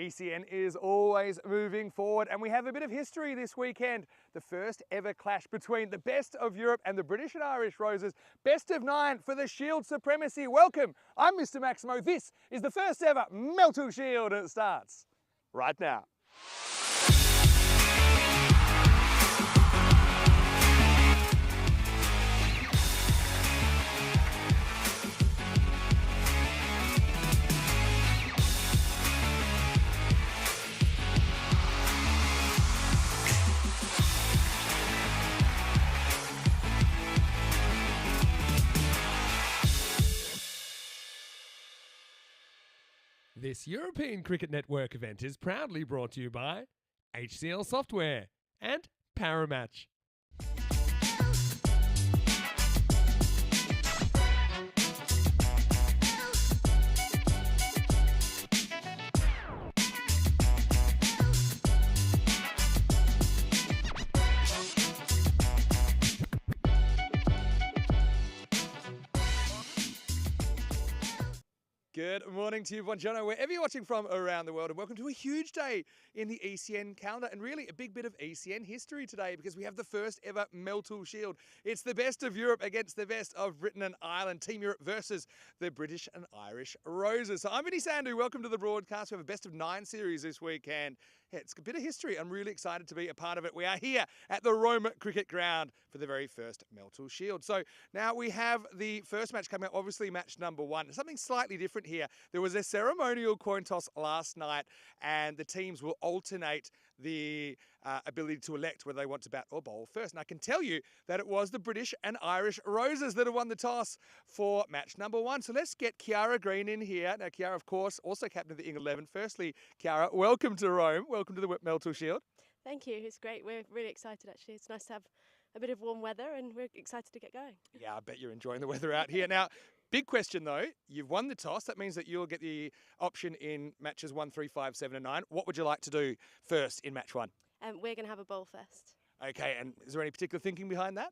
ECN is always moving forward, and we have a bit of history this weekend. The first ever clash between the best of Europe and the British and Irish Roses. Best of 9 for the Shield supremacy. Welcome, I'm Mr. Maximo. This is the first ever Meltl Shield, and it starts right now. This European Cricket Network event is proudly brought to you by HCL Software and Paramatch. Good morning to you, buongiorno, wherever you're watching from around the world, and welcome to a huge day in the ECN calendar, and really a big bit of ECN history today because we have the first ever Meltl Shield. It's the best of Europe against the best of Britain and Ireland. Team Europe versus the British and Irish Roses. So I'm Vinny Sandhu, welcome to the broadcast. We have a best of 9 series this weekend. Yeah, it's a bit of history. I'm really excited to be a part of it. We are here at the Rome Cricket Ground for the very first Meltl Shield. So now we have the first match coming up, obviously match number 1. Something slightly different here. There was a ceremonial coin toss last night, and the teams will alternate the ability to elect whether they want to bat or bowl first. And I can tell you that it was the British and Irish Roses that have won the toss for match number 1. So let's get Kiara Green in here. Now, Kiara, of course, also captain of the England 11. Firstly, Kiara, welcome to Rome. Welcome to the Meltl Shield. Thank you. It's great. We're really excited, actually. It's nice to have a bit of warm weather, and we're excited to get going. Yeah, I bet you're enjoying the weather out here. Now, big question, though. You've won the toss. That means that you'll get the option in matches 1, 3, 5, 7 and 9. What would you like to do first in match 1? We're going to have a bowl first. Okay, and is there any particular thinking behind that?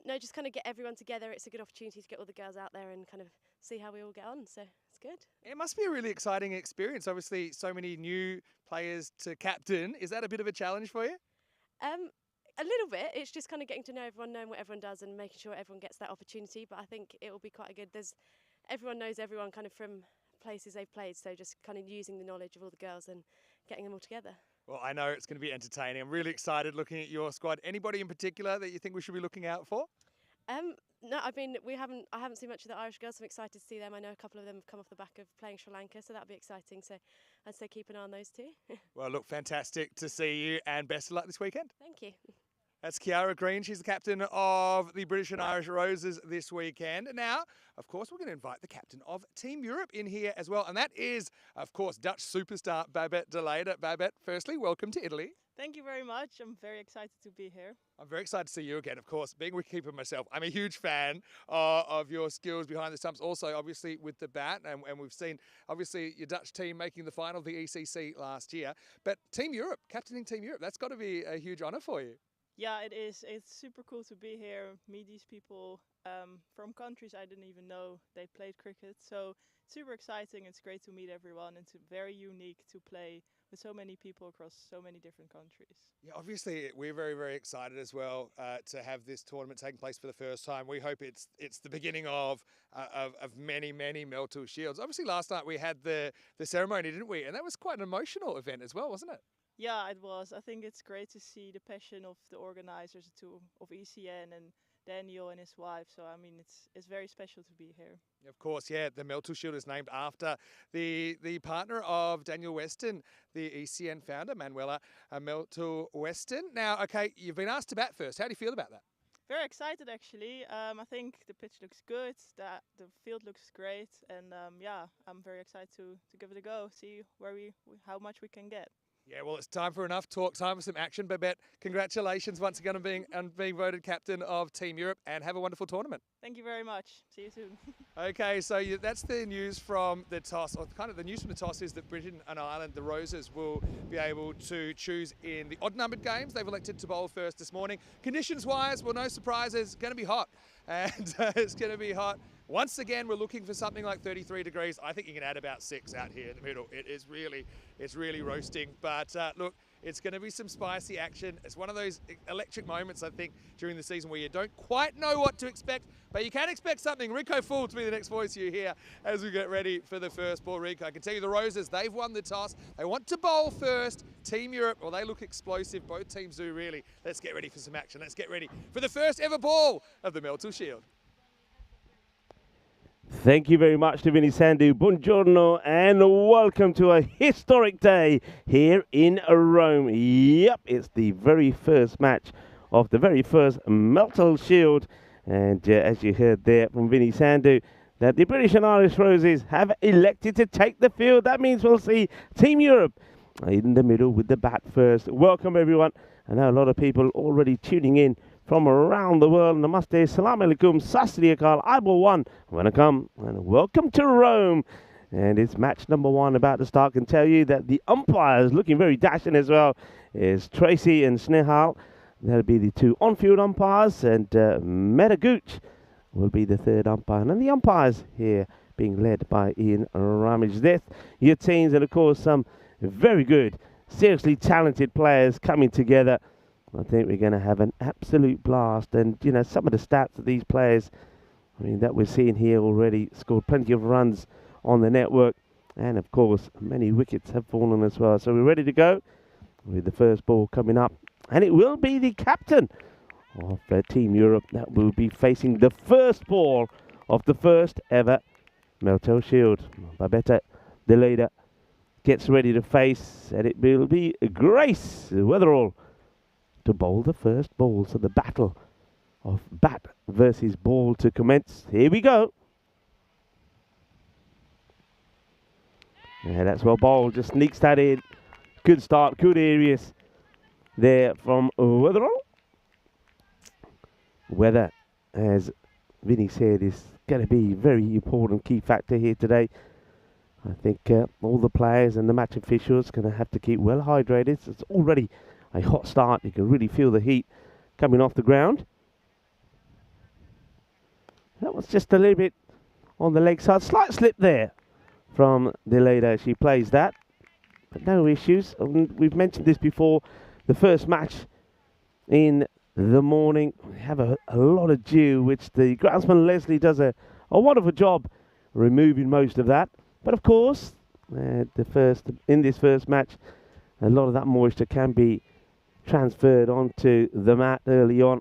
No, just kind of get everyone together. It's a good opportunity to get all the girls out there and kind of see how we all get on, so it's good. It must be a really exciting experience. Obviously, so many new players to captain. Is that a bit of a challenge for you? A little bit. It's just kind of getting to know everyone, knowing what everyone does and making sure everyone gets that opportunity, but I think it will be quite a good. Everyone knows everyone kind of from places they've played, so just kind of using the knowledge of all the girls and getting them all together. Well, I know it's going to be entertaining. I'm really excited looking at your squad. Anybody in particular that you think we should be looking out for? No, I mean I haven't seen much of the Irish girls. I'm excited to see them. I know a couple of them have come off the back of playing Sri Lanka, so that'll be exciting. So I'd say keep an eye on those two. Well, look, fantastic to see you, and best of luck this weekend. Thank you. That's Kiara Green. She's the captain of the British and Irish Roses this weekend. Now, of course, we're going to invite the captain of Team Europe in here as well, and that is, of course, Dutch superstar Babette de Leijden. Babette, firstly, welcome to Italy. Thank you very much. I'm very excited to be here. I'm very excited to see you again, of course. Being a wicketkeeper myself, I'm a huge fan of your skills behind the stumps. Also, obviously, with the bat, and we've seen, obviously, your Dutch team making the final of the ECC last year. But Team Europe, captaining Team Europe, that's got to be a huge honour for you. Yeah, it is. It's super cool to be here, meet these people from countries I didn't even know they played cricket. So super exciting. It's great to meet everyone. It's very unique to play with so many people across so many different countries. Yeah, obviously we're very, very excited as well to have this tournament taking place for the first time. We hope it's the beginning of many, many Meltl Shields. Obviously last night we had the ceremony, didn't we? And that was quite an emotional event as well, wasn't it? Yeah, it was. I think it's great to see the passion of the organizers of ECN and Daniel and his wife. So, I mean, it's very special to be here. Of course, yeah. The Meltl Shield is named after the partner of Daniel Weston, the ECN founder, Manuela Meltl Weston. Now, okay, you've been asked to bat first. How do you feel about that? Very excited, actually. I think the pitch looks good, the field looks great, and yeah, I'm very excited to give it a go, see how much we can get. Yeah, well, it's time for enough talk, time for some action. Babette, congratulations once again on being voted captain of Team Europe, and have a wonderful tournament. Thank you very much. See you soon. Okay, so that's the news from the toss, or kind of the news from the toss is that Britain and Ireland, the Roses, will be able to choose in the odd-numbered games. They've elected to bowl first this morning. Conditions-wise, well, no surprises, going to be hot. And it's going to be hot Once again, we're looking for something like 33 degrees. I think you can add about 6 out here in the middle. It's really roasting. But look, it's going to be some spicy action. It's one of those electric moments, I think, during the season where you don't quite know what to expect, but you can expect something. Rico Full to be the next voice you hear as we get ready for the first ball. Rico, I can tell you the Roses, they've won the toss. They want to bowl first. Team Europe, well, they look explosive. Both teams do, really. Let's get ready for some action. Let's get ready for the first ever ball of the Meltl Shield. Thank you very much to Vinny Sandu. Buongiorno and welcome to a historic day here in Rome. Yep, it's the very first match of the very first Meltl Shield. And as you heard there from Vinny Sandu, that the British and Irish Roses have elected to take the field. That means we'll see Team Europe in the middle with the bat first. Welcome everyone. I know a lot of people already tuning in from around the world. Namaste, salam alaikum, sasri akal, Aibo one, welcome, and welcome to Rome. And it's match number 1 about to start. I can tell you that the umpires looking very dashing as well is Tracy and Snehal. That'll be the 2 on-field umpires, and Metaguch will be the 3rd umpire. And the umpires here being led by Ian Ramage. This, your teams, and of course some very good, seriously talented players coming together. I think we're going to have an absolute blast. And, you know, some of the stats of these players, I mean, that we're seeing here already, scored plenty of runs on the network. And, of course, many wickets have fallen as well. So we're ready to go with the first ball coming up. And it will be the captain of Team Europe that will be facing the first ball of the first ever Meltl Shield. Babetta, the leader, gets ready to face. And it will be Grace Weatherall to bowl the first ball. So the battle of bat versus ball to commence. Here we go. Yeah, that's well bowled. Just sneaks that in. Good start, good areas there from Weatherall. Weather, as Vinny said, is going to be a very important key factor here today. I think all the players and the match officials are going to have to keep well hydrated. It's already a hot start. You can really feel the heat coming off the ground. That was just a little bit on the leg side. Slight slip there from the leader. She plays that, but no issues. We've mentioned this before. The first match in the morning, we have a lot of dew, which the groundsman Leslie does a wonderful job removing most of that. But of course, in this first match, a lot of that moisture can be transferred onto the mat early on,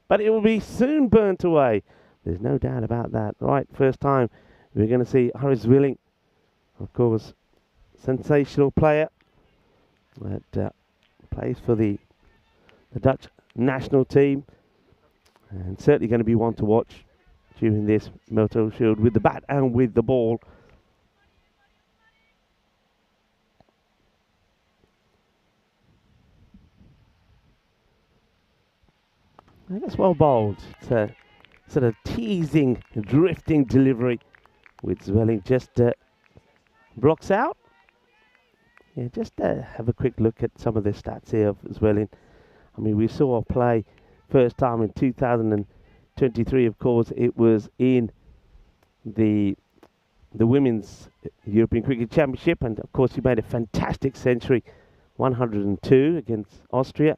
but it will be soon burnt away. There's no doubt about that. Right, first time we're going to see Iris Willing, of course, sensational player that plays for the Dutch national team, and certainly going to be one to watch during this Meltl Shield with the bat and with the ball. I think it's well bowled. It's a sort of teasing, drifting delivery with Zwelling just blocks out. Yeah, just have a quick look at some of the stats here of Zwelling. I mean, we saw her play first time in 2023. Of course, it was in the Women's European Cricket Championship, and of course, she made a fantastic century, 102 against Austria.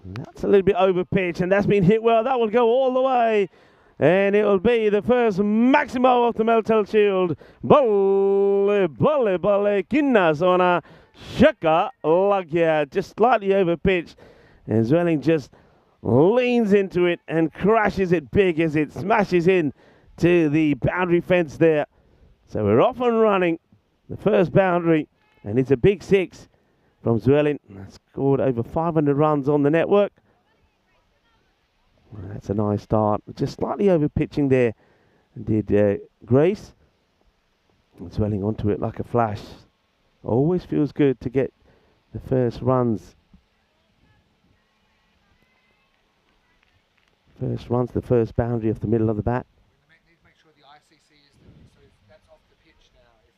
That's a little bit over pitch, and that's been hit well. That will go all the way, and it will be the first Maximo of the Meltl Shield. Bolle, bolle, bolle, kinna sona, shaka, lagya. Just slightly over pitch, and Zwelling just leans into it and crashes it big as it smashes in to the boundary fence there. So we're off and running. The first boundary, and it's a big 6. From Zwelling, scored over 500 runs on the network. Well, that's a nice start. Just slightly over pitching there, did Grace. And Zwelling onto it like a flash. Always feels good to get the first runs. The first boundary off the middle of the bat. We need to make sure the ICC is so if that's off the pitch now. If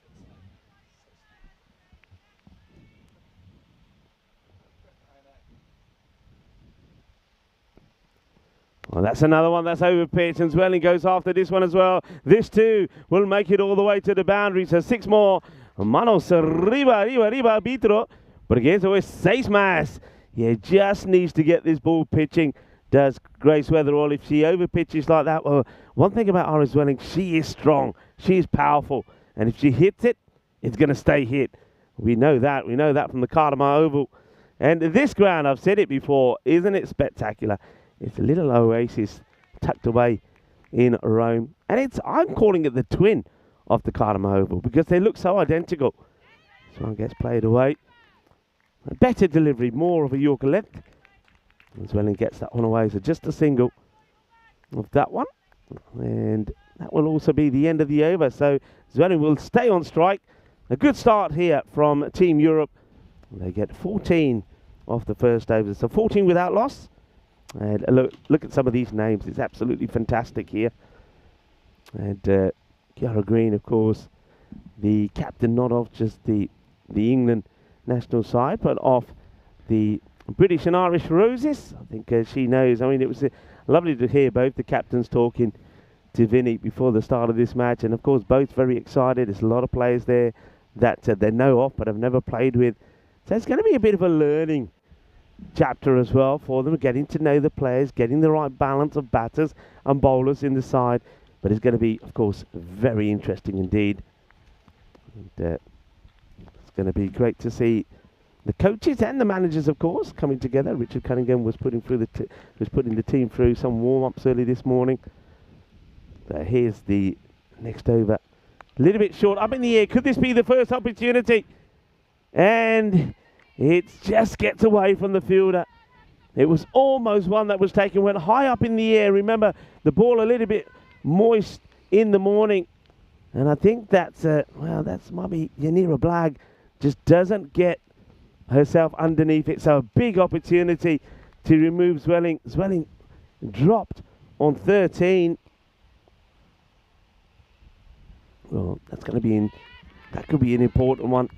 it's Well, that's another one that's over pitch, and Zwelling goes after this one as well. This too will make it all the way to the boundary. So 6 more. Manos arriba, arbitro. Porque eso es 6 más. Yeah, just needs to get this ball pitching. Does Grace Weatherall. If she over pitches like that, well, one thing about Iris Zwelling, she is strong. She is powerful. And if she hits it, it's going to stay hit. We know that. We know that from the Cardamar Oval. And this ground, I've said it before, isn't it spectacular? It's a little oasis tucked away in Rome. And I'm calling it the twin of the Cardamar Oval because they look so identical. This one gets played away. A better delivery, more of a Yorker length. Zwelling gets that one away, so just a single of that one. And that will also be the end of the over. So Zwelling will stay on strike. A good start here from Team Europe. They get 14 off the first over, so 14 without loss. And look at some of these names. It's absolutely fantastic here. And Kiara Green, of course, the captain, not of just the England national side, but of the British and Irish Roses. I think she knows. I mean, it was lovely to hear both the captains talking to Vinny before the start of this match. And, of course, both very excited. There's a lot of players there that they know of but have never played with. So it's going to be a bit of a learning chapter as well for them, getting to know the players, getting the right balance of batters and bowlers in the side. But it's going to be, of course, very interesting indeed. And, it's going to be great to see the coaches and the managers, of course, coming together. Richard Cunningham was putting the team through some warm-ups early this morning. So here's the next over. A little bit short, up in the air. Could this be the first opportunity? And it just gets away from the fielder. It was almost one that was taken, went high up in the air. Remember, the ball a little bit moist in the morning. And I think that's might be Yanira Blagg just doesn't get herself underneath it. So a big opportunity to remove Zwelling. Zwelling dropped on 13. Well, that could be an important one.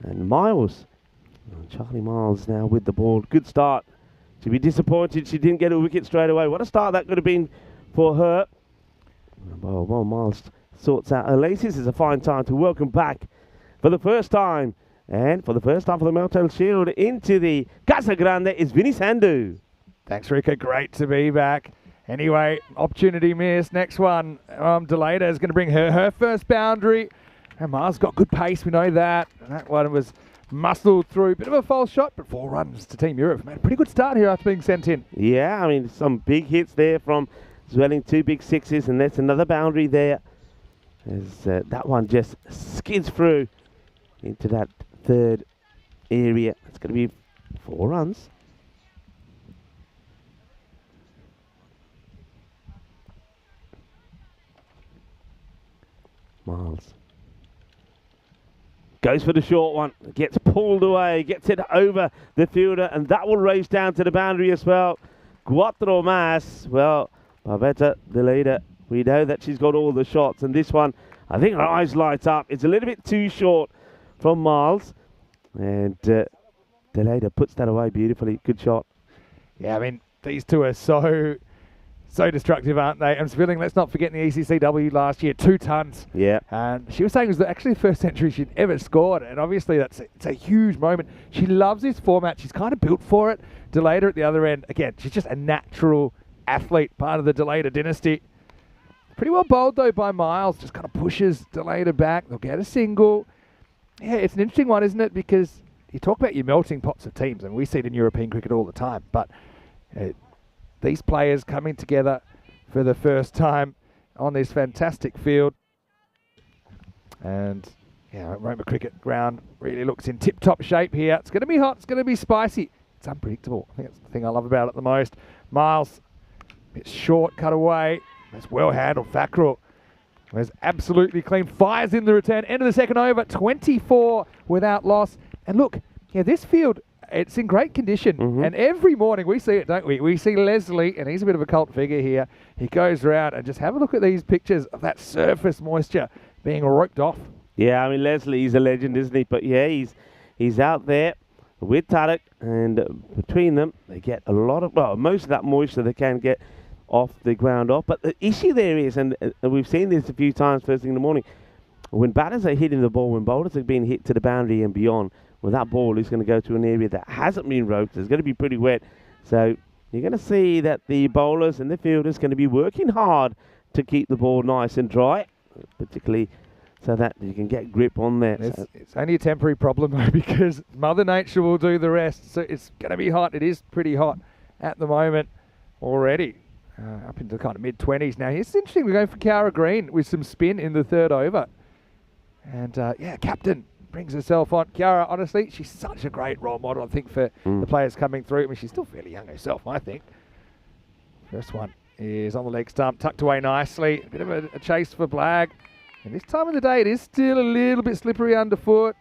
And Miles, Charlie Miles now with the ball. Good start. She'd be disappointed she didn't get a wicket straight away. What a start that could have been for her. Well, Miles sorts out her laces. It's a fine time to welcome back for the first time. And for the first time for the Meltl Shield into the Casa Grande is Vinny Sandhu. Thanks, Rika. Great to be back. Anyway, opportunity missed. Next one, Delata is going to bring her first boundary. And Mars got good pace, we know that. And that one was muscled through. Bit of a false shot, but 4 runs to Team Europe. Made a pretty good start here after being sent in. Yeah, I mean, some big hits there from Zwelling, 2 big sixes, and there's another boundary there. As that one just skids through into that third area. It's going to be 4 runs. Miles goes for the short one, gets pulled away, gets it over the fielder, and that will race down to the boundary as well. Cuatro más. Well, Barbetta, the leader, we know that she's got all the shots, and this one, I think her eyes light up. It's a little bit too short from Miles, and Delata puts that away beautifully. Good shot. Yeah, I mean, these two are so destructive, aren't they? And Zwelling, let's not forget in the ECCW last year, 2 tons. Yeah. And she was saying it was actually the first century she'd ever scored. And obviously it's a huge moment. She loves this format. She's kind of built for it. Delata at the other end, again, she's just a natural athlete, part of the Delata dynasty. Pretty well bowled, though, by Miles. Just kind of pushes Delata back. They'll get a single. Yeah, it's an interesting one, isn't it? Because you talk about your melting pots of teams, and we see it in European cricket all the time. But these players coming together for the first time on this fantastic field. And, yeah, Roma Cricket Ground really looks in tip-top shape here. It's going to be hot. It's going to be spicy. It's unpredictable. I think that's the thing I love about it the most. Miles, a bit short, cut away. That's well handled. Fackrell was absolutely clean. Fires in the return. End of the second over. 24 without loss. And look, yeah, this field, it's in great condition. And every morning we see it, don't we? We see Leslie, and he's a bit of a cult figure here. He goes around and just have a look at these pictures of that surface moisture being roped off. Yeah, I mean, Leslie, he's a legend, isn't he? But yeah, he's out there with Tarek, and between them, they get a lot of, well, most of that moisture they can get off the ground off. But the issue there is, and we've seen this a few times first thing in the morning, when batters are hitting the ball, when bowlers are being hit to the boundary and beyond, well, that ball is going to go to an area that hasn't been roped. It's going to be pretty wet. So you're going to see that the bowlers and the fielders are going to be working hard to keep the ball nice and dry, particularly so that you can get grip on there. It's only a temporary problem, though, because Mother Nature will do the rest. So it's going to be hot. It is pretty hot at the moment already, up into the kind of mid-20s now. It's interesting. We're going for Kiara Green with some spin in the third over. And, yeah, captain brings herself on. Kiara, honestly, she's such a great role model, I think, for the players coming through. I mean, she's still fairly young herself, I think. First one is on the leg stump, tucked away nicely. A bit of a chase for Blagg. And this time of the day, it is still a little bit slippery underfoot.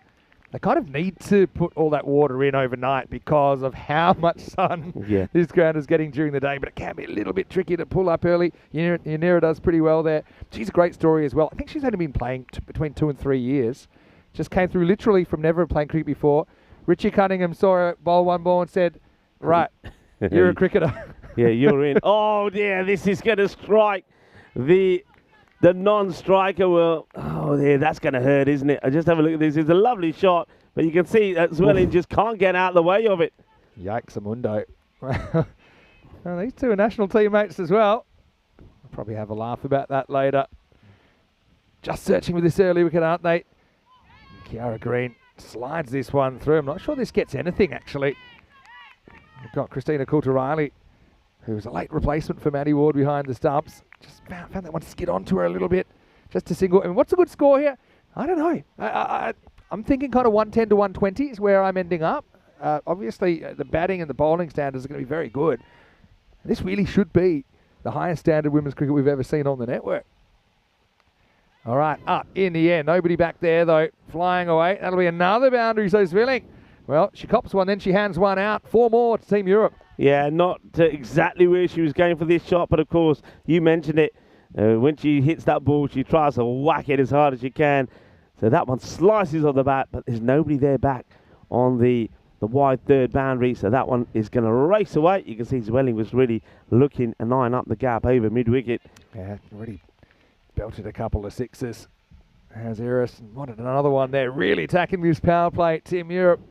They kind of need to put all that water in overnight because of how much sun this ground is getting during the day. But it can be a little bit tricky to pull up early. Yanira does pretty well there. She's a great story as well. I think she's only been playing between 2 and 3 years. Just came through literally from never playing cricket before. Richie Cunningham saw her bowl one ball and said, right, you're a cricketer. Yeah, you're in. Oh, dear, this is going to strike the non-striker. Will. Oh, yeah, that's going to hurt, isn't it? I just have a look at this. It's a lovely shot, but you can see that Zwelling just can't get out of the way of it. Yikes, Amundo. Well, these two are national teammates as well. I'll probably have a laugh about that later. Just searching with this early wicket, aren't they? Kiara Green slides this one through. I'm not sure this gets anything, actually. We've got Christina Coulter-Riley, who's a late replacement for Maddie Ward behind the stumps. Just found that one skid onto her a little bit. Just a single. I mean, what's a good score here? I don't know. I'm thinking kind of 110 to 120 is where I'm ending up. Obviously, the batting and the bowling standards are going to be very good. This really should be the highest standard women's cricket we've ever seen on the network. All right, up in the air. Nobody back there, though. Flying away. That'll be another boundary, so Zwelling. Well, she cops one, then she hands one out. 4 more to Team Europe. Yeah, not exactly where she was going for this shot, but of course, you mentioned it. When she hits that ball, she tries to whack it as hard as she can. So that one slices on the bat, but there's nobody there back on the wide third boundary. So that one is going to race away. You can see Zwelling was really looking and eyeing up the gap over mid-wicket. Yeah, already belted a couple of sixes. Has Eris wanted another one there. Really attacking this power play. Team Europe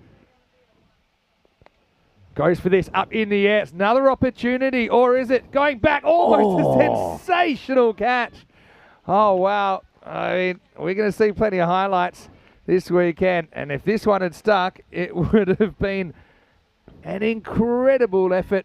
goes for this up in the air. It's another opportunity, or is it going back? Almost a sensational catch. Oh, wow. I mean, we're going to see plenty of highlights this weekend. And if this one had stuck, it would have been an incredible effort.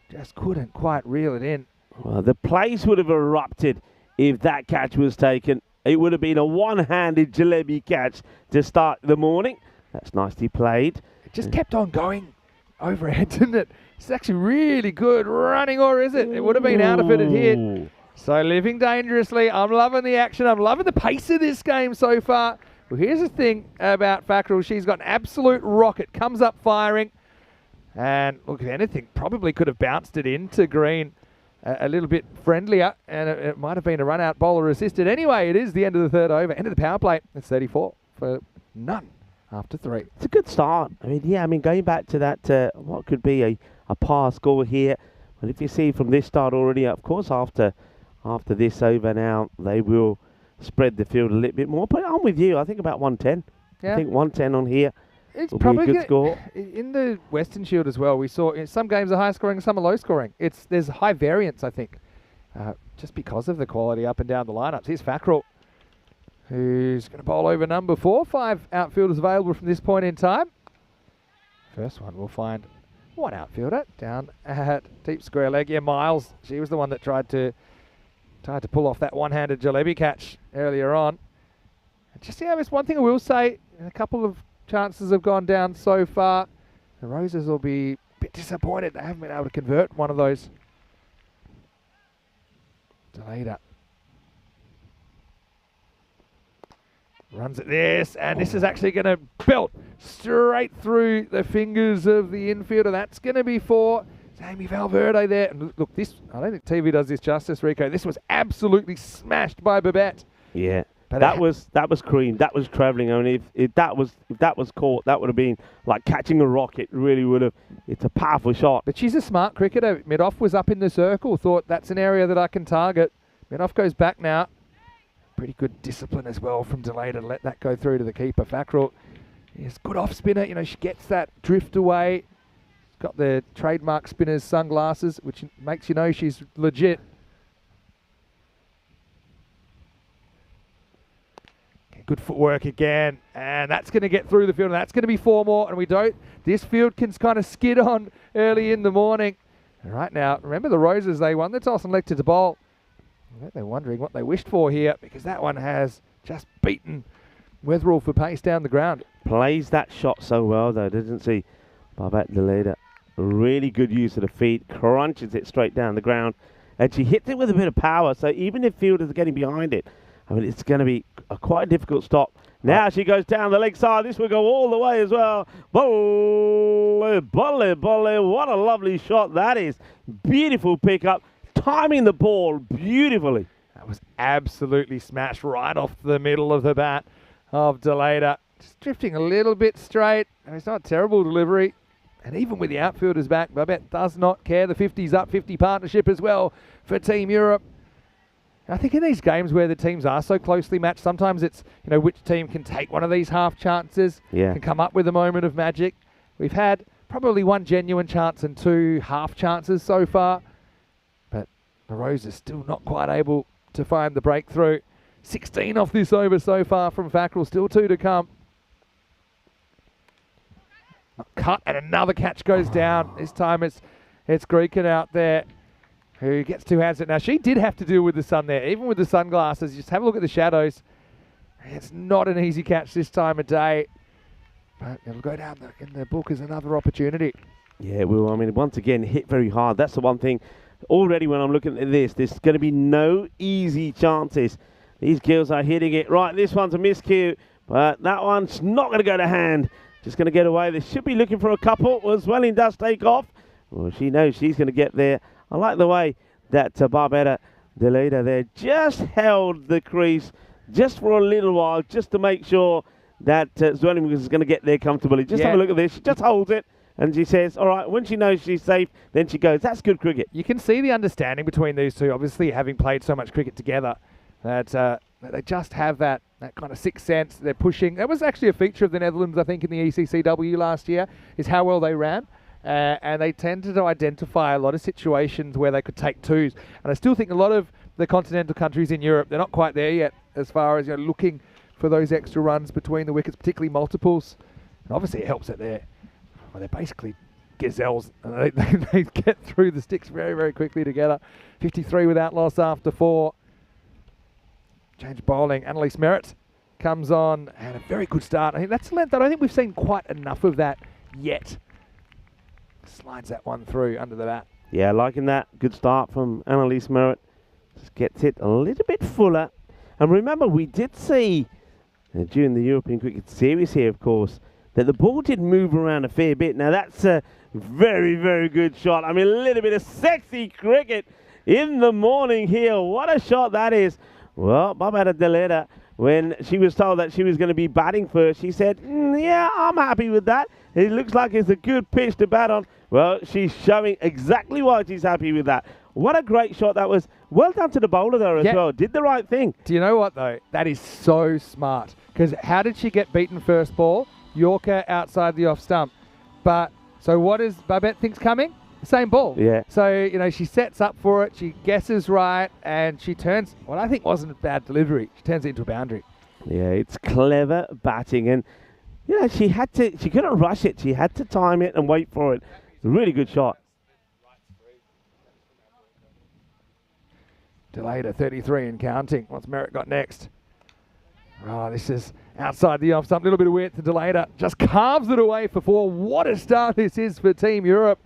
Just couldn't quite reel it in. Well, the place would have erupted if that catch was taken. It would have been a one-handed jalebi catch to start the morning. That's nicely played. It just kept on going overhead, didn't it? It's actually really good running, or is it? It would have been out if it had hit. So living dangerously. I'm loving the action. I'm loving the pace of this game so far. Well, here's the thing about Fackrell. She's got an absolute rocket. Comes up firing. And look, if anything, probably could have bounced it into Green a little bit friendlier. And it might have been a run-out bowler assisted. Anyway, it is the end of the third over. End of the power play. It's 34 for none after 3. It's a good start. I mean, going back to that, what could be a par score here. But if you see from this start already, of course, after this over now, they will spread the field a little bit more. But I'm with you. I think about 110. Yeah. I think 110 on here. It's will probably be a good score. In the Western Shield as well, we saw some games are high scoring, some are low scoring. There's high variance, I think, just because of the quality up and down the lineups. Here's Fackrell, who's going to bowl over number 4. 5 outfielders available from this point in time. First one, we'll find one outfielder down at deep square leg. Yeah, Miles. She was the one that tried to pull off that one-handed jalebi catch earlier on. And just there's one thing I will say. A couple of chances have gone down so far. The Roses will be a bit disappointed they haven't been able to convert one of those. Deleda runs at this, and this is actually going to belt straight through the fingers of the infielder. That's going to be for Amy Valverde there. And look, this, I don't think TV does this justice, Rico. This was absolutely smashed by Babette. Yeah. But That was cream. That was travelling. I mean, if that was caught, that would have been like catching a rock. It really would have. It's a powerful shot. But she's a smart cricketer. Midoff was up in the circle, thought that's an area that I can target. Midoff goes back now. Pretty good discipline as well from Delay to let that go through to the keeper. Fackrell is good off spinner. You know, she gets that drift away. Got the trademark spinner's sunglasses, which makes you know she's legit. Good footwork again, and that's going to get through the field, and that's going to be 4 more, and we don't. This field can kind of skid on early in the morning. And right now, remember the Roses, they won the toss and elected to bowl. I bet they're wondering what they wished for here, because that one has just beaten Wetherall for pace down the ground. Plays that shot so well, though, doesn't she? Babette Deleda. Really good use of the feet, crunches it straight down the ground, and she hits it with a bit of power, so even if fielders are getting behind it, I mean, it's going to be quite a difficult stop. Now she goes down the leg side. This will go all the way as well. Volley, volley, volley. What a lovely shot that is. Beautiful pickup. Timing the ball beautifully. That was absolutely smashed right off the middle of the bat of Deleda. Just drifting a little bit straight. It's not terrible delivery. And even with the outfielders back, Babette does not care. The 50's up, 50 partnership as well for Team Europe. I think in these games where the teams are so closely matched, sometimes it's, you know, which team can take one of these half chances, can come up with a moment of magic. We've had probably 1 genuine chance and 2 half chances so far, but the Rose is still not quite able to find the breakthrough. 16 off this over so far from Fackrell, still 2 to come. A cut and another catch goes down. This time it's Greeken out there, who gets 2 hands at. Now, she did have to deal with the sun there, even with the sunglasses. Just have a look at the shadows. It's not an easy catch this time of day, but it'll go down in the book as another opportunity. Yeah, well, I mean, once again, hit very hard. That's the one thing. Already when I'm looking at this, there's going to be no easy chances. These girls are hitting it. Right, this one's a miscue, but that one's not going to go to hand. Just going to get away. They should be looking for a couple. Well, Zwelling does take off. Well, she knows she's going to get there. I like the way that Babette Deleda there just held the crease just for a little while, just to make sure that Zwelling was going to get there comfortably. Just have a look at this. She just holds it, and she says, all right, when she knows she's safe, then she goes. That's good cricket. You can see the understanding between these two, obviously having played so much cricket together, that they just have that kind of sixth sense. They're pushing. That was actually a feature of the Netherlands, I think, in the ECCW last year, is how well they ran. And they tended to identify a lot of situations where they could take 2s. And I still think a lot of the continental countries in Europe, they're not quite there yet as far as, you know, looking for those extra runs between the wickets, particularly multiples. And obviously it helps that they're basically gazelles. And they get through the sticks very, very quickly together. 53 without loss after 4. Change bowling. Annalise Merritt comes on, and a very good start. I think that's length. I don't think we've seen quite enough of that yet. Slides that one through under the bat. Yeah, liking that. Good start from Annalise Merritt. Just gets it a little bit fuller. And remember, we did see during the European Cricket Series here, of course, that the ball did move around a fair bit. Now, that's a very, very good shot. I mean, a little bit of sexy cricket in the morning here. What a shot that is. Well, Babette Deleda, when she was told that she was going to be batting first, she said, yeah, I'm happy with that. It looks like it's a good pitch to bat on. Well, she's showing exactly why she's happy with that. What a great shot that was. Well done to the bowler there as well. Did the right thing. Do you know what, though? That is so smart. Because how did she get beaten first ball? Yorker outside the off stump. But, so what does Babette think's coming? The same ball. Yeah. So, you know, she sets up for it. She guesses right. And she turns, what I think wasn't a bad delivery, she turns it into a boundary. Yeah, it's clever batting. And, you know, she couldn't rush it. She had to time it and wait for it. Really good shot. Delayed at 33 and counting. What's Merritt got next? Oh, this is outside the off stump. A little bit of width to Deleda. Just carves it away for 4. What a start this is for Team Europe.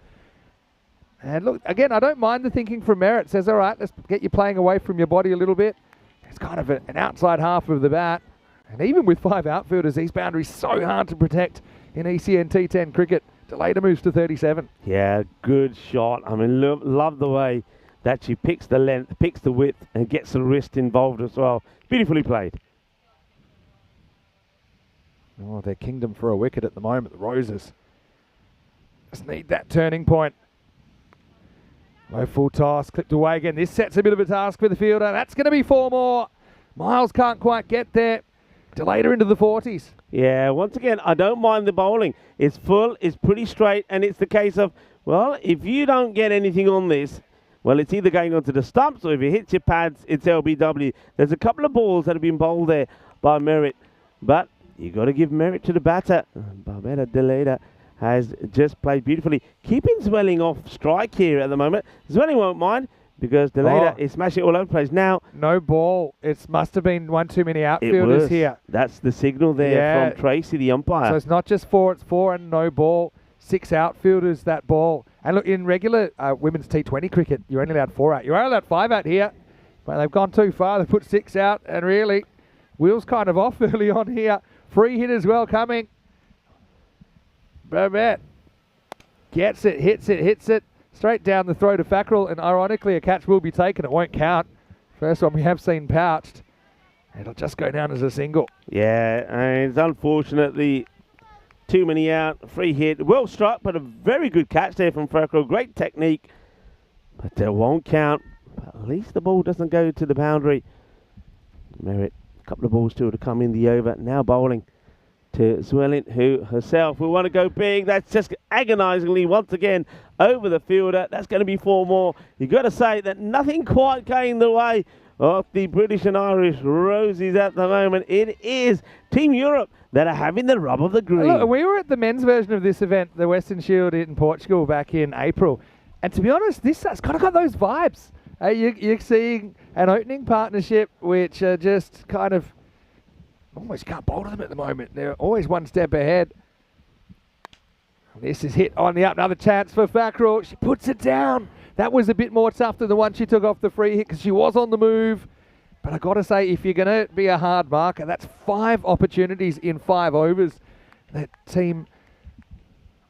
And look, again, I don't mind the thinking from Merritt. Says, all right, let's get you playing away from your body a little bit. It's kind of an outside half of the bat. And even with 5 outfielders, these boundaries so hard to protect in ECN T10 cricket. Deleda moves to 37. Yeah, good shot. I mean, love the way that she picks the length, picks the width, and gets the wrist involved as well. Beautifully played. Oh, their kingdom for a wicket at the moment, the Roses. Just need that turning point. Low full toss, clipped away again. This sets a bit of a task for the fielder. That's going to be 4 more. Miles can't quite get there. Delayed her into the 40s. Yeah, once again, I don't mind the bowling. It's full, it's pretty straight, and it's the case of, well, if you don't get anything on this, well, it's either going onto the stumps or if it hits your pads, it's LBW. There's a couple of balls that have been bowled there by Merritt, but you got to give merit to the batter. Barbetta Deleda has just played beautifully. Keeping Zwelling off strike here at the moment. Zwelling won't mind because Deleda is smashing all over the place. Now, no ball. It must have been one too many outfielders here. That's the signal there from Tracy, the umpire. So it's not just 4, it's 4 and no ball. 6 outfielders, that ball. And look, in regular women's T20 cricket, you're only allowed 4 out. You're only allowed 5 out here. But they've gone too far. They put 6 out, and really, wheels kind of off early on here. Free hit as well coming. Babette gets it, hits it. Straight down the throat of Fackrell, and ironically, a catch will be taken. It won't count. First one we have seen pouched. It'll just go down as a single. Yeah, and it's unfortunately too many out. Free hit. Well struck, but a very good catch there from Fackrell. Great technique, but it won't count. But at least the ball doesn't go to the boundary. Merritt, a couple of balls still to come in the over. Now bowling to Zwelling, who herself will want to go big. That's just agonisingly once again over the fielder. That's going to be 4 more. You've got to say that nothing quite going the way of the British and Irish Rosies at the moment. It is Team Europe that are having the rub of the green. Look, we were at the men's version of this event, the Western Shield in Portugal back in April. And to be honest, this has kind of got those vibes. You're seeing an opening partnership which are just kind of almost can't bowl to them at the moment. They're always one step ahead. This is hit on the up. Another chance for Fackrell. She puts it down. That was a bit more tough than the one she took off the free hit because she was on the move. But I've got to say, if you're going to be a hard marker, that's 5 opportunities in 5 overs. That team,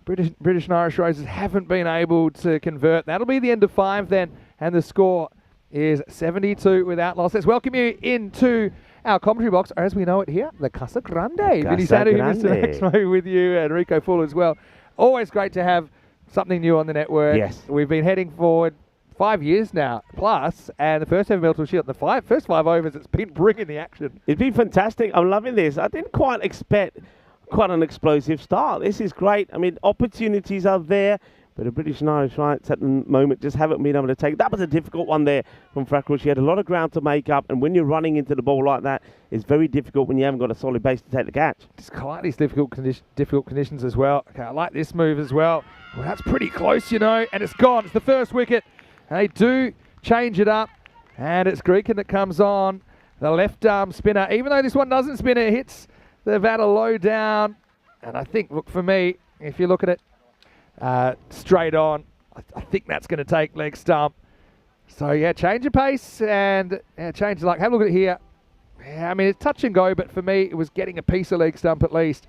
British and Irish Roses, haven't been able to convert. That'll be the end of 5 then. And the score is 72 without loss. Let's welcome you into our commentary box, or as we know it here, the Casa Grande. Vinny Sandu, Mr. Exmo with you, and Rico Full as well. Always great to have something new on the network. Yes. We've been heading forward 5 years now, plus, and the first ever Meltl Shield, the first 5 overs, it's been bringing the action. It's been fantastic. I'm loving this. I didn't quite expect quite an explosive start. This is great. I mean, opportunities are there, but the British and Irish Rights at the moment just haven't been able to take. That was a difficult one there from Fackrell. She had a lot of ground to make up, and when you're running into the ball like that, it's very difficult when you haven't got a solid base to take the catch. Just quite these difficult conditions as well. Okay, I like this move as well. Well, that's pretty close, you know, and it's gone. It's the first wicket. They do change it up, and it's Greekin that comes on. The left arm spinner, even though this one doesn't spin, it hits the batter low down. And I think, look, for me, if you look at it straight on, I think that's going to take leg stump. So, yeah, change of pace and change of luck. Have a look at it here. Yeah, I mean, it's touch and go, but for me, it was getting a piece of leg stump at least.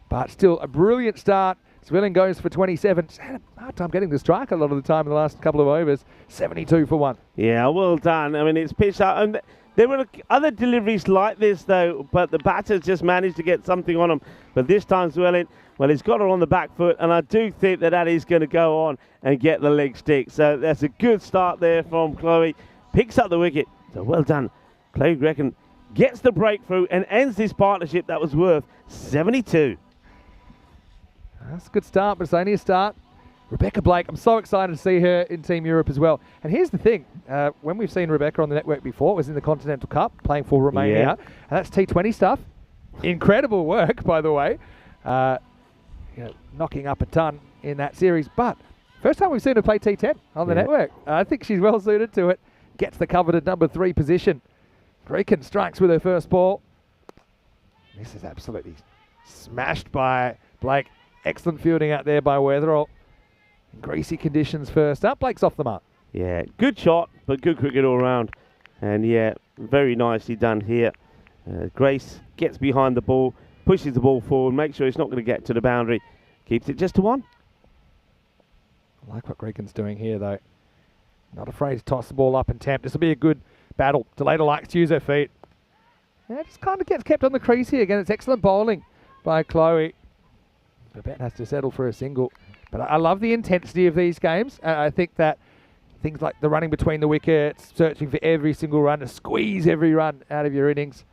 But still, a brilliant start. Zwelling goes for 27. Just had a hard time getting the strike a lot of the time in the last couple of overs. 72 for 1. Yeah, well done. I mean, it's pitched out. And there were other deliveries like this, though, but the batters just managed to get something on them. But this time, Zwelling, well, he's got her on the back foot, and I do think that is going to go on and get the leg stick. So that's a good start there from Chloe. Picks up the wicket. So well done. Chloe Grekin gets the breakthrough and ends this partnership that was worth 72. That's a good start, but it's only a start. Rebecca Blake, I'm so excited to see her in Team Europe as well. And here's the thing, when we've seen Rebecca on the network before, it was in the Continental Cup, playing for Romania. Yeah. And that's T20 stuff. Incredible work, by the way. Knocking up a ton in that series. But first time we've seen her play T10 on the network. I think she's well suited to it. Gets the coveted number 3 position. Greekin strikes with her first ball. This is absolutely smashed by Blake. Excellent fielding out there by Weatherall. Greasy conditions first up. Blake's off the mark. Yeah, good shot, but good cricket all round. And yeah, very nicely done here. Grace gets behind the ball, pushes the ball forward, makes sure it's not going to get to the boundary. Keeps it just to 1. I like what Greekin's doing here, though. Not afraid to toss the ball up and tempt. This will be a good battle. Deleta likes to use her feet. Yeah, just kind of gets kept on the crease here. Again, it's excellent bowling by Chloe. Babette has to settle for a single. But I love the intensity of these games. I think that things like the running between the wickets, searching for every single run, to squeeze every run out of your innings,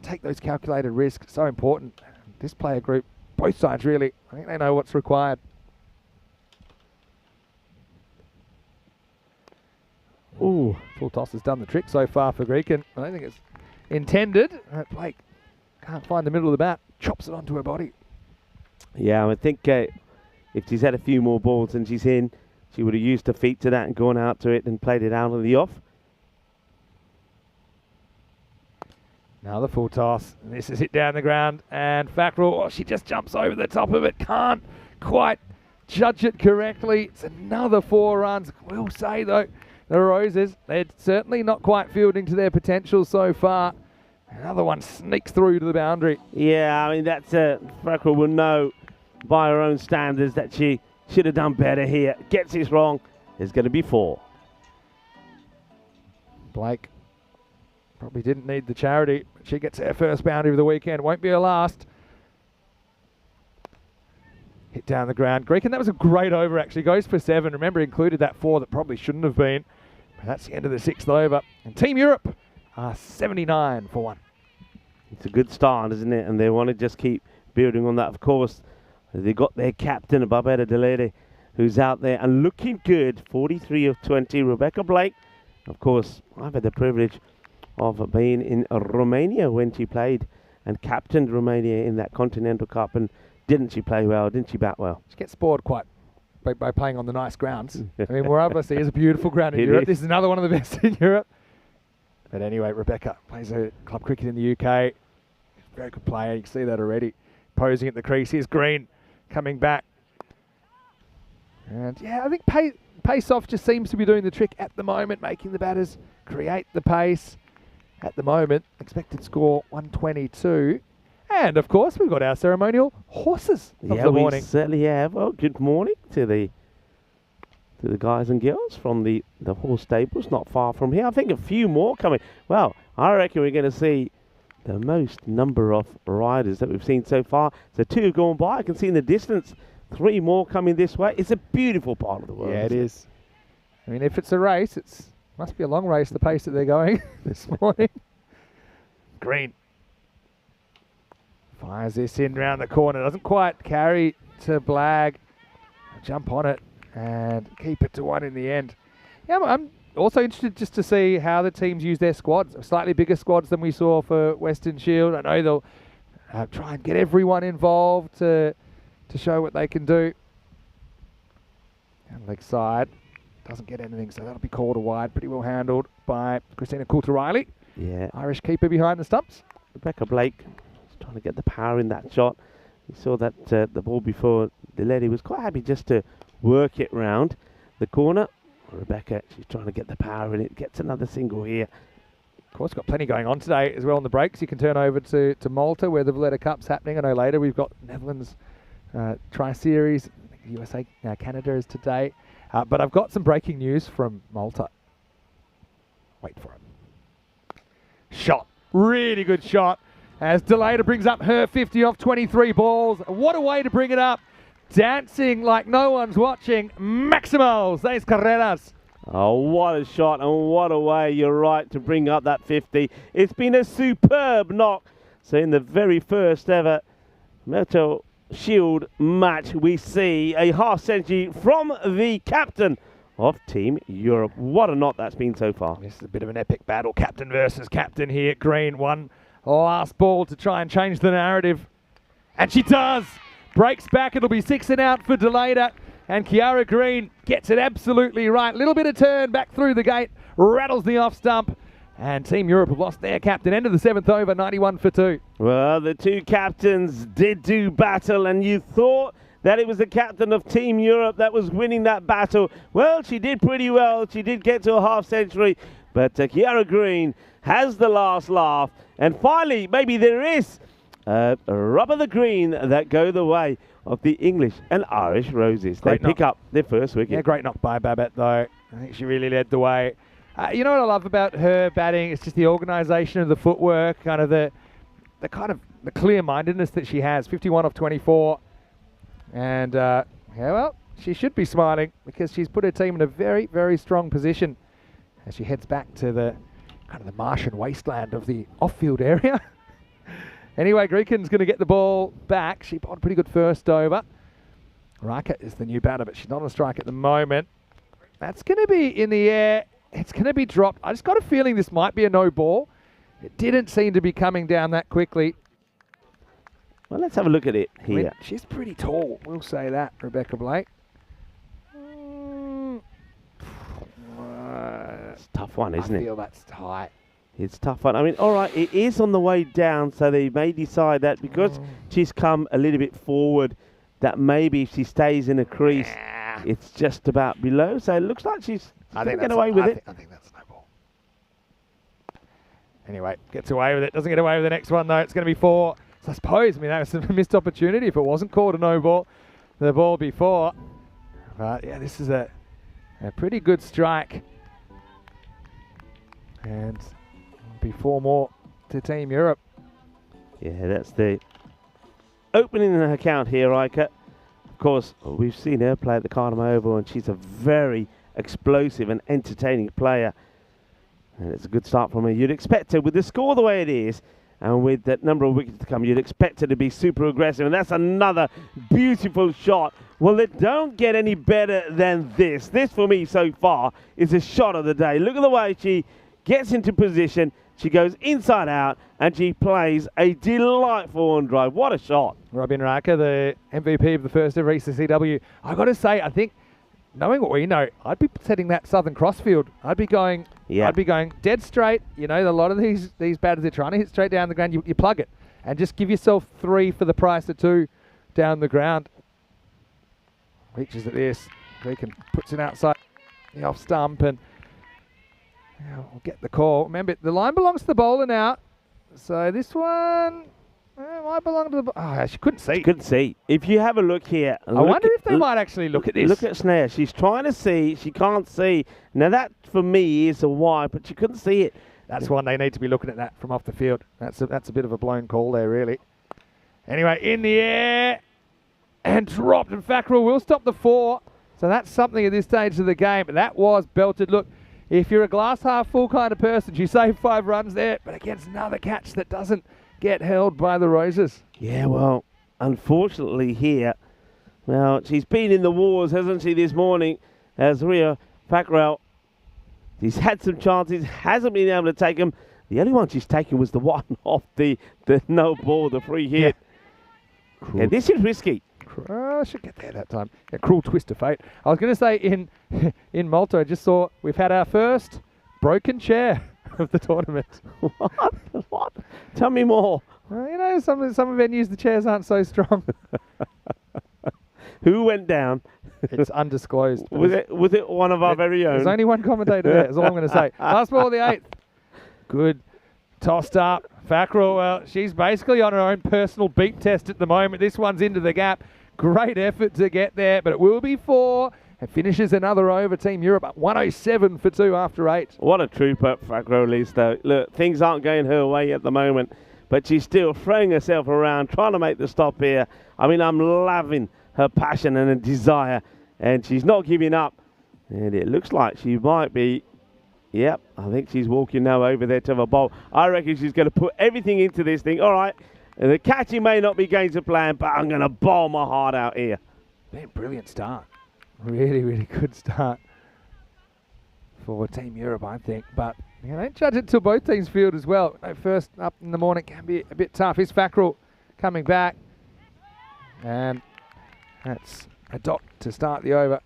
take those calculated risks, so important. This player group, both sides really, I think they know what's required. Ooh, full toss has done the trick so far for Greeken. I don't think it's intended. Blake can't find the middle of the bat, chops it onto her body. Yeah, I think if she's had a few more balls than she's in, she would have used her feet to that and gone out to it and played it out on the off. Now the full toss. This is hit down the ground, and Fackrell, she just jumps over the top of it. Can't quite judge it correctly. It's another 4 runs. We'll say, though, the Roses, they're certainly not quite fielding to their potential so far. Another one sneaks through to the boundary. Yeah, I mean, that's Fackrell will know by her own standards that she should have done better here. Gets this wrong. There's going to be 4. Blake probably didn't need the charity. But she gets her first boundary of the weekend. Won't be her last. Hit down the ground. Greeken, that was a great over, actually. Goes for 7. Remember, included that 4 that probably shouldn't have been. But that's the end of the 6th over. And Team Europe are 79 for 1. It's a good start, isn't it? And they want to just keep building on that. Of course, they got their captain, Barbara Delede, who's out there and looking good. 43 of 20. Rebecca Blake. Of course, I've had the privilege of being in Romania when she played and captained Romania in that Continental Cup. And didn't she play well? Didn't she bat well? She gets spoiled quite by playing on the nice grounds. I mean, we're able to see it's a beautiful ground in Europe. This is another one of the best in Europe. But anyway, Rebecca plays her club cricket in the UK. Very good player. You can see that already. Posing at the crease. Here's Green coming back. And yeah, I think pace off just seems to be doing the trick at the moment, making the batters create the pace. At the moment, expected score 122. And of course, we've got our ceremonial horses of the morning. We certainly have. Well, good morning to the guys and girls from the horse stables, not far from here. I think a few more coming. Well, I reckon we're going to see the most number of riders that we've seen so far. So 2 have gone by. I can see in the distance 3 more coming this way. It's a beautiful part of the world. Yeah, it is. I mean, if it's a race, it must be a long race, the pace that they're going this morning. Green fires this in round the corner. Doesn't quite carry to Blag. Jump on it and keep it to 1 in the end. Yeah, I'm also interested just to see how the teams use their squads. Slightly bigger squads than we saw for Western Shield. I know they'll try and get everyone involved to show what they can do. And leg side. Doesn't get anything, so that'll be called a wide. Pretty well handled by Christina Coulter-Riley. Yeah. Irish keeper behind the stumps. Rebecca Blake was trying to get the power in that shot. You saw that the ball before. The lady was quite happy just to work it round the corner. Rebecca, she's trying to get the power in it. Gets another single here. Of course, got plenty going on today as well on the breaks. You can turn over to Malta where the Valletta Cup's happening. I know later we've got Netherlands Tri-Series. USA, Canada is today. But I've got some breaking news from Malta. Wait for it. Shot. Really good shot. As Deleda brings up her 50 off 23 balls. What a way to bring it up. Dancing like no one's watching. Maximals. Seis carreras. Oh, what a shot and what a way, you're right, to bring up that 50. It's been a superb knock. So in the very first ever Meltl Shield match, we see a half century from the captain of Team Europe. What a knot that's been so far. This is a bit of an epic battle, captain versus captain here. Green, one last ball to try and change the narrative. And she does. Breaks back, it'll be 6 and out for Deleda. And Kiara Green gets it absolutely right. Little bit of turn back through the gate, rattles the off stump. And Team Europe have lost their captain. End of the 7th over, 91 for 2. Well, the 2 captains did do battle, and you thought that it was the captain of Team Europe that was winning that battle. Well, she did pretty well. She did get to a half century, but Kiara Green has the last laugh. And finally, maybe there is a rub of the green that go the way of the English and Irish Roses. They pick up their first wicket. Yeah, great knock by Babette, though. I think she really led the way. You know what I love about her batting? It's just the organisation of the footwork, kind of the kind of the clear-mindedness that she has. 51 off 24. And, yeah, well, she should be smiling because she's put her team in a very, very strong position as she heads back to the kind of the Martian wasteland of the off-field area. Anyway, Greeken's going to get the ball back. She bowled a pretty good first over. Rika is the new batter, but she's not on strike at the moment. That's going to be in the air. It's going to be dropped. I just got a feeling this might be a no ball. It didn't seem to be coming down that quickly. Well, let's have a look at it here. I mean, she's pretty tall, we'll say that, Rebecca Blake. It's a tough one, isn't it? I feel that's tight. It's a tough one. I mean, all right, it is on the way down, so they may decide that because she's come a little bit forward, that maybe if she stays in a crease, it's just about below. So it looks like she's going to get away with it. I think that's no ball. Anyway, gets away with it. Doesn't get away with the next one, though. It's going to be 4. So I suppose, I mean, that was a missed opportunity if it wasn't called a no ball. The ball before. But, yeah, this is a pretty good strike. And be 4 more to Team Europe. Yeah, that's the opening account here, Rika. Of course, we've seen her play at the Cardham Oval, and she's a very explosive and entertaining player. And it's a good start from her. You'd expect her, with the score the way it is, and with that number of wickets to come, you'd expect her to be super aggressive. And that's another beautiful shot. Well, it don't get any better than this. This, for me, so far, is a shot of the day. Look at the way she gets into position. She goes inside out, and she plays a delightful on drive. What a shot. Robin Rika, the MVP of the first ever ECCW. I've got to say, I think, knowing what we know, I'd be setting that Southern Crossfield. I'd be going dead straight. You know, a lot of these batters are trying to hit straight down the ground. You plug it and just give yourself 3 for the price of 2 down the ground. Reaches at this. Greeken puts it outside the off stump, and we'll get the call. Remember, the line belongs to the bowler now. So this one might belong to the bowler. She couldn't see. Couldn't see. If you have a look here. I wonder if they might actually look at this. Look at Snare. She's trying to see. She can't see. Now that, for me, is a why, but she couldn't see it. That's one they need to be looking at that from off the field. That's a bit of a blown call there, really. Anyway, in the air and dropped, and Fackrell will stop the 4. So that's something at this stage of the game. That was belted. Look, if you're a glass half full kind of person, you save 5 runs there, but against another catch that doesn't get held by the Roses. Yeah, well, unfortunately here, well, she's been in the wars, hasn't she, this morning, as Ria Fackrell. She's had some chances, hasn't been able to take them. The only one she's taken was the one off the no ball, the free hit. Yeah, this is risky. I should get there that time. A cruel twist of fate. I was going to say in Malta, I just saw we've had our first broken chair of the tournament. What? Tell me more. Well, you know, some venues the chairs aren't so strong. Who went down? It's undisclosed. Was it one of our very own? There's only one commentator there, is all I'm going to say. Last ball of the 8th. Good. Tossed up. Fackrell, well, she's basically on her own personal beat test at the moment. This one's into the gap. Great effort to get there, but it will be 4. And finishes another over. Team Europe at 107 for 2 after 8. What a trooper Fackrell is, though. Look, things aren't going her way at the moment, but she's still throwing herself around, trying to make the stop here. I mean, I'm loving her passion and her desire, and she's not giving up. And it looks like she might be. Yep, I think she's walking now over there to the bowl. I reckon she's going to put everything into this thing. All right, the catching may not be going to plan, but I'm going to bowl my heart out here. Man, brilliant start. Really, really good start for Team Europe, I think. But you know, don't judge it till both teams field as well. First up in the morning can be a bit tough. Here's Fackrell coming back. And that's a dot to start the over.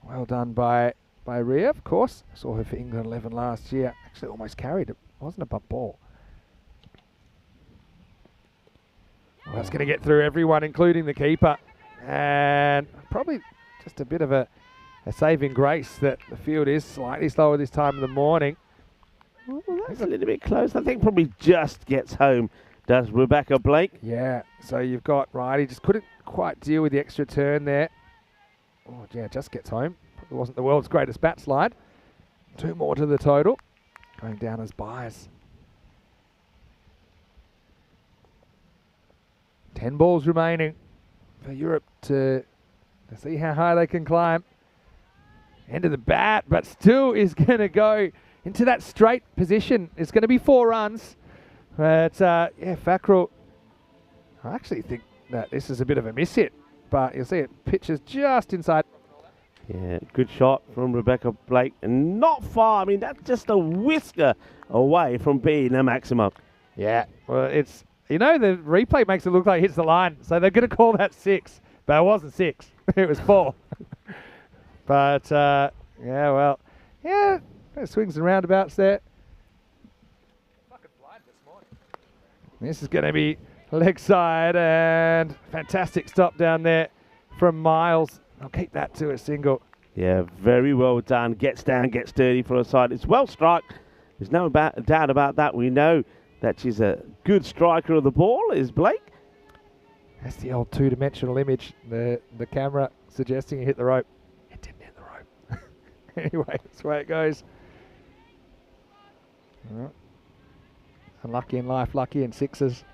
Well done by Ria, of course. Saw her for England 11 last year. Actually almost carried it. Wasn't a bump ball. Well, that's going to get through everyone, including the keeper. And probably just a bit of a saving grace that the field is slightly slower this time of the morning. Well, that's a little bit close. I think probably just gets home, does Rebecca Blake. Yeah, so you've got Riley. Just couldn't quite deal with the extra turn there. Oh, yeah, just gets home. Probably wasn't the world's greatest bat slide. 2 more to the total. Going down as buys. 10 balls remaining for Europe to see how high they can climb. End of the bat, but still is going to go into that straight position. It's going to be 4 runs. But, yeah, Fackrell, I actually think that this is a bit of a miss hit. But you'll see it pitches just inside. Yeah, good shot from Rebecca Blake. And not far. I mean, that's just a whisker away from being a maximum. Yeah, well, it's, you know, the replay makes it look like it hits the line. So they're going to call that 6. But it wasn't 6. It was 4. But, yeah, well, yeah, swings and roundabouts there. This is going to be leg side, and fantastic stop down there from Miles. I'll keep that to a single. Yeah, very well done. Gets down, gets dirty for a side. It's well struck. There's no doubt about that. We know that she's a good striker of the ball, is Blake. That's the old two-dimensional image. The camera suggesting you hit the rope. It didn't hit the rope. Anyway, that's the way it goes. Well, unlucky in life, lucky in sixes.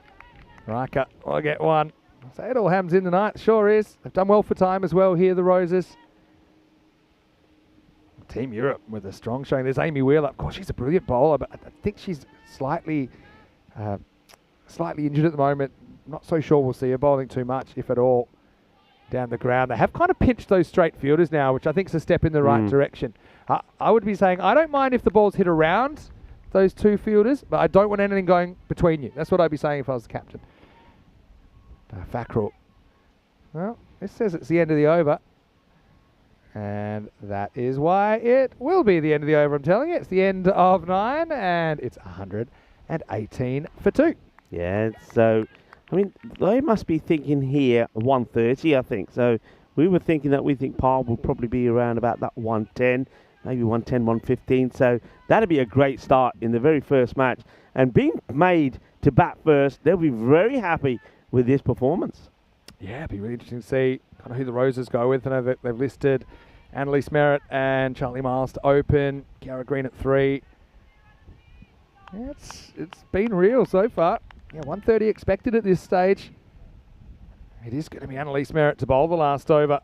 Riker, I get one. So it all happens in the night. Sure is. They've done well for time as well here, the Roses. Team Europe with a strong showing. There's Amy Wheeler. Of course, she's a brilliant bowler, but I think she's slightly injured at the moment. Not so sure we'll see her bowling too much, if at all, down the ground. They have kind of pinched those straight fielders now, which I think is a step in the right direction. I would be saying, I don't mind if the balls hit around those 2 fielders, but I don't want anything going between you. That's what I'd be saying if I was the captain. Fackrell. Well, this says it's the end of the over. And that is why it will be the end of the over, I'm telling you. It's the end of 9, and it's 118 for 2. Yeah, so, I mean, they must be thinking here 130, I think. So we were thinking that we think par will probably be around about that 110, maybe 110, 115. So that'd be a great start in the very first match. And being made to bat first, they'll be very happy with this performance. Yeah, it'd be really interesting to see kind of who the Roses go with. I know that they've listed Annalise Merritt and Charlie Miles to open, Kiara Green at 3. Yeah, it's been real so far. Yeah, 130 expected at this stage. It is going to be Annalise Merritt to bowl the last over.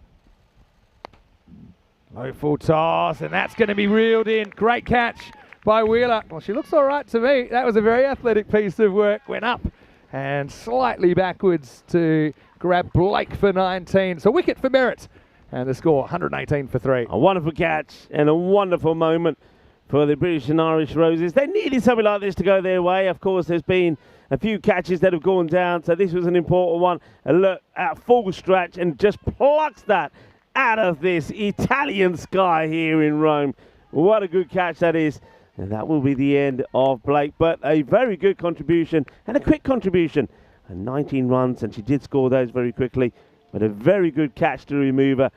Low full toss, and that's going to be reeled in. Great catch by Wheeler. Well, she looks all right to me. That was a very athletic piece of work. Went up and slightly backwards to grab Blake for 19. So wicket for Merritt. And the score, 118 for 3. A wonderful catch and a wonderful moment for the British and Irish Roses. They needed something like this to go their way. Of course, there's been a few catches that have gone down, so this was an important one. A look at full stretch and just plucks that out of this Italian sky here in Rome. What a good catch that is. And that will be the end of Blake, but a very good contribution and a quick contribution. 19 runs, and she did score those very quickly, but a very good catch to remove her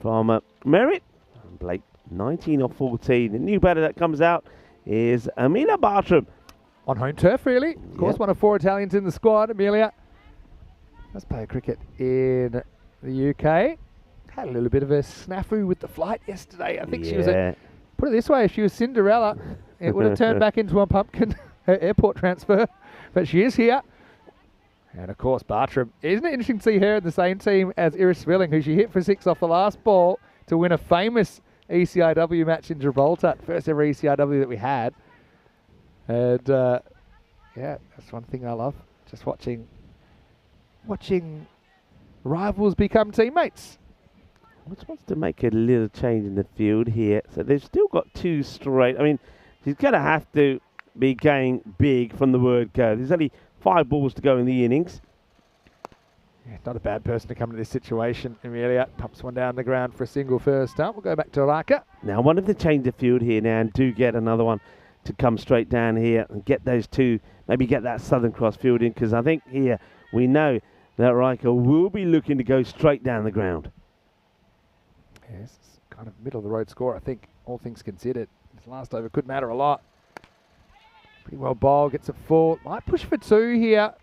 from Merritt. And Blake, 19 of 14. The new batter that comes out is Amelia Bartram. On home turf, really. Of course, one of 4 Italians in the squad, Amelia. Let's play cricket in the UK. Had a little bit of a snafu with the flight yesterday. I think she was, put it this way, if she was Cinderella, it would have turned back into a pumpkin, her airport transfer. But she is here. And of course, Bartram. Isn't it interesting to see her in the same team as Iris Swilling, who she hit for 6 off the last ball to win a famous ECIW match in Gibraltar, first ever ECIW that we had. And yeah, that's one thing I love, just watching rivals become teammates. Which wants to make a little change in the field here. So they've still got 2 straight. I mean, she's going to have to be going big from the word go. There's only 5 balls to go in the innings. Yeah, not a bad person to come into this situation. Amelia pumps one down the ground for a single first up. We'll go back to Raka. Now, one of the change the field here now and do get another one to come straight down here and get those 2, maybe get that Southern Cross field in, because I think here we know that Riker will be looking to go straight down the ground. Yes, it's kind of middle of the road score, I think, all things considered. This last over could matter a lot. Pretty well bowled, gets a 4. Might push for 2 here.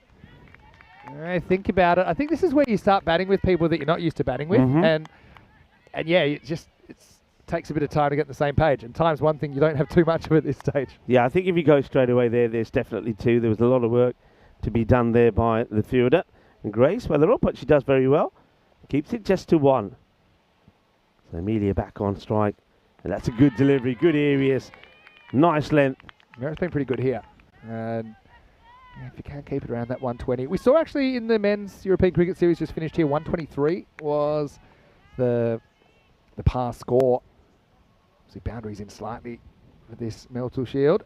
Think about it. I think this is where you start batting with people that you're not used to batting with. And yeah, it takes a bit of time to get on the same page. And time's one thing you don't have too much of at this stage. Yeah, I think if you go straight away there's definitely 2. There was a lot of work to be done there by the fielder. Grace Weatherall, but she does very well. Keeps it just to 1. So Amelia back on strike. And that's a good delivery, good areas, nice length. Merritt's been pretty good here. And if you can keep it around that 120. We saw actually in the men's European Cricket Series just finished here, 123 was the par score. See boundaries in slightly for this Meltl Shield.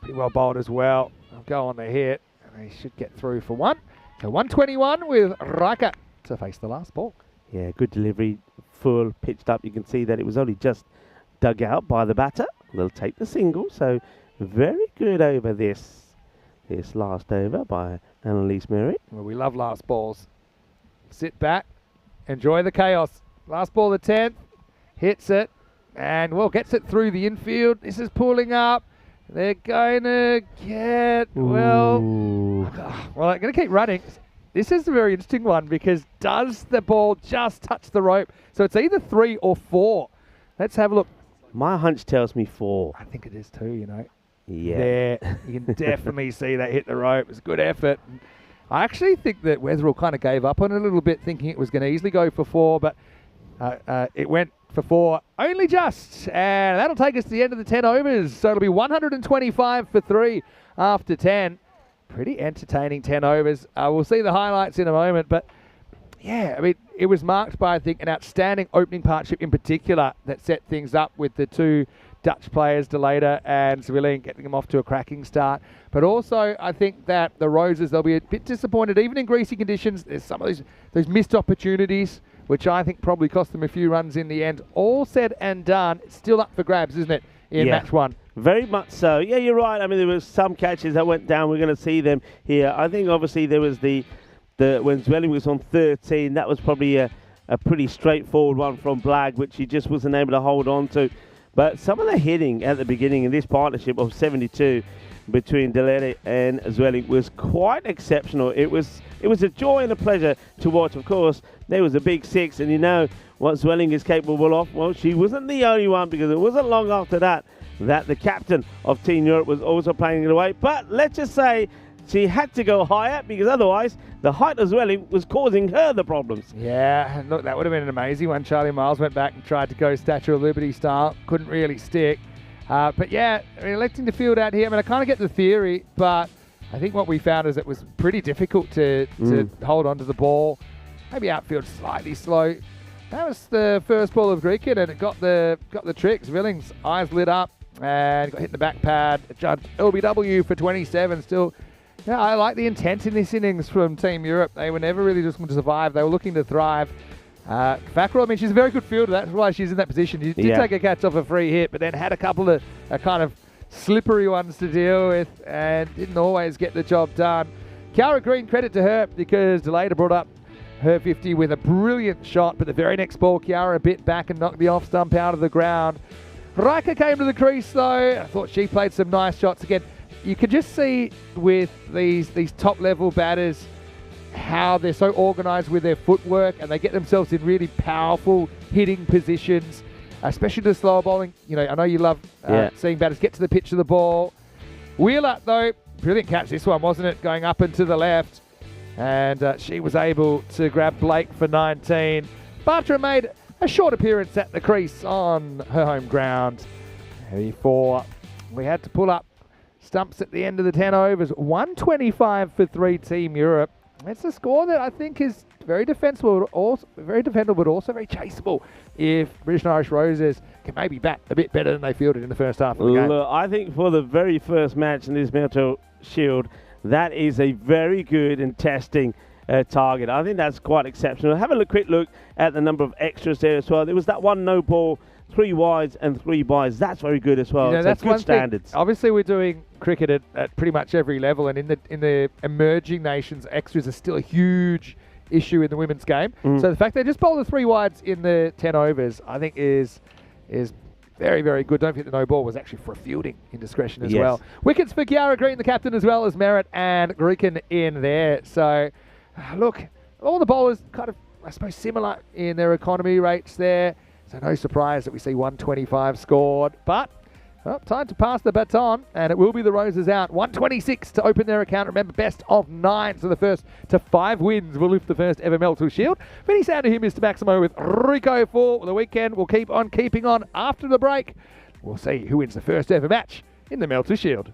Pretty well bowled as well. They'll go on the hit and they should get through for 1. So 121 with Raika to face the last ball. Yeah, good delivery, full, pitched up. You can see that it was only just dug out by the batter. They'll take the single, so very good over this last over by Annalise Merritt. Well, we love last balls. Sit back, enjoy the chaos. Last ball, the 10th, hits it, and, well, gets it through the infield. This is pulling up. They're going to get, well, they're going to keep running. This is a very interesting one because does the ball just touch the rope? So it's either 3 or 4. Let's have a look. My hunch tells me 4. I think it is 2, you know. Yeah. There, you can definitely see that hit the rope. It's a good effort. I actually think that Weatherall kind of gave up on it a little bit, thinking it was going to easily go for 4, but it went for 4 only just. And that'll take us to the end of the 10 overs. So it'll be 125 for 3 after 10. Pretty entertaining 10 overs. We'll see the highlights in a moment, but yeah, I mean, it was marked by, I think, an outstanding opening partnership in particular that set things up with the 2 Dutch players, De Later and Zwilling, getting them off to a cracking start. But also, I think that the Roses, they'll be a bit disappointed, even in greasy conditions. There's some of those missed opportunities, which I think probably cost them a few runs in the end. All said and done, it's still up for grabs, isn't it, in match 1? Very much so. Yeah, you're right. I mean, there was some catches that went down. We're going to see them here. I think, obviously, there was the when Zwelling was on 13, that was probably a pretty straightforward one from Blagg, which he just wasn't able to hold on to. But some of the hitting at the beginning in this partnership of 72 between Delete and Zwelling was quite exceptional. It was a joy and a pleasure to watch. Of course, there was a big 6, and you know what Zwelling is capable of. Well, she wasn't the only one, because it wasn't long after that the captain of Team Europe was also playing it away. But let's just say she had to go higher, because otherwise the height of Zwelling was causing her the problems. Yeah, look, that would have been an amazing one. Charlie Miles went back and tried to go Statue of Liberty style. Couldn't really stick. But yeah, I mean, electing to field out here, I mean, I kind of get the theory, but I think what we found is it was pretty difficult to hold onto the ball. Maybe outfield slightly slow. That was the first ball of cricket, and it got the trick. Zwilling's eyes lit up and got hit in the back pad. Judged LBW for 27. Still, yeah, I like the intent in this innings from Team Europe. They were never really just going to survive. They were looking to thrive. Fackrell, I mean, she's a very good fielder. That's why she's in that position. She did take a catch off a free hit, but then had a couple of kind of slippery ones to deal with and didn't always get the job done. Kiara Green, credit to her, because Delata brought up her 50 with a brilliant shot, but the very next ball, Kiara bit back and knocked the off stump out of the ground. Raika came to the crease, though. I thought she played some nice shots again. You can just see with these top-level batters how they're so organised with their footwork, and they get themselves in really powerful hitting positions, especially the slower bowling. You know, I know you love seeing batters get to the pitch of the ball. Wheeler, though, brilliant catch this one, wasn't it? Going up and to the left. And she was able to grab Blake for 19. Bartra made a short appearance at the crease on her home ground. Before we had to pull up stumps at the end of the 10 overs. 125 for 3 Team Europe. It's a score that I think is very defensible, very defendable, but also very chaseable if British and Irish Roses can maybe bat a bit better than they fielded in the first half of the game. Look, I think for the very first match in this Meltl Shield, that is a very good and testing target. I think that's quite exceptional. Have a quick look at the number of extras there as well. There was that one no ball, 3 wides and 3 byes. That's very good as well. You know, that's good standards. Obviously, we're doing cricket at pretty much every level, and in the emerging nations, extras are still a huge issue in the women's game. So the fact they just bowled the 3 wides in the 10 overs, I think is very, very good. Don't forget the no ball was actually for a fielding indiscretion as well. Wickets for Kiara Green, the captain, as well as Merritt and Greeken in there. So, look, all the bowlers kind of, I suppose, similar in their economy rates there. So no surprise that we see 125 scored. But Well, time to pass the baton, and it will be the Roses out. 126 to open their account. Remember, best of 9, so the first to 5 wins will lift the first ever Meltl Shield. Many sound to him, Mr. Maximo, with Rico for the weekend. We'll keep on keeping on after the break. We'll see who wins the first ever match in the Meltl Shield.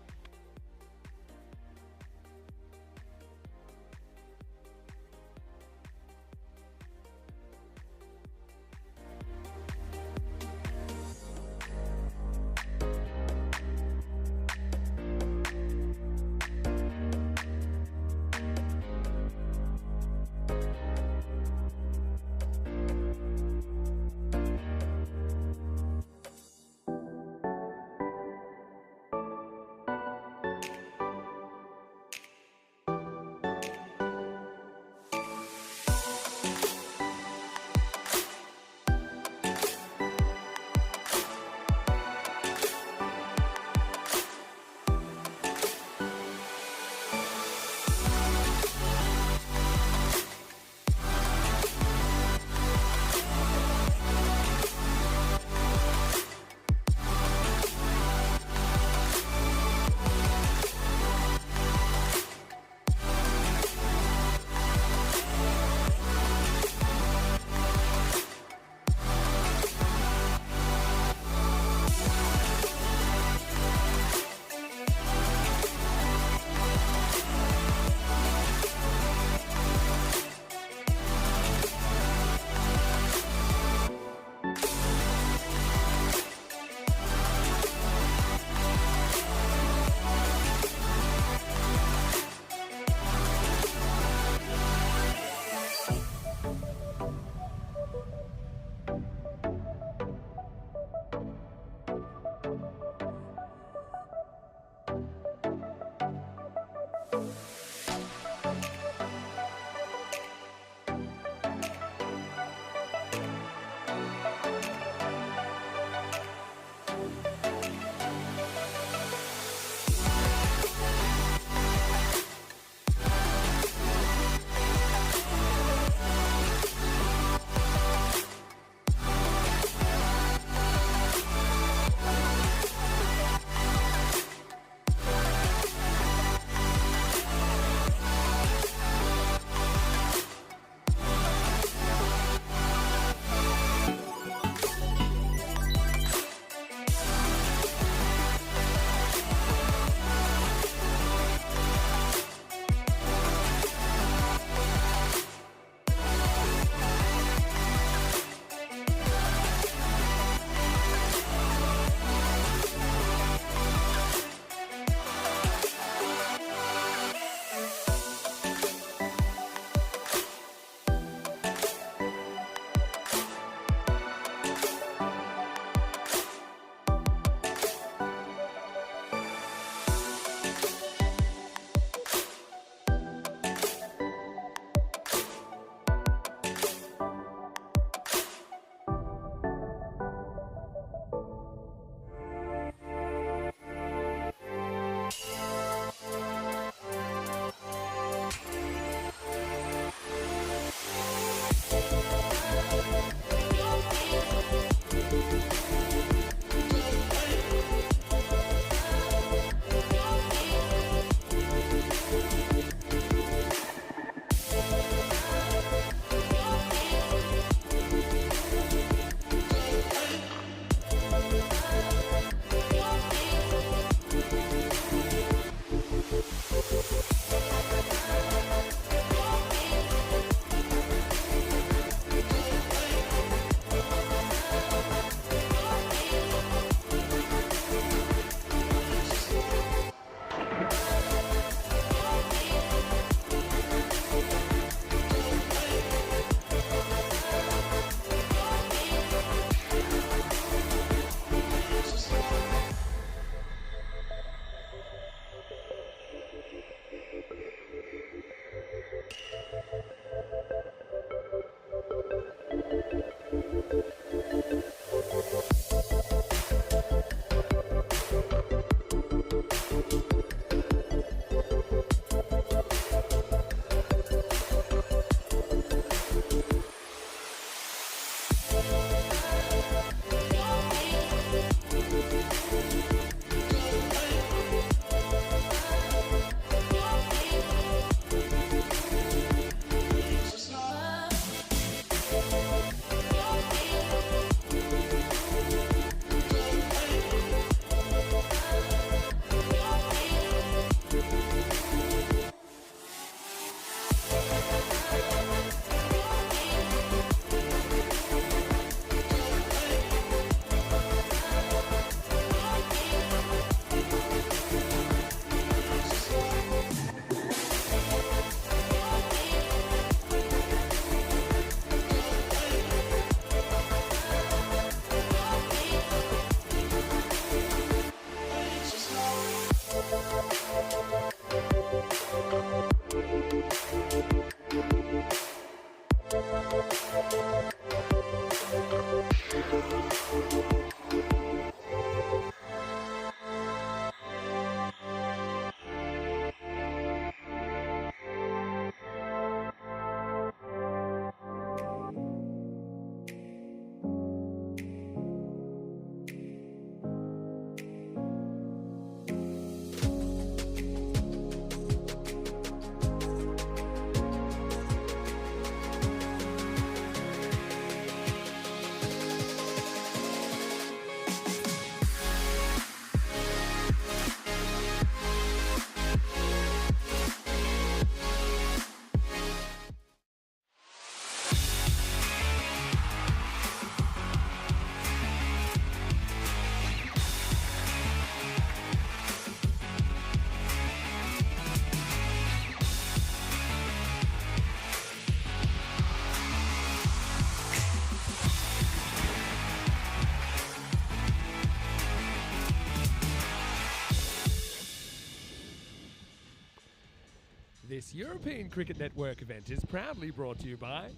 This European Cricket Network event is proudly brought to you by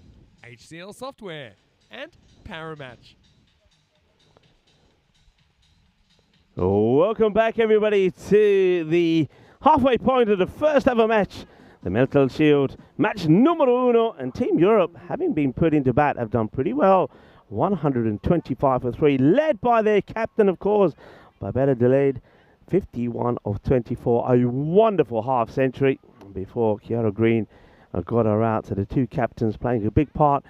HCL Software and Paramatch. Welcome back, everybody, to the halfway point of the first ever match, the Meltl Shield, match numero uno. And Team Europe, having been put into bat, have done pretty well. 125 for 3, led by their captain, of course, by better delayed. 51 of 24, a wonderful half century before Kiara Green got her out. So the two captains playing a big part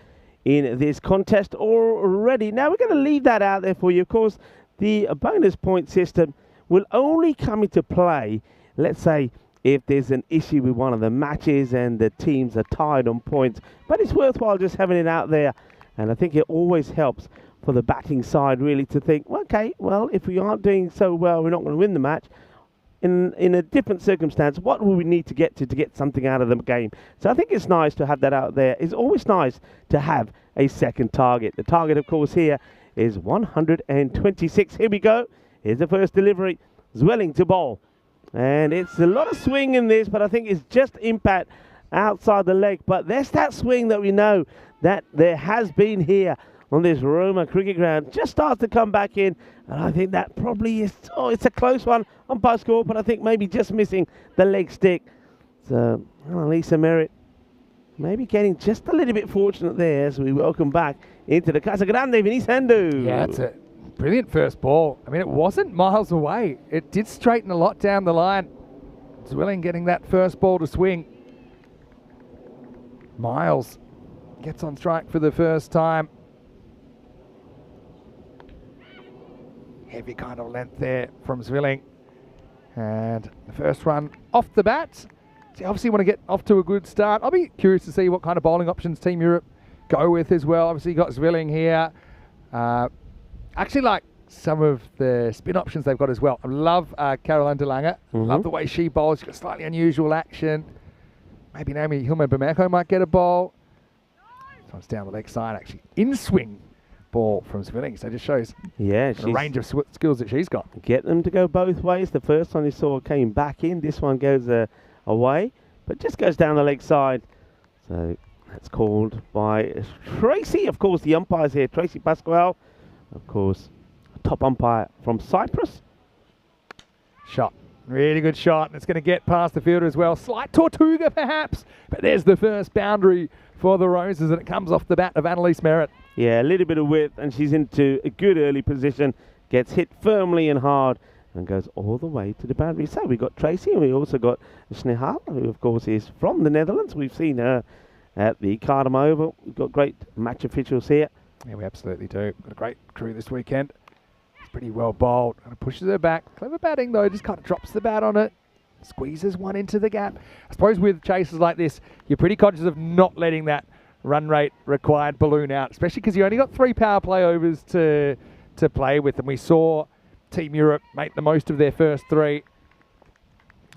in this contest already. Now we're going to leave that out there for you. Of course, the bonus point system will only come into play, let's say, if there's an issue with one of the matches and the teams are tied on points. But it's worthwhile just having it out there. And I think it always helps for the batting side, really, to think, okay, well, if we aren't doing so well, we're not going to win the match. In a different circumstance, what will we need to get something out of the game? So I think it's nice to have that out there. It's always nice to have a second target. The target, of course, here is 126. Here we go. Here's the first delivery. Zwelling to bowl. And it's a lot of swing in this, but I think it's just impact outside the leg. But there's that swing that we know that there has been here on this Roma cricket ground. Just starts to come back in. And I think that probably is, it's a close one on by score, but I think maybe just missing the leg stick. So, Lisa Merritt maybe getting just a little bit fortunate there as we welcome back into the Casa Grande, Vinicendu. Yeah, it's a brilliant first ball. I mean, it wasn't miles away. It did straighten a lot down the line. Zwelling getting that first ball to swing. Miles gets on strike for the first time. Heavy kind of length there from Zwelling. And the first run off the bat. So you obviously want to get off to a good start. I'll be curious to see what kind of bowling options Team Europe go with as well. Obviously you got Zwelling here. Actually like some of the spin options they've got as well. I love Caroline de Lange. Love the way she bowls. She's got slightly unusual action. Maybe Naomi Hilma-Bameko might get a bowl. This one's down the leg side actually. In swing ball from Zwelling. So it just shows the range of skills that she's got. Get them to go both ways. The first one you saw came back in. This one goes away, but just goes down the leg side. So that's called by Tracy. Of course, the umpires here, Tracy Pasquale. Of course, top umpire from Cyprus. Shot. Really good shot. It's going to get past the fielder as well. Slight Tortuga, perhaps. But there's the first boundary for the Roses, and it comes off the bat of Annalise Merritt. Yeah, a little bit of width, and she's into a good early position. Gets hit firmly and hard, and goes all the way to the boundary. So we've got Tracy, and we also got Snehal, who, of course, is from the Netherlands. We've seen her at the Cardam Oval. We've got great match officials here. Yeah, we absolutely do. Got a great crew this weekend. It's pretty well bowled. Kind of pushes her back. Clever batting, though. Just kind of drops the bat on it. Squeezes one into the gap. I suppose with chases like this, you're pretty conscious of not letting that run rate required balloon out, especially because you only got 3 power play overs to play with. And we saw Team Europe make the most of their first 3.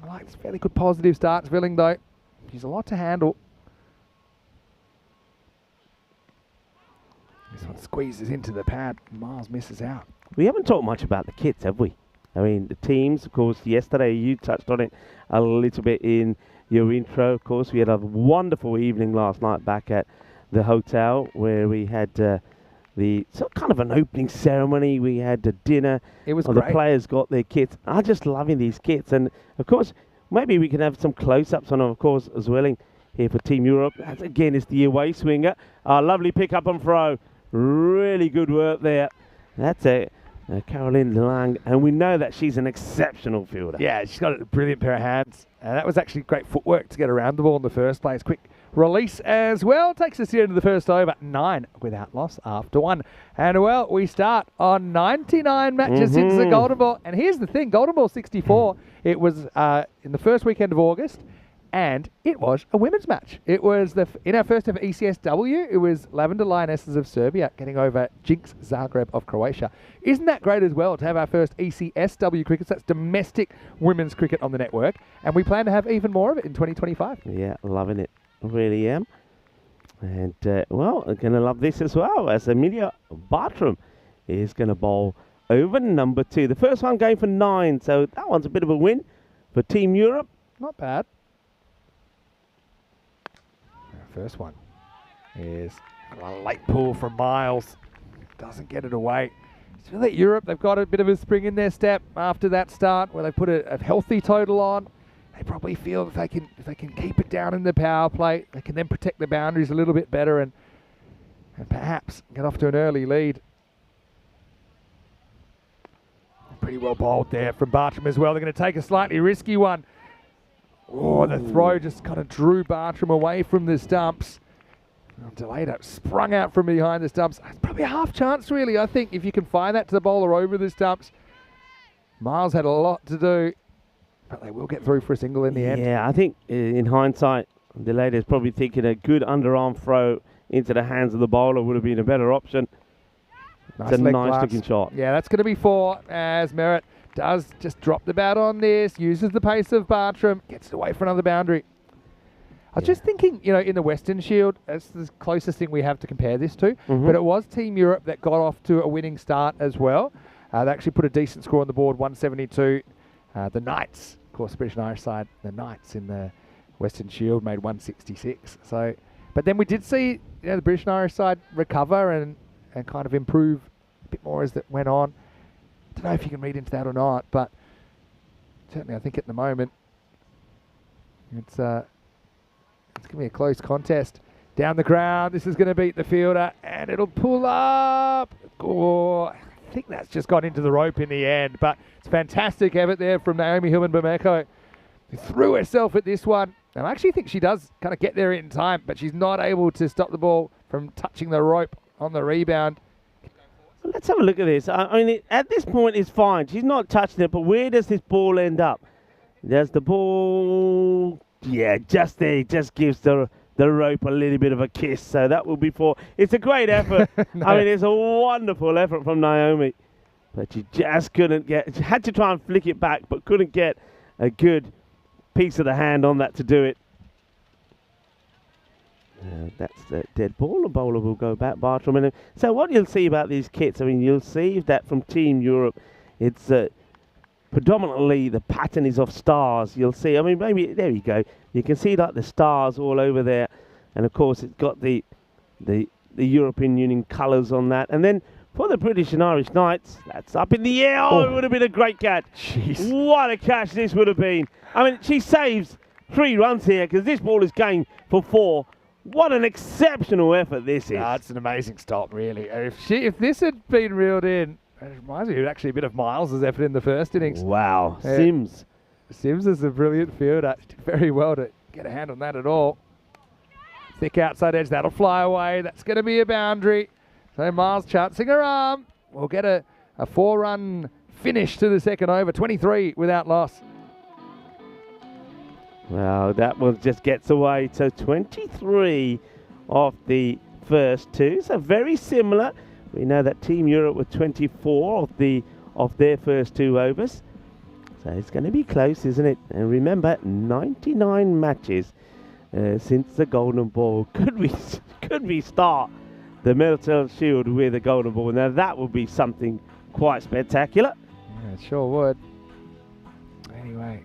I like this fairly good positive start. Zwelling, though, she's a lot to handle. This one squeezes into the pad. Miles misses out. We haven't talked much about the kits, have we? I mean, the teams, of course, yesterday you touched on it a little bit in your intro. Of course, we had a wonderful evening last night back at the hotel where we had kind of an opening ceremony. We had the dinner. It was great. The players got their kits. I'm just loving these kits. And, of course, maybe we can have some close-ups on, of course, Zwelling here for Team Europe. That, again, is the away swinger. Lovely pick-up and throw. Really good work there. That's it. Caroline de Lange, and we know that she's an exceptional fielder. Yeah, she's got a brilliant pair of hands. And that was actually great footwork to get around the ball in the first place. Quick release as well. Takes us to the end of the first over. 9 without loss after 1. And, well, we start on 99 matches since the Golden Ball. And here's the thing. Golden Ball 64, it was in the first weekend of August. And it was a women's match. It was in our first ever ECSW, it was Lavender Lionesses of Serbia getting over Jinx Zagreb of Croatia. Isn't that great as well to have our first ECSW cricket? So that's domestic women's cricket on the network. And we plan to have even more of it in 2025. Yeah, loving it. I really am. And, well, I'm going to love this as well as Amelia Bartram is going to bowl over number 2. The first one going for 9, so that one's a bit of a win for Team Europe. Not bad. First one is a late pull from Miles. Doesn't get it away. I feel that Europe, they've got a bit of a spring in their step after that start where they put a healthy total on. They probably feel if they can keep it down in the power play, they can then protect the boundaries a little bit better and perhaps get off to an early lead. Pretty well bowled there from Bartram as well. They're going to take a slightly risky one. Oh, the throw just kind of drew Bartram away from the stumps. Delayed it, sprung out from behind the stumps. It's probably a half chance, really, I think, if you can find that to the bowler over the stumps. Miles had a lot to do, but they will get through for a single in the end. Yeah, I think in hindsight, Delayed is probably thinking a good underarm throw into the hands of the bowler would have been a better option. It's a nice looking shot. Yeah, that's going to be 4 as Merritt does just drop the bat on this, uses the pace of Bartram, gets it away for another boundary. I was just thinking, in the Western Shield, that's the closest thing we have to compare this to, but it was Team Europe that got off to a winning start as well. They actually put a decent score on the board, 172. The Knights, of course, the British and Irish side, the Knights in the Western Shield made 166. So, but then we did see the British and Irish side recover and kind of improve a bit more as that went on. I don't know if you can read into that or not, but certainly I think at the moment it's going to be a close contest. Down the ground, this is going to beat the fielder, and it'll pull up. Oh, I think that's just gone into the rope in the end, but it's fantastic effort there from Naomi Hillman-Bameko, who threw herself at this one. And I actually think she does kind of get there in time, but she's not able to stop the ball from touching the rope on the rebound. Let's have a look at this. I mean, at this point, it's fine. She's not touching it, but where does this ball end up? There's the ball. Yeah, just there. It just gives the rope a little bit of a kiss. So that will be 4. It's a great effort. No. I mean, it's a wonderful effort from Naomi. But she just couldn't get... She had to try and flick it back, but couldn't get a good piece of the hand on that to do it. That's the dead ball. The bowler will go back, Bartram. And so what you'll see about these kits, I mean, you'll see that from Team Europe, it's predominantly the pattern is of stars. You'll see, I mean, maybe, there you go. You can see like the stars all over there. And of course, it's got the European Union colours on that. And then for the British and Irish Knights, that's up in the air. Oh, it would have been a great catch. Jeez. What a catch this would have been. I mean, she saves 3 runs here because this ball is going for 4. What an exceptional effort this is. It's an amazing stop, really. If this had been reeled in, it reminds me of actually a bit of Miles' effort in the first innings. Wow. Sims. Sims is a brilliant fielder. She did very well to get a hand on that at all. Thick outside edge. That'll fly away. That's going to be a boundary. So Miles chancing her arm. We'll get a 4-run finish to the second over. 23 without loss. Well, that one just gets away. So 23 of the first 2. So very similar. We know that Team Europe were 24 of their first 2 overs. So it's going to be close, isn't it? And remember, 99 matches since the Golden Ball. Could we start the Meltl Shield with a Golden Ball? Now that would be something quite spectacular. Yeah, it sure would. Anyway,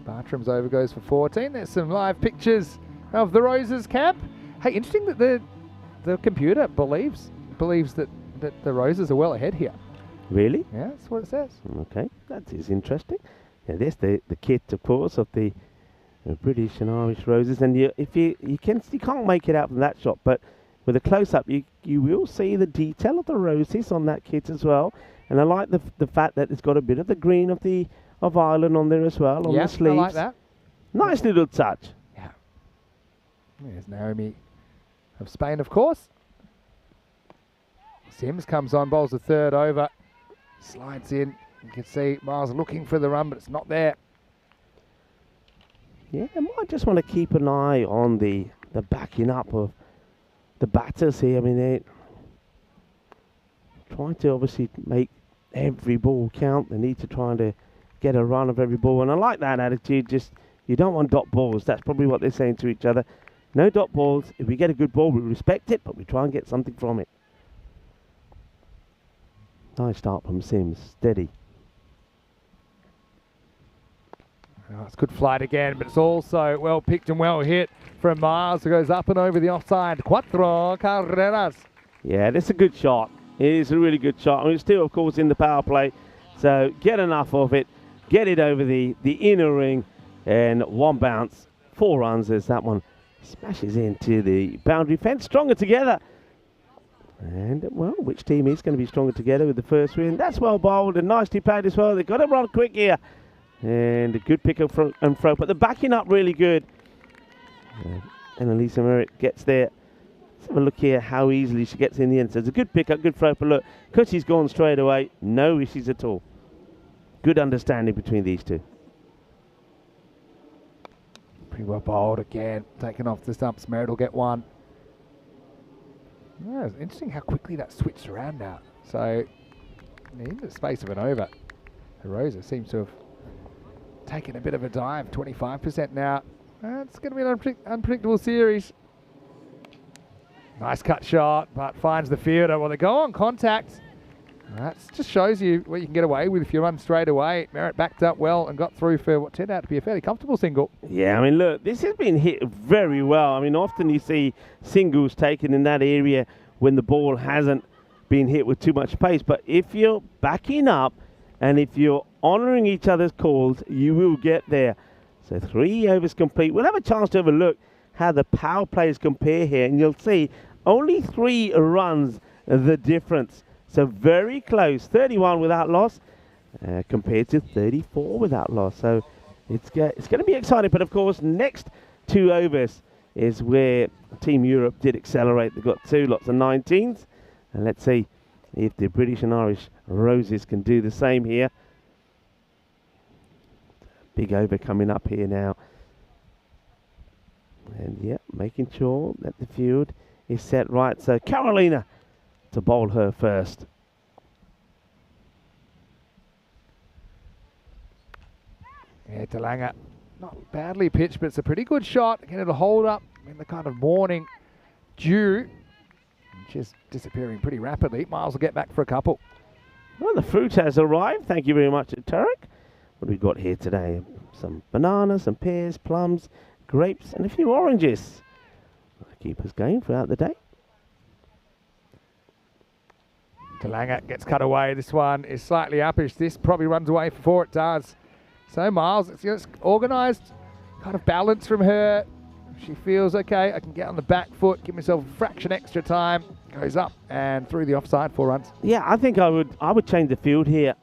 Bartram's over goes for 14. There's some live pictures of the Roses camp. Hey, interesting that the computer believes that the Roses are well ahead here. Really? Yeah, that's what it says. Okay, that is interesting. Yeah, there's the kit, of course, of the British and Irish Roses, and you can't make it out from that shot, but with a close-up, you will see the detail of the roses on that kit as well. And I like the fact that it's got a bit of the green of Ireland on there as well on the sleeves. I like that. Nice little touch. Yeah. There's Naomi of Spain, of course. Sims comes on, bowls the 3rd over, slides in. You can see Miles looking for the run, but it's not there. Yeah, they might just want to keep an eye on the backing up of the batters here. I mean, they're trying to obviously make every ball count. They need to try to get a run of every ball. And I like that attitude. Just, you don't want dot balls. That's probably what they're saying to each other. No dot balls. If we get a good ball, we respect it, but we try and get something from it. Nice start from Sims. Steady. Oh, it's good flight again, but it's also well picked and well hit from Miles, who goes up and over the offside. Cuatro carreras. Yeah, that's a good shot. It is a really good shot. I mean, it's still, of course, in the power play. So get enough of it. Get it over the inner ring. And one bounce. 4 runs as that one smashes into the boundary fence. Stronger together. And, well, which team is going to be stronger together with the first win? That's well bowled and nicely played as well. They've got to run quick here. And a good pick up and throw. But the backing up really good. And Elisa Merritt gets there. Let's have a look here how easily she gets in the end. So it's a good pick up, good throw. But look, because she's gone straight away, no issues at all. Good understanding between these two. Pretty well bowled again. Taken off the stumps. Merritt will get one. Yeah, it's interesting how quickly that switched around now. So, in the space of an over, Rosa seems to have taken a bit of a dive. 25% now. It's going to be an unpredictable series. Nice cut shot, but finds the fielder. Well, they go on contact. That just shows you what you can get away with if you run straight away. Merritt backed up well and got through for what turned out to be a fairly comfortable single. Yeah, I mean, look, this has been hit very well. I mean, often you see singles taken in that area when the ball hasn't been hit with too much pace. But if you're backing up and if you're honouring each other's calls, you will get there. So 3 overs complete. We'll have a chance to have a look how the power plays compare here, and you'll see only 3 runs the difference. So very close, 31 without loss compared to 34 without loss. So it's going to be exciting. But of course, next 2 overs is where Team Europe did accelerate. They've got 2 lots of 19s. And let's see if the British and Irish Roses can do the same here. Big over coming up here now. And yeah, making sure that the field is set right. So Carolina to bowl her first. Yeah, Delanga, not badly pitched, but it's a pretty good shot. Again, it'll hold up in the kind of morning dew. Just disappearing pretty rapidly. Miles will get back for a couple. Well, the fruit has arrived. Thank you very much, Tarek. What have we got here today? Some bananas, some pears, plums, grapes, and a few oranges. Keep us going throughout the day. Delanga gets cut away. This one is slightly uppish. This probably runs away for 4. It does. So Miles, it's organised, kind of balance from her. She feels okay. I can get on the back foot, give myself a fraction extra time. Goes up and through the offside, 4 runs. Yeah, I think I would change the field here,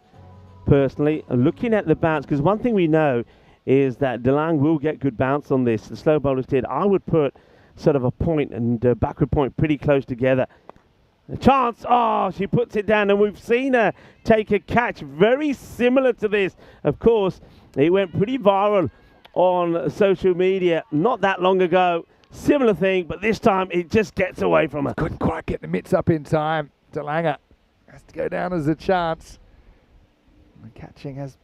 personally. Looking at the bounce, because one thing we know is that Delang will get good bounce on this. The slow bowlers did. I would put sort of a point and a backward point pretty close together. A chance. Oh, she puts it down, and we've seen her take a catch very similar to this. Of course, it went pretty viral on social media not that long ago. Similar thing, but this time it just gets away from her. Couldn't quite get the mitts up in time. Delanga has to go down as a chance. The catching has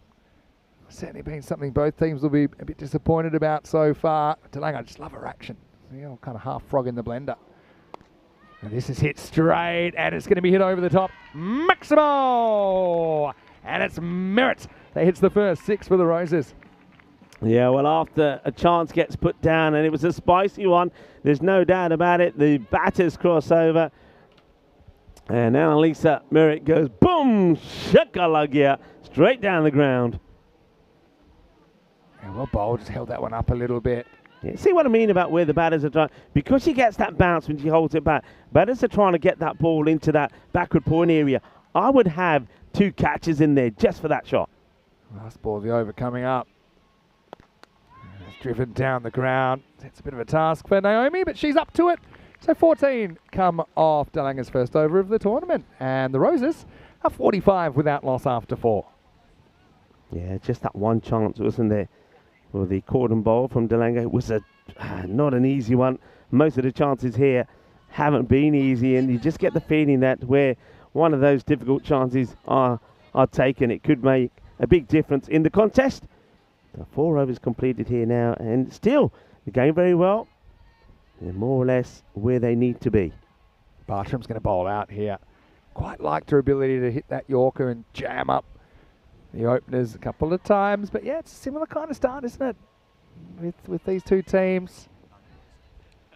certainly been something both teams will be a bit disappointed about so far. Delanga, I just love her action. You know, kind of half frog in the blender. And this is hit straight, and it's going to be hit over the top. Maximo! And it's Merritt that hits the first 6 for the Roses. Yeah, well, after a chance gets put down, and it was a spicy one, there's no doubt about it. The batters cross over. And Annalisa Merritt goes, boom, shakalagia, straight down the ground. Yeah, well bowled, just held that one up a little bit. Yeah, see what I mean about where the batters are trying? Because she gets that bounce when she holds it back, batters are trying to get that ball into that backward point area. I would have 2 catches in there just for that shot. Last ball of the over coming up. It's driven down the ground. It's a bit of a task for Naomi, but she's up to it. So 14 come off Delanga's first over of the tournament. And the Roses are 45 without loss after 4. Yeah, just that one chance, wasn't there? For the cordon bowl from Delanga. It was not an easy one. Most of the chances here haven't been easy, and you just get the feeling that where one of those difficult chances are taken, it could make a big difference in the contest. The 4 overs completed here now, and still the game very well. They're more or less where they need to be. Bartram's going to bowl out here. Quite liked her ability to hit that Yorker and jam up the openers a couple of times. But yeah, it's a similar kind of start, isn't it, with these two teams?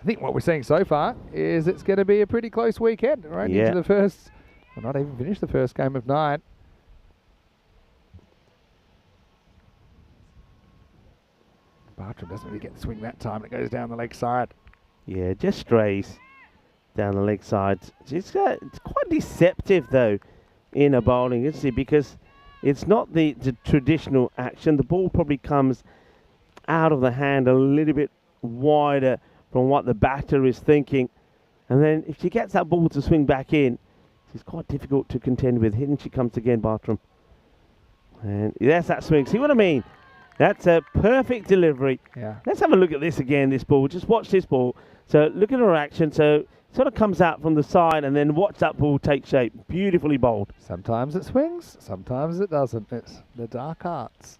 I think what we're seeing so far is it's going to be a pretty close weekend, right? Yeah. Into the first, well, not even finished the first game of night. Bartram doesn't really get the swing that time. It goes down the leg side. Yeah, just strays down the leg side. It's quite deceptive, though, in a bowling, isn't it? Because it's not the traditional action. The ball probably comes out of the hand a little bit wider from what the batter is thinking. And then if she gets that ball to swing back in, it's quite difficult to contend with. Here she comes again, Bartram. And there's that swing. See what I mean? That's a perfect delivery. Yeah. Let's have a look at this again, this ball. Just watch this ball. So look at her action. So it sort of comes out from the side and then watch that ball take shape. Beautifully bowled. Sometimes it swings, sometimes it doesn't. It's the dark arts.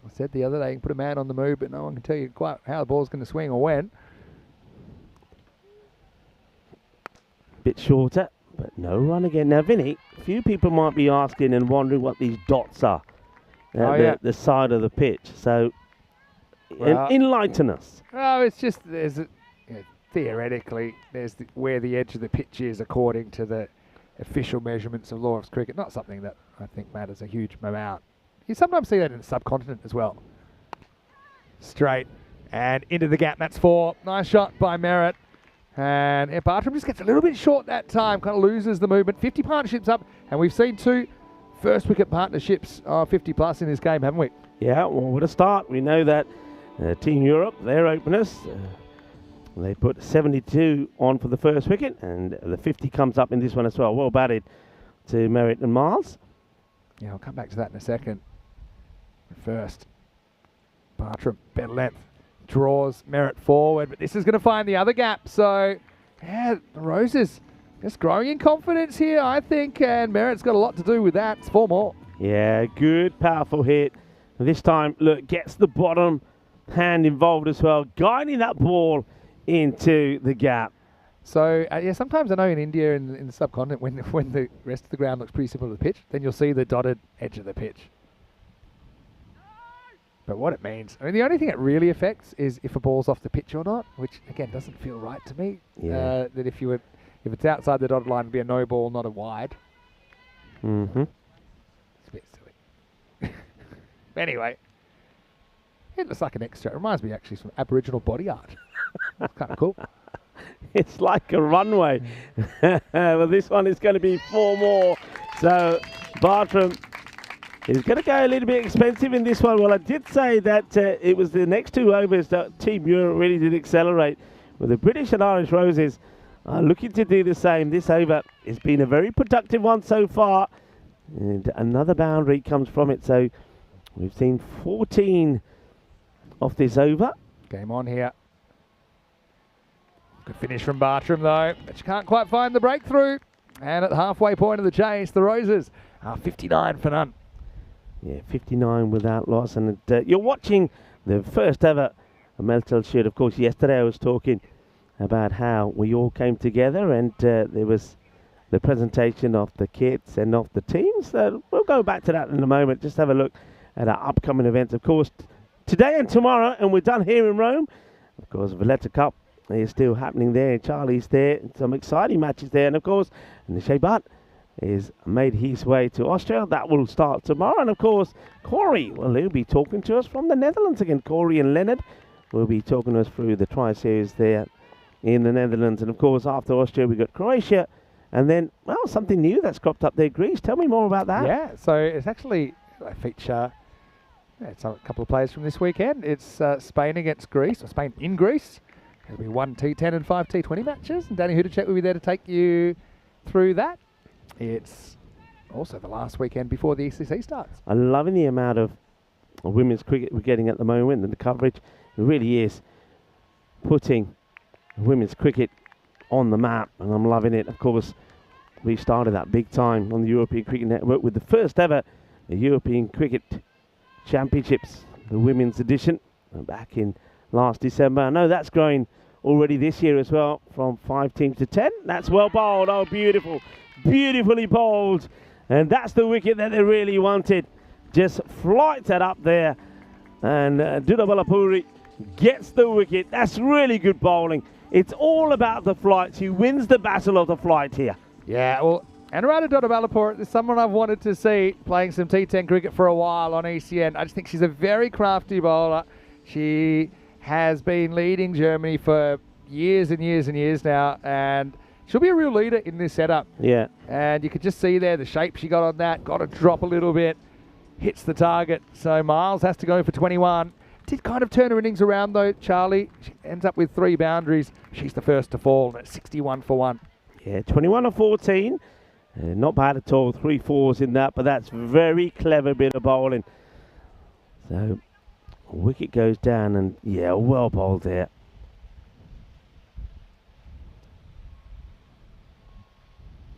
I said the other day, you can put a man on the move, but no one can tell you quite how the ball's going to swing or when. Bit shorter, but no run again. Now, Vinny, a few people might be asking and wondering what these dots are. The side of the pitch. So enlighten us. Oh, it's just theoretically there's where the edge of the pitch is according to the official measurements of Lawrence cricket. Not something that I think matters a huge amount. You sometimes see that in the subcontinent as well. Straight and into the gap. That's 4. Nice shot by Merritt. And Bartram just gets a little bit short that time. Kind of loses the movement. 50 partnerships up. And we've seen 2 first wicket partnerships 50 plus in this game, haven't we? Yeah, well, what a start. We know that Team Europe, their openers, they put 72 on for the first wicket, and the 50 comes up in this one as well. Well batted to Merritt and Miles. Yeah, I'll come back to that in a second. First, Bartram, better length, draws Merritt forward, but this is going to find the other gap. So, yeah, the Roses just growing in confidence here, I think, and Merritt's got a lot to do with that. It's 4 more. Yeah, good, powerful hit. And this time, look, gets the bottom hand involved as well, guiding that ball into the gap. So, yeah, sometimes I know in India and in the subcontinent, when the rest of the ground looks pretty similar to the pitch, then you'll see the dotted edge of the pitch. But what it means, I mean, the only thing it really affects is if a ball's off the pitch or not, which, again, doesn't feel right to me. Yeah. That if it's outside the dotted line, it'd be a no ball, not a wide. Mm-hmm. It's a bit silly. Anyway, it looks like an extra. It reminds me actually of some Aboriginal body art. That's kind of cool. It's like a runway. Well, this one is going to be 4 more. So Bartram is going to go a little bit expensive in this one. Well, I did say that it was the next 2 overs that Team Europe really did accelerate. With the British and Irish Roses looking to do the same. This over has been a very productive one so far. And another boundary comes from it. So we've seen 14 off this over. Game on here. Good finish from Bartram though, but she can't quite find the breakthrough. And at the halfway point of the chase, the Roses are 59 for none. Yeah, 59 without loss. And you're watching the first ever Meltl shoot. Of course, yesterday I was talking about how we all came together and there was the presentation of the kits and of the teams. So we'll go back to that in a moment. Just have a look at our upcoming events. Of course, today and tomorrow, and we're done here in Rome. Of course, Valletta Cup is still happening there. Charlie's there. Some exciting matches there. And of course, Nishay Bhatt is made his way to Austria. That will start tomorrow. And of course, Corey, well, he'll be talking to us from the Netherlands again. Corey and Leonard will be talking to us through the Tri-Series there in the Netherlands. And of course, after Austria, we've got Croatia. And then, well, something new that's cropped up there, Greece. Tell me more about that. Yeah, so it's actually a feature. It's a couple of players from this weekend. It's Spain against Greece, or Spain in Greece. There'll be 1 T10 and 5 T20 matches. And Danny Hudacek will be there to take you through that. It's also the last weekend before the ECC starts. I'm loving the amount of women's cricket we're getting at the moment, and the coverage really is putting women's cricket on the map, and I'm loving it. Of course, we started that big time on the European Cricket Network with the first ever European Cricket Championships, the women's edition, back in last December. I know that's growing already this year as well, from 5 teams to 10. That's well bowled. Oh, beautiful. Beautifully bowled. And that's the wicket that they really wanted. just flights that up there. And Dudabalapuri gets the wicket. That's really good bowling. It's all about the flights. He wins the battle of the flight here. Yeah, well, Anuradha Dodabalapur is someone I've wanted to see playing some T10 cricket for a while on ECN. I just think she's a very crafty bowler. She has been leading Germany for years and years and years now, and she'll be a real leader in this setup. Yeah. And you could just see there the shape she got on that, got to drop a little bit, hits the target. So Miles has to go for 21. Did kind of turn her innings around though, Charlie. She ends up with 3 boundaries. She's the first to fall at 61 for 1. Yeah, 21 or 14. Not bad at all. 3 fours in that, but that's very clever bit of bowling. So, wicket goes down, and yeah, well bowled there.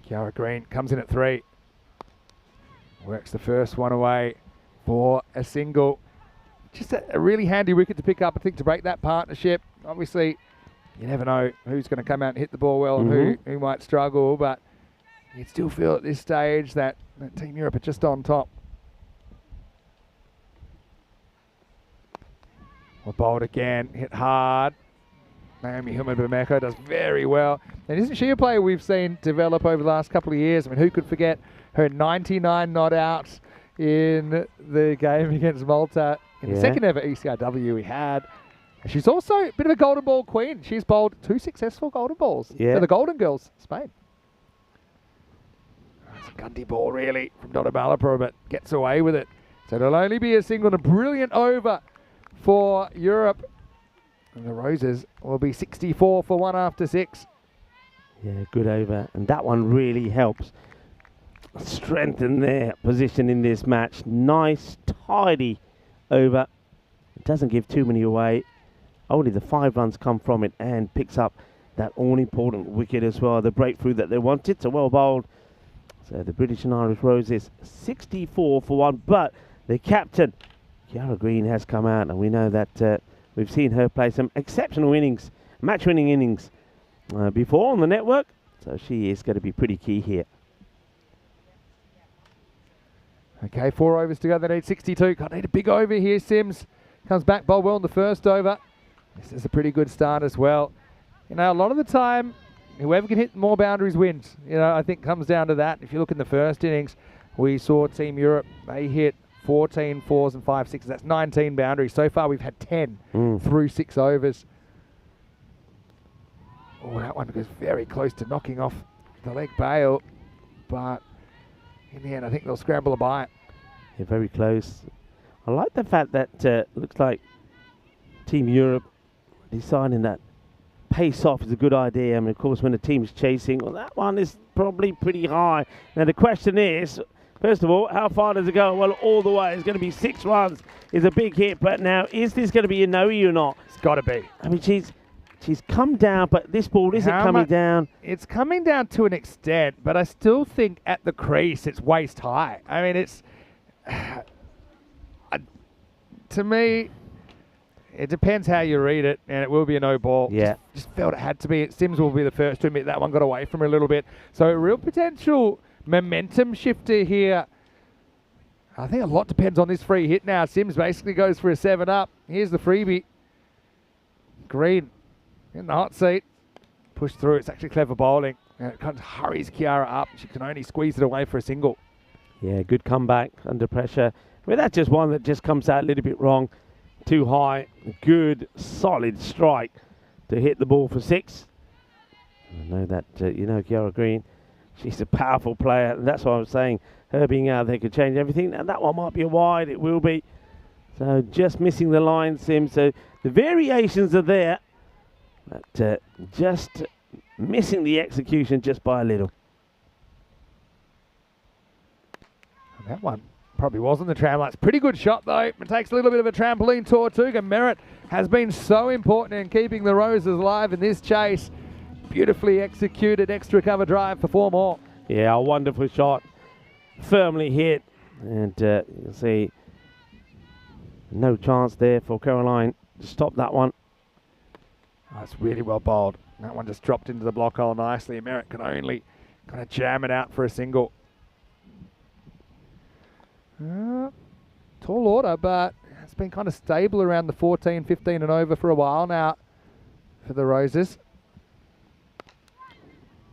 Kiara Green comes in at 3. Works the first one away for a single. Just a really handy wicket to pick up, I think, to break that partnership. Obviously, you never know who's going to come out and hit the ball well and who might struggle, but you'd still feel at this stage that Team Europe are just on top. Well, bowled again, hit hard. Naomi Humad-Bameko does very well. And isn't she a player we've seen develop over the last couple of years? I mean, who could forget her 99 not outs in the game against Malta in the second ever ECRW we had. And she's also a bit of a golden ball queen. She's bowled 2 successful golden balls for the Golden Girls, Spain. That's a Gundy ball, really, from Dodabalapur, but gets away with it. So it'll only be a single and a brilliant over for Europe. And the Roses will be 64 for 1 after 6. Yeah, good over. And that one really helps strengthen their position in this match. Nice, tidy over. It doesn't give too many away. Only the 5 runs come from it, and picks up that all-important wicket as well. The breakthrough that they wanted. So well bowled. So the British and Irish Roses 64 for 1. But the captain, Kiara Green, has come out, and we know that we've seen her play some exceptional innings, match-winning innings before on the network. So she is going to be pretty key here. Okay, 4 overs to go. They need 62. Can't need a big over here, Sims. Comes back, bowled well in the first over. This is a pretty good start as well. You know, a lot of the time, whoever can hit more boundaries wins. You know, I think comes down to that. If you look in the first innings, we saw Team Europe, they hit 14 4s and 5 6s. That's 19 boundaries. So far, we've had 10 through 6 overs. Oh, that one goes very close to knocking off the leg bail. But in the end, I think they'll scramble a bite. Yeah, very close. I like the fact that looks like Team Europe deciding that pace off is a good idea. I mean, of course, when the team's chasing, well, that one is probably pretty high. Now, the question is, first of all, how far does it go? Well, all the way. It's going to be 6 runs. It's a big hit. But now, is this going to be a no-e or not? It's got to be. I mean, she's come down, but this ball isn't coming down. It's coming down to an extent, but I still think at the crease it's waist high. I mean, it's to me, it depends how you read it, and it will be a no ball. Yeah. Just felt it had to be. Sims will be the first to admit that one got away from her a little bit. So a real potential momentum shifter here. I think a lot depends on this free hit now. Sims basically goes for a 7 up. Here's the freebie. Green in the hot seat. Push through. It's actually clever bowling. And it kind of hurries Kiara up. She can only squeeze it away for a single. Yeah, good comeback under pressure. I mean, that's just one that just comes out a little bit wrong. Too high. Good, solid strike to hit the ball for 6. I know that, you know, Kiara Green, she's a powerful player. And that's what I'm saying. Her being out there could change everything. And that one might be a wide. It will be. So just missing the line, Sim. So the variations are there. But just missing the execution just by a little. And that one probably wasn't the tram lights. Pretty good shot, though. It takes a little bit of a trampoline. Tortuga Merritt has been so important in keeping the Roses alive in this chase. Beautifully executed extra cover drive for 4 more. Yeah, a wonderful shot. Firmly hit. And you'll see no chance there for Caroline to stop that one. That's really well bowled. That one just dropped into the block hole nicely. Merritt can only kind of jam it out for a single. tall order, but it's been kind of stable around the 14, 15 and over for a while now for the Roses.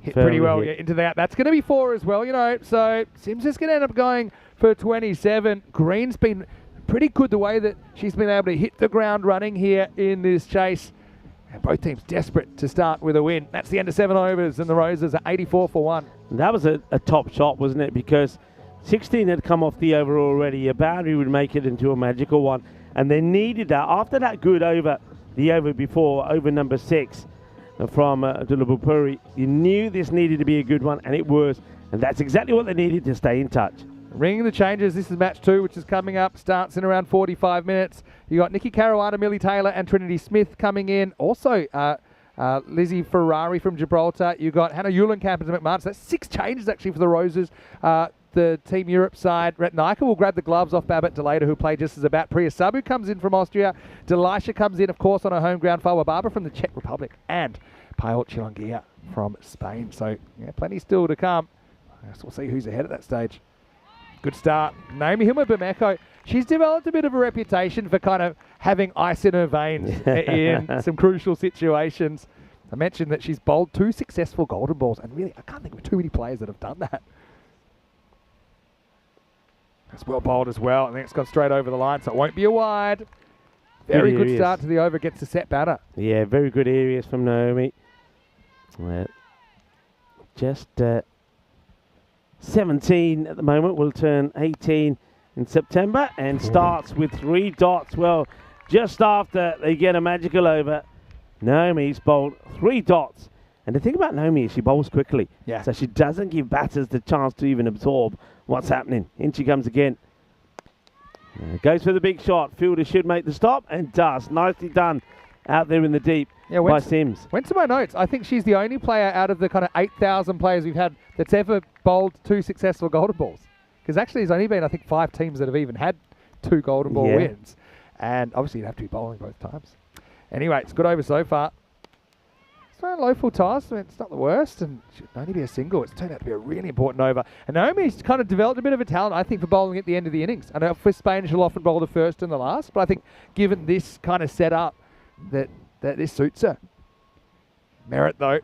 Hit pretty well into that. That's going to be 4 as well, So Sims is going to end up going for 27. Green's been pretty good the way that she's been able to hit the ground running here in this chase. And both teams desperate to start with a win. That's the end of 7 overs, and the Roses are 84 for 1. That was a top shot, wasn't it? Because 16 had come off the over already. A boundary would make it into a magical one. And they needed that. After that good over, the over before, over number 6 from Abdullahpuri, you knew this needed to be a good one, and it was. And that's exactly what they needed to stay in touch. Ringing the changes, this is match 2, which is coming up. Starts in around 45 minutes. You got Nikki Caruana, Millie Taylor, and Trinity Smith coming in. Also, Lizzie Ferrari from Gibraltar. You got Hannah Eulenkamp and McMahon. So that's 6 changes actually for the Roses. The Team Europe side, Retnaika will grab the gloves off Babette Delata, who played just as a bat. Priya Sabu comes in from Austria. Delisha comes in, of course, on her home ground. Fawa Barber from the Czech Republic. And Payot Chilongia from Spain. So, yeah, plenty still to come. I guess we'll see who's ahead at that stage. Good start. Naomi Huma-Bameko, she's developed a bit of a reputation for kind of having ice in her veins in some crucial situations. I mentioned that she's bowled 2 successful golden balls, and really, I can't think of too many players that have done that. That's well bowled as well. I think it's gone straight over the line, so it won't be a wide. Very good start to the over, gets the set batter. Yeah, very good areas from Naomi. Just 17 at the moment, will turn 18 in September and starts with 3 dots. Well, just after they get a magical over, Naomi's bowled 3 dots. And the thing about Naomi is she bowls quickly. Yeah. So she doesn't give batters the chance to even absorb what's happening. In she comes again. Goes for the big shot. Fielder should make the stop and does. Nicely done out there in the deep by Sims. Went to my notes. I think she's the only player out of the kind of 8,000 players we've had that's ever bowled 2 successful golden balls. Because actually there's only been, I think, 5 teams that have even had 2 golden ball wins. And obviously you'd have to be bowling both times. Anyway, it's good over so far. It's not a low full toss. I mean, it's not the worst, and it should only be a single. It's turned out to be a really important over. And Naomi's kind of developed a bit of a talent, I think, for bowling at the end of the innings. I know for Spain she'll often bowl the first and the last, but I think given this kind of setup, that this suits her. Merritt, though,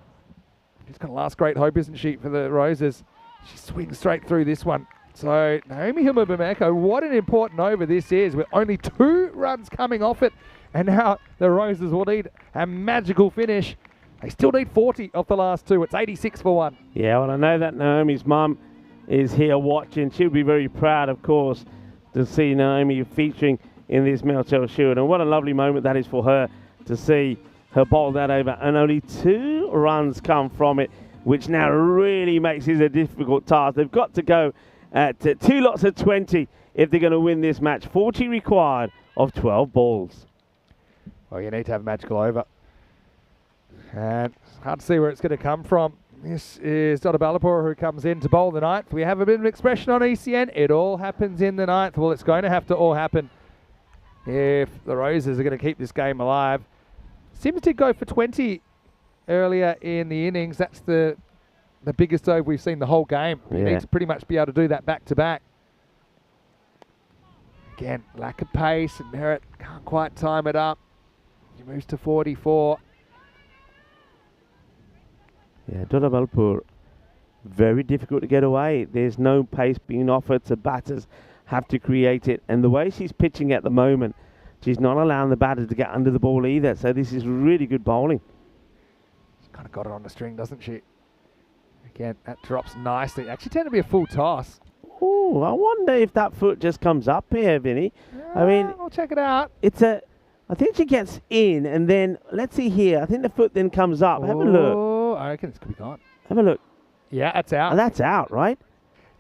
she's got a last great hope, isn't she, for the Roses? She swings straight through this one. So Naomi Huma-Bameko, what an important over this is, with only 2 runs coming off it. And now the Roses will need a magical finish. They still need 40 off the last 2. It's 86 for 1. Yeah, well, I know that Naomi's mum is here watching. She'll be very proud, of course, to see Naomi featuring in this Meltl Shield. And what a lovely moment that is for her to see her bowl that over. And only 2 runs come from it, which now really makes it a difficult task. They've got to go at 2 lots of 20 if they're going to win this match. 40 required of 12 balls. Well, you need to have a magical over. And it's hard to see where it's going to come from. This is Donna Balapur who comes in to bowl the 9th. We have a bit of an expression on ECN. It all happens in the 9th. Well, it's going to have to all happen if the Roses are going to keep this game alive. Sims did go for 20 earlier in the innings. That's the biggest over we've seen the whole game. You need to pretty much be able to do that back-to-back. Again, lack of pace, and Merritt can't quite time it up. He moves to 44. Yeah, Donna Balapur, very difficult to get away. There's no pace being offered, so batters have to create it. And the way she's pitching at the moment, she's not allowing the batter to get under the ball either. So this is really good bowling. She's kind of got it on the string, doesn't she? Again, that drops nicely. Actually turned to be a full toss. Oh, I wonder if that foot just comes up here, Vinny. I mean, we'll check it out. I think she gets in, and then, let's see here. I think the foot then comes up. Have a look. I reckon it's going to be gone. Have a look. Yeah, that's out. Oh, that's out, right?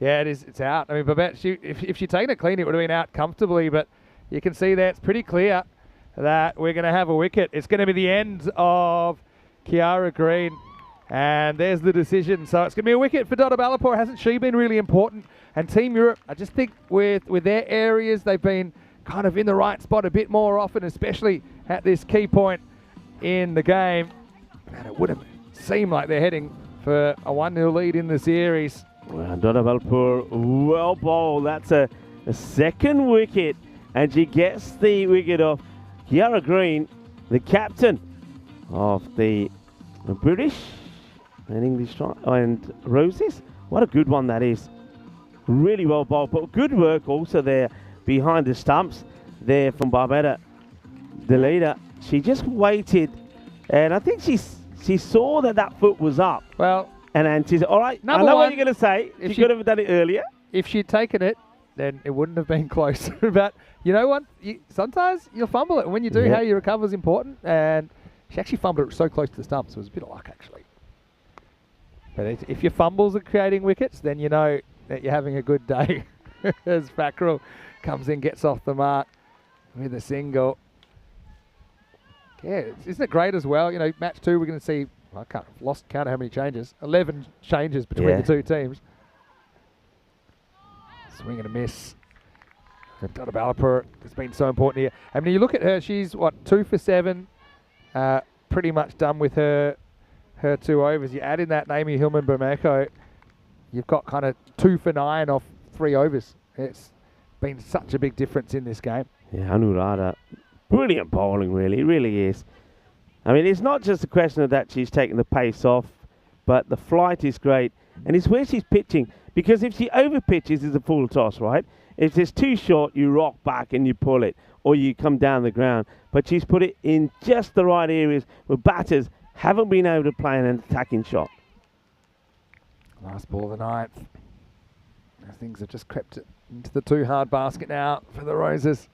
Yeah, it is. It's out. I mean, Babette, if she'd taken it clean, it would have been out comfortably, but you can see there it's pretty clear that we're going to have a wicket. It's going to be the end of Kiara Green, and there's the decision. So it's going to be a wicket for Donna Balapur. Hasn't she been really important? And Team Europe, I just think with their areas, they've been kind of in the right spot a bit more often, especially at this key point in the game. And it would have seemed like they're heading for a 1-0 lead in the series. Well, Donna Balapur, well bowled. That's a second wicket and she gets the wicket off. Kiara Green, the captain of the British and English and Roses. What a good one that is. Really well bowled, but good work also there behind the stumps there from Barbetta, the leader. She just waited, and I think she saw that foot was up. Well, and she's all right. Number I know one, what you're going to say. She could have done it earlier. If she'd taken it, then it wouldn't have been close. But you know what? Sometimes you'll fumble it. And when you do, how you recover is important. And she actually fumbled it so close to the stumps. It was a bit of luck, actually. But if your fumbles are creating wickets, then you know that you're having a good day. As Fackrell comes in, gets off the mark with a single. Yeah, isn't it great as well? You know, match 2, we're going to see, I can't, lost count of how many changes. 11 changes between the two teams. Swing and a miss. Donna Balapur has been so important here. I mean, you look at her, she's, 2 for 7. Pretty much done with her 2 overs. You add in that Naomi Hillman-Bermejo, you've got kind of 2 for 9 off 3 overs. It's been such a big difference in this game. Yeah, Anuradha, brilliant bowling, really. It really is. I mean, it's not just a question of that she's taking the pace off, but the flight is great. And it's where she's pitching. Because if she over pitches, it's a full toss, right? If it's too short, you rock back and you pull it, or you come down the ground. But she's put it in just the right areas where batters haven't been able to play an attacking shot. Last ball of the 9th. Things have just crept into the too hard basket now for the Roses.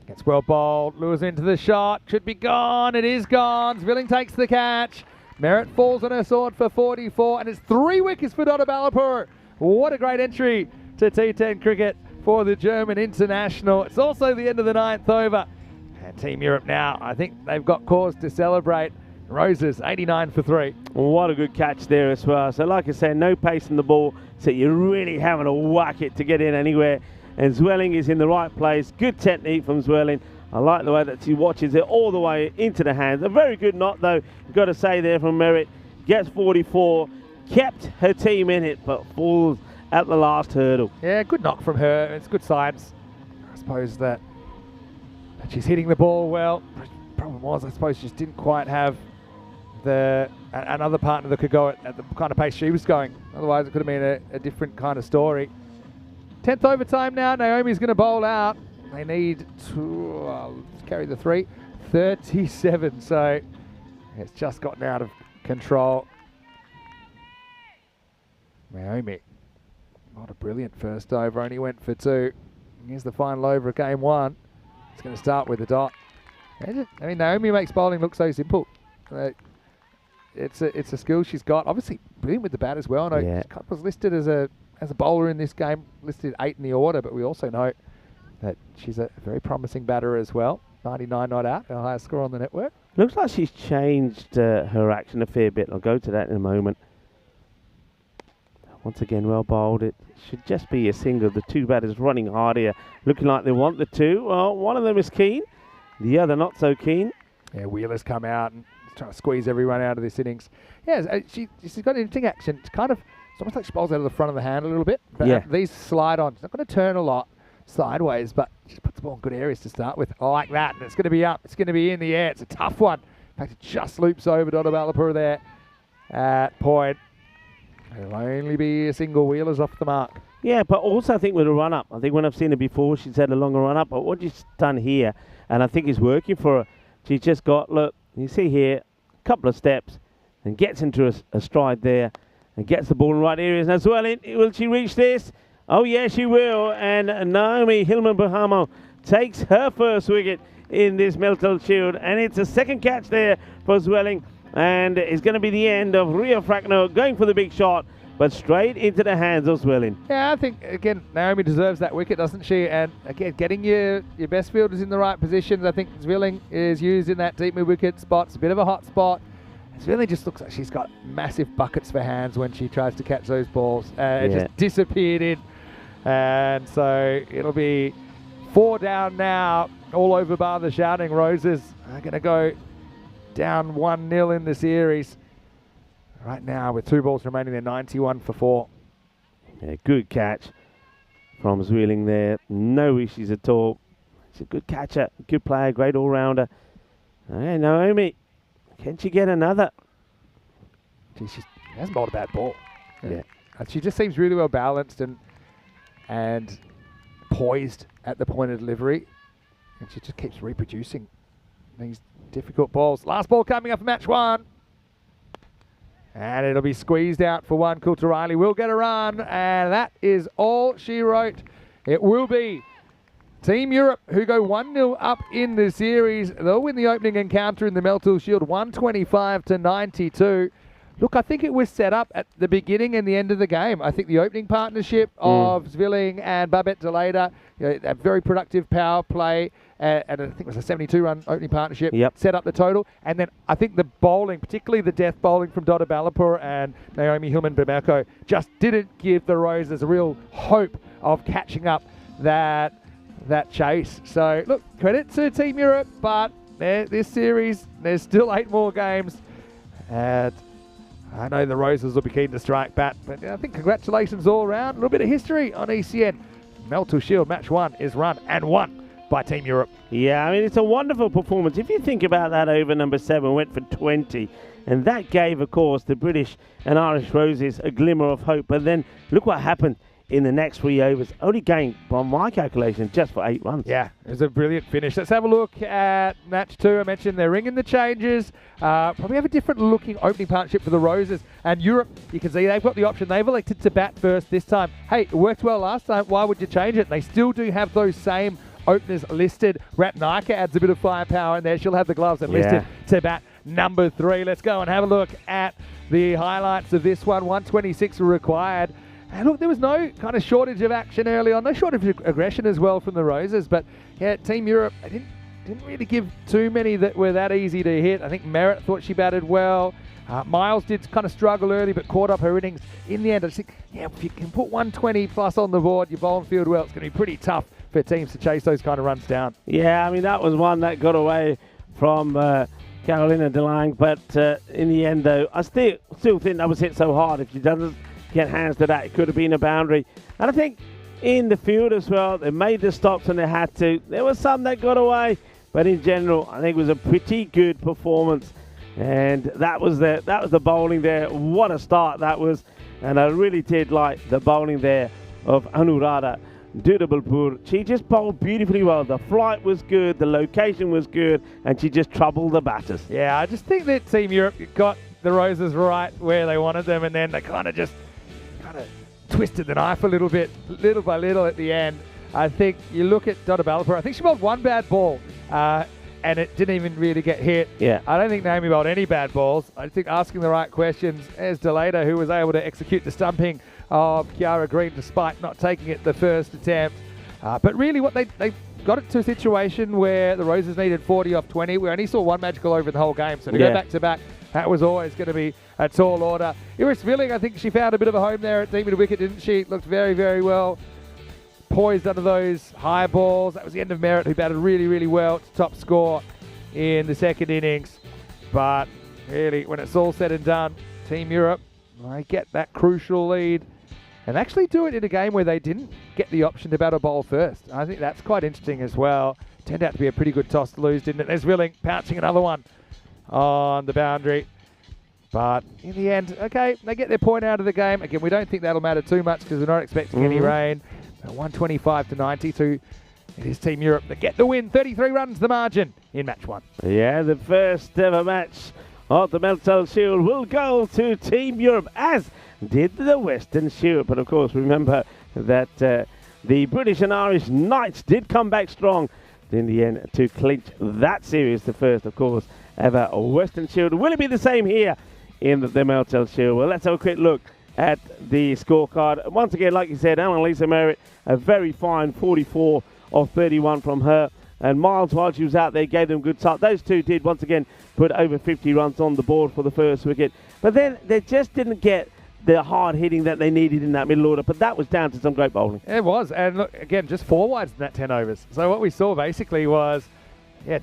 Gets well bowled, lures into the shot, should be gone, it is gone. Zwilling takes the catch. Merritt falls on her sword for 44, and it's 3 wickets for Donna Balapur. What a great entry to T10 cricket for the German international. It's also the end of the 9th over. And Team Europe now, I think they've got cause to celebrate. Roses, 89 for 3. What a good catch there as well. So like I said, no pace in the ball, so you're really having to whack it to get in anywhere. And Zwelling is in the right place. Good technique from Zwelling. I like the way that she watches it all the way into the hands. A very good knot, though, you've got to say there from Merritt. Gets 44, kept her team in it, but falls at the last hurdle. Yeah, good knock from her. It's good signs. I suppose that she's hitting the ball well. The problem was, I suppose, she just didn't quite have another partner that could go at the kind of pace she was going. Otherwise, it could have been a different kind of story. 10th overtime now. Naomi's going to bowl out. They need to carry the 3. 37, so it's just gotten out of control. Naomi, what a brilliant first over. Only went for 2. Here's the final over of game 1. It's going to start with a dot. I mean, Naomi makes bowling look so simple. It's a skill she's got. Obviously, brilliant with the bat as well. She was listed as a bowler in this game, listed 8 in the order, but we also know that she's a very promising batter as well. 99 not out, her highest score on the network. Looks like she's changed her action a fair bit. I'll go to that in a moment. Once again, well bowled. It should just be a single. The 2 batters running hard here, looking like they want the 2. Well, one of them is keen, the other not so keen. Yeah, Wheeler's come out and trying to squeeze everyone out of this innings. Yeah, she's got an interesting action. It's almost like she bowls out of the front of the hand a little bit. But these slide on. She's not going to turn a lot sideways, but she puts the ball in good areas to start with. I like that. And it's going to be up. It's going to be in the air. It's a tough one. In fact, it just loops over Donna Balapur there at point. It'll only be a single. Wheeler's off the mark. Yeah, but also I think with a run-up. I think when I've seen her before, she's had a longer run-up. But what she's done here, and I think it's working for her, she's just got, look, you see here, a couple of steps, and gets into a stride there, and gets the ball in the right areas. As well, will she reach this? Oh, yeah, she will. And Naomi Hillman-Bermejo takes her first wicket in this Meltl Shield. And it's a second catch there for Zwelling. And it's going to be the end of Ria Frackner going for the big shot, but straight into the hands of Zwelling. Yeah, I think, again, Naomi deserves that wicket, doesn't she? And, again, getting your best fielders in the right positions. I think Zwelling is used in that deep mid-wicket spot. It's a bit of a hot spot. Zwelling just looks like she's got massive buckets for hands when she tries to catch those balls. It just disappeared in. And so it'll be 4 down now, all over bar the shouting. Roses are going to go down 1-0 in the series. Right now, with 2 balls remaining, they're 91 for 4. Yeah, good catch from Zwilling there. No issues at all. She's a good catcher, good player, great all-rounder. Hey, Naomi, can she get another? She hasn't bowled a bad ball. Yeah. She just seems really well balanced and poised at the point of delivery. And she just keeps reproducing these difficult balls. Last ball coming up for match 1. And it'll be squeezed out for one. Kulturali will get a run. And that is all she wrote. It will be Team Europe, who go 1-0 up in the series. They'll win the opening encounter in the Meltl Shield, 125-92. Look, I think it was set up at the beginning and the end of the game. I think the opening partnership of Zwilling and Babette Deleda, a very productive power play, and I think it was a 72-run opening partnership, set up the total. And then I think the bowling, particularly the death bowling from Dota Balapur and Naomi Hillman-Bameko, just didn't give the Roses a real hope of catching up that chase. So, look, credit to Team Europe, but this series, there's still 8 more games. And I know the Roses will be keen to strike back, but I think congratulations all around. A little bit of history on ECN. Meltl Shield Match 1 is run and won by Team Europe. Yeah, I mean, it's a wonderful performance. If you think about that, over number 7 went for 20, and that gave, of course, the British and Irish Roses a glimmer of hope. But then look what happened in the next 3 overs. Only gained, by my calculation, just for 8 runs. Yeah, it was a brilliant finish. Let's have a look at match 2. I mentioned they're ringing the changes. Probably have a different looking opening partnership for the Roses. And Europe, you can see they've got the option. They've elected to bat first this time. Hey, it worked well last time. Why would you change it? They still do have those same openers listed. Ratnaika adds a bit of firepower in there. She'll have the gloves and listed to bat number 3. Let's go and have a look at the highlights of this one. 126 were required. And look, there was no kind of shortage of action early on, no shortage of aggression as well from the Roses. But yeah, Team Europe, they didn't really give too many that were that easy to hit. I think Merritt thought she batted well. Miles did kind of struggle early, but caught up her innings in the end. I just think, if you can put 120 plus on the board, you bowl and field well, it's going to be pretty tough for teams to chase those kind of runs down. Yeah, I mean, that was one that got away from Carolina DeLange. But in the end, though, I still think that was hit so hard. If she doesn't get hands to that, it could have been a boundary. And I think in the field as well, they made the stops when they had to. There was some that got away, but in general, I think it was a pretty good performance. And that was the bowling there. What a start that was. And I really did like the bowling there of Anuradha Dudabulpur. She just bowled beautifully well. The flight was good, the location was good, and she just troubled the batters. Yeah, I just think that Team Europe got the Roses right where they wanted them, and then they kind of twisted the knife a little bit, little by little at the end. I think you look at Dota Balapur, I think she bowled one bad ball, and it didn't even really get hit. Yeah. I don't think Naomi bowled any bad balls. I think asking the right questions, as Deleda, who was able to execute the stumping of Kiara Green despite not taking it the first attempt. But really what they got it to a situation where the Roses needed 40 off 20. We only saw one magical over in the whole game, so to go back to back, that was always going to be a tall order. Iris Villing, I think she found a bit of a home there at deep wicket, didn't she? Looked very, very well poised under those high balls. That was the end of Merritt, who batted really, really well to top score in the second innings. But really, when it's all said and done, Team Europe, they get that crucial lead and actually do it in a game where they didn't get the option to bat or bowl first. I think that's quite interesting as well. Turned out to be a pretty good toss to lose, didn't it? There's Villing pouncing another one on the boundary. But in the end, okay, they get their point out of the game. Again, we don't think that'll matter too much because we're not expecting any rain. 125 to 92. It is Team Europe that get the win. 33 runs the margin in match one. Yeah, the first ever match of the Meltl Shield will go to Team Europe, as did the Western Shield. But of course, remember that the British and Irish Knights did come back strong in the end to clinch that series, the first, of course, ever Western Shield. Will it be the same here in the Meltl Shield? Well, let's have a quick look at the scorecard. Once again, like you said, Annalisa Merritt, a very fine 44 of 31 from her. And Miles, while she was out there, gave them good start. Those two did, once again, put over 50 runs on the board for the first wicket. But then they just didn't get the hard hitting that they needed in that middle order. But that was down to some great bowling. It was. And look, again, just 4 wides in that 10 overs. So what we saw basically was,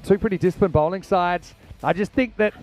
two pretty disciplined bowling sides. I just think that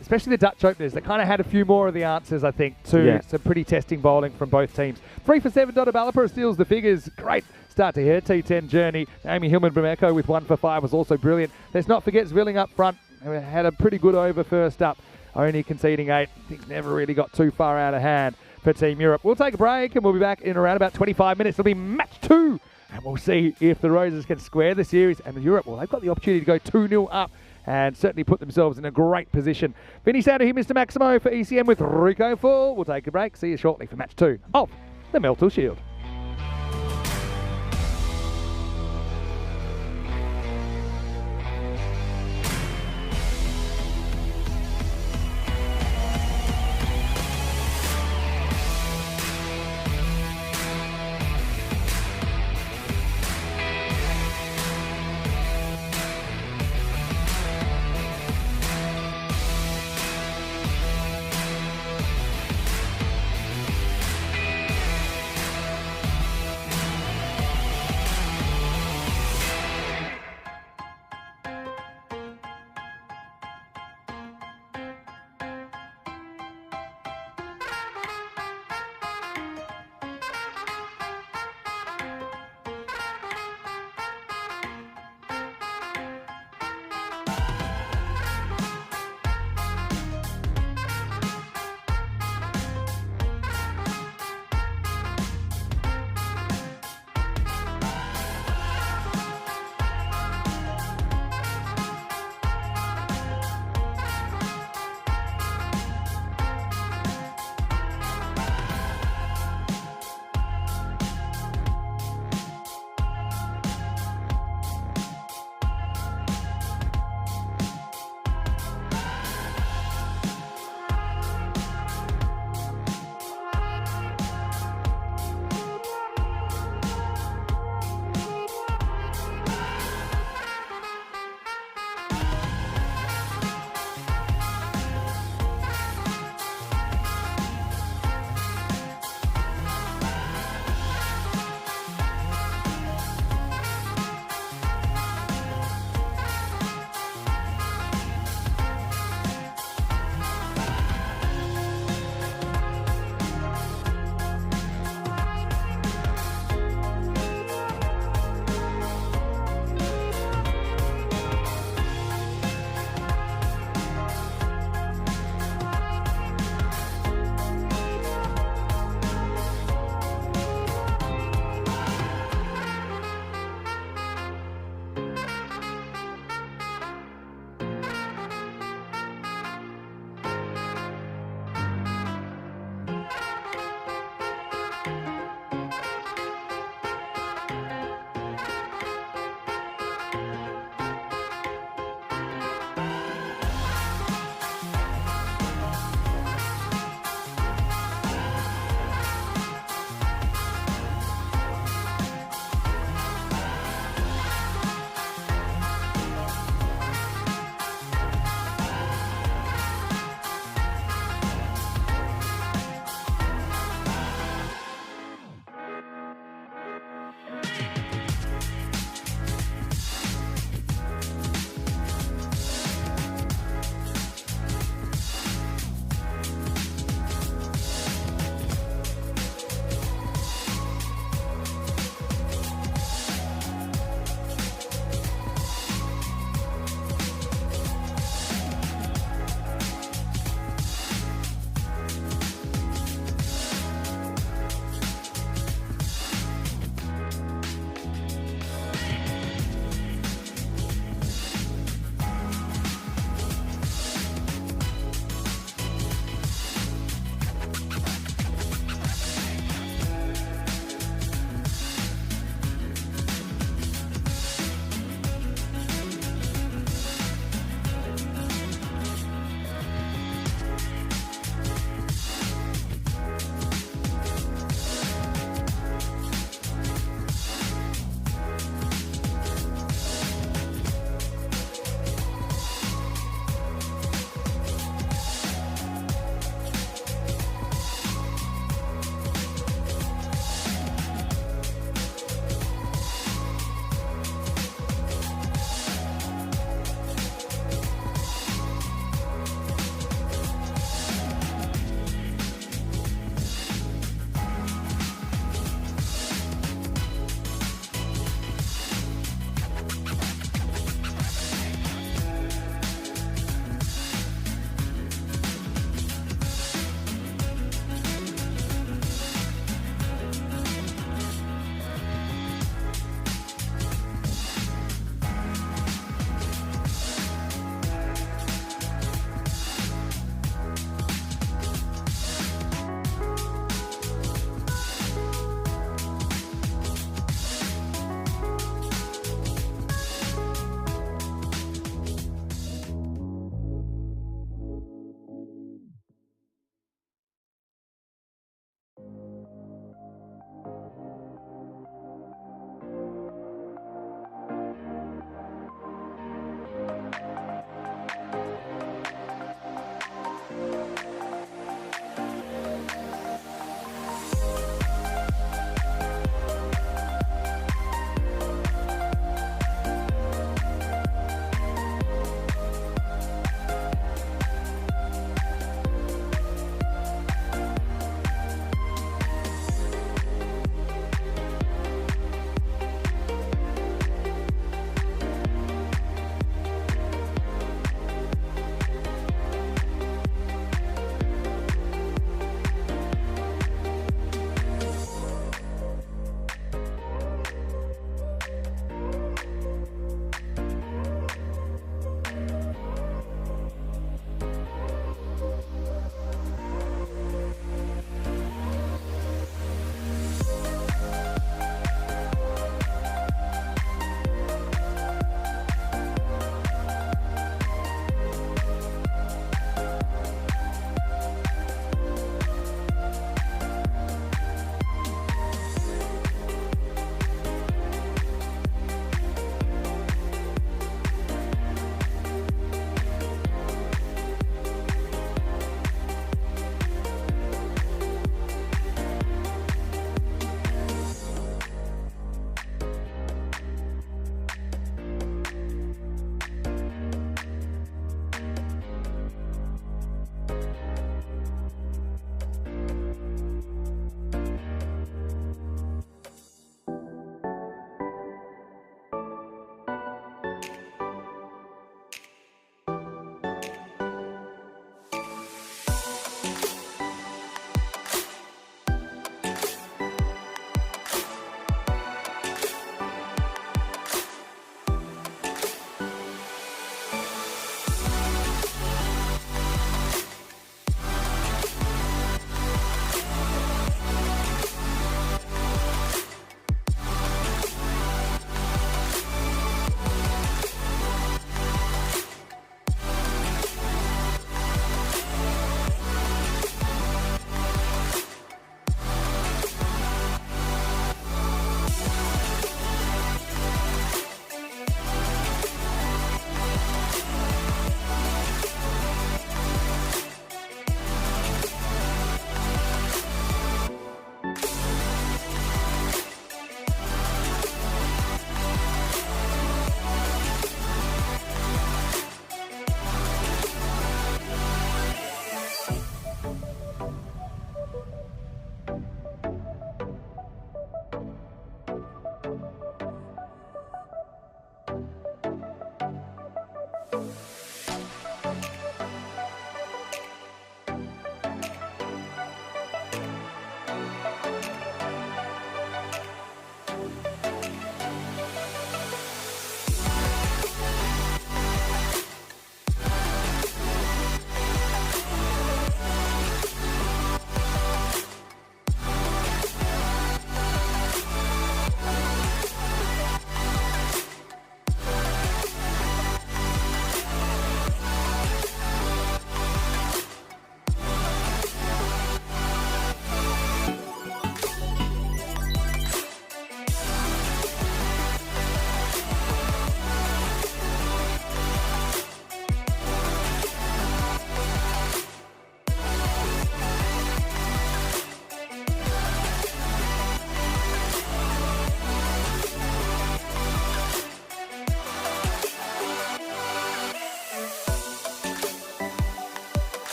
especially the Dutch openers, they kind of had a few more of the answers, I think, to some pretty testing bowling from both teams. 3 for 7, Donna Balapur steals the figures. Great start to her T10 journey. Amy Hillman from Echo with 1 for 5 was also brilliant. Let's not forget Zwilling up front. Had a pretty good over first up, only conceding 8. Things never really got too far out of hand for Team Europe. We'll take a break and we'll be back in around about 25 minutes. It'll be match 2. And we'll see if the Roses can square the series. And Europe, well, they've got the opportunity to go 2-0 up and certainly put themselves in a great position. Vinny Sandu here, Mr. Maximo for ECM with Rico Full. We'll take a break. See you shortly for match 2 of the Meltl Shield.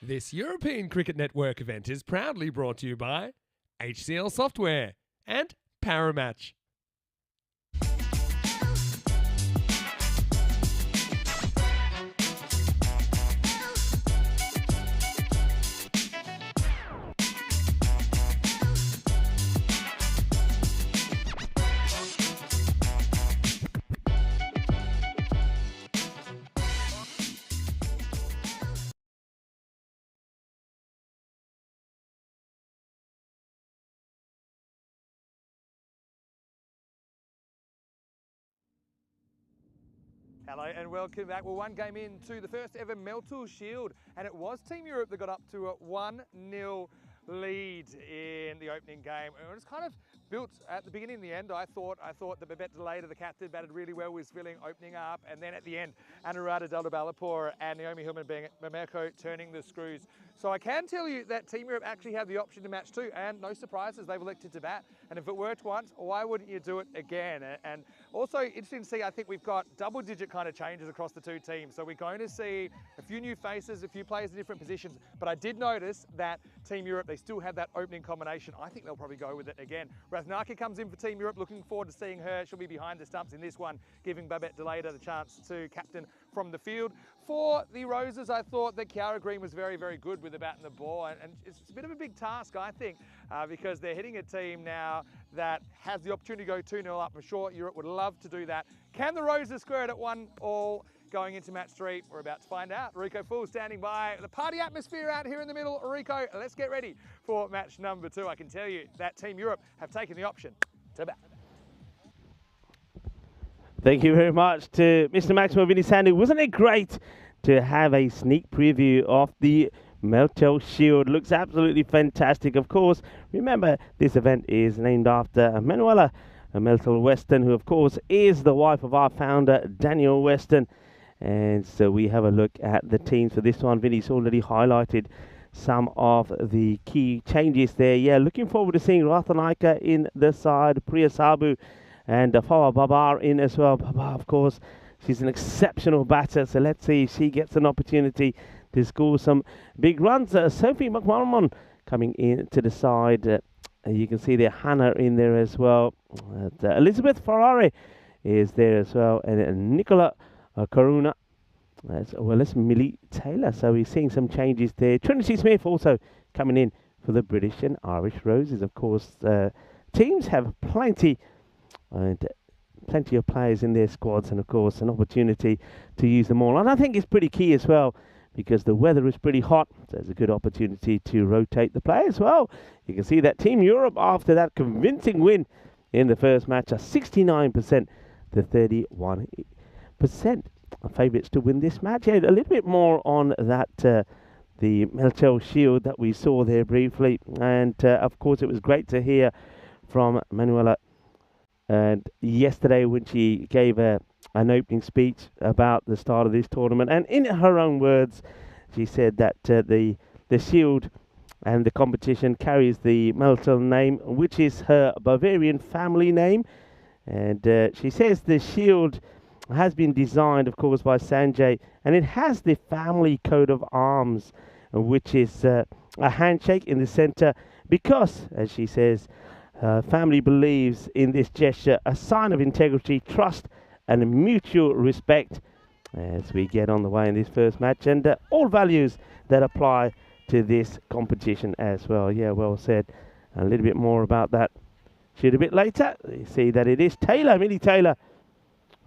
This European Cricket Network event is proudly brought to you by HCL Software and Paramatch. Hello and welcome back. Well, one game into the first ever Meltl Shield, and it was Team Europe that got up to a 1-0 lead in the opening game. And it was kind of built at the beginning and the end. I thought that Babette Delayder, the captain, batted really well, was feeling opening up, and then at the end, Anuradha Daldabalapur and Naomi Hillman-Mameko turning the screws. So I can tell you that Team Europe actually had the option to match too, and no surprises, they've elected to bat. And if it worked once, why wouldn't you do it again? And also interesting to see, I think we've got double-digit kind of changes across the two teams. So we're going to see a few new faces, a few players in different positions. But I did notice that Team Europe, they still have that opening combination. I think they'll probably go with it again. Rathnaka comes in for Team Europe. Looking forward to seeing her. She'll be behind the stumps in this one, giving Babette Delayder the chance to captain from the field. For the Roses, I thought that Kiara Green was very, very good with the bat and the ball. And it's a bit of a big task, I think, because they're hitting a team now that has the opportunity to go 2-0 up. I'm sure Europe would love to do that. Can the Roses square it at 1-1 going into match 3? We're about to find out. Rico Full standing by. The party atmosphere out here in the middle. Rico, let's get ready for match number 2. I can tell you that Team Europe have taken the option to bat. Thank you very much to Mr. Maximo Vinisandu. Wasn't it great to have a sneak preview of the Meltl Shield? Looks absolutely fantastic. Of course, remember this event is named after Manuela Meltl Weston, who of course is the wife of our founder Daniel Weston. And so we have a look at the teams for this one. Vinny's already highlighted some of the key changes there. Yeah, looking forward to seeing Rathanayake in the side, Priya Sabu and Fawa Babar in as well. Babar, of course, she's an exceptional batter, so let's see if she gets an opportunity to score some big runs. Sophie McMahon coming into the side. You can see there Hannah in there as well. Elizabeth Ferrari is there as well, and Nicola Karuna, as well as Millie Taylor. So we're seeing some changes there. Trinity Smith also coming in for the British and Irish Roses. Of course, teams have plenty of players in their squads, and of course an opportunity to use them all. And I think it's pretty key as well, because the weather is pretty hot, so it's a good opportunity to rotate the players. Well, you can see that Team Europe, after that convincing win in the first match, are 69% to 31% favourites to win this match. Yeah, a little bit more on that, the Meltl Shield that we saw there briefly. And of course it was great to hear from Manuela and yesterday when she gave an opening speech about the start of this tournament. And in her own words, she said that the Shield and the competition carries the Meltl name, which is her Bavarian family name. And she says the Shield has been designed, of course, by Sanjay, and it has the family coat of arms, which is a handshake in the center, because, as she says, family believes in this gesture, a sign of integrity, trust, and mutual respect as we get on the way in this first match, and all values that apply to this competition as well. Yeah, well said. A little bit more about that shoot a bit later. You see that it is Taylor, Millie Taylor,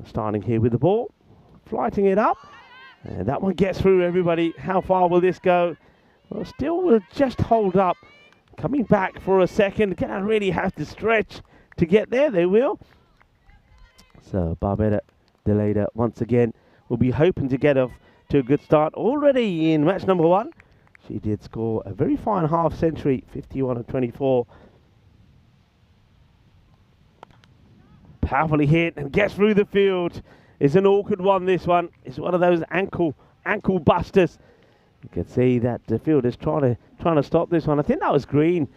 starting here with the ball, flighting it up, and that one gets through everybody. How far will this go? Well, still will just hold up. Coming back for a second. Gonna really have to stretch to get there. They will. So Babette Delayder once again will be hoping to get off to a good start already in match number 1. She did score a very fine half century, 51 of 24. Powerfully hit and gets through the field. It's an awkward one, this one. It's one of those ankle busters. You can see that the fielder's trying to stop this one. I think that was green.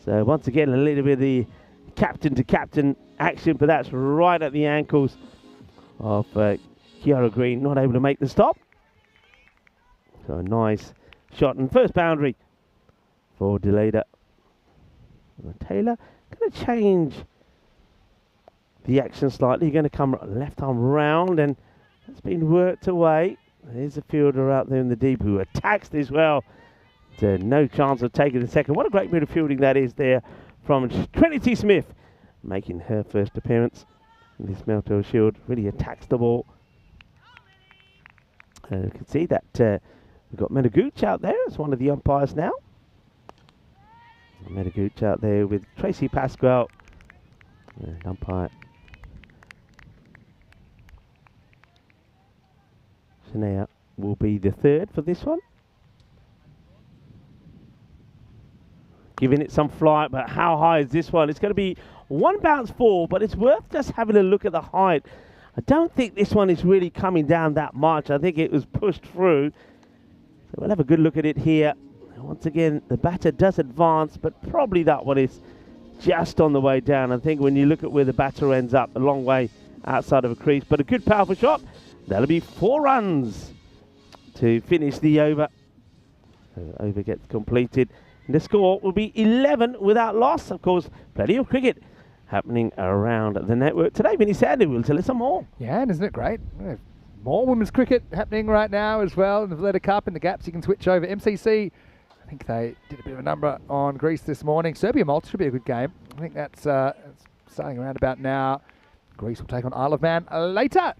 So once again, a little bit of the captain to captain action, but that's right at the ankles of Kiara Green, not able to make the stop. So a nice shot. And first boundary for Deleda. Taylor going to change the action slightly. You're going to come left arm round, and it's been worked away. There's a fielder out there in the deep who attacks this well. No chance of taking the second. What a great bit of fielding that is there from Trinity Smith, making her first appearance in this Meltl Shield. Really attacks the ball. You can see that we've got Menaguch out there as one of the umpires now. Menaguch out there with Tracy Pasquale, umpire. Shania will be the third for this one. Giving it some flight, but how high is this one? It's going to be one bounce fall, but it's worth just having a look at the height. I don't think this one is really coming down that much. I think it was pushed through. So we'll have a good look at it here. Once again, the batter does advance, but probably that one is just on the way down. I think when you look at where the batter ends up, a long way outside of a crease, but a good powerful shot. That'll be 4 runs to finish the over. So the over gets completed. And the score will be 11 without loss. Of course, plenty of cricket happening around the network today. Vinny Sandy will tell us some more. Yeah, and isn't it great? More women's cricket happening right now as well in the Valletta Cup. In the gaps, you can switch over. MCC, I think they did a bit of a number on Greece this morning. Serbia Malta should be a good game. I think that's starting around about now. Greece will take on Isle of Man later.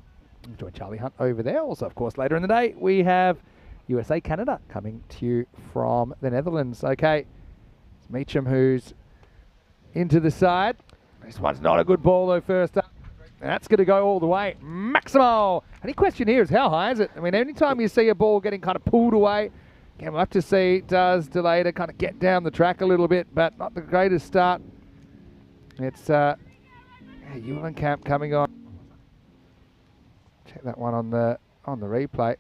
Join Charlie Hunt over there. Also, of course, later in the day, we have USA Canada coming to you from the Netherlands. Okay, it's Meacham who's into the side. This one's not a good ball though first up. That's going to go all the way. Maximo! Any question here is how high is it? I mean, anytime you see a ball getting kind of pulled away, again, we'll have to see, does Deleda kind of get down the track a little bit, but not the greatest start. It's Eulenkamp coming on. Check that one on the replay.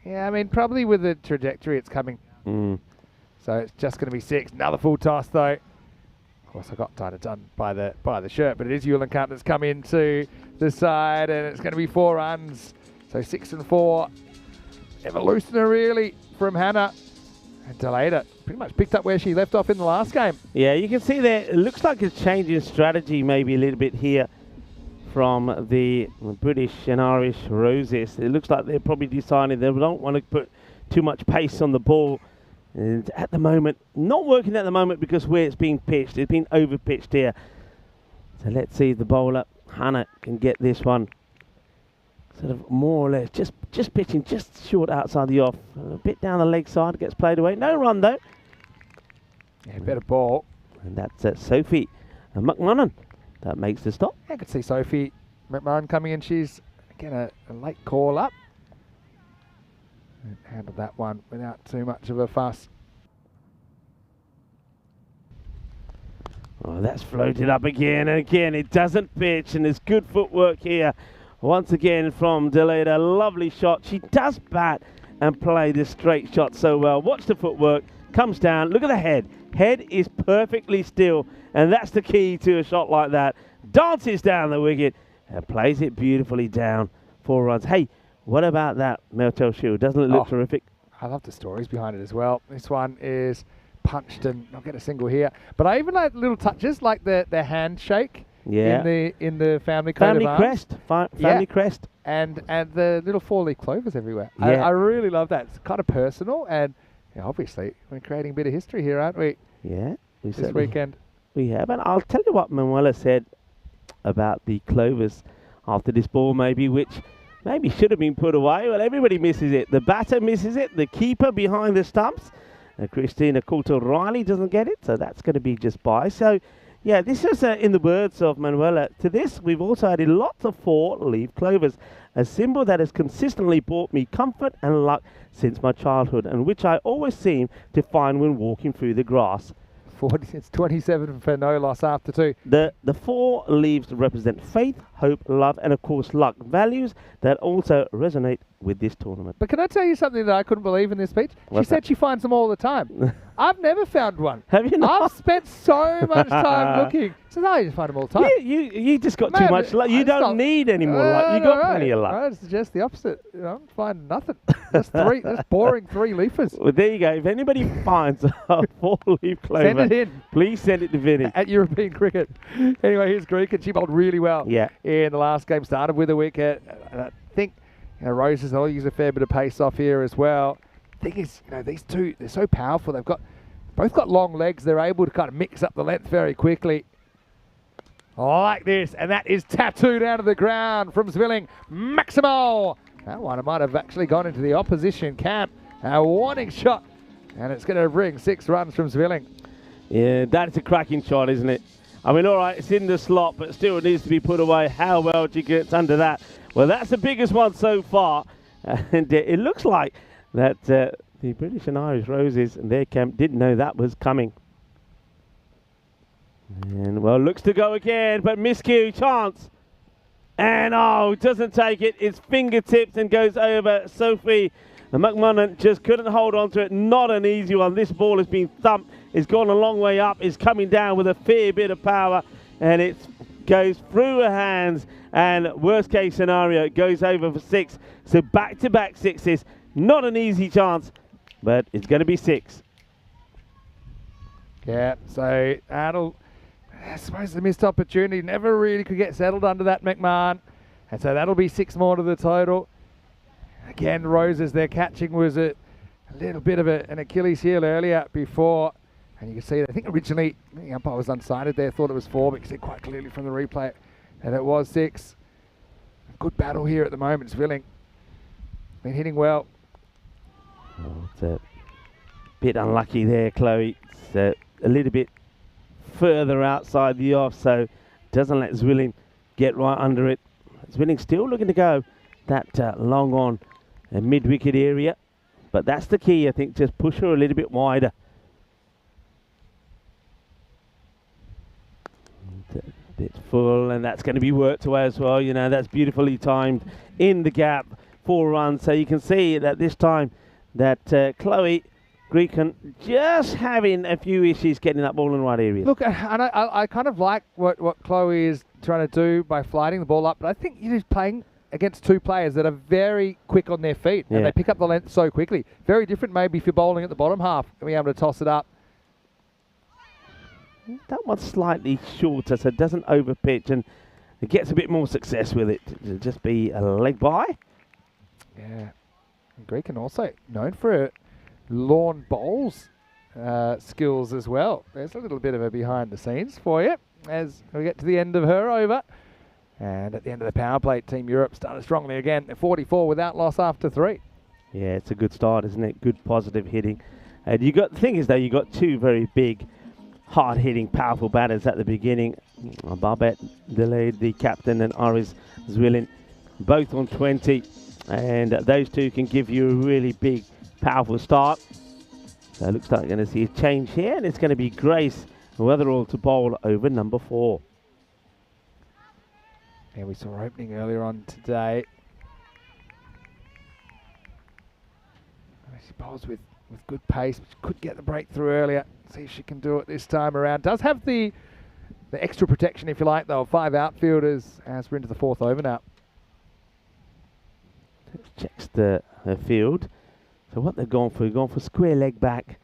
Yeah, I mean, probably with the trajectory it's coming. So it's just going to be 6. Another full toss though. Of course, I got kind of done by the shirt, but it is Eulenkamp that's come into the side, and it's going to be 4 runs. So 6 and 4. Evolutioner really from Hannah. And Deleda pretty much picked up where she left off in the last game. Yeah, you can see there, it looks like it's changing strategy maybe a little bit here from the British and Irish Roses. It looks like they're probably deciding they don't want to put too much pace on the ball. And at the moment, not working at the moment because where it's being pitched, it's been over pitched here. So let's see if the bowler, Hannah, can get this one. Sort of more or less just pitching just short outside the off. A bit down the leg side, gets played away. No run though. Yeah, better ball. And that's Sophie McMahon. That makes the stop. I could see Sophie McMahon coming in. She's, again, a late call up. And handled that one without too much of a fuss. Oh, that's floated up again and again. It doesn't pitch, and there's good footwork here. Once again from Deleda. Lovely shot. She does bat and play this straight shot so well. Watch the footwork. Comes down. Look at the head. Head is perfectly still, and that's the key to a shot like that. Dances down the wicket and plays it beautifully down. 4 runs. Hey, what about that Meltl Shield? Doesn't it look terrific? I love the stories behind it as well. This one is punched and not get a single here. But I even like little touches like the handshake. Yeah. In the family coat of arms. Family crest. And the little 4-leaf clovers everywhere. Yeah. I really love that. It's kind of personal, and obviously we're creating a bit of history here, aren't we? Yeah. This weekend. We have, and I'll tell you what Manuela said about the clovers after this ball maybe, which maybe should have been put away. Well, everybody misses it. The batter misses it. The keeper behind the stumps, Christina Coulter-Riley, doesn't get it, so that's going to be just by. So, yeah, this is, in the words of Manuela, to this we've also added lots of 4-leaf clovers, a symbol that has consistently brought me comfort and luck since my childhood, and which I always seem to find when walking through the grass. It's 27 for no loss after 2. The 4 leaves represent faith, hope, love, and of course luck, values that also resonate with this tournament. But can I tell you something that I couldn't believe in this speech? What's She said that? she finds them all the time. I've never found one. Have you not? I've spent so much time looking. So now you just find them all the time. You just got too Man, much luck. You it's don't not- need any more luck. You got plenty of luck. I suggest the opposite. You know, find nothing. Just boring 3 leafers. Well, there you go. If anybody finds a 4-leaf clover, Send it in. please send it to Vinny. At European cricket. Anyway, here's Greek, and she bowled really well Yeah. in the last game. Started with a wicket. And I think Roses, they'll use a fair bit of pace off here as well. Thing is, these two, they're so powerful. They've both got long legs. They're able to kind of mix up the length very quickly. Like this, and that is tattooed out of the ground from Zwilling. Maximo! That one might have actually gone into the opposition camp. A warning shot, and it's going to bring 6 runs from Zwilling. Yeah, that's a cracking shot, isn't it? I mean, all right, it's in the slot, but still it needs to be put away. How well she gets under that. Well, that's the biggest one so far. And it looks like that the British and Irish Roses and their camp didn't know that was coming. And, well, looks to go again, but miscue, chance. And, doesn't take it. It's fingertips and goes over Sophie. And McMahon just couldn't hold on to it. Not an easy one. This ball has been thumped. It's gone a long way up. It's coming down with a fair bit of power. And it goes through her hands. And worst case scenario, it goes over for 6. So back-to-back 6s. Not an easy chance, but it's going to be 6. Yeah, so I suppose the missed opportunity. Never really could get settled under that McMahon. And so that'll be 6 more to the total. Again, Roses, their catching was a little bit of an Achilles heel earlier before. And you can see, I think originally the umpire was unsighted there, thought it was 4, but you can see quite clearly from the replay that it was 6. Good battle here at the moment. Zwilling been hitting well. It's a bit unlucky there, Chloe. It's a little bit further outside the off, so doesn't let Zwilling get right under it. Zwilling still looking to go that long on a mid-wicket area, but that's the key, I think, just push her a little bit wider. A bit full, and that's going to be worked away as well. That's beautifully timed in the gap, 4 runs, so you can see that this time that Chloe Grecan just having a few issues getting that ball in the right area. Look, and I kind of like what Chloe is trying to do by flighting the ball up, but I think he's playing against 2 players that are very quick on their feet, and they pick up the length so quickly. Very different maybe if you're bowling at the bottom half and being able to toss it up. That one's slightly shorter, so it doesn't overpitch, and it gets a bit more success with it. It'll just be a leg by. Yeah. And Grecan also known for her lawn bowls skills as well. There's a little bit of a behind the scenes for you as we get to the end of her over. And at the end of the power play, Team Europe started strongly again. They're 44 without loss after 3. Yeah, it's a good start, isn't it? Good positive hitting. And the thing is, though, you got 2 very big, hard-hitting, powerful batters at the beginning. Babette delayed the captain and Aris Zwilling, both on 20. And those 2 can give you a really big, powerful start. So it looks like we're going to see a change here, and it's going to be Grace Weatherall to bowl over number 4. Yeah, we saw her opening earlier on today. She bowls with good pace, but she could get the breakthrough earlier. See if she can do it this time around. Does have the extra protection, if you like, though, of 5 outfielders as we're into the 4th over now. Checks the field. So what they've gone for square leg back,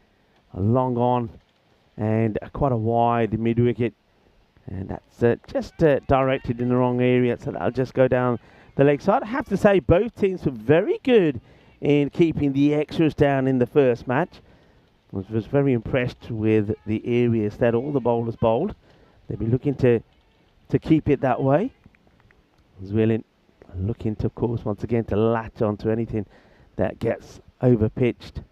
a long on, and quite a wide mid-wicket. And that's just directed in the wrong area, so that'll just go down the leg side. I have to say both teams were very good in keeping the extras down in the first match. I was very impressed with the areas that all the bowlers bowled. They'll be looking to keep it that way. Zwilling looking to, of course, once again to latch onto anything that gets overpitched.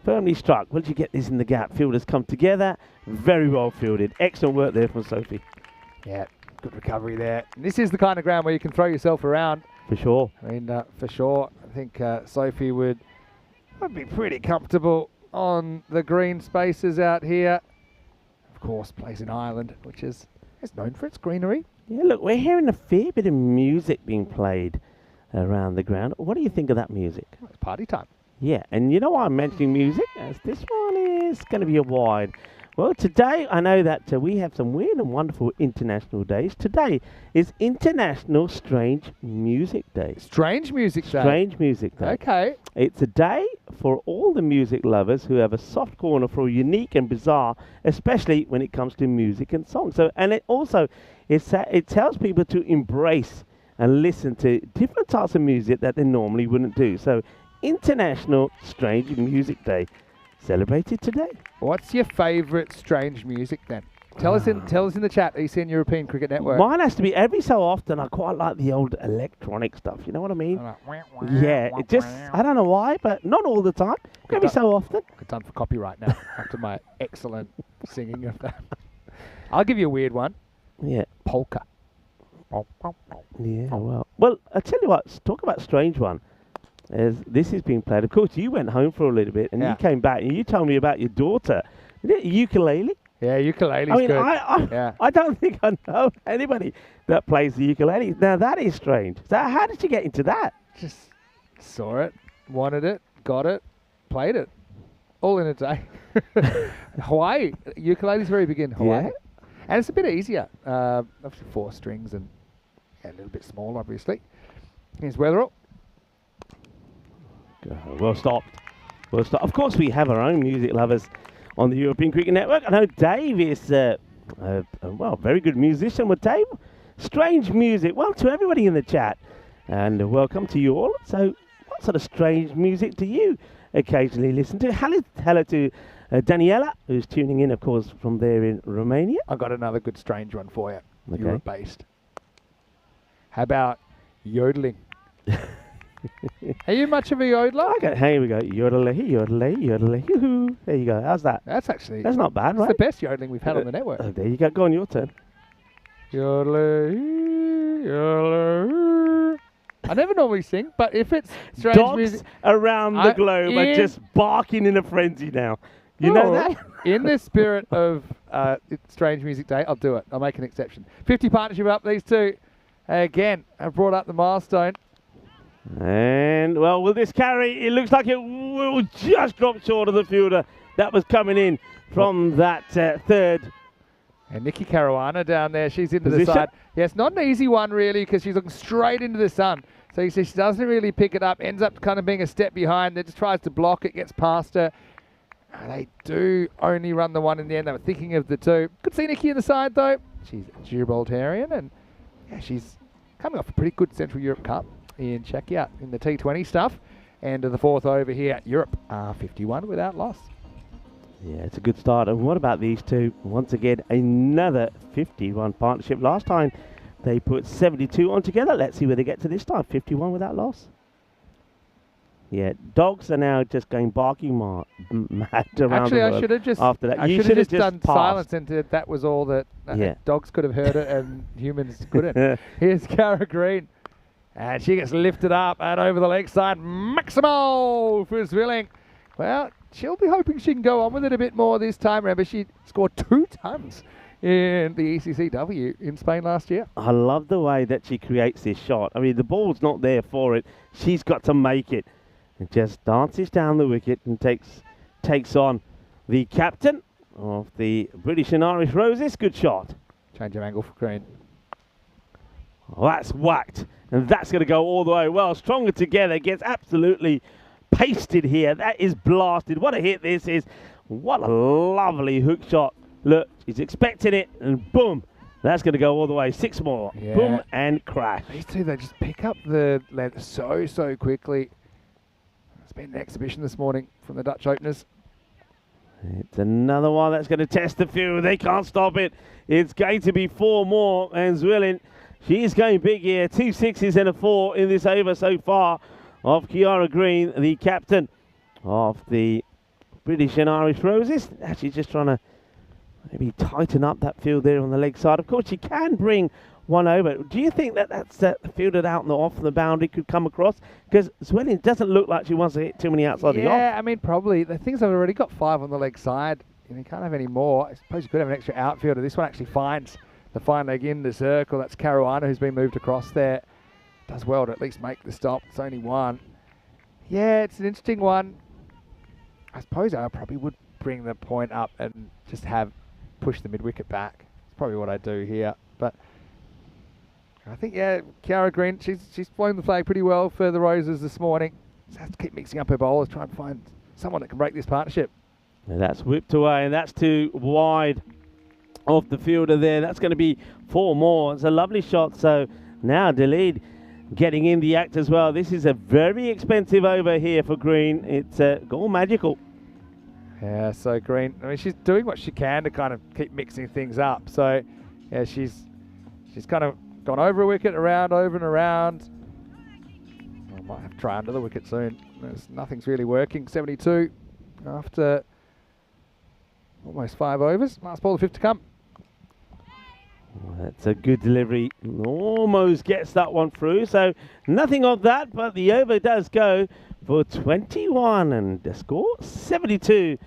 Firmly struck. Once you get this in the gap, fielders come together. Very well fielded. Excellent work there from Sophie. Yeah, good recovery there. And this is the kind of ground where you can throw yourself around. For sure. I mean, for sure. I think Sophie would be pretty comfortable on the green spaces out here. Of course, plays in Ireland, which is known for its greenery. Yeah, look, we're hearing a fair bit of music being played around the ground. What do you think of that music? It's party time. Yeah, and you know why I'm mentioning music? As this one is going to be a wide. Well, today I know that we have some weird and wonderful international days. Today is International Strange Music Day. Strange Music Day. Strange Music Day. Okay. It's a day for all the music lovers who have a soft corner for unique and bizarre, especially when it comes to music and songs. So, and it also it tells people to embrace and listen to different types of music that they normally wouldn't do. So, International Strange Music Day, celebrated today. What's your favourite strange music then? Tell us in the chat, ECN European Cricket Network. Mine has to be every so often. I quite like the old electronic stuff. You know what I mean? Yeah, it just, I don't know why, but not all the time. Every so often. Good time for copyright now after my excellent singing of that. I'll give you a weird one. Yeah. Polka. Yeah, well, I tell you what, talk about strange one. As this is being played, of course, you went home for a little bit and you came back and you told me about your daughter. Ukulele? Yeah, ukulele's I mean, good. I don't think I know anybody that plays the ukulele. Now, that is strange. So how did you get into that? Just saw it, wanted it, got it, played it. All in a day. Hawaii. Ukulele's very big in Hawaii. Yeah. And it's a bit easier. Obviously 4 strings and a little bit small, obviously. Here's Weatherall. Well stopped. Well stopped. Of course, we have our own music lovers on the European Cricket Network. I know Dave is, very good musician. Well, Dave, strange music. Well, to everybody in the chat, and welcome to you all. So, what sort of strange music do you occasionally listen to? Hello to Daniela, who's tuning in, of course, from there in Romania. I've got another good strange one for you. Okay. Europe-based. How about yodeling? Are you much of a yodeler? Okay, here we go. Yodelay, yodelay, yodelay, yoo-hoo. There you go. How's that? That's actually... That's not bad, It's right? the best yodeling we've had on the network. There you go. Go on, your turn. Yodelay, yodelay. I never normally sing, but if it's strange Dogs music... around the globe are just barking in a frenzy now. You know that? In the spirit of Strange Music Day, I'll do it. I'll make an exception. 50 partnership up, these two. Again, have brought up the milestone. And, well, will this carry? It looks like it will just drop short of the fielder. That was coming in from that third. And Nikki Caruana down there, she's into position. the side. Yeah, it's not an easy one, really, because she's looking straight into the sun. So you see she doesn't really pick it up, ends up kind of being a step behind, then just tries to block it, gets past her. They do only run the one in the end. They were thinking of the two. Could see Nikki in the side, though. She's a Gibraltarian, and yeah, she's coming off a pretty good Central Europe Cup in Czechia in the T20 stuff. And the 4th over here at Europe, 51 without loss. Yeah, it's a good start. And what about these two? Once again, another 51 partnership. Last time they put 72 on together. Let's see where they get to this time. 51 without loss. Yeah, dogs are now just going barking mad around Actually, the world. I should have just after that. I You should have just done passed. silence and that was all that dogs could have heard it and humans couldn't. Here's Cara Green. And she gets lifted up and over the leg side. Maximal for Zwilling. Well, she'll be hoping she can go on with it a bit more this time. Remember, she scored 2 tons in the ECCW in Spain last year. I love the way that she creates this shot. I mean, the ball's not there for it. She's got to make it. And just dances down the wicket and takes on the captain of the British and Irish Roses. Good shot. Change of angle for Green. Well, that's whacked. And that's going to go all the way. Well, stronger together. Gets absolutely pasted here. That is blasted. What a hit this is. What a lovely hook shot. Look, he's expecting it. And boom. That's going to go all the way. 6 more. Yeah. Boom and crash. These two, they just pick up the length so quickly. It's been an exhibition this morning from the Dutch openers. It's another one that's going to test the field. They can't stop it. It's going to be 4 more. And Zwilling, she is going big here. 2 6s and a 4 in this over so far of Cara Green, the captain of the British and Irish Roses. Actually just trying to maybe tighten up that field there on the leg side. Of course, she can bring one over. Do you think that that's fielded out and off the boundary could come across? Because Zwilling doesn't look like she wants to hit too many outside the off. Yeah, I mean, probably. The things have already got 5 on the leg side. And you can't have any more. I suppose you could have an extra outfielder. This one actually finds the fine leg in the circle. That's Caruana who's been moved across there. Does well to at least make the stop. It's only one. Yeah, it's an interesting one. I suppose I probably would bring the point up and just push the mid-wicket back. It's probably what I do here. But I think, yeah, Kiara Green, she's flown the flag pretty well for the Roses this morning. Just has to keep mixing up her bowlers, try and find someone that can break this partnership. And that's whipped away, and that's too wide of the fielder there. That's going to be 4 more. It's a lovely shot. So now Delede getting in the act as well. This is a very expensive over here for Green. It's gone magical. Yeah, so Green, I mean, she's doing what she can to kind of keep mixing things up. So, yeah, she's kind of gone over a wicket, around, over and around. I might have to try under the wicket soon. Nothing's really working. 72 after almost 5 overs. Last ball, the 5th to come. That's a good delivery. Almost gets that one through. So nothing of that, but the over does go for 21 and the score 72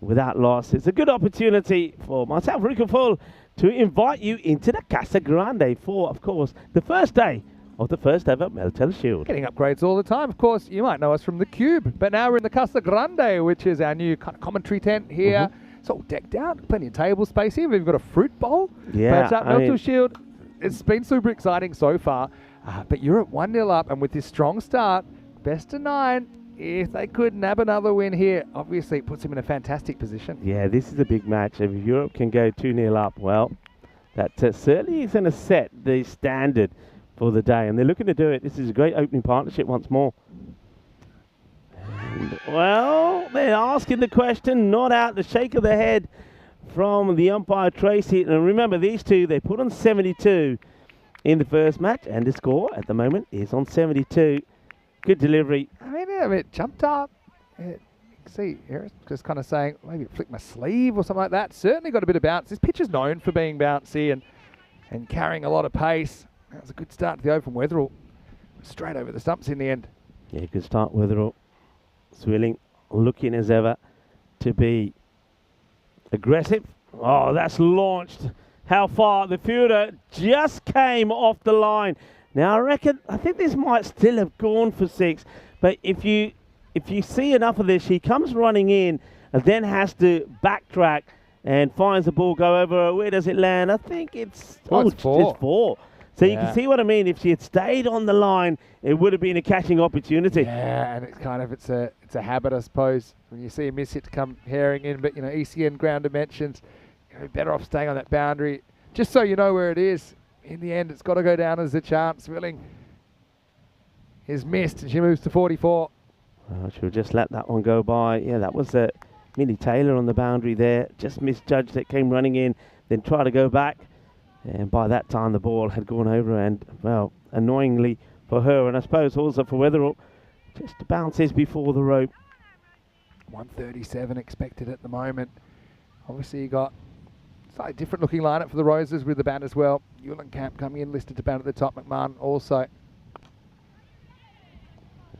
without loss. It's a good opportunity for myself, Rico Full, to invite you into the Casa Grande for, of course, the first day of the first ever Meltl Shield. Getting upgrades all the time. Of course, you might know us from the Cube, but now we're in the Casa Grande, which is our new kind of commentary tent here. It's all decked out, plenty of table space here. We've got a fruit bowl. Yeah, but Meltl Shield, it's been super exciting so far. But you're at 1-0 up, and with this strong start, best of 9. If they could nab another win here, obviously it puts him in a fantastic position. Yeah, this is a big match. If Europe can go 2-0 up, well, that certainly is going to set the standard for the day. And they're looking to do it. This is a great opening partnership once more. And, well, they're asking the question, not out, the shake of the head from the umpire Tracy. And remember, these two, they put on 72 in the first match, and the score at the moment is on 72. Good delivery. I mean, yeah, it jumped up. You can see here, just kind of saying, maybe flick my sleeve or something like that. Certainly got a bit of bounce. This pitch is known for being bouncy and carrying a lot of pace. That was a good start to the over from Weatherall. Straight over the stumps in the end. Yeah, good start, Weatherall. Swilling, looking as ever to be aggressive. Oh, that's launched. How far? The fielder just came off the line. Now I think this might still have gone for 6, but if you see enough of this, she comes running in and then has to backtrack and finds the ball go over. Where does it land? I think it's 4. It's 4. So you can see what I mean. If she had stayed on the line, it would have been a catching opportunity. Yeah, and it's kind of it's a habit, I suppose, when you see a miss hit to come herring in. But ECN ground dimensions, you're better off staying on that boundary, just so you know where it is. In the end, it's got to go down as a chance. Willing is missed, and she moves to 44. She'll just let that one go by. Yeah, that was Millie Taylor on the boundary there. Just misjudged it, came running in, then tried to go back. And by that time, the ball had gone over, and, well, annoyingly for her, and I suppose also for Weatherall, just bounces before the rope. 137 expected at the moment. Obviously, you got slightly different looking lineup for the Roses with the bat as well. Eulenkamp coming in, listed to bat at the top. McMahon also.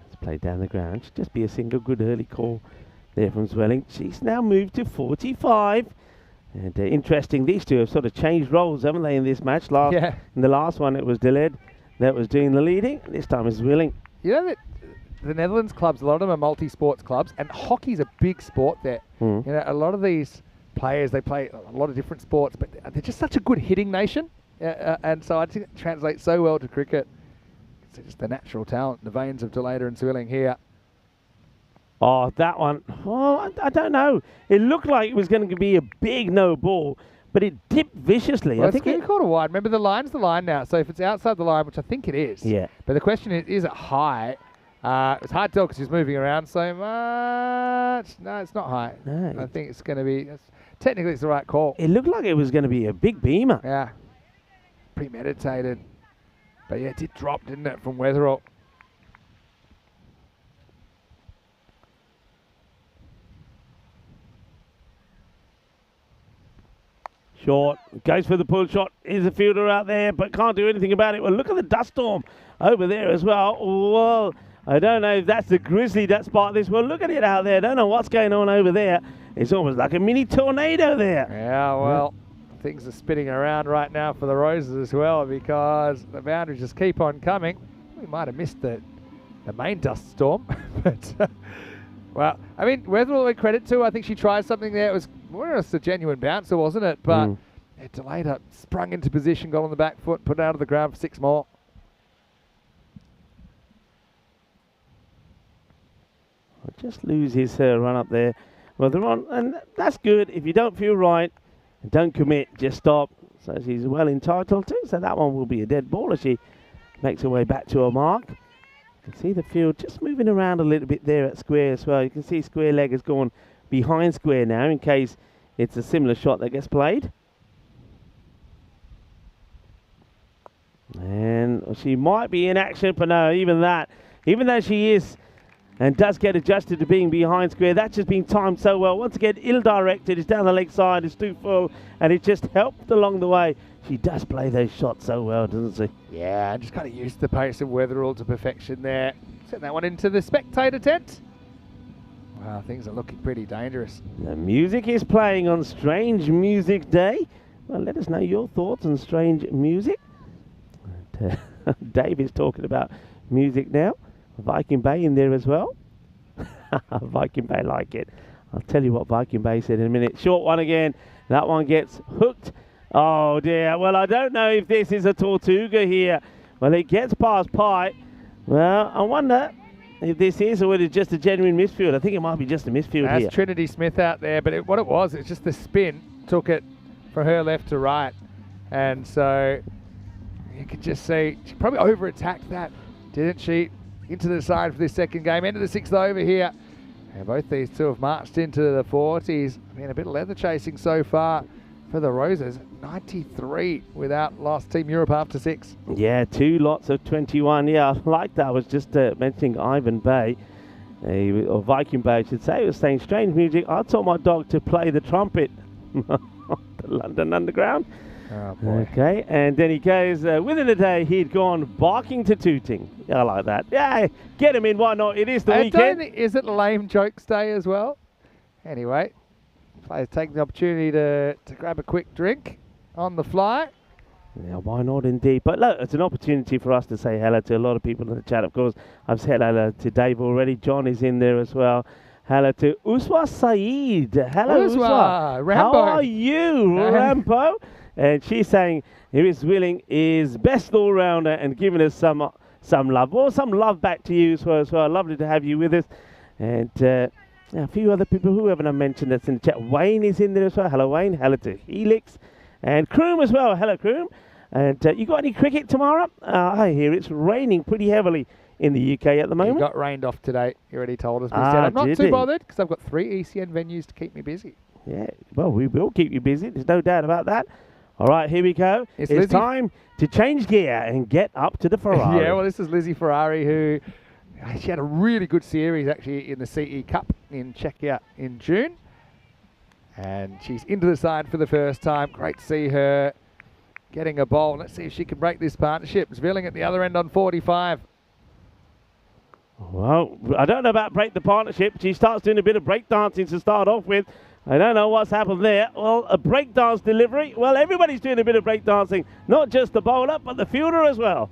Let's play down the ground. Should just be a single. Good early call there from Zwelling. She's now moved to 45. And interesting, these two have sort of changed roles, haven't they, in this match? In the last one, it was Delede that was doing the leading. This time it's Zwelling. You know that the Netherlands clubs, a lot of them are multi-sports clubs, and hockey's a big sport there. A lot of these players, they play a lot of different sports, but they're just such a good hitting nation. And so I think it translates so well to cricket. It's just the natural talent, the veins of Delede and Zwelling here. Oh, that one. Oh, I don't know. It looked like it was going to be a big no ball, but it dipped viciously. Well, I think it's called a wide. Remember, the line's the line now. So if it's outside the line, which I think it is. Yeah. But the question is it high? It's hard to tell because she's moving around so much. No, it's not high. No, I think it's going to be. Technically, it's the right call. It looked like it was going to be a big beamer. Yeah. Premeditated. But yeah, it did drop, didn't it, from Weatherall? Short, goes for the pull shot. Is a fielder out there, but can't do anything about it. Well, look at the dust storm over there as well. Well, I don't know if that's the grizzly that sparked this. Well, look at it out there. Don't know what's going on over there. It's almost like a mini tornado there. Yeah, well, things are spinning around right now for the Roses as well, because the boundaries just keep on coming. We might have missed the main dust storm, but well, I mean, Weatherall we credit to. I think she tried something there. It was more or less a genuine bouncer, wasn't it? But it delayed her, sprung into position, got on the back foot, put it out of the ground for 6 more. Just loses her run up there. Well, they're on, and that's good. If you don't feel right, don't commit, just stop. So she's well entitled to. So that one will be a dead ball as she makes her way back to her mark. You can see the field just moving around a little bit there at square as well. You can see square leg has gone behind square now in case it's a similar shot that gets played. And she might be in action, but no, even though she is and does get adjusted to being behind square, that's just been timed so well. Once again, ill-directed, it's down the leg side, it's too full, and it just helped along the way. She does play those shots so well, doesn't she? Yeah, just kind of used the pace of Weatherall to perfection there. Sent that one into the spectator tent. Wow, things are looking pretty dangerous. The music is playing on Strange Music Day. Well, let us know your thoughts on strange music. And, Dave is talking about music now. Viking Bay in there as well. Viking Bay like it. I'll tell you what Viking Bay said in a minute. Short one again. That one gets hooked. Oh dear. Well, I don't know if this is a Tortuga here. Well, it gets past Pye. Well, I wonder if this is or it is just a genuine misfield. I think it might be just a misfield here. That's Trinity Smith out there, but what it was, it's just the spin took it from her left to right. And so you could just see she probably over-attacked that, didn't she? Into the side for this second game, into the 6th over here. And both these two have marched into the 40s. I mean, a bit of leather chasing so far for the Roses. 93 without lost Team Europe after 6. Yeah, 2 lots of 21. Yeah, I like that. I was just mentioning Ivan Bay, or Viking Bay, I should say. He was saying strange music. I taught my dog to play the trumpet. The London Underground. Oh, boy. Okay, and then he goes, within a day, he'd gone barking to tooting. I like that. Yeah, get him in, why not? It is the weekend. Is it lame jokes day as well? Anyway, players taking the opportunity to grab a quick drink on the fly. Yeah, why not indeed? But look, it's an opportunity for us to say hello to a lot of people in the chat. Of course, I've said hello to Dave already. John is in there as well. Hello to Uswa Saeed. Hello, Uswa. Rambo. How are you, Rambo? And she's saying Iris Willing is best all-rounder and giving us some love. Well, some love back to you as well. Lovely to have you with us. And a few other people who haven't mentioned that's in the chat. Wayne is in there as well. Hello, Wayne. Hello to Helix. And Kroom as well. Hello, Kroom. And you got any cricket tomorrow? I hear it's raining pretty heavily in the UK at the moment. He got rained off today. He already told us. But he said, I'm not too bothered because I've got 3 ECN venues to keep me busy. Yeah, well, we will keep you busy. There's no doubt about that. All right, here we go. It's time to change gear and get up to the Ferrari. Yeah, well, this is Lizzie Ferrari, who she had a really good series actually in the CE Cup in Czechia in June. And she's into the side for the first time. Great to see her getting a bowl. Let's see if she can break this partnership. Zvilling at the other end on 45. Well, I don't know about break the partnership. She starts doing a bit of break dancing to start off with. I don't know what's happened there. Well, a breakdance delivery. Well, everybody's doing a bit of breakdancing, not just the bowler, but the fielder as well.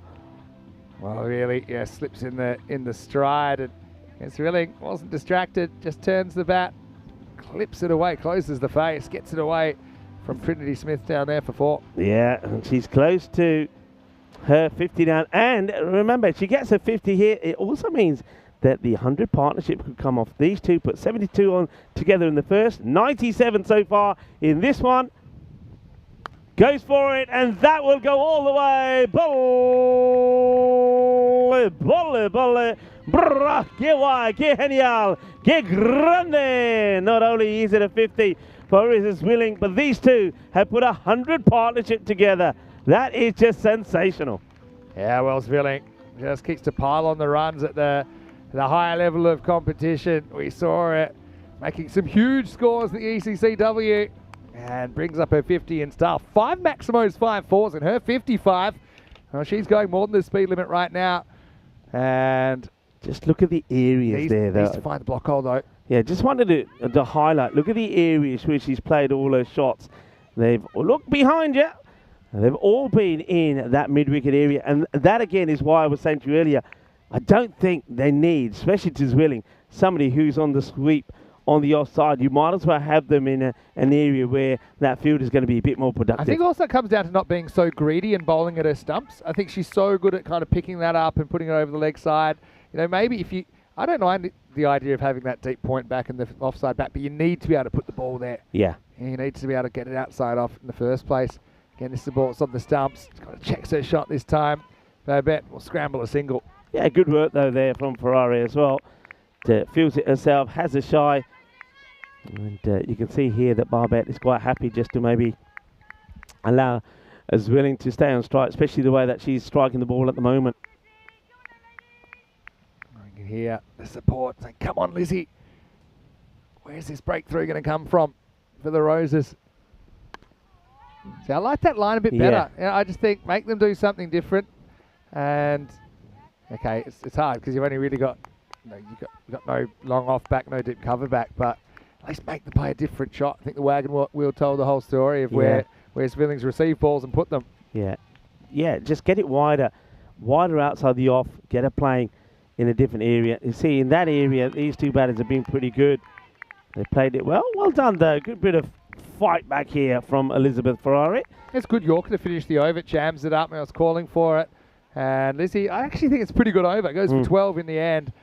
Well, really, yeah, slips in the stride, and it's really wasn't distracted. Just turns the bat, clips it away, closes the face, gets it away from Trinity Smith down there for 4. Yeah, and she's close to her 50 down. And remember, she gets her 50 here. It also means that the 100 partnership could come off. These two put 72 on together in the first, 97 so far in this one. Goes for it, and that will go all the way. Bolle, bolle, bolle. Brrrah, que guay, que genial, que grande. Not only is it a 50 for Iris Willing, but these two have put 100 partnership together. That is just sensational. Yeah, well, Zvilling just keeps to pile on the runs at the higher level of competition. We saw it making some huge scores, the ECCW, and brings up her 50 in style. 5 Maximos, 5 4s, and her 55. Well, she's going more than the speed limit right now. And just look at the areas there. Needs to find the block hole, though. Yeah, just wanted to highlight. Look at the areas where she's played all her shots. They've looked behind you. They've all been in that mid-wicket area. And that, again, is why I was saying to you earlier, I don't think they need, especially to Zwilling, somebody who's on the sweep on the offside. You might as well have them in an area where that field is going to be a bit more productive. I think also it comes down to not being so greedy and bowling at her stumps. I think she's so good at kind of picking that up and putting it over the leg side. You know, maybe if you... I don't mind the idea of having that deep point back and the offside back, but you need to be able to put the ball there. Yeah. You need to be able to get it outside off in the first place. Again, this is the ball. It's on the stumps. She's got to check her shot this time. Babette will scramble a single. Yeah, good work, though, there from Ferrari as well. Feels it herself, has a shy. And you can see here that Barbette is quite happy just to maybe allow Zwilling to stay on strike, especially the way that she's striking the ball at the moment. I can hear the support saying, come on, Lizzie. Where's this breakthrough going to come from for the Roses? See, I like that line a bit better. Yeah, I just think make them do something different. And, okay, it's hard because you've only really got, you've got no long off back, no deep cover back, but at least make them play a different shot. I think the wagon wheel told the whole story of where Zwilling's receive balls and put them. Yeah. Yeah, just get it wider outside the off, get it playing in a different area. You see, in that area, these two batters have been pretty good. They played it well. Well done, though. Good bit of fight back here from Elizabeth Ferrari. It's good Yorker to finish the over. Jams it up. I was calling for it. And Lizzie, I actually think it's a pretty good over. It goes for 12 in the end.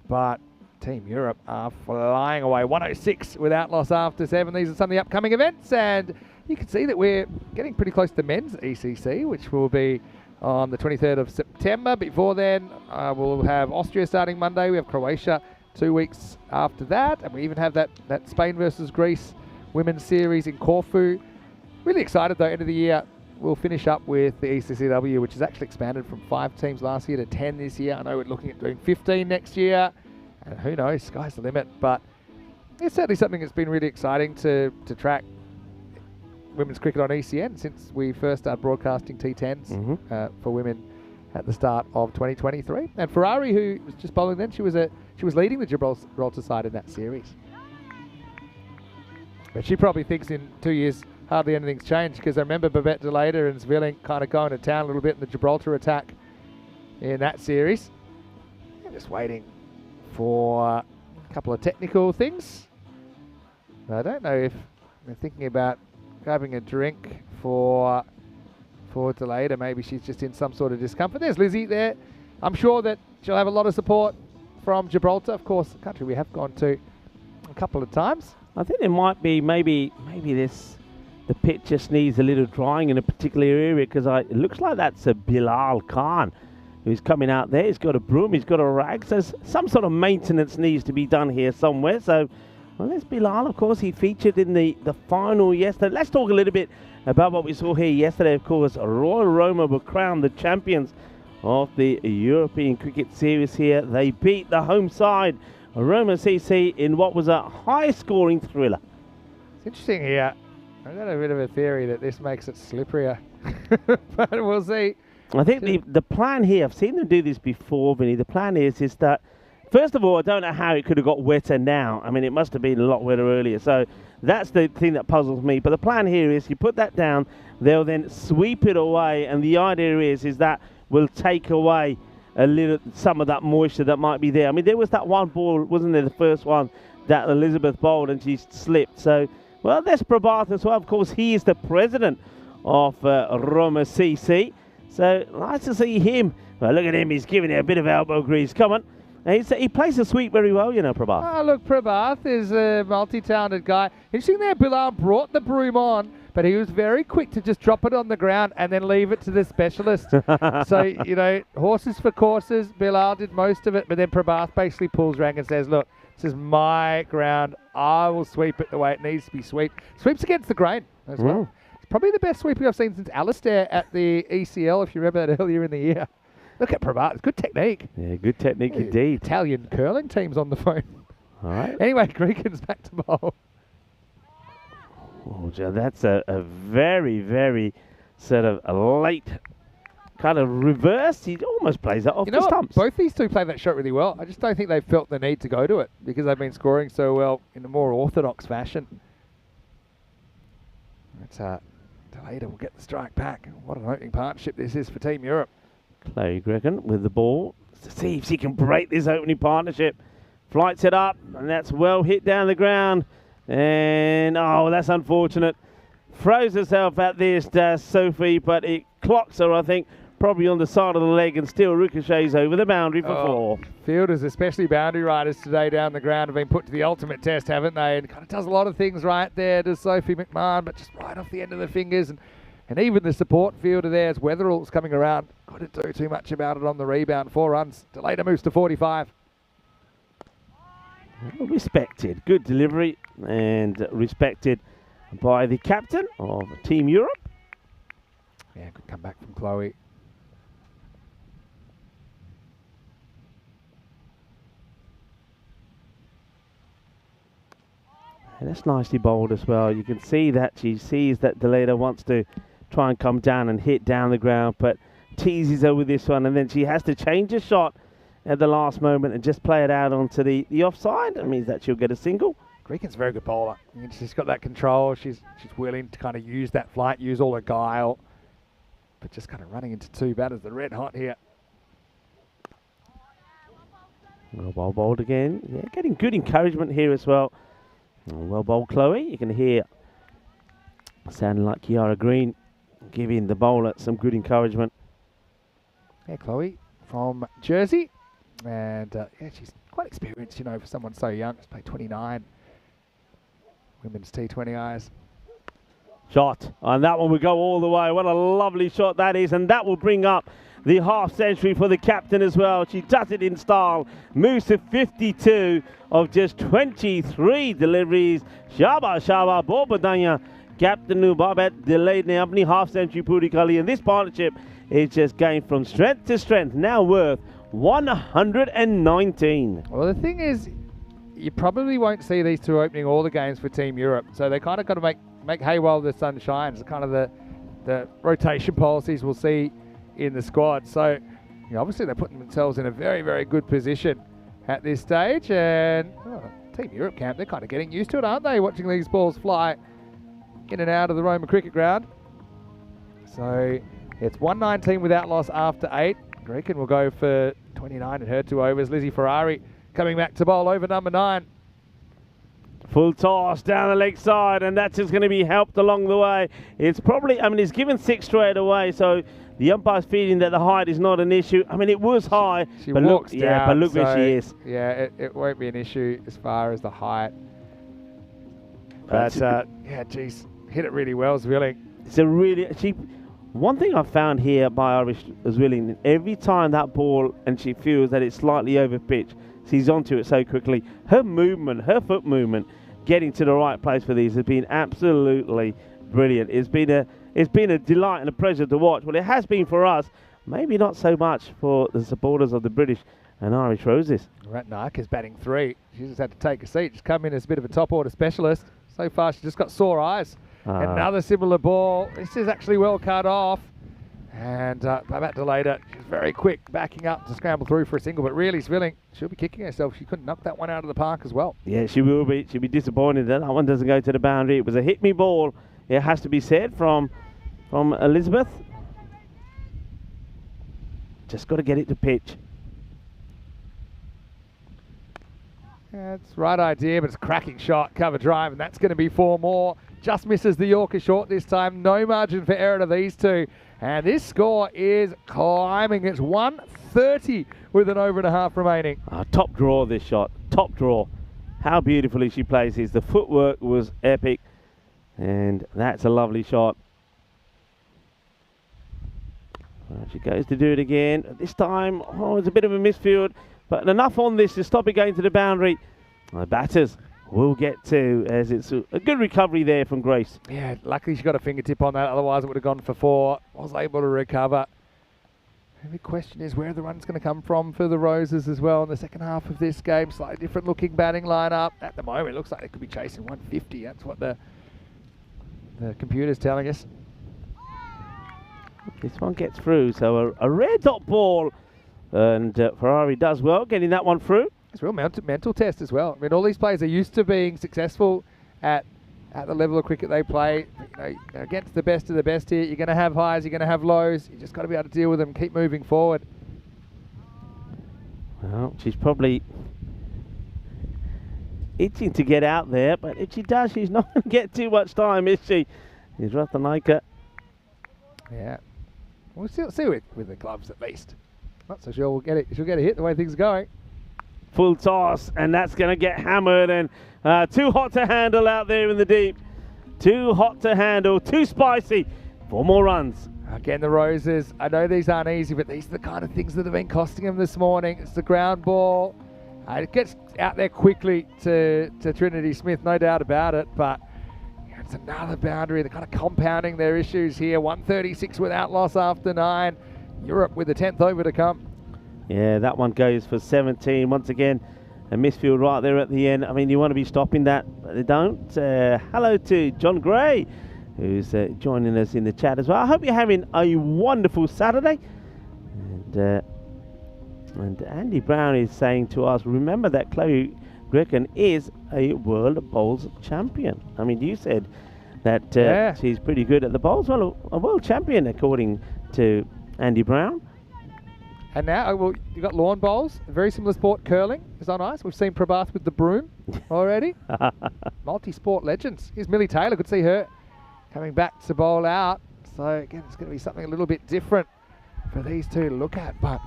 But Team Europe are flying away. 106 without loss after 7. These are some of the upcoming events. And you can see that we're getting pretty close to men's ECC, which will be on the 23rd of September. Before then, we'll have Austria starting Monday. We have Croatia 2 weeks after that. And we even have that Spain versus Greece women's series in Corfu. Really excited, though, end of the year. We'll finish up with the ECCW, which has actually expanded from 5 teams last year to 10 this year. I know we're looking at doing 15 next year. And who knows, sky's the limit. But it's certainly something that's been really exciting to track women's cricket on ECN since we first started broadcasting T10s for women at the start of 2023. And Ferrari, who was just bowling then, she was leading the Gibraltar side in that series. But she probably thinks in 2 years hardly anything's changed, because I remember Babette DeLater and Zwilling kind of going to town a little bit in the Gibraltar attack in that series. I'm just waiting for a couple of technical things. I don't know if they're thinking about grabbing a drink for DeLater. Maybe she's just in some sort of discomfort. There's Lizzie there. I'm sure that she'll have a lot of support from Gibraltar. Of course, the country we have gone to a couple of times. I think there might be maybe the pitch just needs a little drying in a particular area, because it looks like that's a Bilal Khan who's coming out there. He's got a broom, he's got a rag, so some sort of maintenance needs to be done here somewhere. So, well, there's Bilal, of course. He featured in the final yesterday. Let's talk a little bit about what we saw here yesterday. Of course, Royal Roma were crowned the champions of the European Cricket Series here. They beat the home side, Roma CC, in what was a high-scoring thriller. It's interesting here. I've got a bit of a theory that this makes it slipperier, but we'll see. I think the plan here, I've seen them do this before, Vinny. The plan is that, first of all, I don't know how it could have got wetter now. I mean, it must have been a lot wetter earlier. So that's the thing that puzzles me. But the plan here is you put that down, they'll then sweep it away, and the idea is that will take away some of that moisture that might be there. I mean, there was that one ball, wasn't there, the first one that Elizabeth bowled, and she slipped. So, well, there's Prabhat as well. Of course, he is the president of Roma CC. So, nice to see him. Well, look at him. He's giving it a bit of elbow grease. Come on. He plays the sweep very well, you know, Prabhat. Oh, look, Prabhat is a multi-talented guy. Interesting there, Bilal brought the broom on, but he was very quick to just drop it on the ground and then leave it to the specialist. So, you know, horses for courses. Bilal did most of it, but then Prabhat basically pulls rank and says, look, this is my ground. I will sweep it the way it needs to be swept. Sweeps against the grain as well. It's probably the best sweeping I've seen since Alistair at the ECL, if you remember that earlier in the year. Look at Prabhat. It's good technique. Yeah, good technique indeed. Italian curling team's on the phone. All right. Anyway, Gregan's back to bowl. Oh, Joe, that's a very, very sort of a late kind of reverse. He almost plays that off the stumps. Both these two play that shot really well. I just don't think they've felt the need to go to it because they've been scoring so well in a more orthodox fashion. It's Deleda will get the strike back. What an opening partnership this is for Team Europe. Chloe Gregan with the ball to see if she can break this opening partnership. Flights it up, and that's well hit down the ground. And, oh, that's unfortunate. Throws herself at this, Sophie, but it clocks her, I think, probably on the side of the leg and still ricochets over the boundary for 4. Fielders, especially boundary riders today down the ground, have been put to the ultimate test, haven't they? And kind of does a lot of things right there to Sophie McMahon, but just right off the end of the fingers. And even the support fielder there as Weatherall's coming around. Couldn't do too much about it on the rebound. 4 runs. Deleda moves to 45. Well, respected. Good delivery and respected by the captain of Team Europe. Yeah, good comeback from Chloe. And that's nicely bowled as well. You can see that she sees that Deleda wants to try and come down and hit down the ground, but teases her with this one, and then she has to change her shot at the last moment and just play it out onto the offside. That means that she'll get a single. Gregan's a very good bowler. She's got that control. She's willing to kind of use that flight, use all her guile, but just kind of running into 2 batters. The red hot here. Well bowled again. Yeah, getting good encouragement here as well. Well bowled, Chloe. You can hear sounding like Kiara Green giving the bowler some good encouragement. Yeah, Chloe from Jersey. And yeah, she's quite experienced, you know, for someone so young. She's played 29 women's T20Is. Shot. And that one will go all the way. What a lovely shot that is. And that will bring up the half century for the captain as well. She does it in style. Moves to 52 of just 23 deliveries. Shaba Shaba Bobadanya. Captain Nu Babet delayed the apni half century Puri Kali. And this partnership is just going from strength to strength. Now worth 119. Well, the thing is, you probably won't see these two opening all the games for Team Europe. So they kind of got to make hay while the sun shines. Kind of the rotation policies we'll see in the squad. So you know, obviously they're putting themselves in a very, very good position at this stage. And Team Europe camp, they're kind of getting used to it, aren't they? Watching these balls fly in and out of the Roma cricket ground. So it's 119 without loss after 8. Gregan will go for 29 in her 2 overs. Lizzie Ferrari coming back to bowl over number 9. Full toss down the leg side, and that's just going to be helped along the way. It's probably, I mean, it's given 6 straight away, so the umpire's feeling that the height is not an issue. I mean, it was high, she but walks look, down, yeah, but look where she is. Yeah, it won't be an issue as far as the height. But yeah, geez, hit it really well, Zwilling. It's a really one thing I found here by Irish Zwilling, every time that ball and she feels that it's slightly over pitch, she's onto it so quickly. Her movement, her foot movement, getting to the right place for these has been absolutely brilliant. It's been a delight and a pleasure to watch. Well, it has been for us, maybe not so much for the supporters of the British and Irish Roses. Ratnak is batting 3. She just had to take a seat. She's come in as a bit of a top order specialist. So far, she's just got sore eyes. Another similar ball. This is actually well cut off. And Babette Deleda, she's very quick, backing up to scramble through for a single. But really, Zwilling, she'll be kicking herself. She couldn't knock that one out of the park as well. Yeah, she will be. She'll be disappointed that one doesn't go to the boundary. It was a hit-me ball, it has to be said, from Elizabeth. Just got to get it to pitch. Yeah, it's the right idea, but it's a cracking shot, cover drive, and that's going to be 4 more. Just misses the Yorker short this time. No margin for error to these two. And this score is climbing. It's 130 with an over and a half remaining. Top draw, this shot. Top draw. How beautifully she plays this. The footwork was epic. And that's a lovely shot. She goes to do it again. This time, it's a bit of a misfield. But enough on this to stop it going to the boundary. The batters will get to, as it's a good recovery there from Grace. Yeah, luckily she got a fingertip on that. Otherwise, it would have gone for 4. Was able to recover. The big question is where the run's going to come from for the Roses as well in the second half of this game. Slightly different looking batting lineup. At the moment, it looks like they could be chasing 150. That's what the computer's telling us. This one gets through, so a red dot ball. And Ferrari does well, getting that one through. It's a real mental test as well. I mean, all these players are used to being successful at at the level of cricket they play. You know, against the best of the best here, you're going to have highs, you're going to have lows. You just got to be able to deal with them, keep moving forward. Well, she's probably itching to get out there, but if she does, she's not going to get too much time, is she? Is Ratanaika. Yeah. We'll see with the gloves at least. Not so sure she'll get a hit the way things are going. Full toss, and that's going to get hammered, and too hot to handle out there in the deep. Too hot to handle, too spicy. 4 more runs. Again, the Roses. I know these aren't easy, but these are the kind of things that have been costing them this morning. It's the ground ball. It gets out there quickly to Trinity Smith, no doubt about it, but it's another boundary. They're kind of compounding their issues here. 136 without loss after 9. Europe with the 10th over to come. Yeah, that one goes for 17. Once again, a misfield right there at the end. I mean, you want to be stopping that, but they don't. Hello to John Gray, who's joining us in the chat as well. I hope you're having a wonderful Saturday. And Andy Brown is saying to us, remember that Chloe Grecken is a world bowls champion. I mean, you said that she's pretty good at the bowls. Well, a world champion, according to Andy Brown. And now, well, you've got lawn bowls, a very similar sport, curling is on ice. We've seen Prabhath with the broom already. Multi-sport legends. Here's Millie Taylor, could see her coming back to bowl out. So, again, it's going to be something a little bit different for these two to look at. But,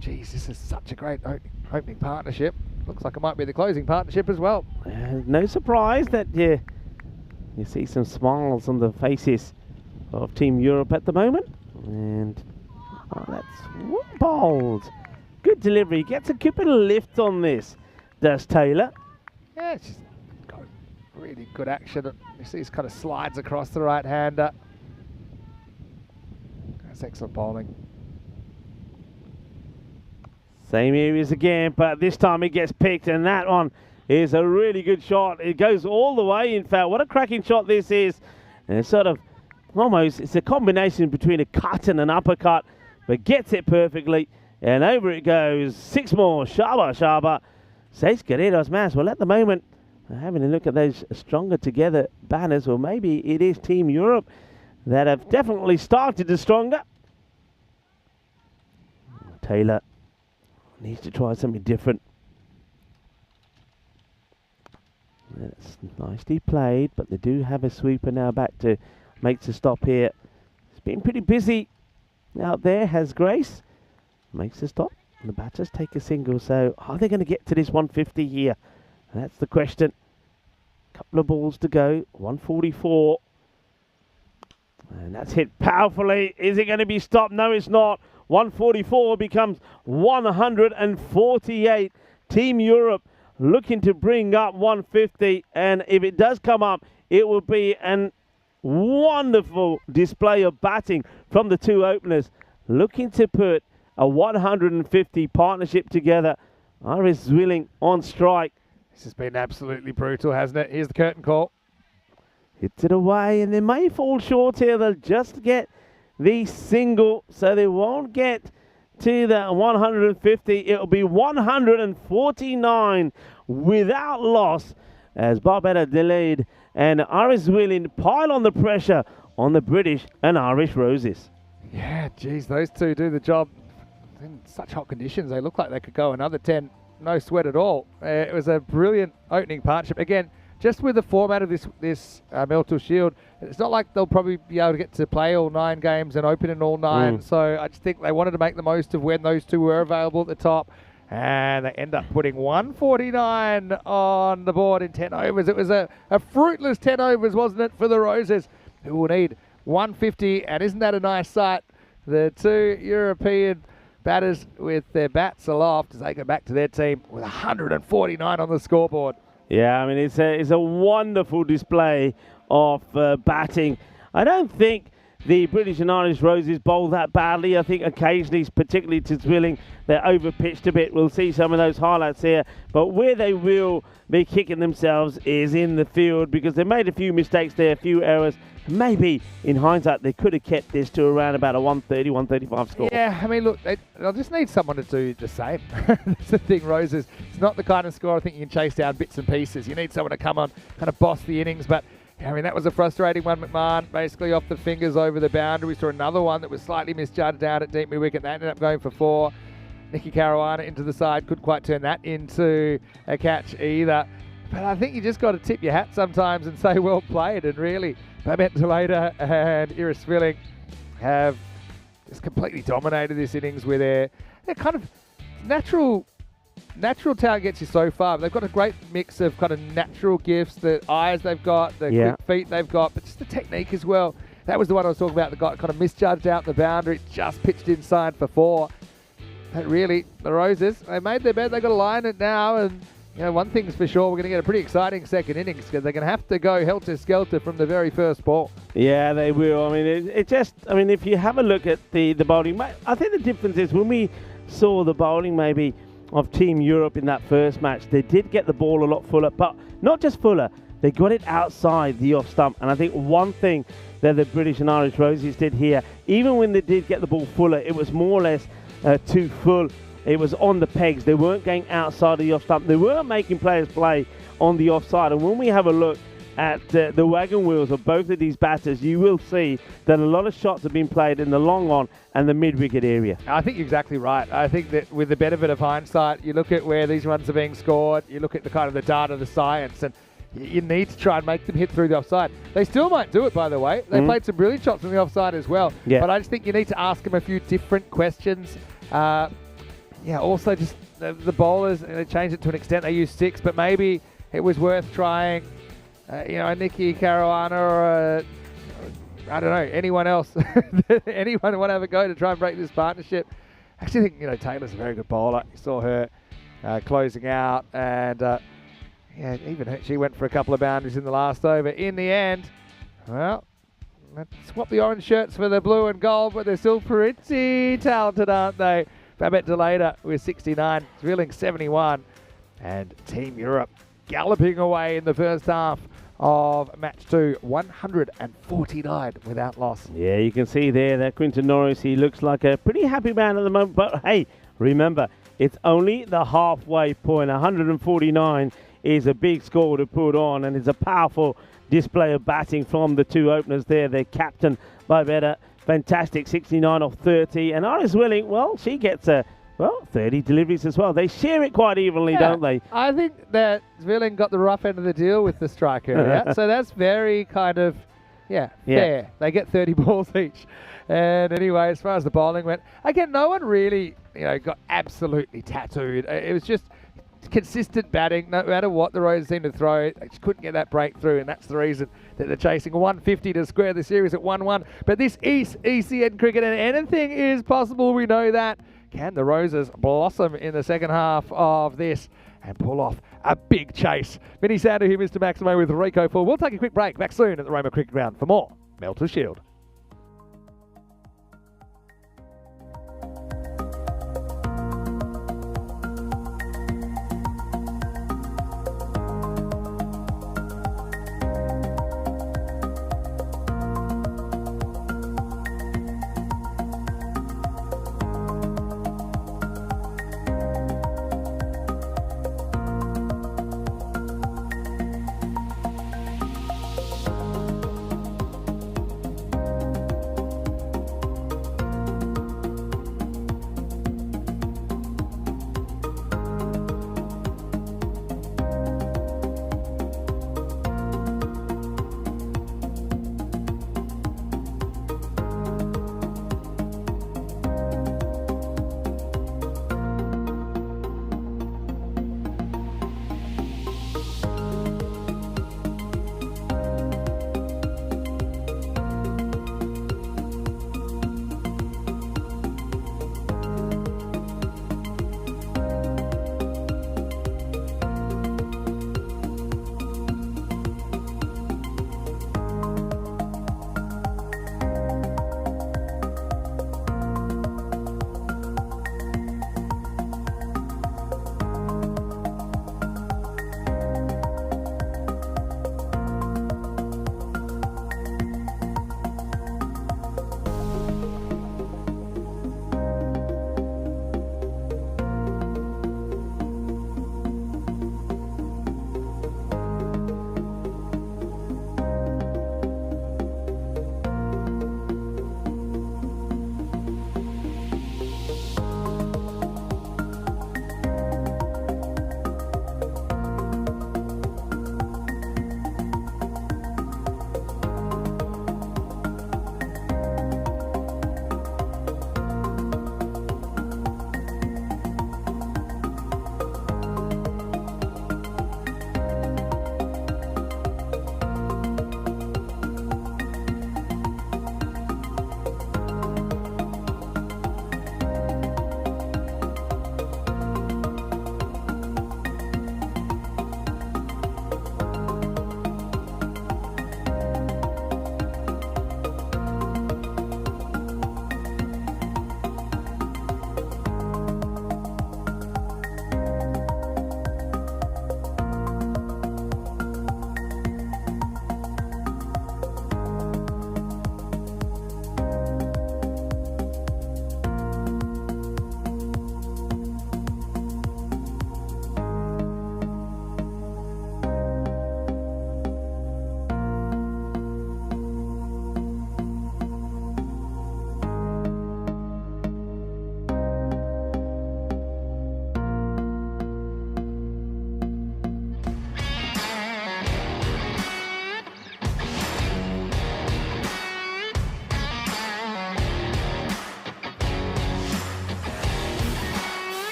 geez, this is such a great opening partnership. Looks like it might be the closing partnership as well. No surprise that you see some smiles on the faces of Team Europe at the moment. And that's bowled. Good delivery. Gets a good bit of lift on this, does Taylor. Yeah, she's got really good action. You see this kind of slides across the right-hander. That's excellent bowling. Same areas again, but this time it gets picked, and that one is a really good shot. It goes all the way, in fact. What a cracking shot this is. And it's sort of almost, it's a combination between a cut and an uppercut, but gets it perfectly, and over it goes. 6 more. Shaba, Shaba. 6 guerreros más. Well, at the moment, having a look at those stronger together banners, or maybe it is Team Europe that have definitely started the stronger. Taylor needs to try something different. That's nicely played, but they do have a sweeper now back to make the stop here. It's been pretty busy out there, has Grace. Makes the stop, and the batters take a single. So are they going to get to this 150 here? That's the question. Couple of balls to go, 144. And that's hit powerfully. Is it going to be stopped? No, it's not. 144 becomes 148. Team Europe looking to bring up 150. And if it does come up, it will be an wonderful display of batting from the two openers. Looking to put a 150 partnership together. Iris Zwilling on strike. This has been absolutely brutal, hasn't it? Here's the curtain call. Hits it away, and they may fall short here. They'll just get the single, so they won't get to the 150. It'll be 149 without loss as Barbara Delayed and Iris Zwilling pile on the pressure on the British and Irish Roses. Yeah, geez, those two do the job in such hot conditions. They look like they could go another 10, no sweat at all. It was a brilliant opening partnership. Again, just with the format of this Meltl Shield, it's not like they'll probably be able to get to play all 9 games and open in all 9. So I just think they wanted to make the most of when those two were available at the top. And they end up putting 149 on the board in 10 overs. It was a fruitless 10 overs, wasn't it, for the Roses, who will need 150. And isn't that a nice sight? The two European batters with their bats aloft as they go back to their team with 149 on the scoreboard. Yeah, I mean, it's a wonderful display of batting. I don't think the British and Irish Roses bowl that badly. I think occasionally, particularly to Zwilling, they're overpitched a bit. We'll see some of those highlights here. But where they will be kicking themselves is in the field, because they made a few mistakes there, a few errors. Maybe, in hindsight, they could have kept this to around about a 130, 135 score. Yeah, I mean, look, they'll just need someone to do the same. That's the thing, Roses. It's not the kind of score I think you can chase down bits and pieces. You need someone to come on, kind of boss the innings. But, I mean, that was a frustrating one, McMahon, basically off the fingers over the boundary. We saw another one that was slightly misjudged down at deep mid-wicket. That ended up going for 4. Nicky Caruana into the side, couldn't quite turn that into a catch either. But I think you just got to tip your hat sometimes and say, well played, and really, Meltl and Iris Zwilling have just completely dominated this innings with their kind of natural talent gets you so far. They've got a great mix of kind of natural gifts, the eyes they've got, the quick feet they've got, but just the technique as well. That was the one I was talking about that got kind of misjudged out the boundary, just pitched inside for 4. But really, the Roses, they made their bed, they've got to line it now, and you know, one thing's for sure, we're going to get a pretty exciting second innings, because they're going to have to go helter-skelter from the very first ball. Yeah, they will. I mean, if you have a look at the bowling, I think the difference is when we saw the bowling maybe of Team Europe in that first match, they did get the ball a lot fuller, but not just fuller, they got it outside the off stump. And I think one thing that the British and Irish Roses did here, even when they did get the ball fuller, it was more or less too full. It was on the pegs. They weren't going outside of the off stump. They weren't making players play on the offside. And when we have a look at the wagon wheels of both of these batters, you will see that a lot of shots have been played in the long on and the mid-wicket area. I think you're exactly right. I think that with the benefit of hindsight, you look at where these runs are being scored, you look at the kind of the data, the science, and you need to try and make them hit through the offside. They still might do it, by the way. They played some brilliant shots from the offside as well. Yeah. But I just think you need to ask them a few different questions. Also just the bowlers, they changed it to an extent. They used 6, but maybe it was worth trying, a Nicky Caruana or I don't know, anyone else. Anyone want to have a go to try and break this partnership. I actually think, Taylor's a very good bowler. You saw her closing out, and she went for a couple of boundaries in the last over. In the end, well, let's swap the orange shirts for the blue and gold, but they're still pretty talented, aren't they? Meltl with 69, Zwilling 71, and Team Europe galloping away in the first half of match 2, 149 without loss. Yeah, you can see there that Quinton Norris, he looks like a pretty happy man at the moment, but hey, remember, it's only the halfway point. 149 is a big score to put on, and it's a powerful display of batting from the 2 openers there. They're captained by Better. Fantastic, 69 off 30. And Iris Zwilling, well, she gets 30 deliveries as well. They share it quite evenly, don't they? I think that Zwilling got the rough end of the deal with the strike area. So that's very kind of, fair. They get 30 balls each. And anyway, as far as the bowling went, again, no one really, got absolutely tattooed. It was just consistent batting, no matter what the Roses seemed to throw. They just couldn't get that breakthrough, and that's the reason that they're chasing 150 to square the series at 1-1. But this is ECN cricket, and anything is possible, we know that. Can the Roses blossom in the second half of this and pull off a big chase? Vinny Sandu here, Mr. Maximo with Rico Full. We'll take a quick break. Back soon at the Roma Cricket Ground for more Meltl Shield.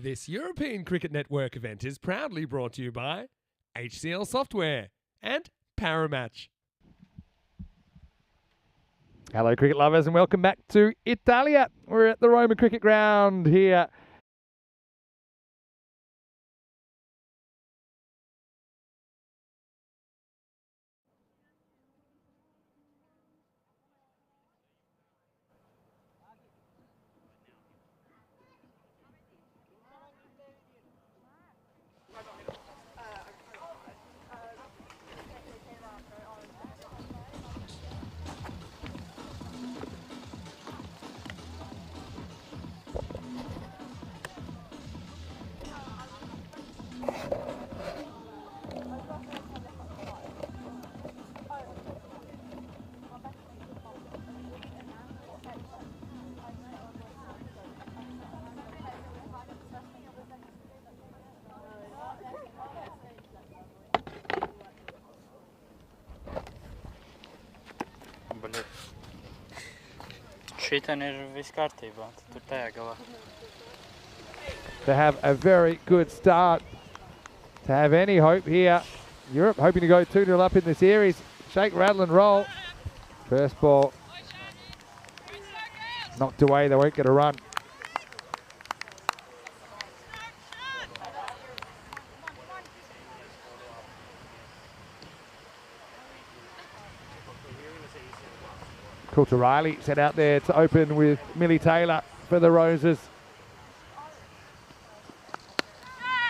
This European Cricket Network event is proudly brought to you by HCL Software and Paramatch. Hello, cricket lovers, and welcome back to Italia. We're at the Roma Cricket Ground here. Блин. Чей-то весь карты, ебать. Тупая голова. To have a very good start, to have any hope here. Europe hoping to go 2-0 up in the series. Shake, rattle and roll. First ball knocked away, they won't get a run. Coulter Riley set out there to open with Millie Taylor for the Roses.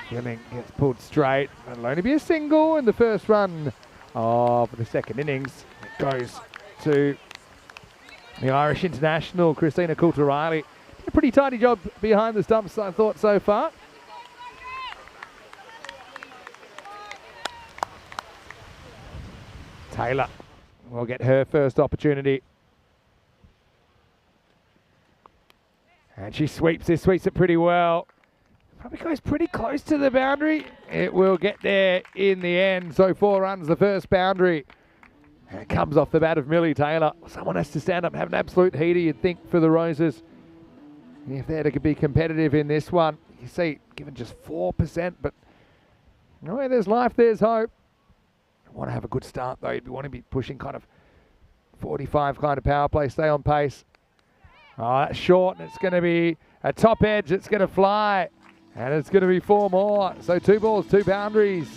Fleming gets pulled straight. It'll only be a single in the first run of the second innings. It goes to the Irish international, Christina Coulter Riley. A pretty tidy job behind the stumps, I thought, so far. Taylor will get her first opportunity. And she sweeps this, sweeps it pretty well. Probably goes pretty close to the boundary. It will get there in the end. So 4 runs, the first boundary. And it comes off the bat of Millie Taylor. Someone has to stand up and have an absolute heater, you'd think, for the Roses. If they're to be competitive in this one, you see, given just 4%, but where there's life, there's hope. You want to have a good start, though. You want to be pushing kind of 45 kind of power play, stay on pace. Oh, that's short, and it's going to be a top edge. It's going to fly, and it's going to be 4 more. So 2 balls, 2 boundaries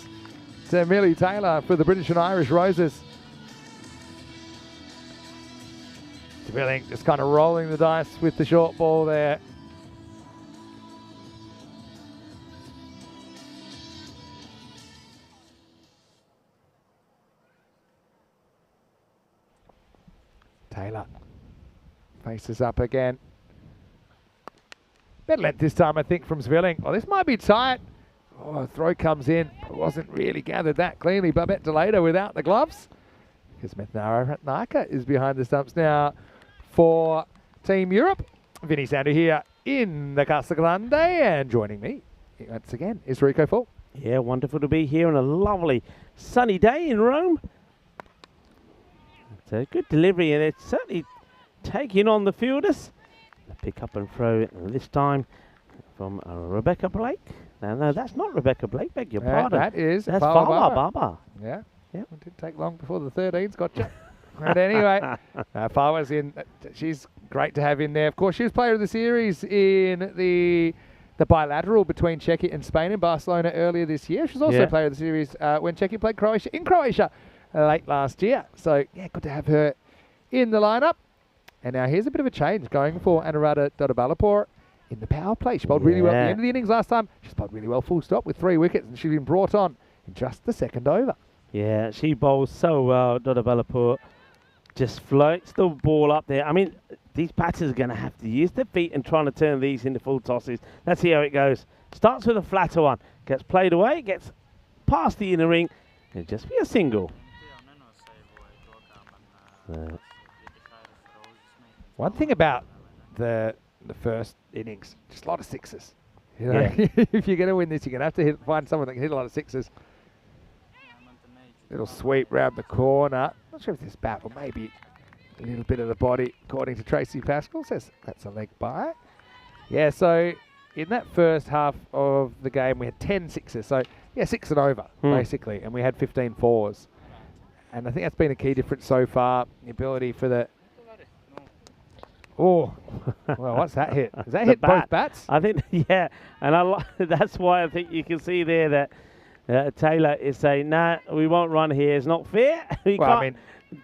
to Millie Taylor for the British and Irish Roses. Drilling just kind of rolling the dice with the short ball there. Taylor faces up again. Better length this time, I think, from Zwilling. Oh, this might be tight. Oh, throw comes in. It wasn't really gathered that cleanly. Babette Delata without the gloves. Because Methnara Ratnaka is behind the stumps now for Team Europe. Vinny Sandu here in the Casa Grande, and joining me once again is Rico Fall. Yeah, wonderful to be here on a lovely sunny day in Rome. It's a good delivery, and it's certainly taking on the fielders. Pick up and throw this time from Rebecca Blake. No, that's not Rebecca Blake, beg your pardon. That's Farwa Baba. Yeah. Yep. It didn't take long before the 13s got you. But anyway, Farwa's in. She's great to have in there. Of course, she was player of the series in the bilateral between Czechia and Spain in Barcelona earlier this year. She was also player of the series when Czechia played Croatia in Croatia late last year. So, yeah, good to have her in the lineup. And now here's a bit of a change going for Anuradha Doddabalapur in the power play. She bowled really well at the end of the innings last time. She's bowled really well full stop with 3 wickets, and she's been brought on in just the second over. Yeah, she bowls so well, Doddabalapur. Just floats the ball up there. I mean, these batters are going to have to use their feet and trying to turn these into full tosses. Let's see how it goes. Starts with a flatter one. Gets played away, gets past the inner ring. It'll just be a single. One thing about the first innings, just a lot of sixes. You know? Yeah. If you're going to win this, you're going to have to find someone that can hit a lot of sixes. Little sweep round the corner. Not sure if this bat or maybe a little bit of the body, according to Tracy Pascal. Says that's a leg by. Yeah, so in that first half of the game, we had 10 sixes. So, yeah, 6 and over, basically. And we had 15 fours. And I think that's been a key difference so far. The ability for the... Oh, well, what's that hit? Does that hit both bats? I think, yeah. And that's why I think you can see there that Taylor is saying, nah, we won't run here. It's not fair. Well, I mean,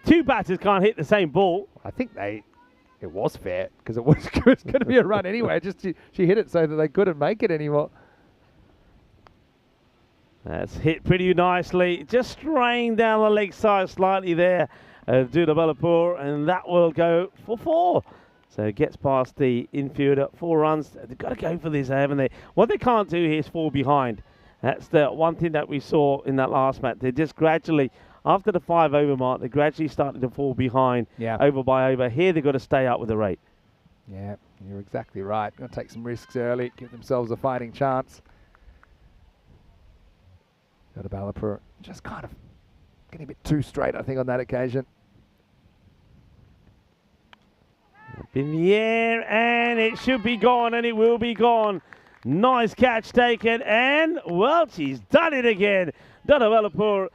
2 batters can't hit the same ball. I think it was fair because it was going to be a run anyway. Just she hit it so that they couldn't make it anymore. That's hit pretty nicely. Just straying down the leg side slightly there. Dudaballapur, and that will go for 4. So it gets past the infielder. 4 runs. They've got to go for this, haven't they? What they can't do here is fall behind. That's the one thing that we saw in that last match. They just gradually, after the 5 over mark, they gradually started to fall behind over by over. Here they've got to stay up with the rate. Yeah, you're exactly right. Going to take some risks early, give themselves a fighting chance. Dudaballapur just kind of getting a bit too straight, I think, on that occasion. Up in the air, and it should be gone, and it will be gone. Nice catch taken, and, well, she's done it again. Dudaballapur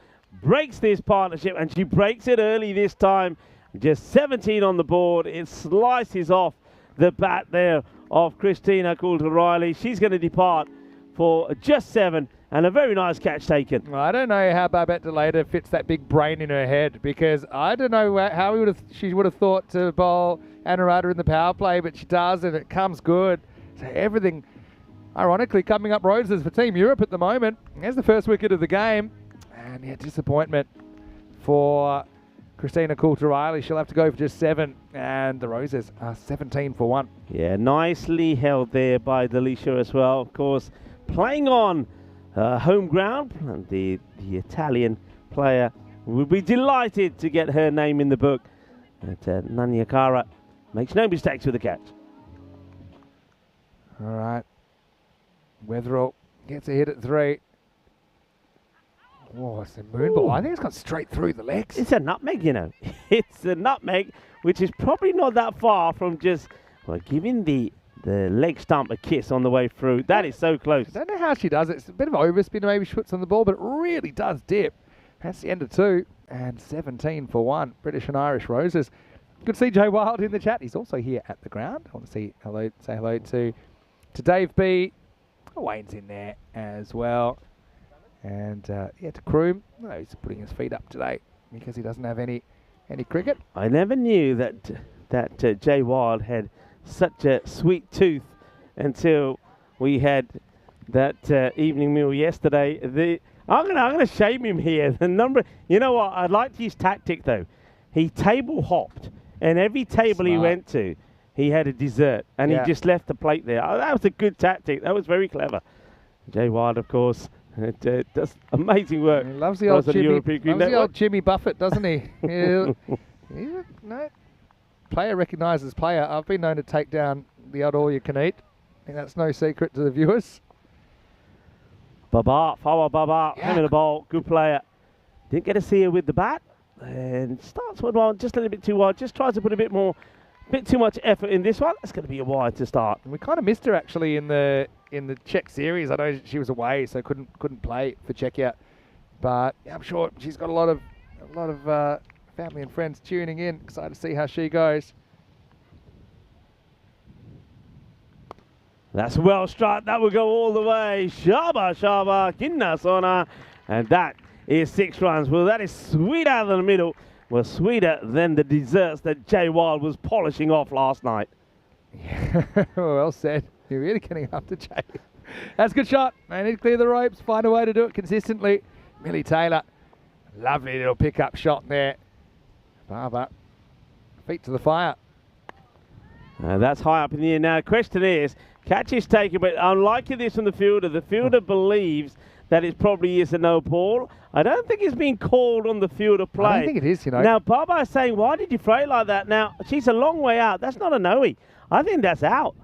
breaks this partnership, and she breaks it early this time. Just 17 on the board. It slices off the bat there of Christina Coulter-Riley. She's going to depart for just 7, and a very nice catch taken. Well, I don't know how Babette Delata fits that big brain in her head, because I don't know how she would have thought to bowl Anuradha in the power play, but she does, and it comes good. So everything, ironically, coming up roses for Team Europe at the moment. There's the first wicket of the game, and yeah, disappointment for Christina Coulter-Riley. She'll have to go for just 7, and the roses are 17 for 1. Yeah, nicely held there by Delisha as well. Of course, playing on home ground, and the Italian player will be delighted to get her name in the book. But Nanyakara makes no mistakes with the catch. All right. Wetherell gets a hit at 3. Oh, it's a moonball. I think it's gone straight through the legs. It's a nutmeg, you know. It's a nutmeg, which is probably not that far from just giving the leg stump a kiss on the way through. That is so close. I don't know how she does it. It's a bit of an overspin, maybe she puts on the ball, but it really does dip. That's the end of 2, and 17 for 1. British and Irish roses. Good to see Jay Wild in the chat. He's also here at the ground. I want to say hello to Dave B. Oh, Wayne's in there as well. And yeah, to Kroom. No, he's putting his feet up today because he doesn't have any cricket. I never knew that Jay Wild had such a sweet tooth until we had that evening meal yesterday. I'm gonna shame him here. The number, you know what? I liked his tactic though. He table hopped, and every table he went to, he had a dessert, and he just left the plate there. Oh, that was a good tactic. That was very clever. Jay Wild, of course, does amazing work. He loves the old Jimmy Buffett, doesn't he? No. Player recognises player. I've been known to take down the odd all-you-can-eat. I think that's no secret to the viewers. Baba, having the ball, good player. Didn't get to see her with the bat, and starts one wide, just a little bit too wide. Just tries to put a bit too much effort in this one. That's going to be a wide to start. And we kind of missed her actually in the Czech series. I know she was away, so couldn't play for Czechia, but yeah, I'm sure she's got a lot of family and friends tuning in. Excited to see how she goes. That's well struck. That will go all the way. Shaba, Kinna Sona. And that is 6 runs. Well, that is sweet out of the middle. Well, sweeter than the desserts that Jay Wild was polishing off last night. Yeah, well said. You're really getting after Jay. That's a good shot. They need to clear the ropes, find a way to do it consistently. Millie Taylor, lovely little pickup shot there. Barber, feet to the fire. That's high up in the air. Now, the question is, catch is taken, but unlike this from the fielder believes that it probably is a no ball. I don't think it's been called on the fielder play. I don't think it is, you know. Now, Barber is saying, why did you throw it like that? Now, she's a long way out. That's not a no-y. I think that's out.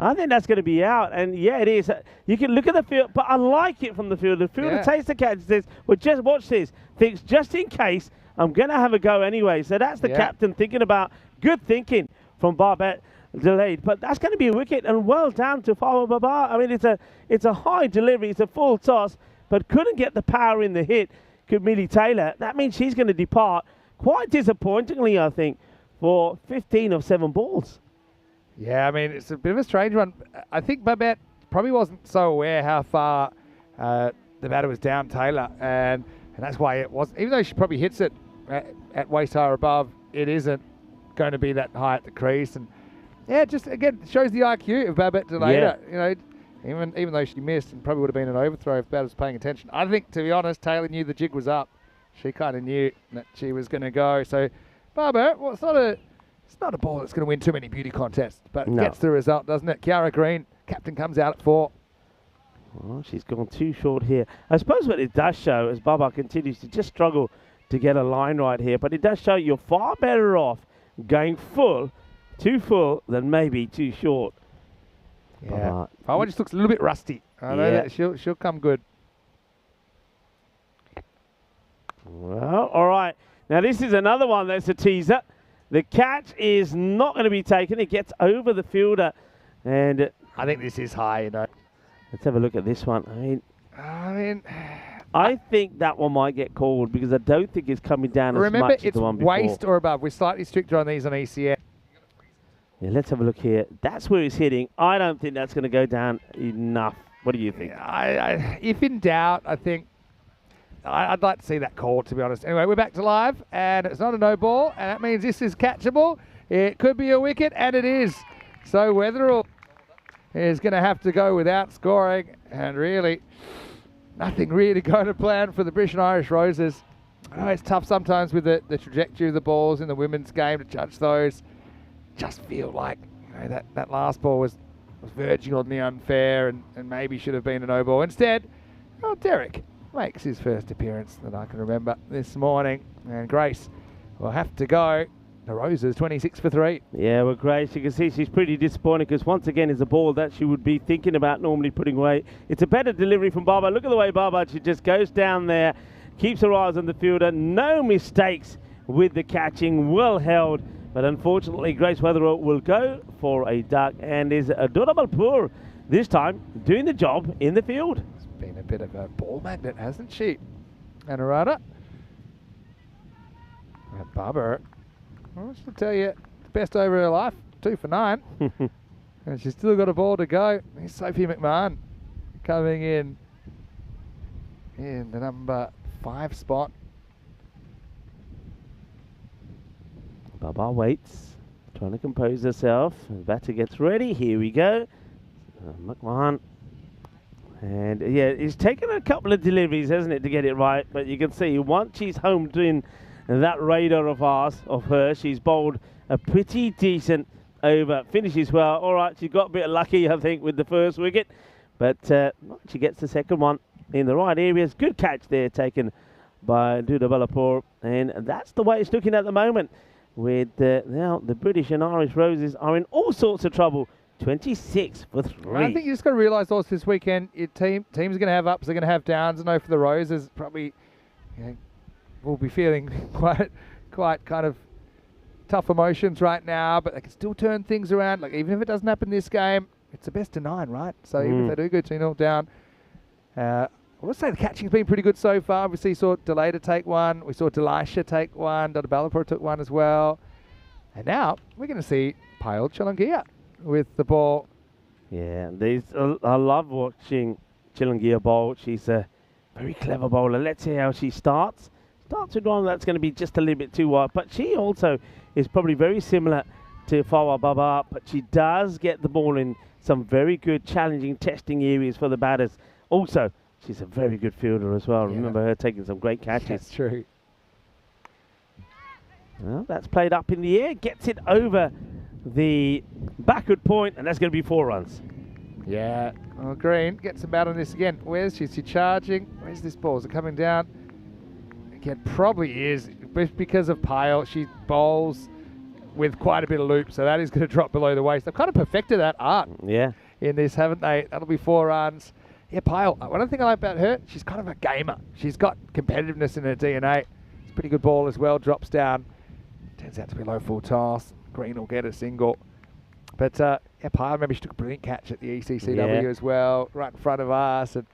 I think that's going to be out. And, yeah, it is. You can look at the field, but I like it from the fielder. The fielder takes the catch and says, well, just watch this. Thinks, just in case, I'm going to have a go anyway. So that's the captain thinking about good thinking from Barbette delayed. But that's going to be a wicket, and well done to Fawa Baba. I mean, it's a high delivery, it's a full toss, but couldn't get the power in the hit. Could Millie Taylor. That means she's going to depart quite disappointingly, I think, for 15 of 7 balls. Yeah, I mean, it's a bit of a strange one. I think Babette probably wasn't so aware how far the batter was down Taylor, and that's why it wasn't. Even though she probably hits it at waist high or above, it isn't going to be that high at the crease. And yeah, just again shows the IQ of Babette Delayder. You know, even though she missed and probably would have been an overthrow if batter was paying attention. I think, to be honest, Taylor knew the jig was up. She kind of knew that she was going to go. So, Barbara, well, it's not a ball that's going to win too many beauty contests, but it gets the result, doesn't it? Kiara Green, captain, comes out at 4. Well, she's gone too short here. I suppose what it does show is Baba continues to just struggle to get a line right here, but it does show you're far better off going too full, than maybe too short. Yeah. Fawa just looks a little bit rusty. I know that she'll come good. Well, all right. Now, this is another one that's a teaser. The catch is not going to be taken. It gets over the fielder. And I think this is high, you know. Let's have a look at this one. I think that one might get called because I don't think it's coming down as much as the one before. Remember, it's waist or above. We're slightly stricter on these on ECN. Yeah, let's have a look here. That's where he's hitting. I don't think that's going to go down enough. What do you think? If in doubt, I think I'd like to see that call, to be honest. Anyway, we're back to live, and it's not a no ball, and that means this is catchable. It could be a wicket, and it is. So Wetherill is going to have to go without scoring, and really, nothing really going to plan for the British and Irish Roses. I know it's tough sometimes with the trajectory of the balls in the women's game to judge those. Just feel like that last ball was verging on the unfair and maybe should have been a no ball. Instead, Derek makes his first appearance that I can remember this morning, and Grace will have to go. The Roses 26 for 3. Yeah, well, Grace, you can see she's pretty disappointed because once again it's a ball that she would be thinking about normally putting away. It's a better delivery from Baba. Look at the way Baba, she just goes down there, keeps her eyes on the fielder. No mistakes with the catching, well held. But unfortunately, Grace Wetherill will go for a duck and is adorable poor this time doing the job in the field. It's been a bit of a ball magnet, hasn't she, Anurada? Barbara, well, she'll tell you, the best over her life, 2 for 9. And she's still got a ball to go. Here's Sophie McMahon coming in the number 5 spot. Baba waits, trying to compose herself. The batter gets ready. Here we go. McMahon. And yeah, he's taken a couple of deliveries, hasn't it, to get it right. But you can see once she's homed in that radar of hers, she's bowled a pretty decent over. Finishes well. All right, she got a bit lucky, I think, with the first wicket. But she gets the second one in the right areas. Good catch there taken by Dudaballapur. And that's the way it's looking at the moment. With now the British and Irish Roses are in all sorts of trouble. 26 for 3. I think you just got to realise also this weekend, your teams are going to have ups, they're going to have downs. I know for the Roses, probably will be feeling quite kind of tough emotions right now, but they can still turn things around. Like even if it doesn't happen this game, it's a best of 9, right? So even if they do go 2-0 down, let's say the catching's been pretty good so far. We saw Delayder take one. We saw Delisha take one. Dudaballapur took one as well. And now we're going to see Payal Chilangia with the ball. Yeah, I love watching Chilangia bowl. She's a very clever bowler. Let's see how she starts. Starts with one that's going to be just a little bit too wide. But she also is probably very similar to Fawa Baba. But she does get the ball in some very good, challenging, testing areas for the batters. Also, she's a very good fielder as well. Yeah. Remember her taking some great catches. That's true. Well, that's played up in the air. Gets it over the backward point, and that's going to be 4 runs. Yeah. Well, Green gets about on this again. Where's she charging? Where's this ball? Is it coming down? Again, probably is. Because of Payal, she bowls with quite a bit of loop, so that is going to drop below the waist. They've kind of perfected that art in this, haven't they? That'll be 4 runs. Yeah, Payal, one thing I like about her, she's kind of a gamer. She's got competitiveness in her DNA. It's a pretty good ball as well, drops down. Turns out to be low full toss. Green will get a single. But yeah, I remember she took a brilliant catch at the ECCW as well, right in front of us. And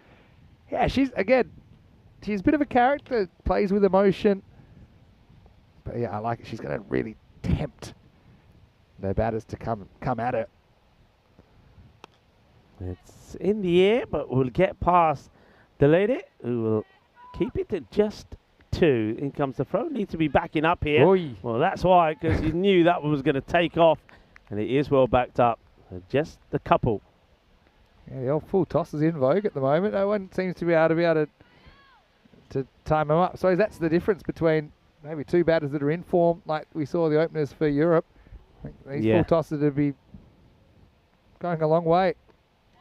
yeah, she's a bit of a character, plays with emotion. But yeah, I like it. She's going to really tempt the batters to come at her. It's in the air, but we'll get past the lady, who will keep it at just 2. In comes the throw. Needs to be backing up here. Oi. Well, that's why, because you knew that one was going to take off, and it is well backed up. Just the couple. Yeah, the old full toss is in vogue at the moment. No one seems to be able to time them up. So that's the difference between maybe 2 batters that are in form, like we saw the openers for Europe. I think these full tosses would be going a long way.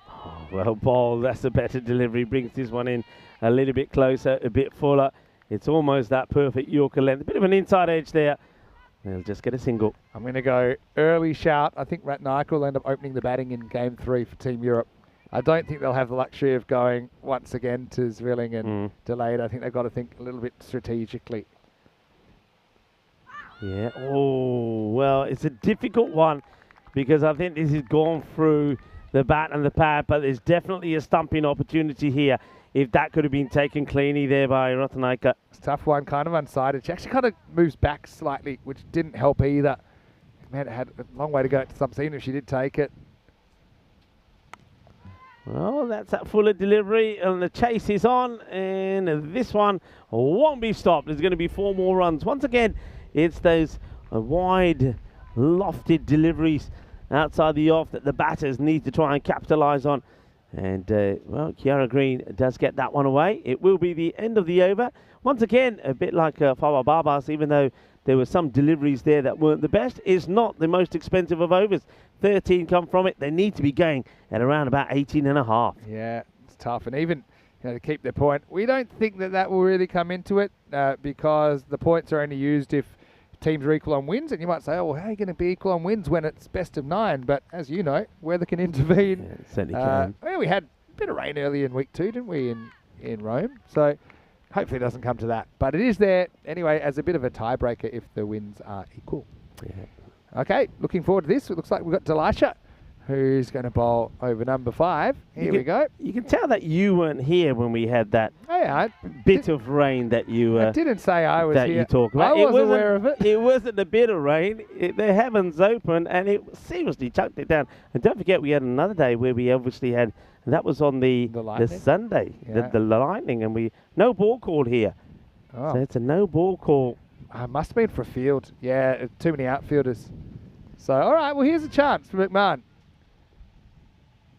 Oh, well bowled. That's a better delivery. Brings this one in a little bit closer, a bit fuller. It's almost that perfect Yorker length. A bit of an inside edge there. They'll just get a single. I'm going to go early shout. I think Ratnaika will end up opening the batting in Game 3 for Team Europe. I don't think they'll have the luxury of going once again to Zwilling and delayed. I think they've got to think a little bit strategically. Yeah. Oh, well, it's a difficult one because I think this has gone through the bat and the pad, but there's definitely a stumping opportunity here. If that could have been taken cleanly there by Ratnaika. It's a tough one, kind of unsighted. She actually kind of moves back slightly, which didn't help either. Man, it had a long way to go to some scene if she did take it. Well, that's that fuller delivery, and the chase is on, and this one won't be stopped. There's going to be 4 more runs. Once again, it's those wide, lofted deliveries outside the off that the batters need to try and capitalise on. And, well, Kiara Green does get that one away. It will be the end of the over. Once again, a bit like Fawa Barbas, even though there were some deliveries there that weren't the best, is not the most expensive of overs. 13 come from it. They need to be going at around about 18.5. Yeah, it's tough. And even to keep their point, we don't think that will really come into it because the points are only used if teams are equal on wins. And you might say, oh, well, how are you going to be equal on wins when it's best of 9? But as you know, weather can intervene. Yeah, it certainly can. Well, we had a bit of rain early in week 2, didn't we, in Rome? So hopefully it doesn't come to that. But it is there, anyway, as a bit of a tiebreaker if the wins are equal. Yeah. Okay, looking forward to this. It looks like we've got Delisha, who's going to bowl over number 5. Here we go. You can tell that you weren't here when we had that bit of rain that you I didn't say I was that here. you talk about. I was aware of it. It wasn't a bit of rain. The heavens opened and it seriously chucked it down. And don't forget, we had another day where we obviously had, and that was on the Sunday, the lightning, and no ball called here. Oh. So it's a no ball call. Must have been for a field. Yeah, too many outfielders. So, all right, well, here's a chance for McMahon.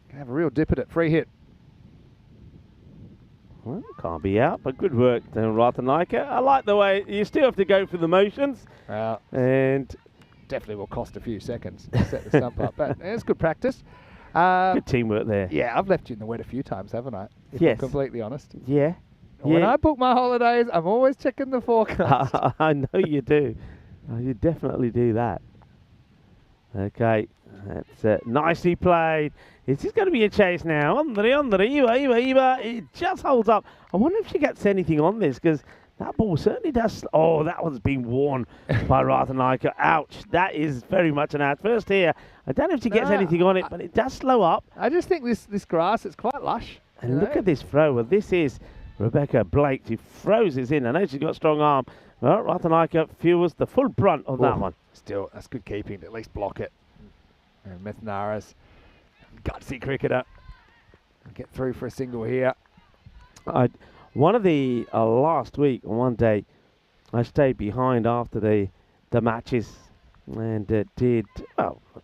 Can have a real dip at it. Free hit. Well, can't be out, but good work, Ratnaika. I like the way you still have to go through the motions. Well, and definitely will cost a few seconds to set the stump up, but it's good practice. Good teamwork there. Yeah, I've left you in the wet a few times, haven't I? If yes. I'm completely honest. Yeah. When I book my holidays, I'm always checking the forecast. I know you do. You definitely do that. Okay, that's nicely played. Is this going to be a chase now? Iba. It just holds up. I wonder if she gets anything on this, because that ball certainly does. Oh, that one's been worn by Ratnaika. Ouch. That is very much an out. First here. I don't know if she gets anything on it, but it does slow up. I just think this grass, it's quite lush. And look at this throw. Well, this is Rebecca Blake. She throws this in. I know she's got a strong arm. Well, Ratnaika feels the full brunt of that one. Still, that's good keeping to at least block it. And Methnara's gutsy cricketer. Get through for a single here. One of the last week, on one day, I stayed behind after the matches and I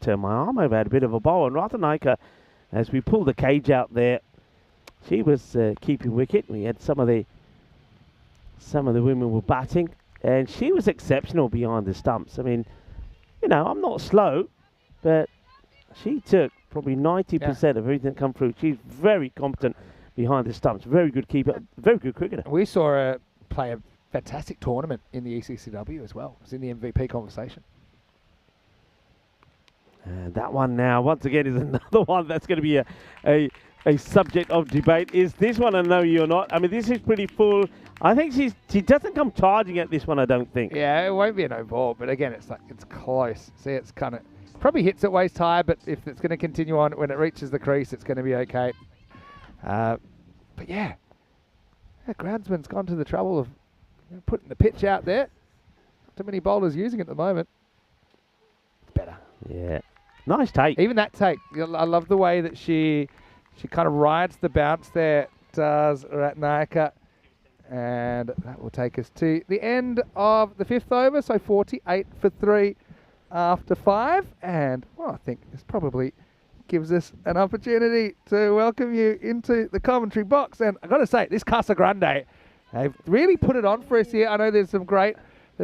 turned my arm over, had a bit of a bowl. And Ratnaika, as we pulled the cage out there, she was keeping wicket. We had some of the women were batting, and she was exceptional behind the stumps. I mean, I'm not slow, but she took probably 90% of everything that come through. She's very competent behind the stumps. Very good keeper, very good cricketer. We saw her play a fantastic tournament in the ECCW as well. It was in the MVP conversation. And that one now, once again, is another one that's going to be a subject of debate. Is this one a no or not? I mean, this is pretty full. I think she doesn't come charging at this one, I don't think. Yeah, it won't be a no ball, but again, it's close. See, it's kind of Probably hits it waist high, but if it's going to continue on, when it reaches the crease, it's going to be okay. But yeah, groundsman's gone to the trouble of putting the pitch out there. Not too many bowlers using it at the moment. It's better. Yeah. Nice take. Even that take, I love the way that she kind of rides the bounce there, does Ratnayaka. And that will take us to the end of the 5th over. So 48 for 3 after 5. And well, I think this probably gives us an opportunity to welcome you into the commentary box. And I've got to say, this Casa Grande, they've really put it on for us here. I know there's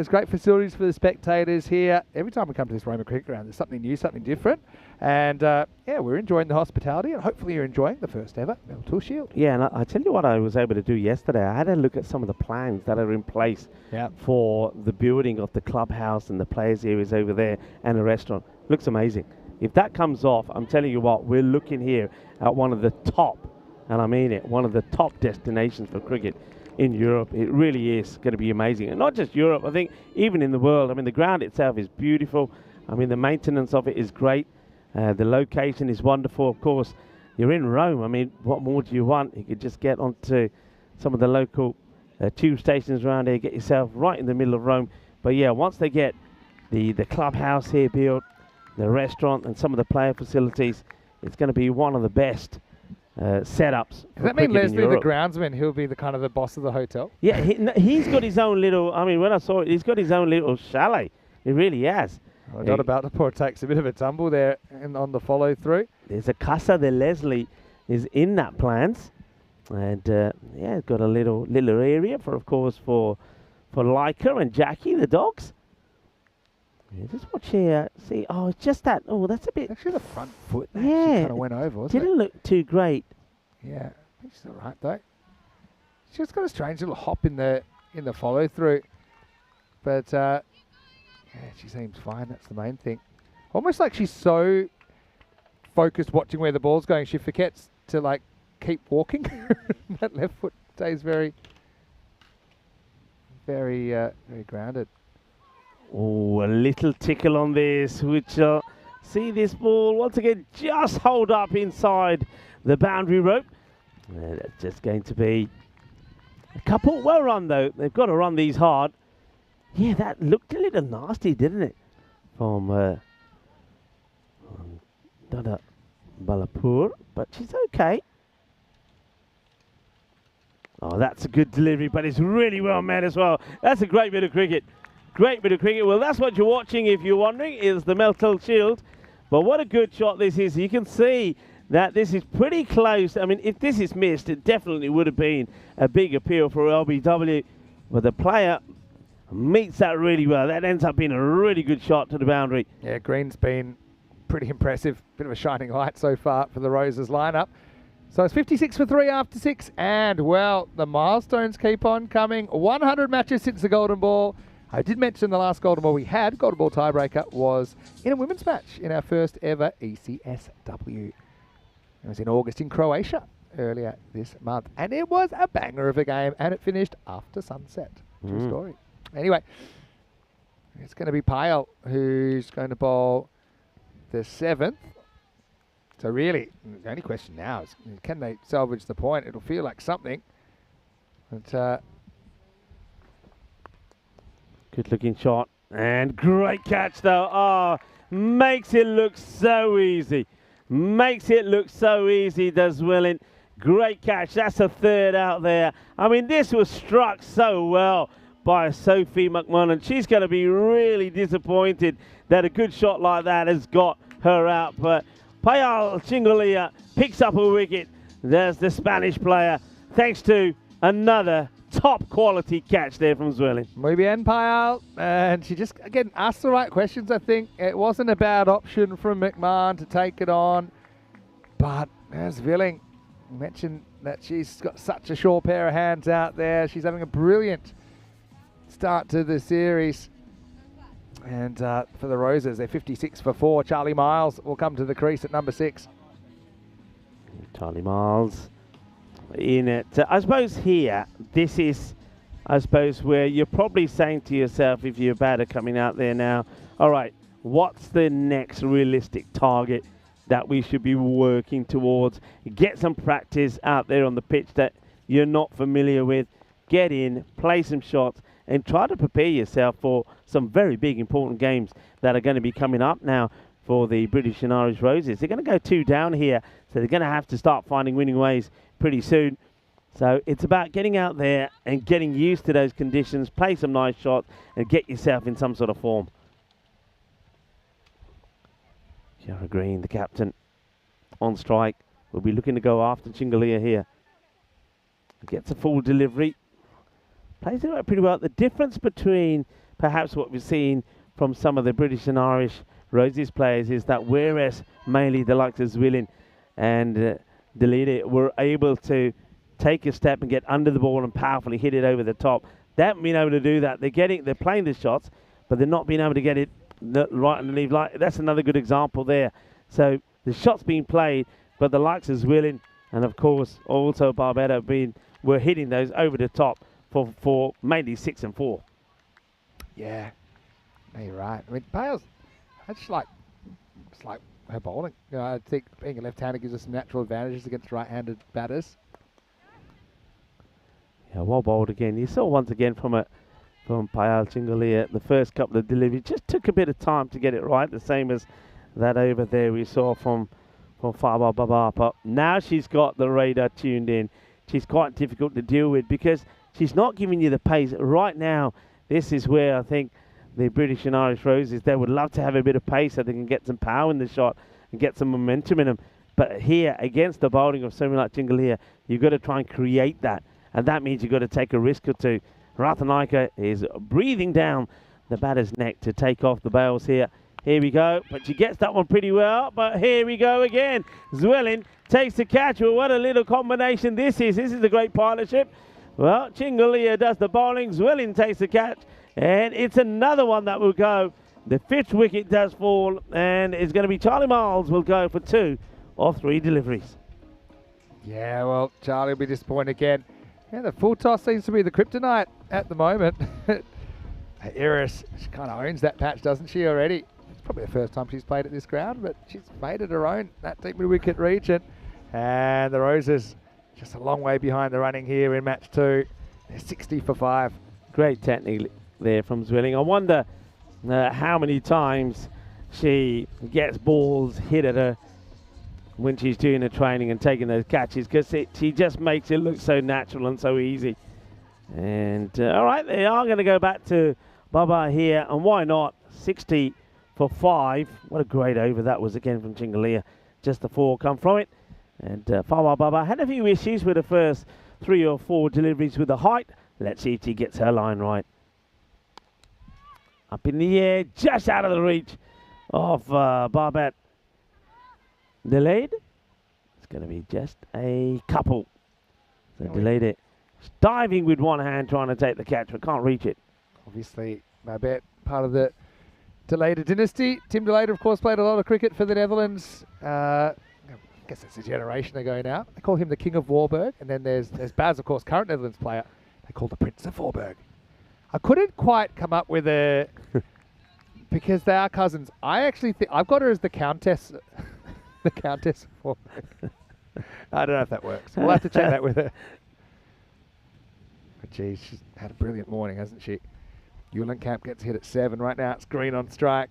great facilities for the spectators here. Every time we come to this Roma Cricket Ground, there's something new, something different. And yeah, we're enjoying the hospitality, and hopefully you're enjoying the first ever Meltl Shield. Yeah, and I tell you what I was able to do yesterday. I had a look at some of the plans that are in place for the building of the clubhouse and the players' areas over there and the restaurant. Looks amazing. If that comes off, I'm telling you what, we're looking here at one of the top, and I mean it, one of the top destinations for cricket in Europe. It really is going to be amazing. And not just Europe, I think even in the world. I mean, the ground itself is beautiful. I mean, the maintenance of it is great. The location is wonderful. Of course, you're in Rome. I mean, what more do you want? You could just get onto some of the local tube stations around here, get yourself right in the middle of Rome. But yeah, once they get the clubhouse here built, the restaurant and some of the player facilities, it's going to be one of the best setups. Does that mean Leslie, the groundsman, he'll be the kind of the boss of the hotel? Yeah, he's got his own little, I mean, when I saw it, he's got his own little chalet. He really has. Oh, not about to pour, takes a bit of a tumble there and on the follow through. There's a Casa de Leslie is in that plans. And yeah, got a little area for, of course, for Leica and Jackie, the dogs. Yeah, just watch here. See, oh, it's just that. Oh, that's a bit. Actually, the front foot there, yeah, she kind of went over, wasn't didn't look too great. Yeah, I think she's all right though. She's got a strange little hop in the follow through, but yeah, she seems fine. That's the main thing. Almost like she's so focused watching where the ball's going, she forgets to like keep walking. That left foot stays very grounded. Oh, a little tickle on this, which see this ball once again just hold up inside the boundary rope. That's just going to be a couple. Well run though. They've got to run these hard. Yeah, that looked a little nasty, didn't it? From Dada Balapur, but she's okay. Oh, that's a good delivery, but it's really well met as well. That's a great bit of cricket. Great bit of cricket. Well, that's what you're watching, if you're wondering, is the Meltl Shield. But what a good shot this is. You can see that this is pretty close. I mean, if this is missed, it definitely would have been a big appeal for LBW. But the player meets that really well. That ends up being a really good shot to the boundary. Yeah, Green's been pretty impressive. Bit of a shining light so far for the Roses lineup. So it's 56 for 3 after 6. And, well, the milestones keep on coming. 100 matches since the Golden Ball. I did mention the last Golden Ball we had, Golden Ball tiebreaker, was in a women's match in our first ever ECSW. It was in August in Croatia earlier this month. And it was a banger of a game, and it finished after sunset. True story. Anyway, it's going to be Payal who's going to bowl the 7th. So really, the only question now is, can they salvage the point? It'll feel like something. But good looking shot and great catch though. Oh, makes it look so easy. Makes it look so easy, does Willing. Great catch. That's a 3rd out there. I mean, this was struck so well by Sophie McMahon. She's going to be really disappointed that a good shot like that has got her out. But Payal Chingalia picks up a wicket. There's the Spanish player, thanks to another top quality catch there from Zwelling. Muy bien, Payal. And she just, again, asked the right questions, I think. It wasn't a bad option from McMahon to take it on. But as Willing mentioned that she's got such a sure pair of hands out there. She's having a brilliant start to the series. And for the Roses, they're 56 for 4. Charlie Miles will come to the crease at number 6. Charlie Miles in it. I suppose here, this is, I suppose, where you're probably saying to yourself, if you're a batter coming out there now, all right, what's the next realistic target that we should be working towards? Get some practice out there on the pitch that you're not familiar with. Get in, play some shots, and try to prepare yourself for some very big, important games that are going to be coming up now for the British and Irish Roses. They're going to go 2 down here, so they're going to have to start finding winning ways pretty soon. So it's about getting out there and getting used to those conditions, play some nice shots, and get yourself in some sort of form. Ciara Green, the captain, on strike. Will be looking to go after Chingalia here. Gets a full delivery. Plays it out pretty well. The difference between perhaps what we've seen from some of the British and Irish Roses players is that whereas mainly the likes of Zwilin and Delete were able to take a step and get under the ball and powerfully hit it over the top, they haven't been able to do that. They're playing the shots, but they're not being able to get it right underneath. That's another good example there. So the shots being played, but the likes of Zwilin and of course also Barbetta were hitting those over the top for mainly 6 and 4. Yeah, no, you're right. I mean, Bales, it's like her bowling. You know, I think being a left-hander gives us some natural advantages against right-handed batters. Yeah, well bowled again. You saw once again from Payal Chingalia, the first couple of deliveries just took a bit of time to get it right, the same as that over there we saw from Faba Baba. But now she's got the radar tuned in. She's quite difficult to deal with because she's not giving you the pace. Right now, this is where I think the British and Irish Roses, they would love to have a bit of pace so they can get some power in the shot and get some momentum in them. But here, against the bowling of someone like Chingalia, you've got to try and create that. And that means you've got to take a risk or two. Ratanaika is breathing down the batter's neck to take off the bails here. Here we go. But she gets that one pretty well. But here we go again. Zwilin takes the catch. Well, what a little combination this is. This is a great partnership. Well, Chingalia does the bowling. Zwilin takes the catch. And it's another one that will go. The 5th wicket does fall. And it's going to be Charlie Miles will go for 2 of 3 deliveries. Yeah, well, Charlie will be disappointed again. Yeah, the full toss seems to be the kryptonite at the moment. Iris, she kind of owns that patch, doesn't she, already? It's probably the first time she's played at this ground, but she's made it her own, that deep mid-wicket region. And the Roses just a long way behind the running here in match 2. They're 60 for 5. Great technique there from Zwilling. I wonder how many times she gets balls hit at her when she's doing the training and taking those catches, because she just makes it look so natural and so easy. And all right, they are going to go back to Baba here, and why not? 60 for 5. What a great over that was again from Chingalia. Just the 4 come from it. And Fawa Baba had a few issues with the first 3 or 4 deliveries with the height. Let's see if she gets her line right. Up in the air, just out of the reach of Barbette. Delayed. It's going to be just a couple. So delayed it. Diving with one hand, trying to take the catch, but can't reach it. Obviously, Barbette, part of the Delade dynasty. Tim Delade, of course, played a lot of cricket for the Netherlands. I guess it's a generation ago now. They call him the King of Warburg. And then there's Baz, of course, current Netherlands player. They call the Prince of Warburg. I couldn't quite come up with a... because they are cousins. I actually think... I've got her as the Countess... the Countess of Warburg. I don't know if that works. We'll have to check that with her. But geez, she's had a brilliant morning, hasn't she? Eulenkamp gets hit at 7 right now. It's Green on strike.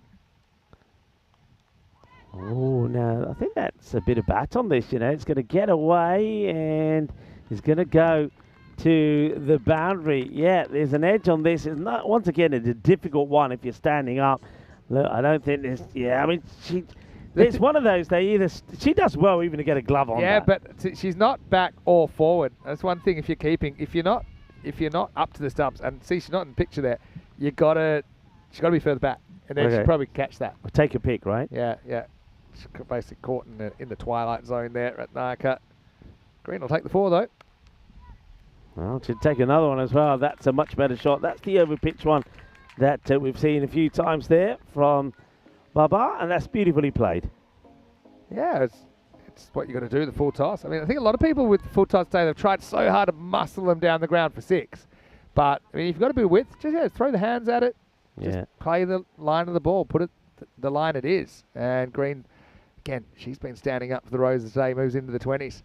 Oh, no, I think that's a bit of bat on this, you know. It's going to get away and it's going to go to the boundary. Yeah, there's an edge on this. It's not, once again, it's a difficult one if you're standing up. Look, I don't think there's, yeah, I mean, it's one of those, she does well even to get a glove on. Yeah, that. but she's not back or forward. That's one thing if you're keeping, if you're not up to the stumps, and see she's not in the picture there, she's got to be further back. And then she'll probably catch that. We'll take a pick, right? Yeah. She's basically caught in the twilight zone there at Naka. Green will take the 4 though. Well, she'll take another one as well. That's a much better shot. That's the overpitch one that we've seen a few times there from Baba, and that's beautifully played. Yeah, it's what you got to do, the full toss. I mean, I think a lot of people with the full toss today, they've tried so hard to muscle them down the ground for 6. But, I mean, if you've got a bit of width, just throw the hands at it. Just play the line of the ball. Put it the line it is. And Green, again, she's been standing up for the Roses today, moves into the 20s.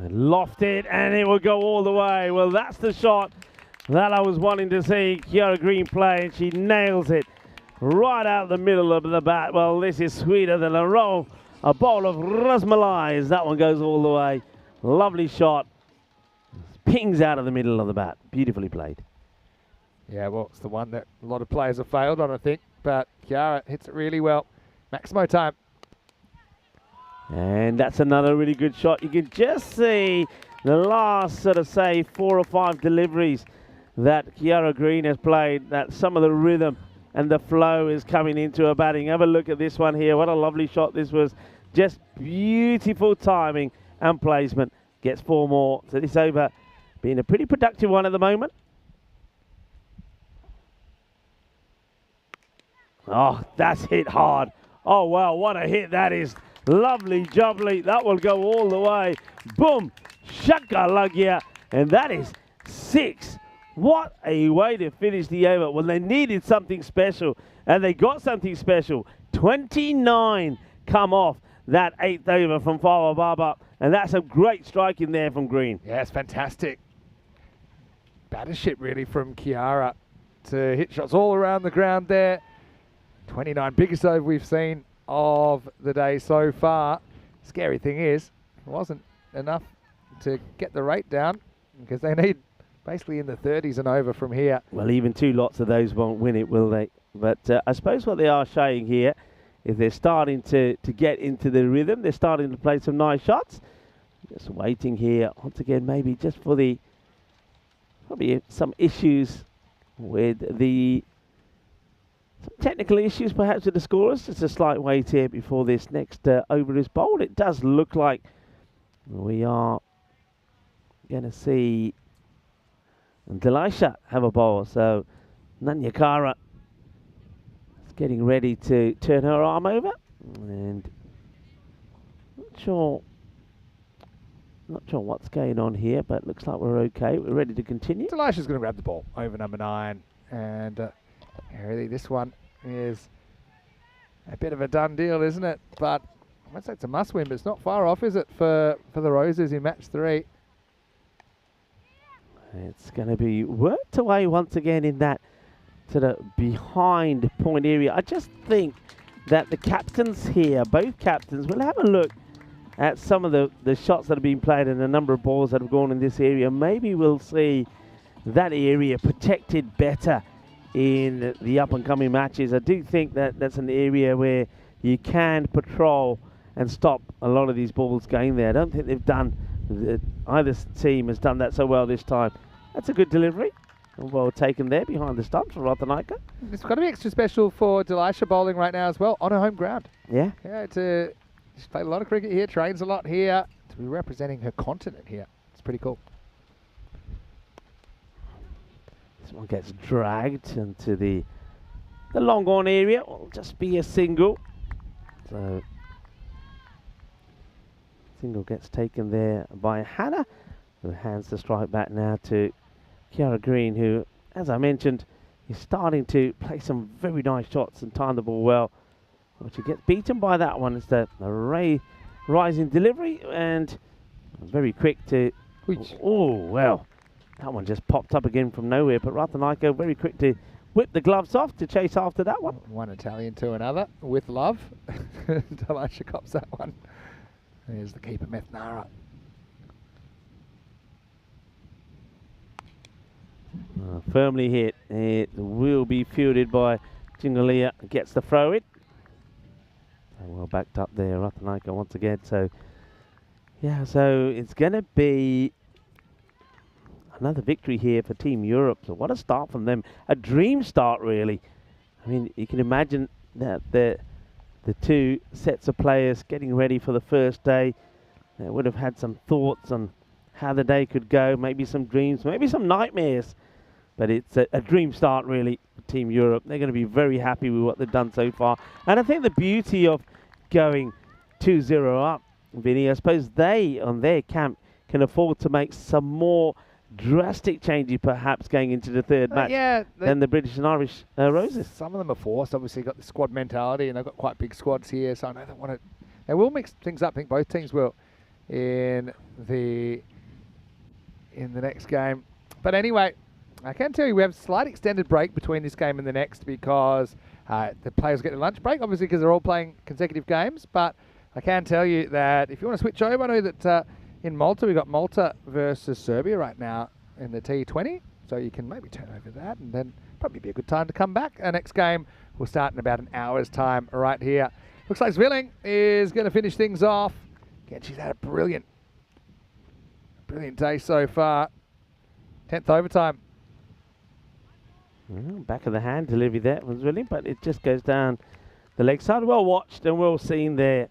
Lofted, and it will go all the way. Well, that's the shot that I was wanting to see Kiara Green play, and she nails it right out the middle of the bat. Well, this is sweeter than a bowl of rasmalais. That one goes all the way. Lovely shot. Pings out of the middle of the bat. Beautifully played. Yeah, well, it's the one that a lot of players have failed on, I think. But Kiara hits it really well. Maximo time. And that's another really good shot. You can just see the last sort of, say, 4 or 5 deliveries that Kiara Green has played, that some of the rhythm and the flow is coming into her batting. Have a look at this one here. What a lovely shot this was. Just beautiful timing and placement. Gets 4 more. So this over being a pretty productive one at the moment. Oh, that's hit hard. Oh, wow, what a hit that is. Lovely jubbly. That will go all the way. Boom. Shaka-lugya. And that is 6. What a way to finish the over. Well, they needed something special, and they got something special. 29 come off that 8th over from Fawa Baba, and that's a great strike in there from Green. Yeah, it's fantastic. Battership, really, from Kiara to hit shots all around the ground there. 29, biggest over we've seen of the day so far. Scary thing is, it wasn't enough to get the rate down because they need basically in the 30s and over from here. Well, even 2 lots of those won't win it, will they? But I suppose what they are showing here is they're starting to get into the rhythm. They're starting to play some nice shots. Just waiting here once again, maybe just for the probably some issues with the technical issues perhaps with the scorers. Just a slight wait here before this next over is bowled. It does look like we are going to see Delisha have a bowl. So Nanyakara is getting ready to turn her arm over, and not sure what's going on here, but looks like we're okay. We're ready to continue. Delisha's going to grab the ball over number 9, and really this one is a bit of a done deal, isn't it? But I won't say it's a must win, but it's not far off, is it, for the Roses in match 3? It's going to be worked away once again in that sort of behind point area. I just think that the captains here, both captains, will have a look at some of the shots that have been played and the number of balls that have gone in this area. Maybe we'll see that area protected better in the up-and-coming matches. I do think that that's an area where you can patrol and stop a lot of these balls going there. I don't think they've done, either team has done that so well this time. That's a good delivery. Well taken there behind the stumps for Ratanaika. It's got to be extra special for Delisha bowling right now as well, on her home ground. Yeah. Yeah, she's played a lot of cricket here, trains a lot here. To be representing her continent here, it's pretty cool. This one gets dragged into the long on area. It'll just be a single. So single gets taken there by Hannah, who hands the strike back now to Kiara Green, who, as I mentioned, is starting to play some very nice shots and time the ball well. But she gets beaten by that one. It's the rising delivery, and very quick to... Oh, well, that one just popped up again from nowhere. But Ratanaika very quick to whip the gloves off to chase after that one. One Italian to another with love. Delisha cops that one. There's the keeper, Methnara. Firmly hit. It will be fielded by Jingalia. Gets the throw in. Well backed up there, Ratanaika once again. So, yeah, so it's going to be another victory here for Team Europe. So what a start from them. A dream start, really. I mean, you can imagine that the 2 sets of players getting ready for the first day. They would have had some thoughts on how the day could go, maybe some dreams, maybe some nightmares. But it's a dream start, really, for Team Europe. They're going to be very happy with what they've done so far. And I think the beauty of going 2-0 up, Vinny, I suppose they, on their camp, can afford to make some more drastic changes perhaps going into the third match Yeah, than the British and Irish Roses. some of them are forced. Obviously, got the squad mentality, and they've got quite big squads here. So I know they will mix things up. I think both teams will in the next game. But anyway, I can tell you we have a slight extended break between this game and the next because the players get a lunch break, obviously because they're all playing consecutive games. But I can tell you that if you want to switch over, I know that in Malta, we've got Malta versus Serbia right now in the T20. So you can maybe turn over that and then probably be a good time to come back. Our next game will start in about an hour's time right here. Looks like Zwilling is going to finish things off. Again, she's had a brilliant day so far. 10th overtime. Back of the hand delivery there was brilliant, but it just goes down the leg side. Well watched and well seen there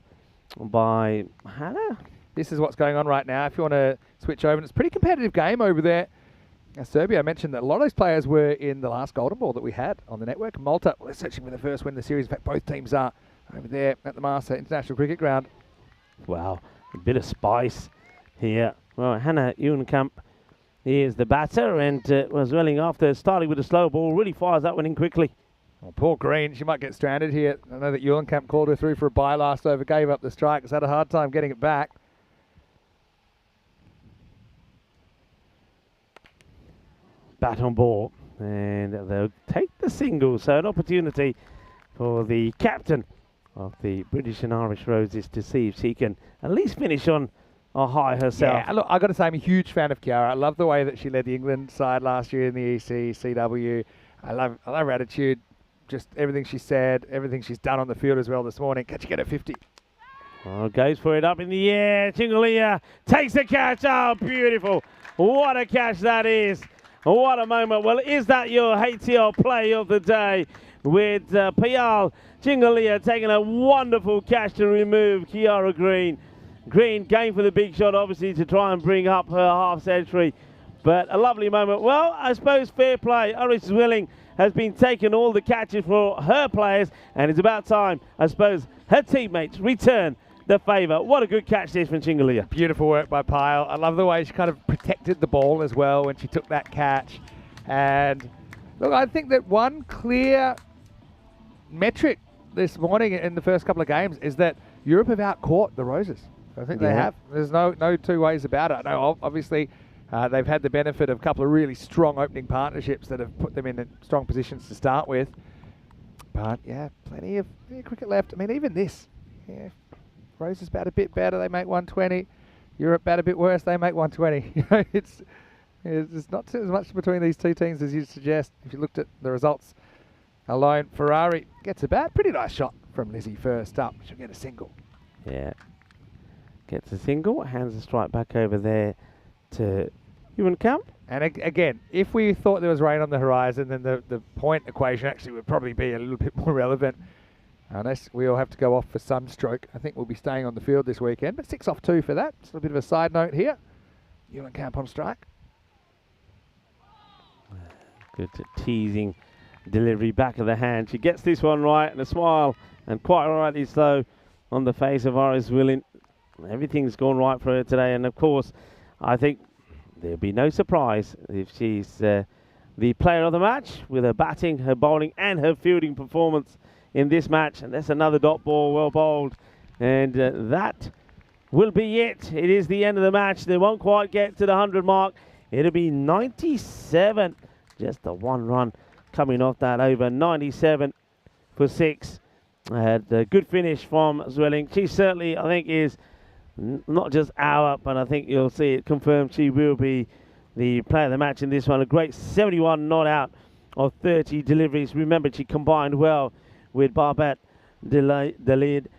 by Hannah. This is what's going on right now. If you want to switch over, and it's a pretty competitive game over there. Now, Serbia, I mentioned that a lot of those players were in the last Golden Ball that we had on the network. Malta, well, they're searching for the first win of the series. In fact, both teams are over there at the Master International Cricket Ground. Wow, a bit of spice here. Well, Hannah Euenkamp is the batter and was welling after starting with a slow ball. Really fires that one in quickly. Well, poor Green, she might get stranded here. I know that Euenkamp called her through for a bye last over, gave up the strike. Has had a hard time getting it back. Bat on ball, and they'll take the single. So an opportunity for the captain of the British and Irish Roses to see if she can at least finish on a high herself. Yeah, look, I've got to say I'm a huge fan of Chiara. I love the way that she led the England side last year in the CW. I love her attitude, just everything she said, everything she's done on the field as well this morning. Can she get a 50? Oh, goes for it up in the air. Chingalia takes the catch. Oh, beautiful. What a catch that is. What a moment. Well, is that your HTL play of the day with Pial Chingalia taking a wonderful catch to remove Chiara Green. Green going for the big shot, obviously, to try and bring up her half century. But a lovely moment. Well, I suppose fair play. Irish Zwilling has been taking all the catches for her players, and it's about time, I suppose, her teammates return the favour. What a good catch this from Chingalia. Beautiful work by Pyle. I love the way she kind of protected the ball as well when she took that catch. And look, I think that one clear metric this morning in the first couple of games is that Europe have out-caught the Roses. I think they have. There's no two ways about it. I know, obviously, they've had the benefit of a couple of really strong opening partnerships that have put them in strong positions to start with. But, yeah, plenty of cricket left. I mean, even this. Yeah, Roses bat a bit better, they make 120. Europe bat a bit worse, they make 120. It's not as much between these two teams as you suggest. If you looked at the results alone, Ferrari gets a bat. Pretty nice shot from Lizzie first up. She'll get a single. Yeah. Gets a single, hands the strike back over there to Euenkamp. And again, if we thought there was rain on the horizon, then the point equation actually would probably be a little bit more relevant. Unless we all have to go off for sunstroke. I think we'll be staying on the field this weekend, but 6 off 2 for that. Just a bit of a side note here. Euenkamp on strike. Good teasing delivery back of the hand. She gets this one right, and a smile, and quite rightly so, on the face of Iris Willing. Everything's gone right for her today, and of course, I think there'll be no surprise if she's the player of the match with her batting, her bowling, and her fielding performance in this match. And that's another dot ball, well bowled, and that will be it. It is the end of the match. They won't quite get to the 100 mark. It'll be 97, just the one run coming off that over. 97 for 6. Had a good finish from Zwilling. She certainly, I think, is not just our, but I think you'll see it confirmed she will be the player of the match in this one. A great 71 not out of 30 deliveries. Remember, she combined well with Barbette Delid,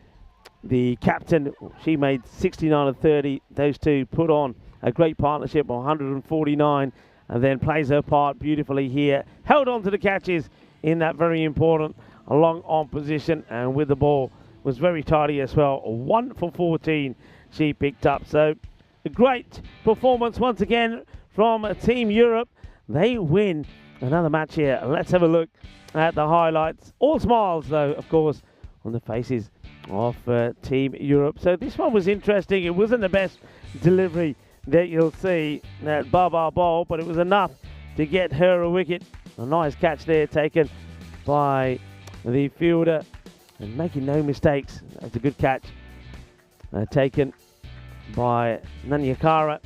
the captain. She made 69 of 30. Those two put on a great partnership of 149, and then plays her part beautifully here. Held on to the catches in that very important long on position, and with the ball was very tidy as well. 1 for 14 she picked up. So a great performance once again from Team Europe. They win another match here. Let's have a look at the highlights. All smiles, though, of course, on the faces of Team Europe. So this one was interesting. It wasn't the best delivery that you'll see that Baba bowled, but it was enough to get her a wicket. A nice catch there taken by the fielder and making no mistakes. That's a good catch taken by Nanyakara.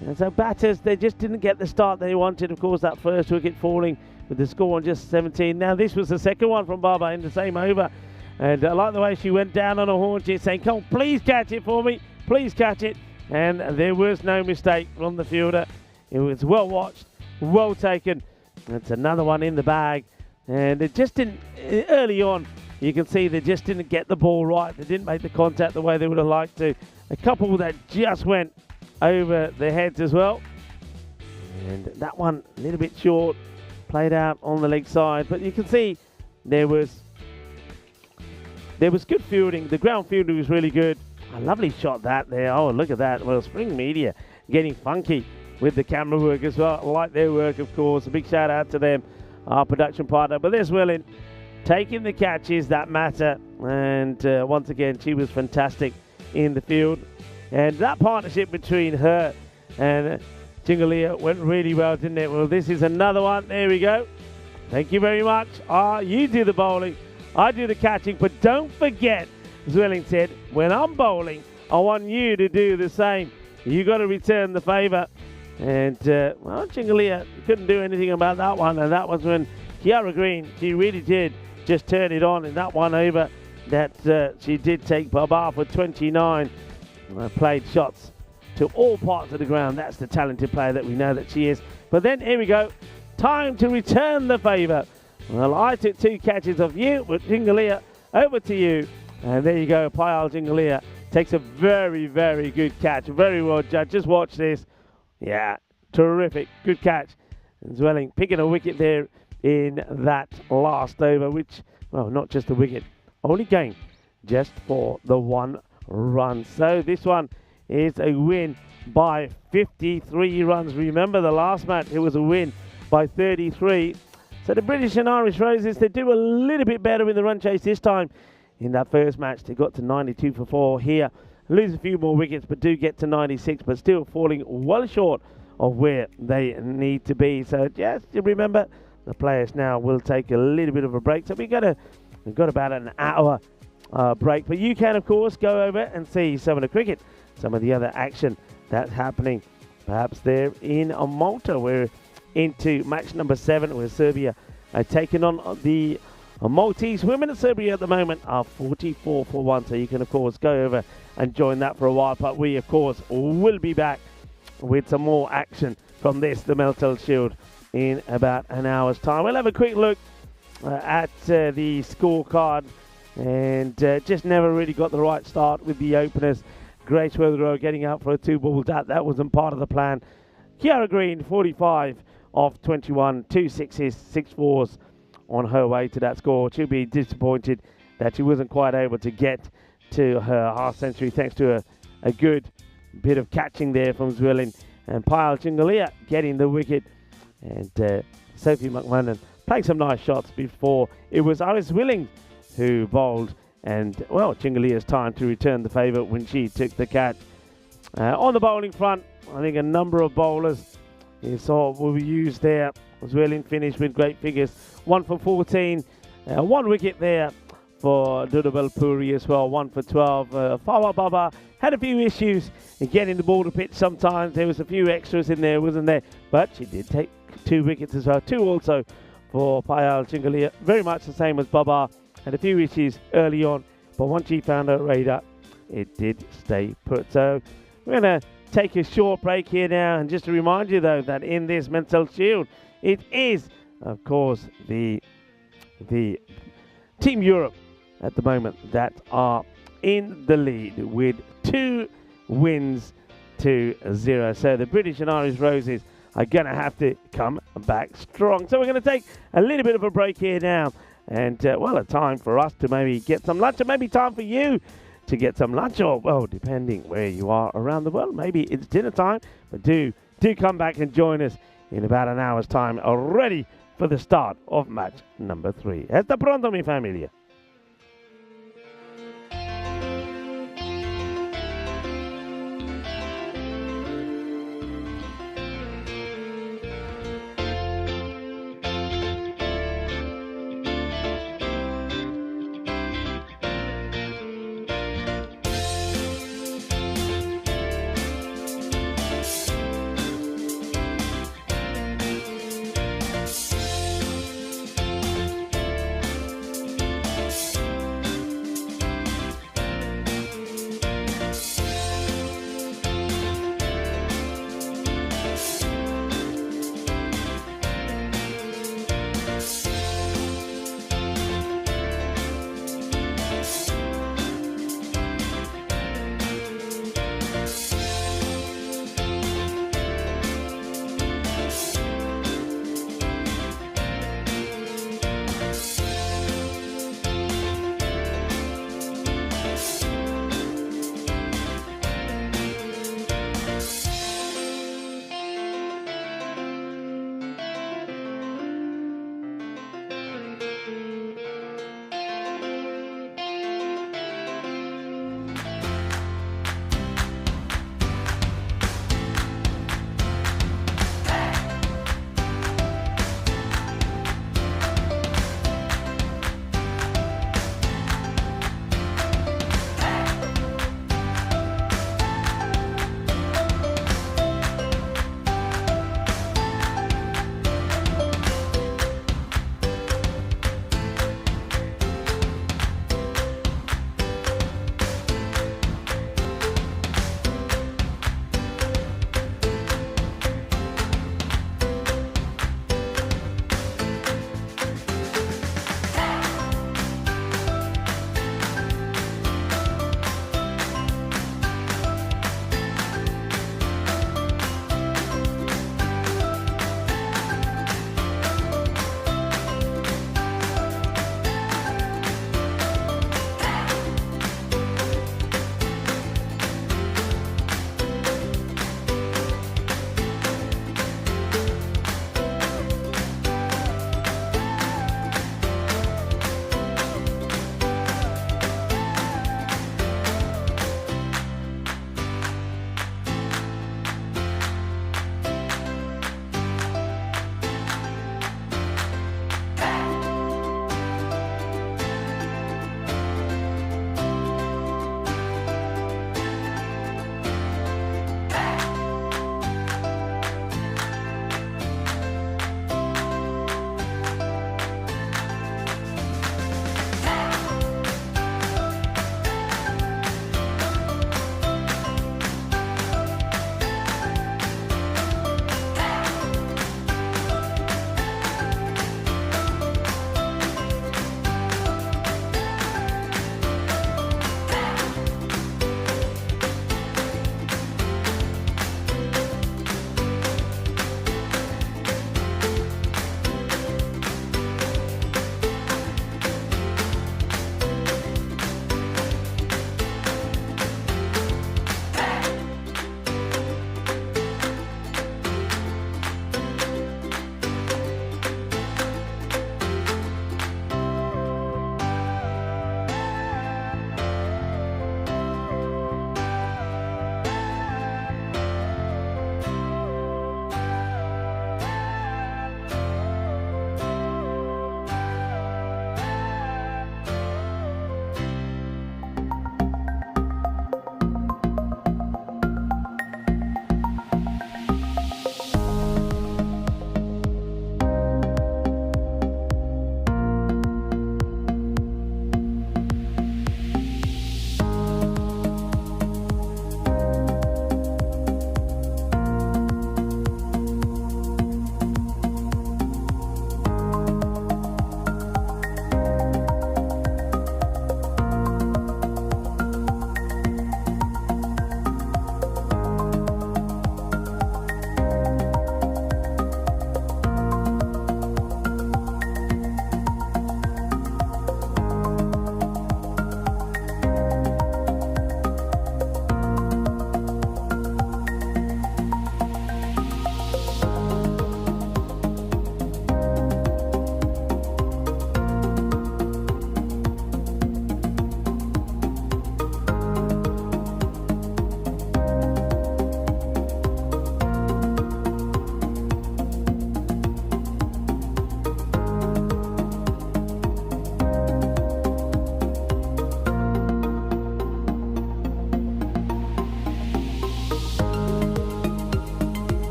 And so batters, they just didn't get the start they wanted. Of course, that first wicket falling with the score on just 17. Now this was the second one from Baba in the same over. And I like the way she went down on a haunches saying, come on, please catch it for me. Please catch it. And there was no mistake from the fielder. It was well watched, well taken. That's another one in the bag. And it just didn't, early on, you can see they just didn't get the ball right. They didn't make the contact the way they would have liked to. A couple that just went over their heads as well. And that one a little bit short, played out on the leg side. But you can see there was good fielding. The ground fielding was really good. A lovely shot that there. Oh, look at that. Well, Spring Media getting funky with the camera work as well. I like their work, of course. A big shout out to them, our production partner. But there's Willing taking the catches that matter. And once again, she was fantastic in the field. And that partnership between her and Jingalia went really well, didn't it? Well, this is another one. There we go. Thank you very much. You do the bowling. I do the catching. But don't forget, Zwilling said, when I'm bowling, I want you to do the same. You got to return the favour. And, well, Jingalia couldn't do anything about that one. And that was when Kiara Green, she really did just turn it on in that one over that she did take Baba for 29. Played shots to all parts of the ground. That's the talented player that we know that she is. But then, here we go. Time to return the favour. Well, I took 2 catches off you, but Jingalia, over to you. And there you go. Payal Jingalia takes a very, very good catch. Very well judged. Just watch this. Yeah, terrific. Good catch. And Zwelling picking a wicket there in that last over, which, well, not just a wicket, only gained just for the 1 run. So this one is a win by 53 runs. Remember the last match, it was a win by 33. So the British and Irish Roses, they do a little bit better in the run chase this time. In that first match, they got to 92 for 4 here. Lose a few more wickets, but do get to 96, but still falling well short of where they need to be. So just remember, the players now will take a little bit of a break. So we've got about an hour break. But you can, of course, go over and see some of the cricket, some of the other action that's happening. Perhaps there in Malta. We're into match number 7, where Serbia are taking on the Maltese women. At Serbia at the moment are 44 for 1. So you can, of course, go over and join that for a while. But we, of course, will be back with some more action from this, the Meltl Shield, in about an hour's time. We'll have a quick look at the scorecard. And just never really got the right start with the openers. Grace Weatherow getting out for a 2-ball. That wasn't part of the plan. Kiara Green, 45 off 21, 2 sixes, 6 fours on her way to that score. She'll be disappointed that she wasn't quite able to get to her half century thanks to a good bit of catching there from Zwilling. And Payal Jingalia getting the wicket. And Sophie McMahon played some nice shots before. It was Iris Willing who bowled, and, well, Chingalia's time to return the favour when she took the catch. On the bowling front, I think a number of bowlers you saw will be used there. Zwilling finished with great figures. 1 for 14, 1 wicket there for Dudabel Puri as well, 1 for 12. Fawa Baba had a few issues in getting the ball to pitch sometimes. There was a few extras in there, wasn't there? But she did take 2 wickets as well. 2 also for Payal Jingalia. Very much the same as Baba. Had a few issues early on, but once she found her radar, it did stay put. So we're going to take a short break here now. And just to remind you, though, that in this Meltl Shield, it is, of course, the Team Europe at the moment that are in the lead with 2 wins to 0. So the British and Irish Roses are going to have to come back strong. So we're going to take a little bit of a break here now. And, well, a time for us to maybe get some lunch, or maybe time for you to get some lunch, or, well, depending where you are around the world, maybe it's dinner time. But do come back and join us in about an hour's time, ready for the start of match number 3. Hasta pronto, mi familia.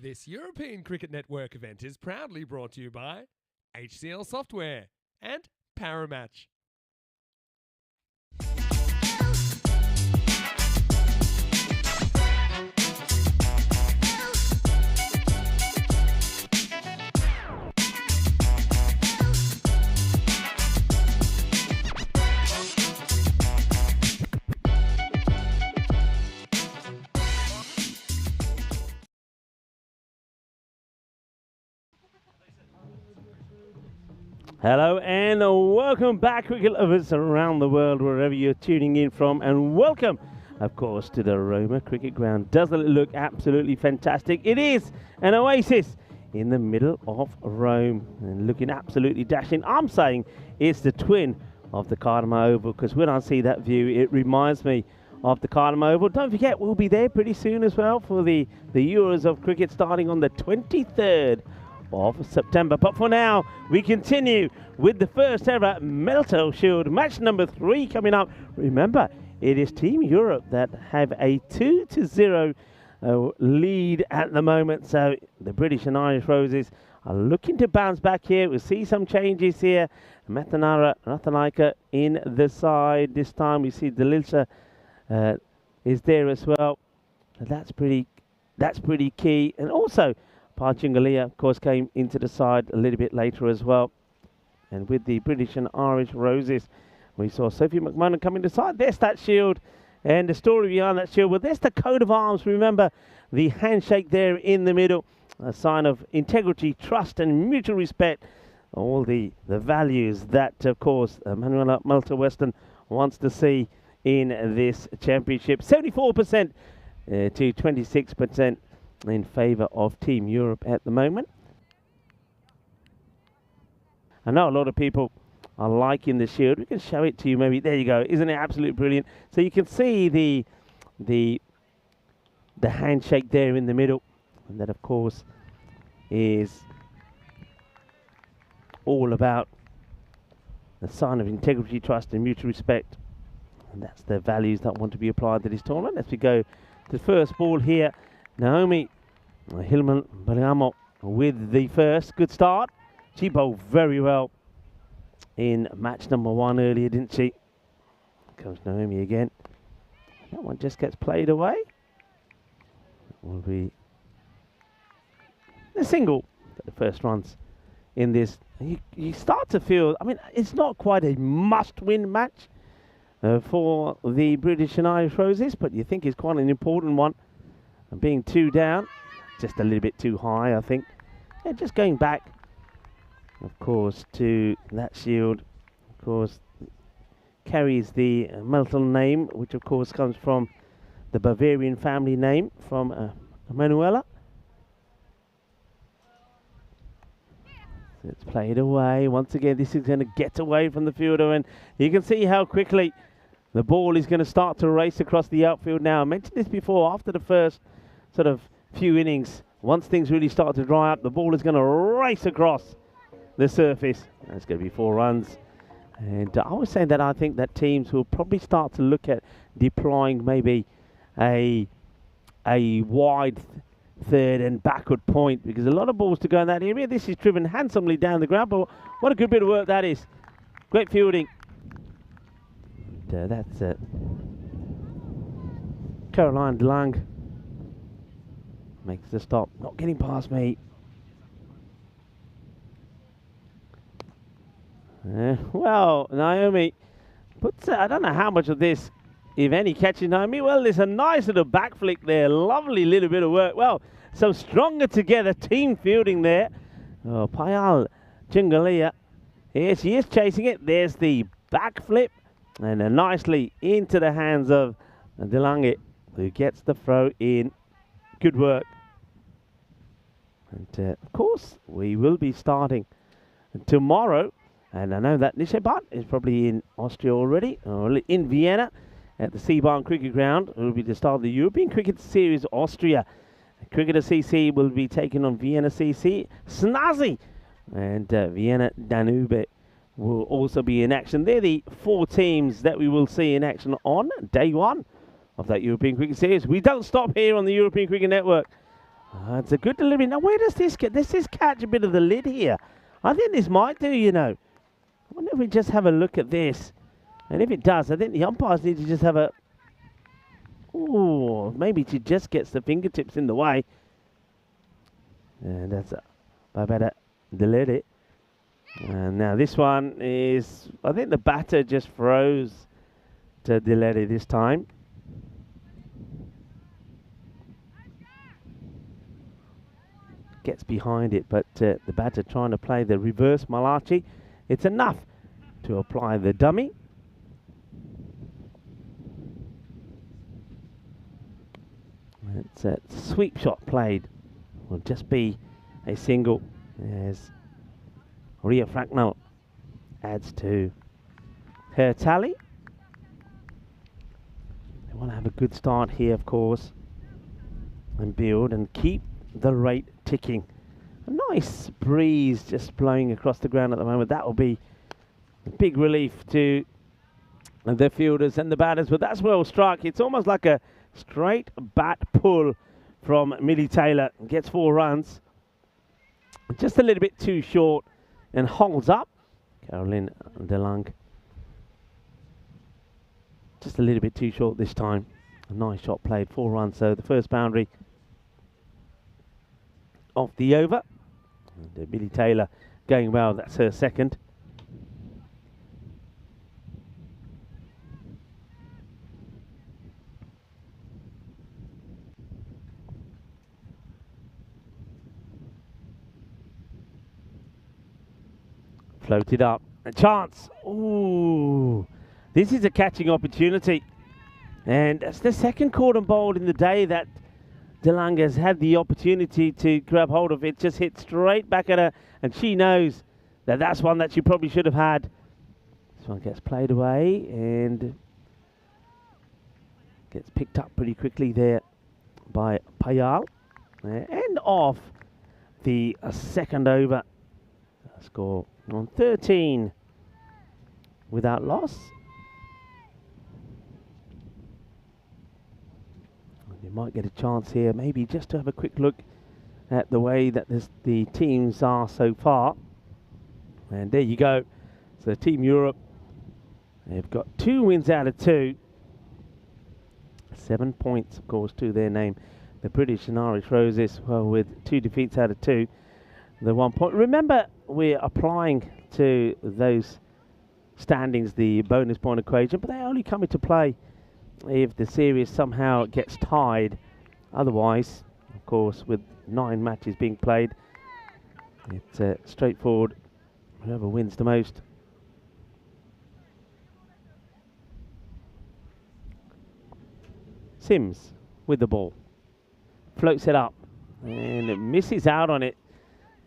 This European Cricket Network event is proudly brought to you by HCL Software and Paramatch. Hello and welcome back, cricket lovers around the world, wherever you're tuning in from, and welcome, of course, to the Roma Cricket Ground. Doesn't it look absolutely fantastic? It is an oasis in the middle of Rome and looking absolutely dashing. I'm saying it's the twin of the Cardinal Oval, because when I see that view, it reminds me of the Cardinal Oval. Don't forget, we'll be there pretty soon as well for the Euros of Cricket starting on the 23rd of September. But for now, we continue with the first ever Meltl Shield match number 3 coming up. Remember, it is Team Europe that have a 2-0 lead at the moment. So the British and Irish Roses are looking to bounce back here. We'll see some changes here. Metanara Rathanaika in the side. This time we see Delilsa is there as well. So that's pretty key. And also Parchingalia, of course, came into the side a little bit later as well. And with the British and Irish Roses, we saw Sophie McMahon come into the side. There's that shield. And the story behind that shield, well, there's the coat of arms. Remember, the handshake there in the middle, a sign of integrity, trust, and mutual respect. All the values that, of course, Manuela Meltl wants to see in this championship. 74% to 26%. In favour of Team Europe at the moment. I know a lot of people are liking the shield. We can show it to you maybe. There you go. Isn't it absolutely brilliant? So you can see the handshake there in the middle. And that, of course, is all about the sign of integrity, trust, and mutual respect. And that's the values that want to be applied to this tournament. As we go to the first ball here, Naomi Hillman Baliamo with the first. Good start. She bowled very well in match number 1 earlier, didn't she? Comes Naomi again. That one just gets played away. That will be a single. The first runs in this. You start to feel, I mean, it's not quite a must-win match for the British and Irish Roses, but you think it's quite an important one. And being 2 down, just a little bit too high, I think. Yeah, just going back, of course, to that shield. Of course, carries the Meltl name, which of course comes from the Bavarian family name from Manuela. So it's played away. Once again, this is going to get away from the fielder, and you can see how quickly the ball is going to start to race across the outfield now. I mentioned this before, after the first sort of few innings, once things really start to dry up, the ball is going to race across the surface. That's going to be 4 runs. And I was saying that I think that teams will probably start to look at deploying maybe a wide third and backward point, because a lot of balls to go in that area. This is driven handsomely down the ground, but what a good bit of work that is. Great fielding. And, that's it. Caroline DeLange makes the stop, not getting past me. Well, Naomi puts, I don't know how much of this, if any, catches Naomi. Well, there's a nice little back flick there. Lovely little bit of work. Well, some stronger together team fielding there. Oh, Payal Chingalia. Here she is chasing it. There's the back flip. And nicely into the hands of DeLange, who gets the throw in. Good work. And of course, we will be starting tomorrow. And I know that Nisha Bhatt is probably in Austria already, or in Vienna at the Seebahn Cricket Ground. It will be the start of the European Cricket Series Austria. Cricketer CC will be taking on Vienna CC. Snazzy and Vienna Danube will also be in action. They're the 4 teams that we will see in action on day 1 of that European Cricket Series. We don't stop here on the European Cricket Network. It's a good delivery. Now, where does this get? Does this catch a bit of the lid here? I think this might do, you know. I wonder if we just have a look at this. And if it does, I think the umpires need to just have a... Ooh, maybe she just gets the fingertips in the way. And that's I better delete it. And now this one is... I think the batter just froze to delete it this time. Gets behind it, but the batter trying to play the reverse malachi. It's enough to apply the dummy. It's a sweep shot played. Will just be a single as Ria Fracknell adds to her tally. They want to have a good start here, of course, and build and keep the rate ticking. A nice breeze just blowing across the ground at the moment. That will be a big relief to the fielders and the batters, but that's well struck. It's almost like a straight bat pull from Millie Taylor. Gets 4 runs. Just a little bit too short and holds up. Caroline DeLong. Just a little bit too short this time. A nice shot played, 4 runs. So the first boundary off the over. And Millie Taylor going well. That's her second. Floated up. A chance. Ooh. This is a catching opportunity. And that's the second cordon bowled in the day that DeLong has had the opportunity to grab hold of it. Just hit straight back at her. And she knows that that's one that she probably should have had. This one gets played away and gets picked up pretty quickly there by Payal. End off the second over. Score on 13 without loss. You might get a chance here, maybe just to have a quick look at the way that the teams are so far. And there you go. So Team Europe, they've got 2 wins out of 2. 7 points, of course, to their name. The British and Irish Roses, well, with 2 defeats out of 2. The 1 point. Remember, we're applying to those standings the bonus point equation, but they only come into play if the series somehow gets tied. Otherwise, of course, with 9 matches being played, it's straightforward. Whoever wins the most. Sims with the ball. Floats it up and it misses out on it.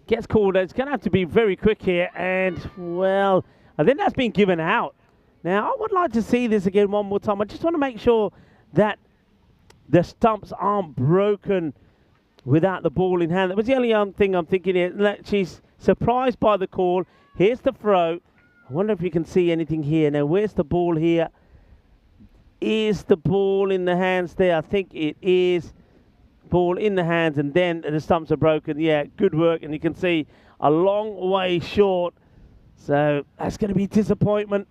Gets called. It's going to have to be very quick here. And, well, I think that's been given out. Now, I would like to see this again one more time. I just want to make sure that the stumps aren't broken without the ball in hand. That was the only thing I'm thinking here. That she's surprised by the call. Here's the throw. I wonder if you can see anything here. Now, where's the ball here? Is the ball in the hands there? I think it is. Ball in the hands, and then the stumps are broken. Yeah, good work, and you can see a long way short. So that's going to be disappointment.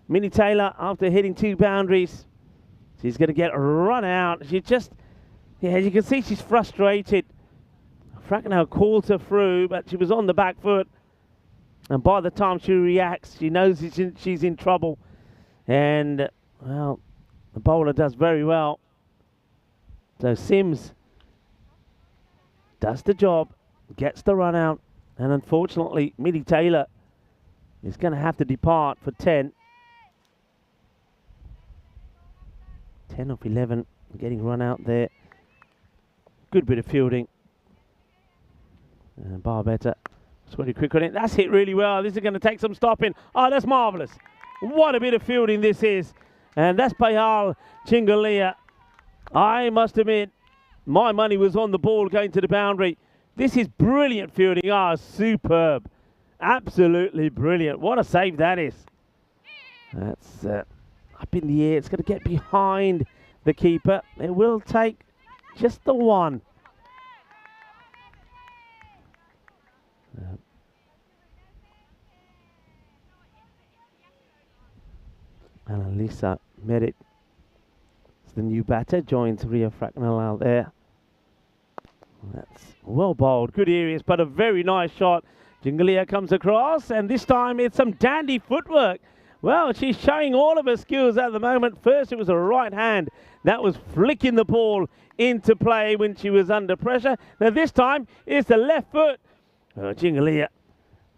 Millie Taylor, after hitting 2 boundaries, she's going to get run out. She just, yeah, you can see she's frustrated. Fracknell called her through, but she was on the back foot. And by the time she reacts, she knows she's in trouble. And, well, the bowler does very well. So Sims does the job, gets the run out, and unfortunately, Millie Taylor is going to have to depart for 10. 10 off 11, getting run out there. Good bit of fielding. And Barbetta, it's very quick on it. That's hit really well. This is going to take some stopping. Oh, that's marvellous. What a bit of fielding this is. And that's Payal Chingalia. I must admit, my money was on the ball going to the boundary. This is brilliant fielding. Ah, superb. Absolutely brilliant. What a save that is. That's up in the air. It's going to get behind the keeper. It will take just the one. Annalisa Merit, the new batter, joins Ria Fracknell out there. That's well bowled, good areas, but a very nice shot. Jingalia comes across, and this time it's some dandy footwork. Well, she's showing all of her skills at the moment. First, it was a right hand that was flicking the ball into play when she was under pressure. Now, this time, it's the left foot. Jingalia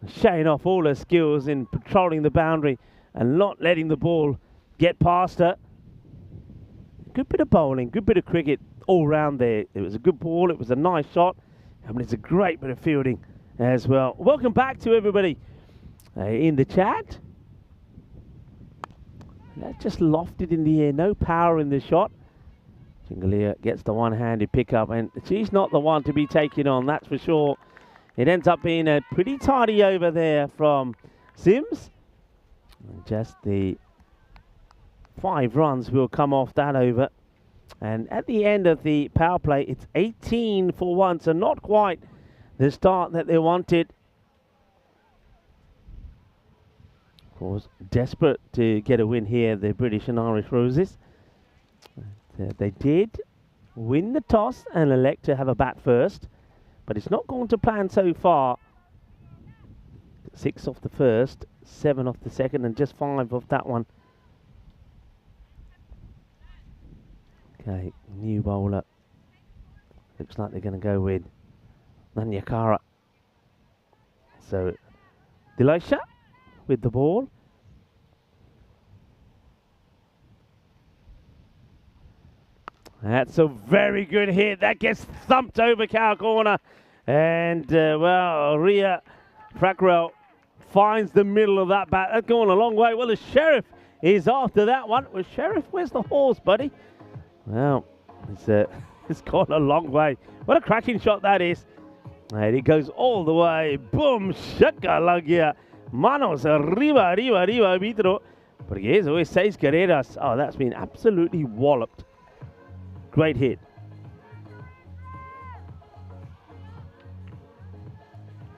showing off all her skills in patrolling the boundary and not letting the ball get past her. Good bit of bowling, good bit of cricket all round there. It was a good ball, it was a nice shot, and it's a great bit of fielding as well. Welcome back to everybody in the chat. That just lofted in the air, no power in the shot. Jingalia gets the one-handed pickup, and she's not the one to be taken on, that's for sure. It ends up being a pretty tidy over there from Sims. And just the 5 runs will come off that over. And at the end of the power play, it's 18 for 1, so not quite the start that they wanted. Of course, desperate to get a win here, the British and Irish Roses. They did win the toss and elect to have a bat first, but it's not gone to plan so far. 6 off the first, 7 off the second, and just 5 off that one. Okay, new bowler. Looks like they're going to go with Nanyakara. So, Dilisha with the ball. That's a very good hit. That gets thumped over cow corner. And, well, Ria Frackrell finds the middle of that bat. That's going a long way. Well, the Sheriff is after that one. Well, Sheriff, where's the horse, buddy? Well, it's gone a long way. What a cracking shot that is. And it goes all the way. Boom, shaka lagia. Manos arriba, arriba, arriba, vitro. Porque eso es 6 carreras. Oh, that's been absolutely walloped. Great hit.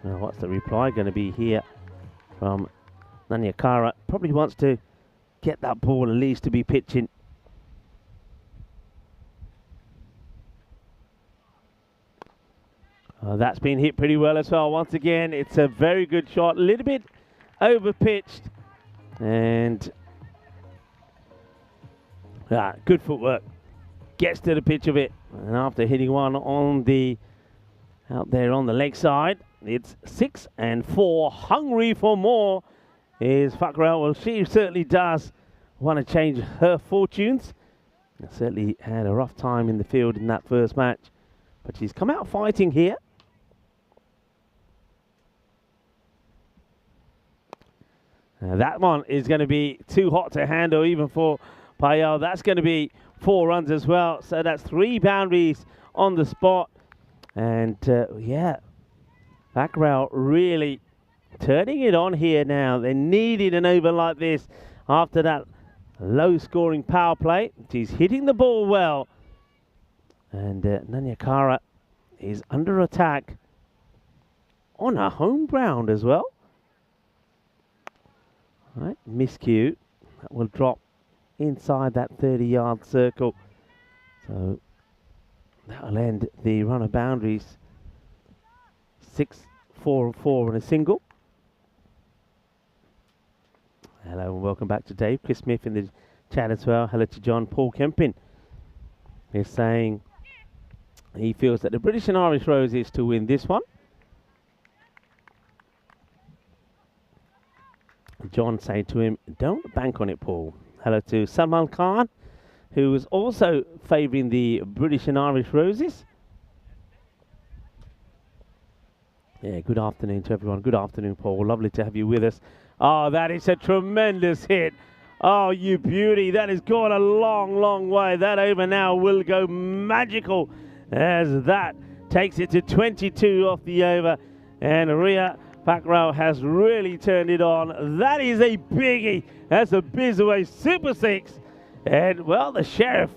Now, what's the reply going to be here from Nanyakara? Probably wants to get that ball at least to be pitching. That's been hit pretty well as well. Once again, it's a very good shot. A little bit over-pitched. And good footwork. Gets to the pitch of it. And after hitting one on the out there on the leg side, it's 6 and 4. Hungry for more is Fakrel. Well, she certainly does want to change her fortunes. Certainly had a rough time in the field in that first match. But she's come out fighting here. That one is going to be too hot to handle even for Payal. That's going to be 4 runs as well. So that's 3 boundaries on the spot. And yeah, Backrell really turning it on here now. They needed an over like this after that low-scoring power play. She's hitting the ball well. And Nanyakara is under attack on her home ground as well. Right, miscue. That will drop inside that 30-yard circle. So that'll end the run of boundaries. 6, 4 and 4 and a single. Hello and welcome back to Dave. Chris Smith in the chat as well. Hello to John. Paul Kempin is saying he feels that the British and Irish Roses to win this one. John saying to him, don't bank on it, Paul. Hello to Salman Khan, who was also favouring the British and Irish Roses. Yeah, good afternoon to everyone. Good afternoon, Paul. Lovely to have you with us. Oh, that is a tremendous hit. Oh, you beauty. That has gone a long, long way. That over now will go magical as that takes it to 22 off the over. And Ria Packrell has really turned it on. That is a biggie. That's a Bizaway Super 6. And, well, the Sheriff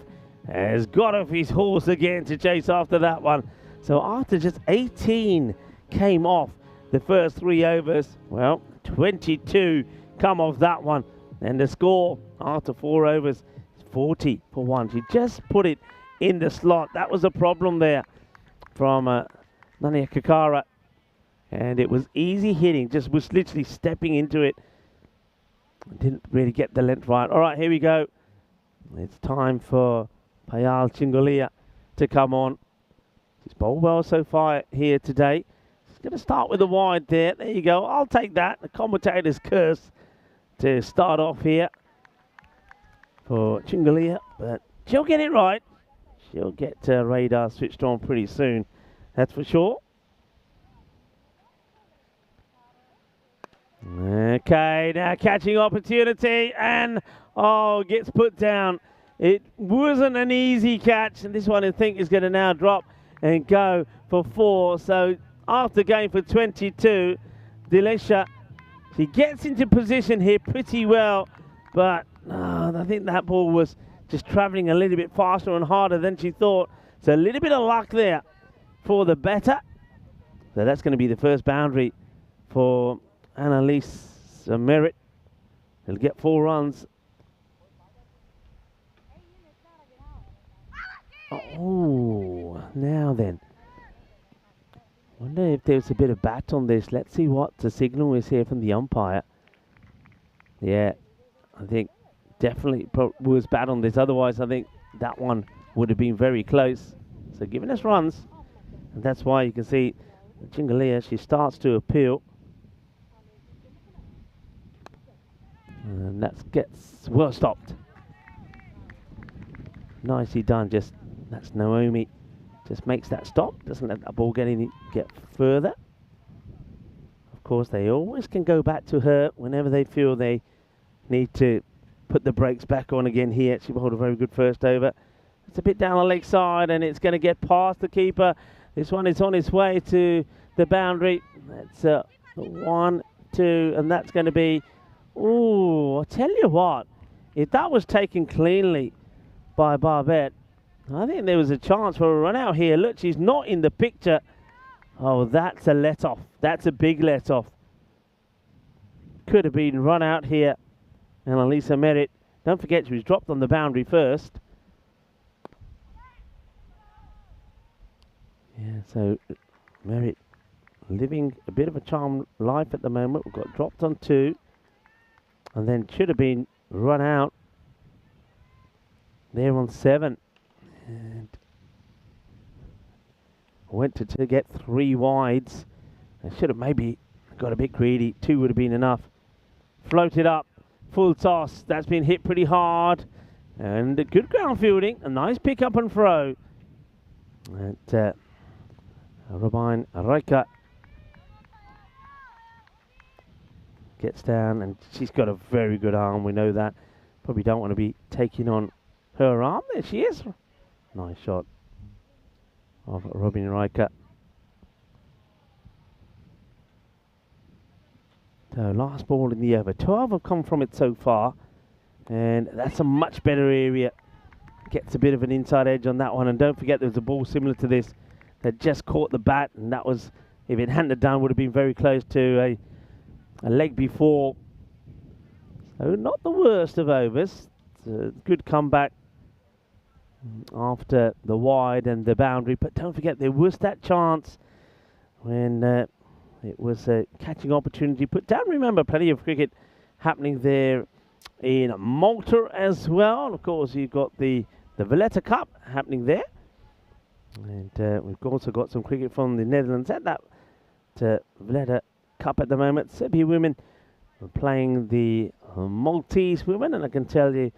has got off his horse again to chase after that one. So after just 18 came off the first 3 overs, well, 22 come off that one. And the score after 4 overs is 40 for 1. She just put it in the slot. That was a problem there from Nania Kakara. And it was easy hitting, just was literally stepping into it. Didn't really get the length right. All right, here we go. It's time for Payal Chingolia to come on. She's bowled well so far here today. She's going to start with the wide there. There you go. I'll take that. The commentator's curse to start off here for Chingolia. But she'll get it right. She'll get radar switched on pretty soon. That's for sure. Okay, now catching opportunity and, oh, gets put down. It wasn't an easy catch, and this one I think is going to now drop and go for 4. So after going for 22, Dilesha, she gets into position here pretty well, but I think that ball was just travelling a little bit faster and harder than she thought. So a little bit of luck there for the better. So that's going to be the first boundary for Annalise Merritt. He'll get 4 runs. Oh, now then. Wonder if there's a bit of bat on this. Let's see what the signal is here from the umpire. Yeah, I think definitely was bat on this. Otherwise, I think that one would have been very close. So giving us runs. And that's why you can see Chingolia, she starts to appeal. And that gets well stopped. Nicely done. Just that's Naomi. Just makes that stop. Doesn't let that ball get further. Of course, they always can go back to her whenever they feel they need to put the brakes back on again here. She bowled a very good first over. It's a bit down the leg side, and it's going to get past the keeper. This one is on its way to the boundary. That's 1, 2, and that's going to be. Oh, I tell you what, if that was taken cleanly by Barbette, I think there was a chance for a run out here. Look, she's not in the picture. Oh, that's a let-off. That's a big let-off. Could have been run out here. And Elisa Merritt, don't forget she was dropped on the boundary first. Yeah, so Merritt living a bit of a charmed life at the moment. We've got dropped on 2. And then should have been run out there on 7. And went to get 3 wides. I should have maybe got a bit greedy. 2 would have been enough. Floated up. Full toss. That's been hit pretty hard. And a good ground fielding. A nice pick up and throw. And Robin Reika gets down, and she's got a very good arm, we know that. Probably don't want to be taking on her arm. There she is. Nice shot of Robin Riker. So last ball in the over. 12 have come from it so far, and that's a much better area. Gets a bit of an inside edge on that one, and don't forget there's a ball similar to this that just caught the bat, and that was, if it hadn't have done, would have been very close to a leg before. So not the worst of overs. It's a good comeback after the wide and the boundary. But don't forget there was that chance when it was a catching opportunity put down. Remember, plenty of cricket happening there in Malta as well. And of course, you've got the Valletta Cup happening there. And we've also got some cricket from the Netherlands at that Valletta Cup at the moment. Serbia women are playing the Maltese women, and I can tell you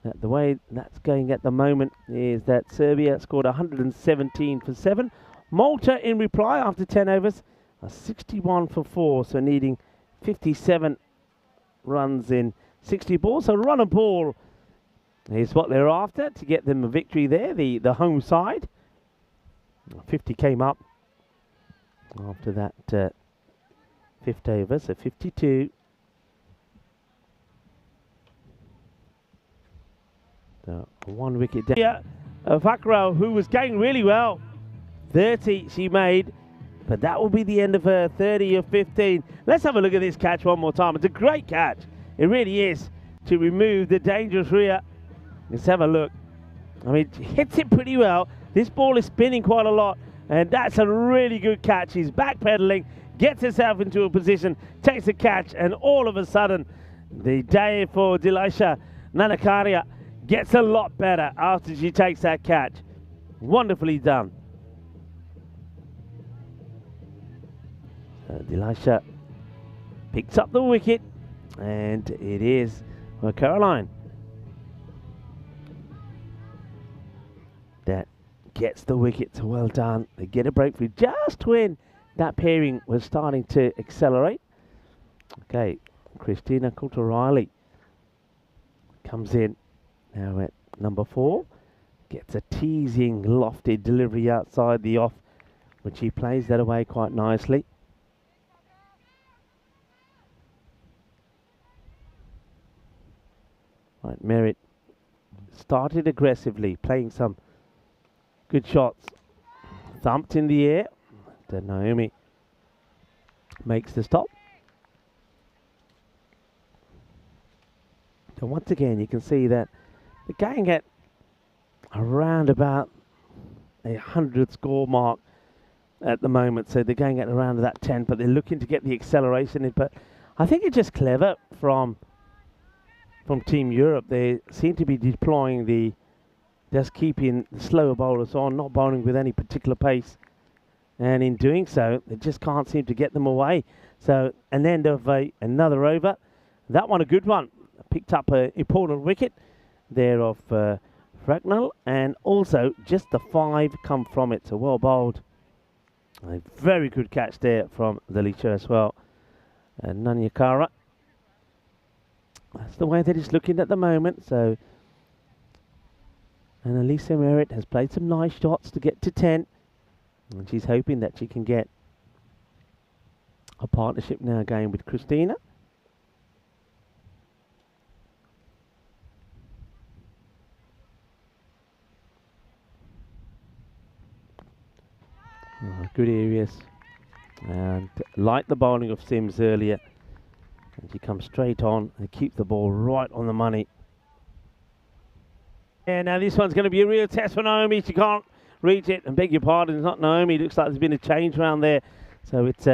that the way that's going at the moment is that Serbia scored 117 for 7. Malta in reply after 10 overs are 61 for 4, so needing 57 runs in 60 balls. So run a ball is what they're after to get them a victory there, the home side. 50 came up after that 5th over, so 52. So 1 wicket down. Yeah, Vakro, who was going really well. 30 she made, but that will be the end of her 30 of 15. Let's have a look at this catch one more time. It's a great catch. It really is. to remove the dangerous rear. Let's have a look. I mean, hits it pretty well. This ball is spinning quite a lot, and that's a really good catch. He's backpedaling, gets himself into a position, takes a catch, and all of a sudden, the day for Delisha Nanakaria gets a lot better after she takes that catch. Wonderfully done. Delisha picks up the wicket, and it is Caroline that gets the wicket. So well done. They get a breakthrough just when that pairing was starting to accelerate. Okay, Christina Coulter-Riley comes in now at number 4. Gets a teasing lofted delivery outside the off, which he plays that away quite nicely. Right, Merritt started aggressively, playing some good shots. Thumped in the air. Then Naomi makes the stop. So once again, you can see that they're going at around about 100 score mark at the moment. So they're going at around that 10, but they're looking to get the acceleration in. But I think it's just clever from Team Europe. They seem to be deploying just keeping the slower bowlers on, not bowling with any particular pace. And in doing so, they just can't seem to get them away. So an end of another over. That one a good one. Picked up an important wicket there of Fragnell, and also just the 5 come from it. So well bowled. A very good catch there from Delisha as well. And Nanyakara. That's the way that it's looking at the moment. So, and Elisa Merritt has played some nice shots to get to 10. And she's hoping that she can get a partnership now going with Christina. Good areas. And like the bowling of Sims earlier. And she comes straight on and keep the ball right on the money. And now this one's going to be a real test for Naomi. She can't reach it. And beg your pardon, it's not Naomi. It looks like there's been a change around there. So it's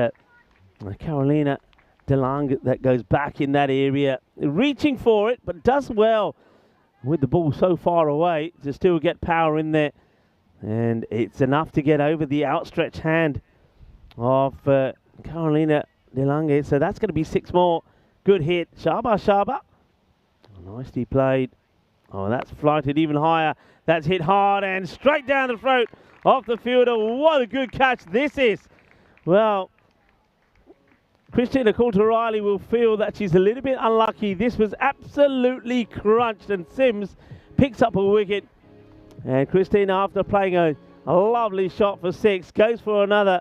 Carolina DeLange that goes back in that area. Reaching for it, but does well with the ball so far away to still get power in there. And it's enough to get over the outstretched hand of Carolina DeLange. So that's going to be 6 more. Good hit. Shaba. Nicely played. Oh, that's flighted even higher. That's hit hard and straight down the throat of the fielder. What a good catch this is. Well, Christina Coulter-Riley will feel that she's a little bit unlucky. This was absolutely crunched, and Sims picks up a wicket. And Christina, after playing a lovely shot for 6, goes for another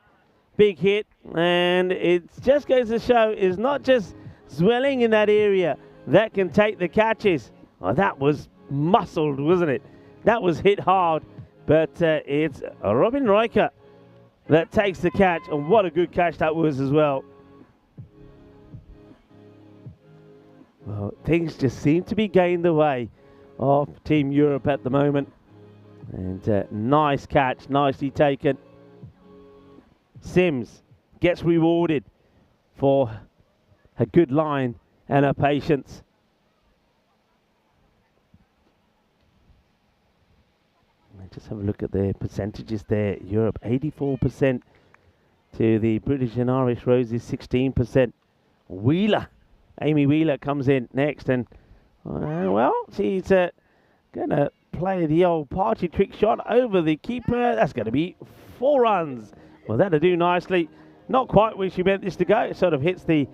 big hit. And it just goes to show it's not just Zwelling in that area that can take the catches. Oh, that was muscled, wasn't it? That was hit hard. But it's Robin Riker that takes the catch. And what a good catch that was as well. Well, things just seem to be going the way of Team Europe at the moment. And nice catch, nicely taken. Sims gets rewarded for a good line and her patience. Just have a look at the percentages there. Europe 84% to the British and Irish Roses 16%. Wheeler, Amy Wheeler comes in next, and well, she's going to play the old party trick shot over the keeper. That's going to be 4 runs. Well, that'll do nicely. Not quite where she meant this to go. It sort of hits the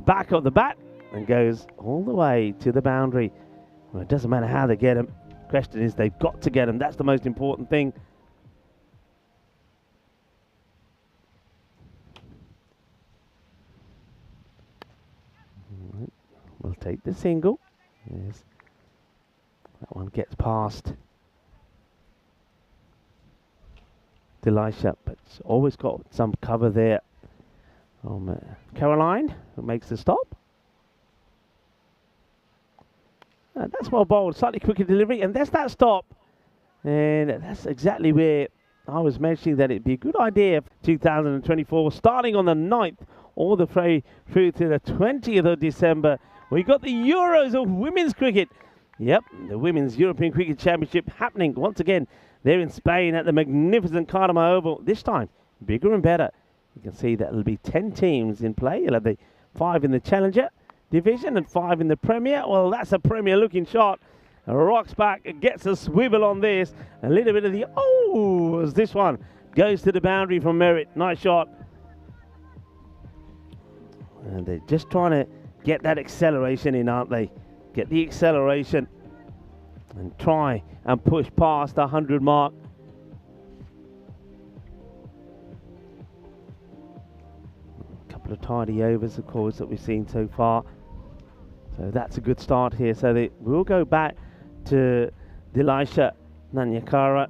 back of the bat and goes all the way to the boundary. Well, it doesn't matter how they get them. Question is, they've got to get them. That's the most important thing. Right. We'll take the single. Yes. That one gets past Delisha, but it's always got some cover there. Caroline, who makes the stop. That's well bowled, slightly quicker delivery, and there's that stop. And that's exactly where I was mentioning that it'd be a good idea for 2024, starting on the 9th, all the way through to the 20th of December. We've got the Euros of women's cricket. Yep, the Women's European Cricket Championship happening once again there in Spain at the magnificent Cardiff Oval. This time, bigger and better. You can see that it'll be 10 teams in play. You'll have the 5 in the Challenger division and 5 in the Premier. Well, that's a Premier looking shot. Rocks back, gets a swivel on this. A little bit of the, oh, as this one goes to the boundary from Merritt. Nice shot. And they're just trying to get that acceleration in, aren't they? Get the acceleration and try and push past the 100 mark. A couple of tidy overs, of course, that we've seen so far. So that's a good start here. So they will go back to Delisha Nanyakara.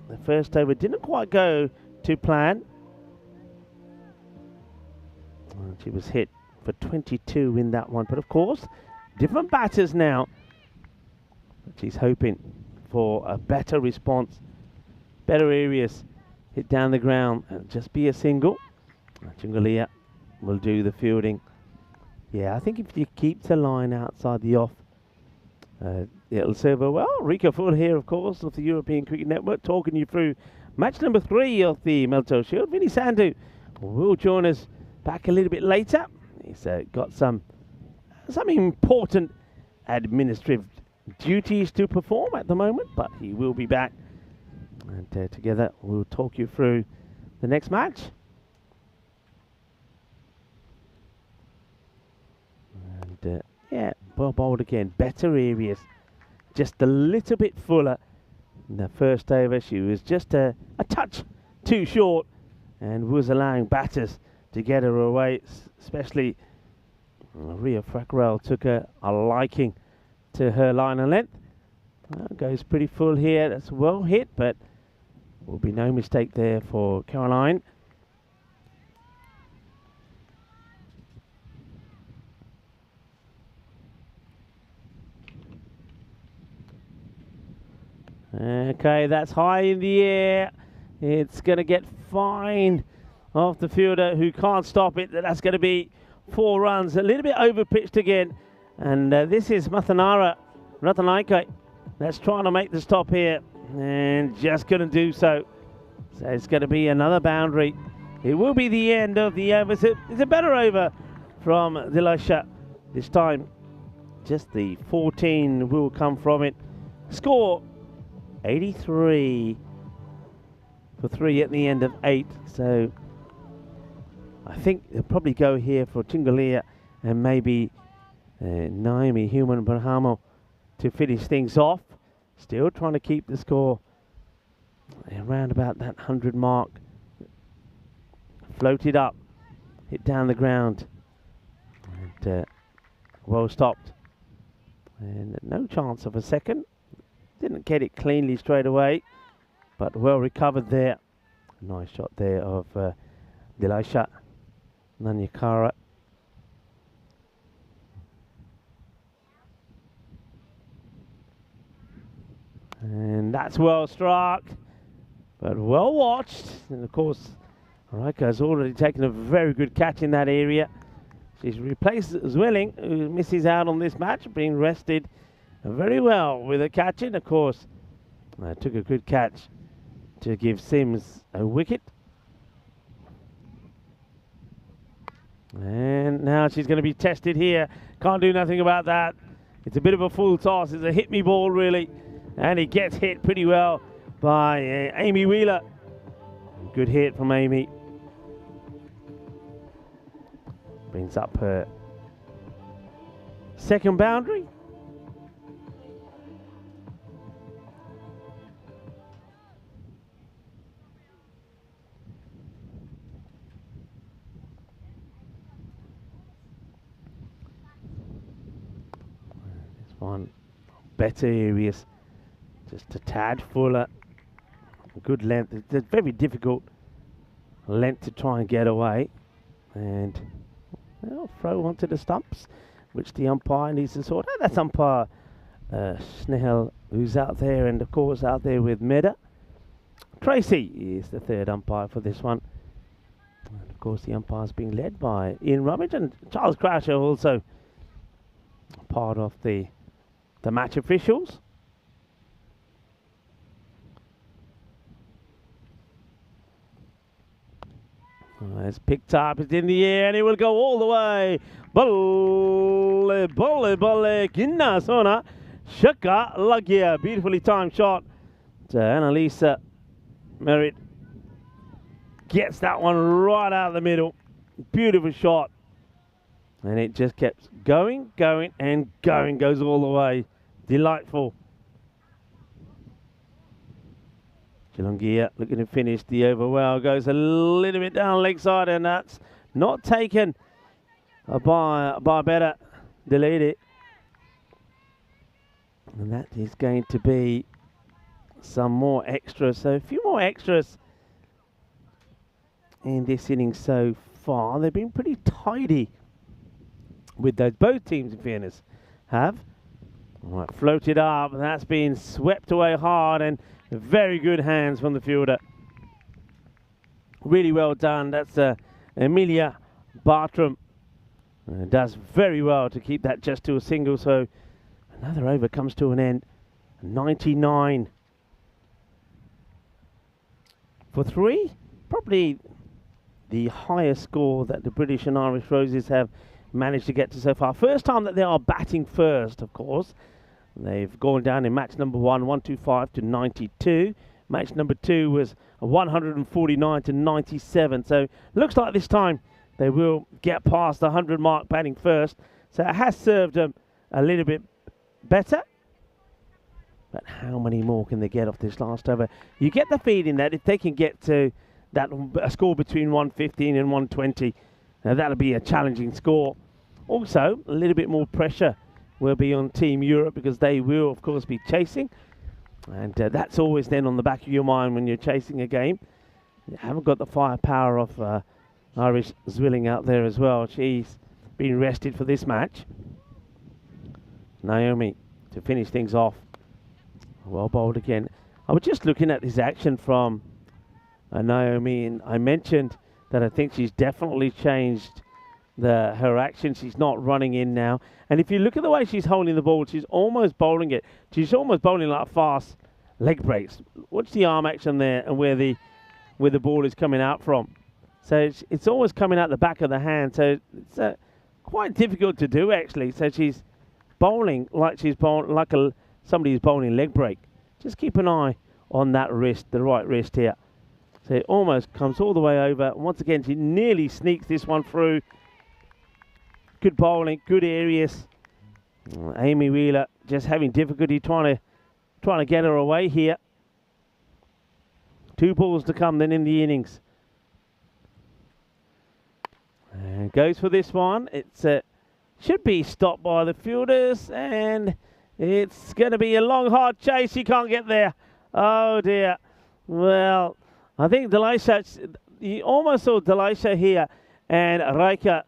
The first over didn't quite go to plan. And she was hit for 22 in that one. But of course, different batters now. She's hoping for a better response, better areas. Hit down the ground and just be a single. Chungalia will do the fielding. Yeah, I think if you keep the line outside the off, it'll serve her well. Rika Full here, of course, of the European Cricket Network, talking you through match number 3 of the Meltl Shield. Vinny Sandhu will join us back a little bit later. He's got some important administrative duties to perform at the moment, but he will be back. And together we'll talk you through the next match. And yeah, well bowled again. Better areas. Just a little bit fuller. In the first over, she was just a touch too short and was allowing batters to get her away, especially Ria Frackrell took a liking to her line and length. Goes pretty full here. That's well hit, but will be no mistake there for Caroline. Okay, that's high in the air. It's going to get fined off the fielder who can't stop it. That's going to be 4 runs. A little bit overpitched again. And this is Mathanara Ratanaika that's trying to make the stop here. And just going to do so. So it's going to be another boundary. It will be the end of the over. It's a better over from Dilasha. This time, just the 14 will come from it. Score 83 for 3 at the end of 8. So I think they'll probably go here for Chingalia and maybe Naomi Human Brahamo to finish things off. Still trying to keep the score around about that 100 mark. Floated up, hit down the ground, and well stopped. And no chance of a second. Didn't get it cleanly straight away, but well recovered there. Nice shot there of Delisha Nanyakara. And that's well struck, but well watched. And of course, Raika has already taken a very good catch in that area. She's replaced Zwilling, who misses out on this match, being rested very well with a catch in. Of course, took a good catch to give Sims a wicket. And now she's going to be tested here. Can't do nothing about that. It's a bit of a full toss. It's a hit me ball, really. And he gets hit pretty well by Amy Wheeler. Good hit from Amy. Brings up her second boundary. This one, better areas. Just a tad fuller. Good length. It's a very difficult length to try and get away. And throw onto the stumps, which the umpire needs to sort out. That's umpire Snell, who's out there, and of course out there with Meda. Tracy is the third umpire for this one. And of course the umpire's being led by Ian Rummage, and Charles Croucher also part of the match officials. It's picked up, it's in the air, and it will go all the way. Bolle, bolle, bolle, kinna sona, shaka lagia. Beautifully timed shot to Annalisa Merritt. Gets that one right out of the middle. Beautiful shot. And it just kept going, going, and going. Goes all the way. Delightful. Chilongia looking to finish the over well. Goes a little bit down leg side, and that's not taken by better. Delete it. And that is going to be some more extras. So a few more extras in this inning so far. They've been pretty tidy with those. Both teams, in fairness, have. All right, floated up, and that's been swept away hard, and very good hands from the fielder. Really well done. That's Emilia Bartram. Does very well to keep that just to a single. So another over comes to an end. 99 for 3. Probably the highest score that the British and Irish Roses have managed to get to so far. First time that they are batting first, of course. They've gone down in match number 1, 125 to 92. Match number 2 was 149 to 97. So looks like this time they will get past the 100 mark batting first. So it has served them a little bit better. But how many more can they get off this last over? You get the feeling that if they can get to that a score between 115 and 120, that'll be a challenging score. Also, a little bit more pressure will be on Team Europe, because they will, of course, be chasing. And that's always then on the back of your mind when you're chasing a game. You haven't got the firepower of Irish Zwilling out there as well. She's been rested for this match. Naomi to finish things off. Well bowled again. I was just looking at this action from Naomi, and I mentioned that I think she's definitely changed her action. She's not running in now. And if you look at the way she's holding the ball, she's almost bowling it. She's almost bowling like fast leg breaks. Watch the arm action there and where the ball is coming out from. So it's always coming out the back of the hand. So it's quite difficult to do, actually. So she's bowling like somebody's bowling leg break. Just keep an eye on that wrist, the right wrist here. So it almost comes all the way over. Once again, she nearly sneaks this one through. Good bowling, good areas. Amy Wheeler just having difficulty trying to get her away here. 2 balls to come then in the innings. And goes for this one. It's should be stopped by the fielders, and it's going to be a long, hard chase. She can't get there. Oh dear. Well, I think Delisha, you almost saw Delisha here and Raika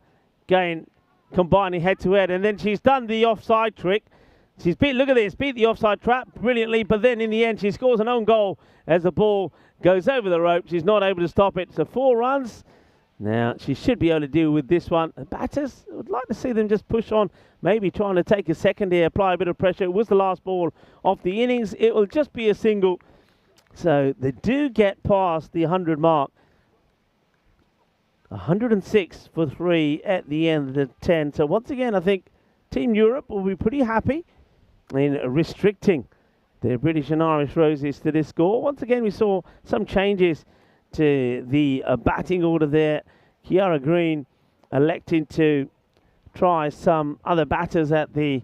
going combining head to head, and then she's done the offside trick. She's beat the offside trap brilliantly, but then in the end she scores an own goal as the ball goes over the rope. She's not able to stop it. So 4 runs. Now she should be able to deal with this one. The batters, I would like to see them just push on, maybe trying to take a second here, apply a bit of pressure. It was the last ball of the innings. It will just be a single. So they do get past the 100 mark. 106 for 3 at the end of the 10. So once again, I think Team Europe will be pretty happy in restricting the British and Irish Roses to this score. Once again, we saw some changes to the batting order there. Kiara Green electing to try some other batters at the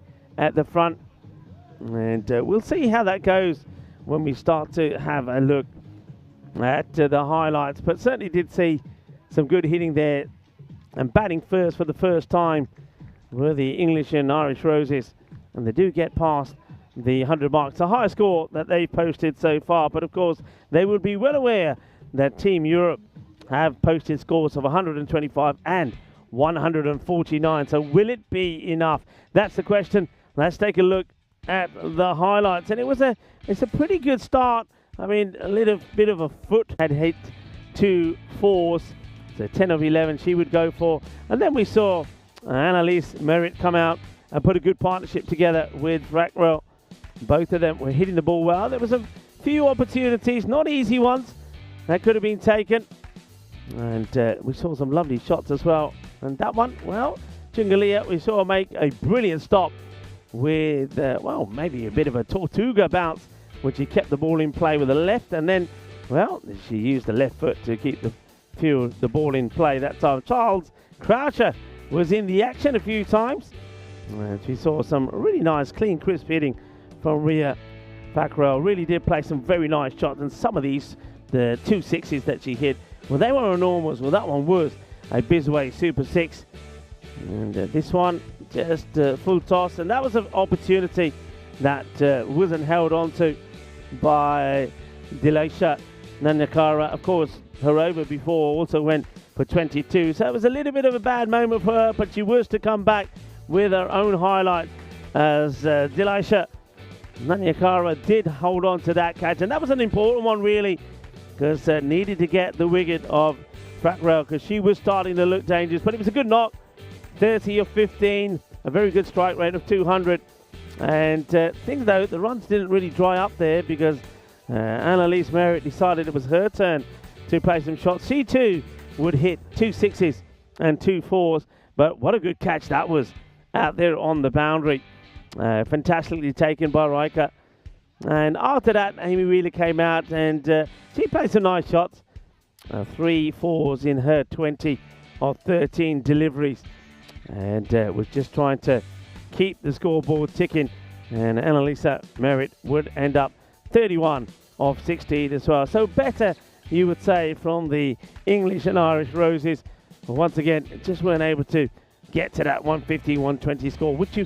front, and we'll see how that goes when we start to have a look at the highlights. But certainly did see some good hitting there, and batting first for the first time were the English and Irish Roses, and they do get past the 100 marks, the highest score that they've posted so far. But of course, they would be well aware that Team Europe have posted scores of 125 and 149. So will it be enough? That's the question. Let's take a look at the highlights, and it's a pretty good start. I mean, a little bit of a foot had hit 2 fours, so 10 of 11 she would go for, and then we saw Annalise Merritt come out and put a good partnership together with Rackwell. Both of them were hitting the ball well. There was a few opportunities, not easy ones, that could have been taken, and we saw some lovely shots as well. And that one, well, Chungalia, we saw make a brilliant stop with, well, maybe a bit of a Tortuga bounce, when she kept the ball in play with the left, and then, well, she used the left foot to keep the ball in play that time. Charles Croucher was in the action a few times, and she saw some really nice, clean, crisp hitting from Ria Fackrell. Really did play some very nice shots, and some of these, the 2 sixes that she hit, well, they were enormous. Well, that one was a Bisway Super 6, and this one just full toss, and that was an opportunity that wasn't held on to by Delisha Nanyakara. Of course, her over before also went for 22, so it was a little bit of a bad moment for her, but she was to come back with her own highlight as Delisha Nanyakara did hold on to that catch, and that was an important one really, because needed to get the wicket of Frackrell, because she was starting to look dangerous, but it was a good knock. 30 of 15, a very good strike rate of 200. And things though, the runs didn't really dry up there, because Annalise Merritt decided it was her turn to play some shots. She too would hit 2 sixes and 2 fours, but what a good catch that was out there on the boundary. Fantastically taken by Riker. And after that, Amy Wheeler came out and she played some nice shots. 3 fours in her 20 of 13 deliveries, and was just trying to keep the scoreboard ticking, and Annalisa Merritt would end up 31 of 16 as well. So better, you would say, from the English and Irish Roses. But once again, just weren't able to get to that 150, 120 score, which you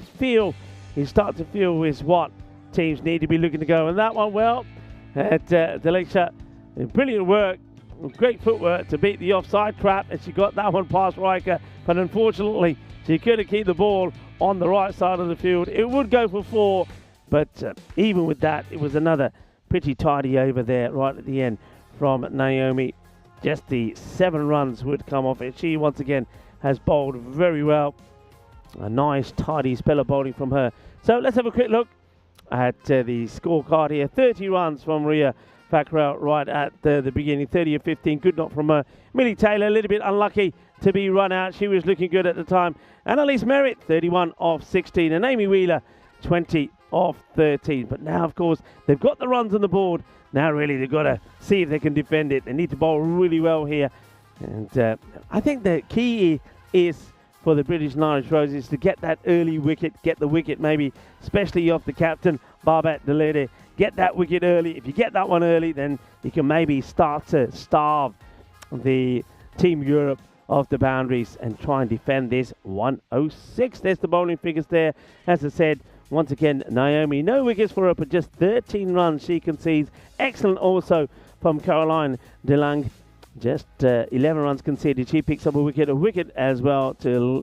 start to feel is what teams need to be looking to go. And that one, well, at Delisha, brilliant work, great footwork to beat the offside trap, and she got that one past Riker, but unfortunately she couldn't keep the ball on the right side of the field. It would go for 4, but even with that, it was another pretty tidy over there right at the end from Naomi. Just the 7 runs would come off it. She once again has bowled very well. A nice tidy spell of bowling from her. So let's have a quick look at the scorecard here. 30 runs from Ria Fackrell right at the beginning. 30 of 15, good knock from her. Millie Taylor, a little bit unlucky to be run out. She was looking good at the time. Annalise Merritt, 31 of 16. And Amy Wheeler, 20 of 13. But now, of course, they've got the runs on the board. Now, really, they've got to see if they can defend it. They need to bowl really well here. And I think the key is for the British and Irish Roses to get that early wicket, get the wicket maybe, especially off the captain, Babette Delede. Get that wicket early. If you get that one early, then you can maybe start to starve the Team Europe off the boundaries and try and defend this 106. There's the bowling figures there. As I said, once again, Naomi, no wickets for her, but just 13 runs she concedes. Excellent also from Caroline DeLange. Just 11 runs conceded. She picks up a wicket as well to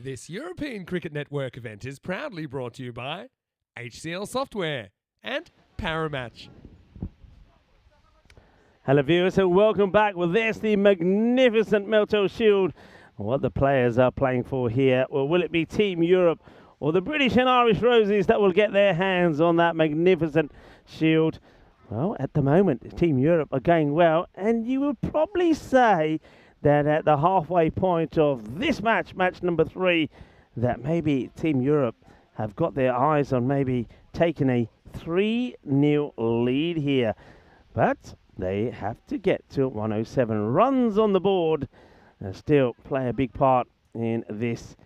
This European Cricket Network event is proudly brought to you by HCL Software and Paramatch. Hello viewers and welcome back. Well, there's the magnificent Meltl Shield. What the players are playing for here. Well, will it be Team Europe or the British and Irish Roses that will get their hands on that magnificent shield? Well, at the moment, Team Europe are going well, and you would probably say that at the halfway point of this match, match number 3, that maybe Team Europe have got their eyes on maybe taking a 3-0 lead here. But they have to get to 107 runs on the board and still play a big part in this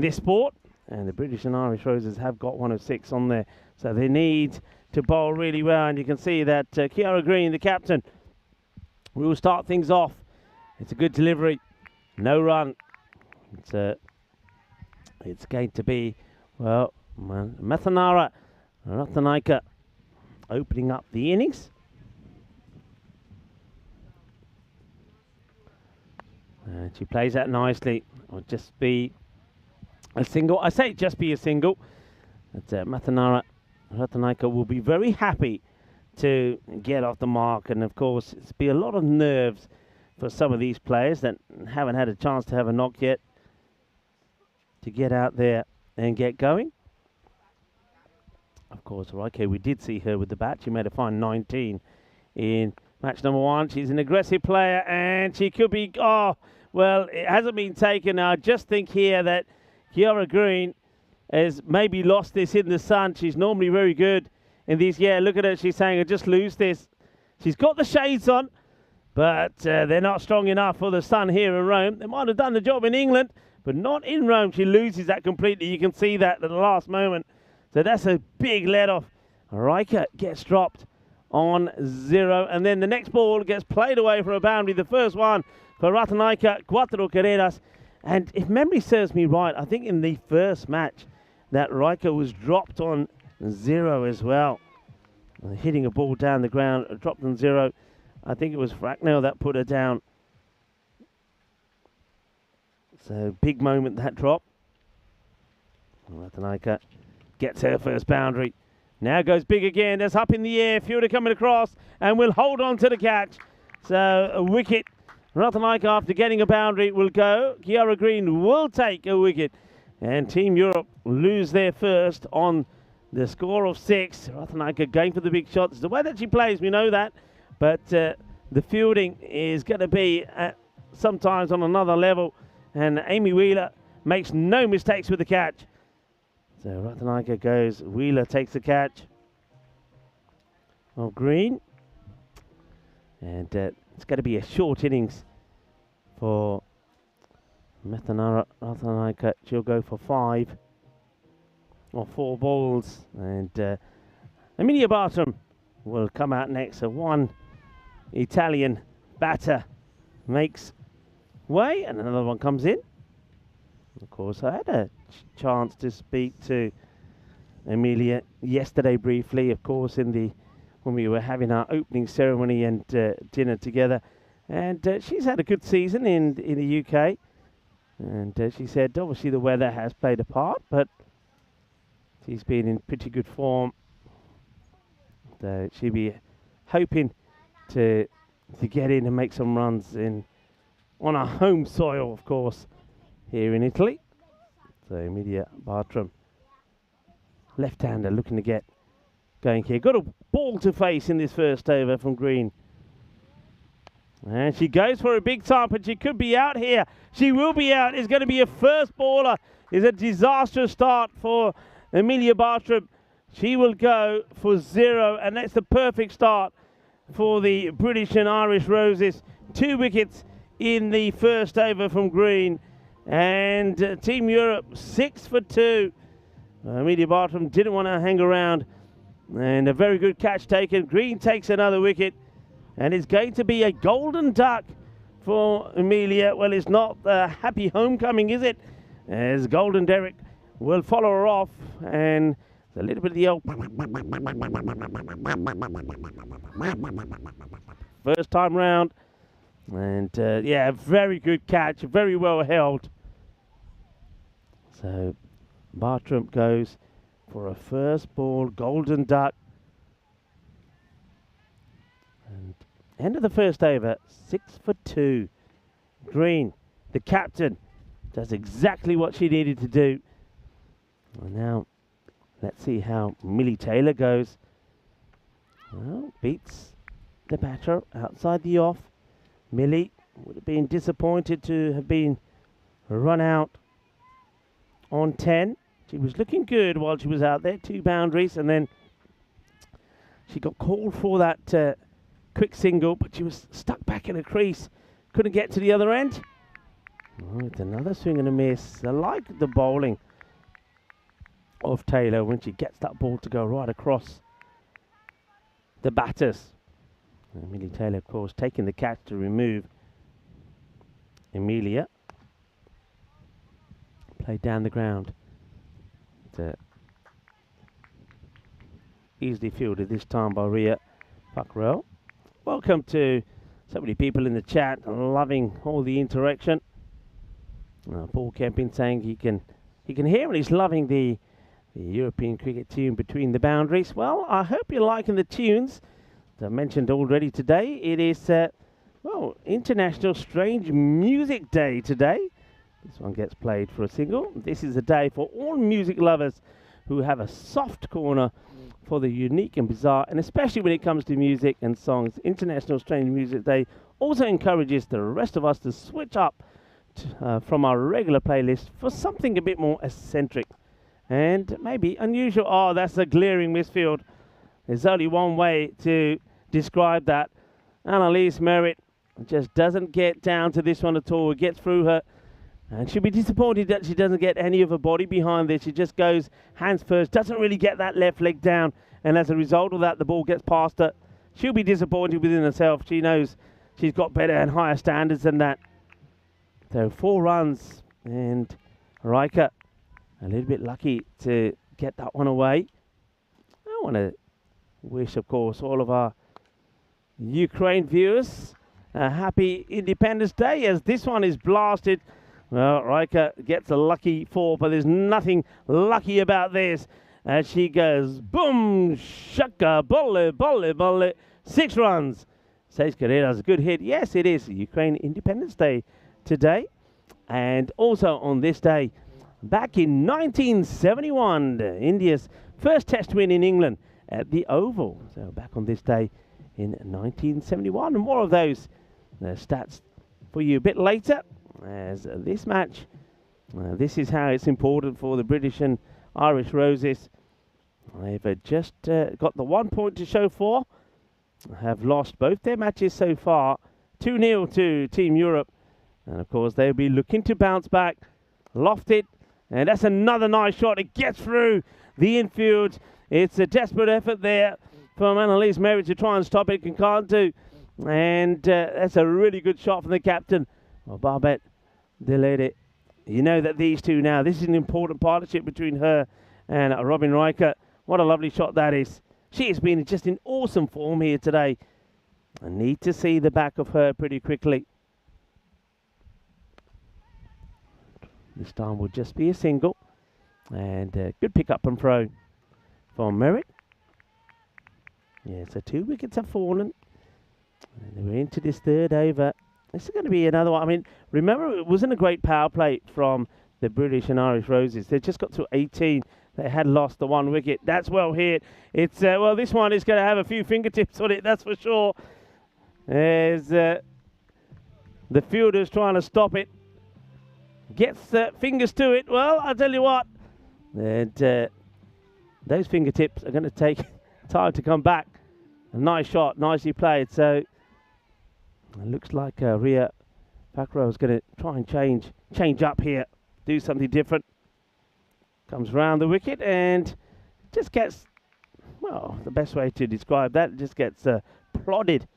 sport. And the British and Irish Roses have got 106 on there, so they need to bowl really well. And you can see that Kiara Green, the captain, will start things off. It's a good delivery, no run. It's going to be, well, Mathanara Ratanaika opening up the innings. And she plays that nicely. It'll just be a single. I say just be a single. Mathanara Ratanaika will be very happy to get off the mark. And of course, it's be a lot of nerves for some of these players that haven't had a chance to have a knock yet to get out there and get going. Of course, Raike, we did see her with the bat. She made a fine 19 in match number 1. She's an aggressive player, and she could be, oh, well, it hasn't been taken. I just think here that Kiara Green has maybe lost this in the sun. She's normally very good in these. Yeah, look at her. She's saying, I just lose this. She's got the shades on, but they're not strong enough for the sun here in Rome. They might have done the job in England, but not in Rome. She loses that completely. You can see that at the last moment. So that's a big let-off. Riker gets dropped on 0. And then the next ball gets played away for a boundary. The first one for Ratanaika, Cuatro Carreras. And if memory serves me right, I think in the first match that Riker was dropped on 0 as well. Hitting a ball down the ground, dropped on 0. I think it was Fracknell that put her down. So big moment, that drop. Ratanaika gets her first boundary. Now goes big again. That's up in the air. Fielder coming across and will hold on to the catch. So a wicket. Ratanaika, after getting a boundary, will go. Kiara Green will take a wicket. And Team Europe lose their first on the score of 6. Ratanaika going for the big shots. The way that she plays, we know that. But the fielding is going to be sometimes on another level. And Amy Wheeler makes no mistakes with the catch. So Ratanaika goes, Wheeler takes the catch of Green. And it's going to be a short innings for Ratanaika. She'll go for 5 or 4 balls. And Emilia Bartram will come out next. So one Italian batter makes way and another one comes in. Of course, I had a chance to speak to Emilia yesterday briefly, of course, when we were having our opening ceremony and dinner together. And she's had a good season in the UK. And she said, obviously, the weather has played a part, but she's been in pretty good form. So she'll be hoping to get in and make some runs on our home soil, of course, here in Italy. So Emilia Bartram, left-hander, looking to get going here. Got a ball to face in this first over from Green. And she goes for a big time, but she could be out here. She will be out. It's going to be a first baller. It's a disastrous start for Emilia Bartram. She will go for 0, and that's the perfect start for the British and Irish Roses. 2 wickets in the first over from Green. And Team Europe 6 for 2. Emilia Bartram didn't want to hang around. And a very good catch taken. Green takes another wicket. And it's going to be a golden duck for Emilia. Well, it's not a happy homecoming, is it? As Golden Derek will follow her off. And a little bit of the old first time round. And yeah, very good catch, very well held. So Bartram goes for a first ball, golden duck. And end of the first over, 6 for 2. Green, the captain, does exactly what she needed to do. And now, let's see how Millie Taylor goes. Well, beats the batter outside the off. Millie would have been disappointed to have been run out on 10. She was looking good while she was out there, 2 boundaries, and then she got called for that quick single, but she was stuck back in a crease. Couldn't get to the other end. Oh, it's another swing and a miss. I like the bowling of Taylor when she gets that ball to go right across the batters. And Millie Taylor, of course, taking the catch to remove Emilia. Played down the ground. Easily fielded this time by Ria Puckrell. Welcome to so many people in the chat, loving all the interaction. Paul Kempin saying he can hear and he's loving the European cricket tune Between the Boundaries. Well, I hope you're liking the tunes. As I mentioned already today, it is well, International Strange Music Day today. This one gets played for a single. This is a day for all music lovers who have a soft corner for the unique and bizarre, and especially when it comes to music and songs. International Strange Music Day also encourages the rest of us to switch up from our regular playlist for something a bit more eccentric and maybe unusual. Oh, that's a glaring misfield. There's only one way to describe that. Annalise Merritt just doesn't get down to this one at all. It gets through her. And she'll be disappointed that she doesn't get any of her body behind this. She just goes hands first, doesn't really get that left leg down. And as a result of that, the ball gets past her. She'll be disappointed within herself. She knows she's got better and higher standards than that. So 4 runs, and Riker a little bit lucky to get that one away. I want to wish, of course, all of our Ukraine viewers a happy Independence Day as this one is blasted. Well, Riker gets a lucky 4, but there's nothing lucky about this. As she goes, boom, shaka, bolle, bolle, bolle, 6 runs. Says Carrera's a good hit. Yes, it is Ukraine Independence Day today. And also on this day, back in 1971, India's first test win in England at the Oval. So back on this day in 1971. And more of those stats for you a bit later. As this match, this is how it's important for the British and Irish Roses. They've just got the 1 point to show for. Have lost both their matches so far. 2-0 to Team Europe. And of course, they'll be looking to bounce back. Lofted. And that's another nice shot. It gets through the infield. It's a desperate effort there from Annalise Merritt to try and stop it. And can't do. And that's a really good shot from the captain. Well, Barbette delayed it. You know that these two now, this is an important partnership between her and Robin Riker. What a lovely shot that is. She has been just in awesome form here today. I need to see the back of her pretty quickly. This time will just be a single. And good pick up and throw from Merritt. Yeah, so 2 wickets have fallen. And we're into this 3rd over. This is going to be another one. I mean, remember, it wasn't a great power play from the British and Irish Roses. They just got to 18. They had lost the 1 wicket. That's well hit. It's well, this one is going to have a few fingertips on it, that's for sure. As the fielder's trying to stop it. Gets fingers to it. Well, I'll tell you what. And those fingertips are going to take time to come back. A nice shot, nicely played. So it looks like Ria Puckrell is going to try and change up here, do something different. Comes round the wicket and just gets, well, the best way to describe that, just gets plodded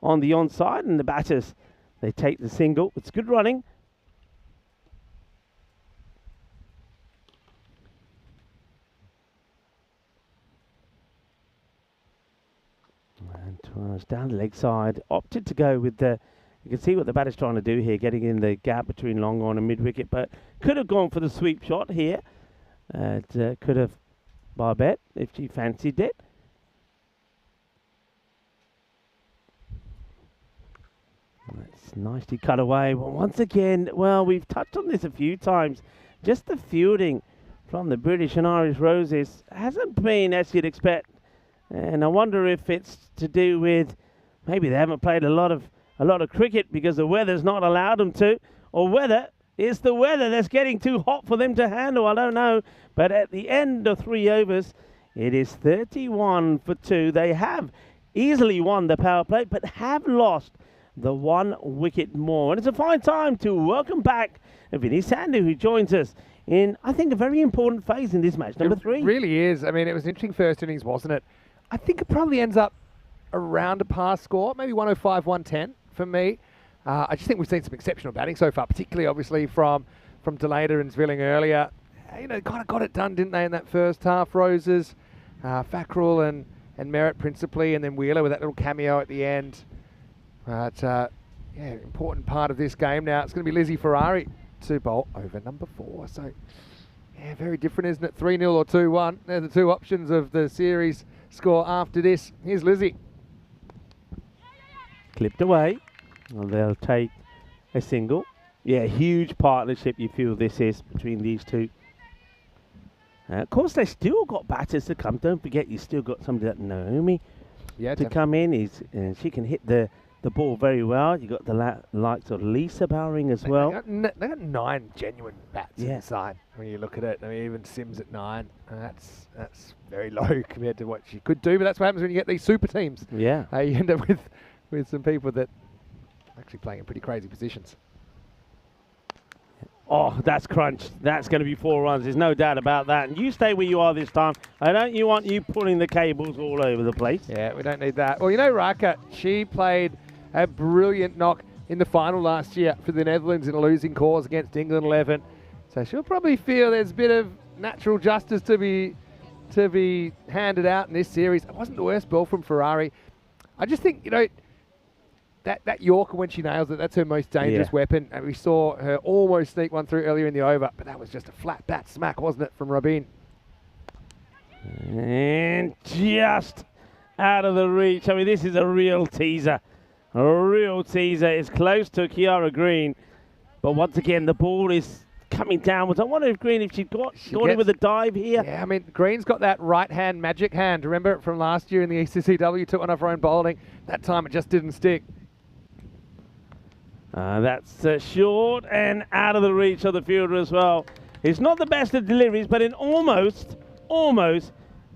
on the onside, and the batters, they take the single. It's good running. And was down the leg side, opted to go with the You can see what the batter's trying to do here, getting in the gap between long on and mid-wicket, but could have gone for the sweep shot here. Could have Barbet if she fancied it. That's nicely cut away. But once again, well, we've touched on this a few times. Just the fielding from the British and Irish Roses hasn't been as you'd expect. And I wonder if it's to do with maybe they haven't played a lot of cricket because the weather's not allowed them to, or whether it's the weather that's getting too hot for them to handle. I don't know. But at the end of 3 overs, it is 31 for 2. They have easily won the power play, but have lost the 1 wicket more. And it's a fine time to welcome back Vinny Sandhu, who joins us in, I think, a very important phase in this match, number 3. It really is. I mean, it was an interesting first innings, wasn't it? I think it probably ends up around a par score, maybe 105, 110 for me. I just think we've seen some exceptional batting so far, particularly, obviously, from Delata and Zvilling earlier. You know, kind of got it done, didn't they, in that first half? Roses, Fackrell and Merritt principally, and then Wheeler with that little cameo at the end. But, yeah, important part of this game now. It's going to be Lizzie Ferrari to bowl over number 4. So, yeah, very different, isn't it? 3-0 or 2-1. They're the two options of the series score after this. Here's Lizzie. Clipped away. Well, they'll take a single. Yeah, huge partnership you feel this is between these two. Of course, they've still got batters to come. Don't forget, you've still got somebody like Naomi to come in. She can hit the ball very well. You've got the likes of Lisa Bowering as well. They got 9 genuine bats inside when you look at it. I mean, even Sims at 9. That's very low compared to what she could do. But that's what happens when you get these super teams. Yeah. You end up with some people that are actually playing in pretty crazy positions. Oh, that's crunch. That's going to be 4 runs. There's no doubt about that. And you stay where you are this time. I don't want you pulling the cables all over the place. Yeah, we don't need that. Well, you know, Raka, she played a brilliant knock in the final last year for the Netherlands in a losing cause against England 11. So she'll probably feel there's a bit of natural justice to be handed out in this series. It wasn't the worst ball from Ferrari. I just think, you know, that Yorker, when she nails it, that's her most dangerous weapon. And we saw her almost sneak one through earlier in the over, but that was just a flat bat smack, wasn't it, from Rabin? And just out of the reach. I mean, this is a real teaser. A real teaser. It's close to Kiara Green, but once again, the ball is coming downwards. I wonder if Green, if she got it with a dive here. Yeah, I mean, Green's got that right-hand magic hand. Remember it from last year in the ECCW? Took one off her own bowling. That time it just didn't stick. That's short and out of the reach of the fielder as well. It's not the best of deliveries, but it almost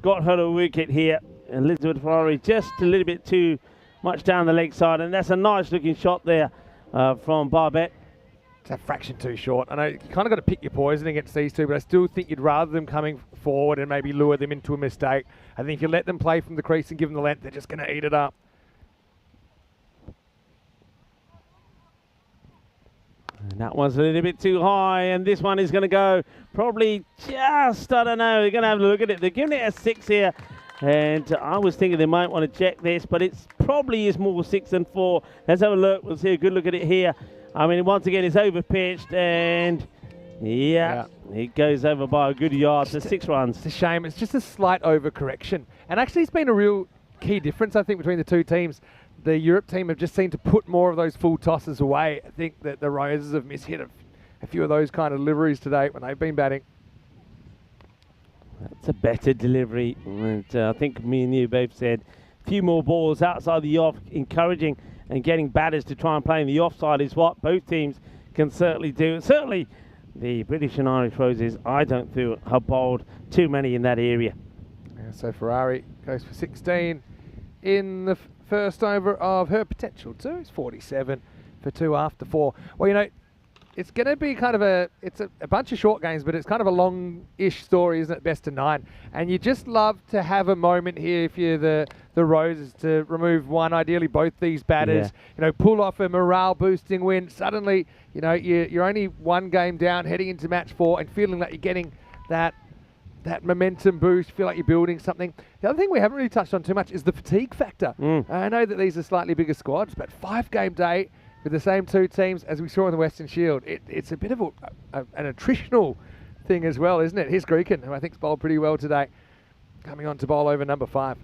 got her a wicket here. Elizabeth Ferrari just a little bit too much down the leg side, and that's a nice looking shot there from Barbet. It's a fraction too short. I know you kind of got to pick your poison against these two, but I still think you'd rather them coming forward and maybe lure them into a mistake. I think if you let them play from the crease and give them the length, they're just going to eat it up. And that one's a little bit too high, and this one is going to go probably just, I don't know, we're going to have a look at it. They're giving it a 6 here, and I was thinking they might want to check this, but it's probably is more 6 than 4. Let's have a look. We'll see a good look at it here. I mean, once again, it's over pitched, and it goes over by a good yard to 6 runs. It's a shame. It's just a slight overcorrection. And actually, it's been a real key difference, I think, between the two teams. The Europe team have just seemed to put more of those full tosses away. I think that the Roses have mishit a few of those kind of deliveries today when they've been batting. That's a better delivery. And I think me and you both said a few more balls outside the off, encouraging and getting batters to try and play in the offside is what both teams can certainly do. Certainly the British and Irish Roses, I don't feel, have bowled too many in that area. Yeah, so Ferrari goes for 16 in the first over of her potential 2. It's 47 for 2 after 4. Well, you know, it's going to be kind of a bunch of short games, but it's kind of a long-ish story, isn't it? Best of 9. And you just love to have a moment here if you're the Roses to remove one, ideally both these batters, you know, pull off a morale-boosting win. Suddenly, you know, you're only 1 game down heading into match 4 and feeling like you're getting that momentum boost, feel like you're building something. The other thing we haven't really touched on too much is the fatigue factor. I know that these are slightly bigger squads, but 5-game day, with the same two teams as we saw in the Western Shield. It's a bit of an attritional thing as well, isn't it? Here's Greeken, who I think's bowled pretty well today, coming on to bowl over number 5.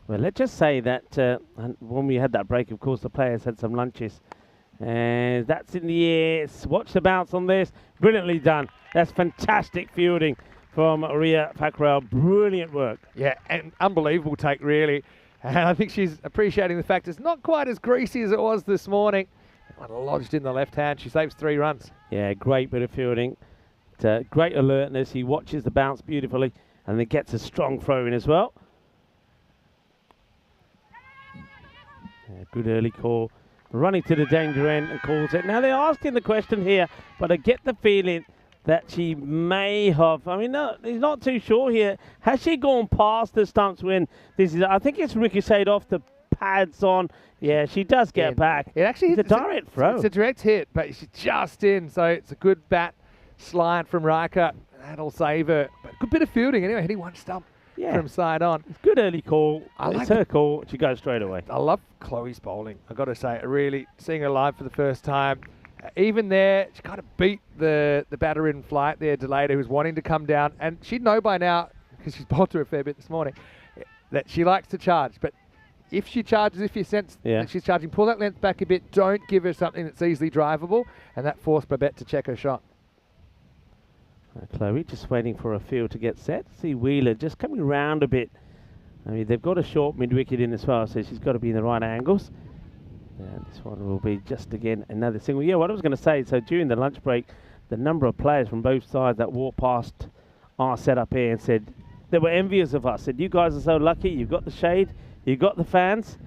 Well, let's just say that when we had that break, of course, the players had some lunches. And that's in the air. Watch the bounce on this. Brilliantly done. That's fantastic fielding from Ria Thakral. Brilliant work. Yeah, and unbelievable take, really. And I think she's appreciating the fact it's not quite as greasy as it was this morning. Lodged in the left hand. She saves 3 runs. Yeah, great bit of fielding. Great alertness. He watches the bounce beautifully and then gets a strong throw in as well. Yeah, good early call. Running to the danger end and calls it. Now they're asking the question here, but I get the feeling that she may have. I mean, no, he's not too sure here. Has she gone past the stumps when this is? I think it's ricocheted off the pads on. Yeah, she does get back. It actually hits a direct throw. It's a direct hit, but she's just in. So it's a good bat slide from Riker. That'll save her. But good bit of fielding anyway, hitting one stump from side on. It's good early call. It's like her call. She goes straight away. I love Chloe's bowling. I got to say, really seeing her live for the first time. Even there, she kind of beat the batter in flight there, Delata, who was wanting to come down. And she'd know by now, because she's bowled to a fair bit this morning, that she likes to charge. But if she charges, if you sense that she's charging, pull that length back a bit. Don't give her something that's easily drivable. And that forced Babette to check her shot. Chloe just waiting for a field to get set. See Wheeler just coming round a bit. I mean, they've got a short mid-wicket in as well, so she's got to be in the right angles. And this one will be just again another single. Yeah, what I was going to say, so during the lunch break, the number of players from both sides that walked past our setup here and said they were envious of us. Said, you guys are so lucky. You've got the shade. You've got the fans.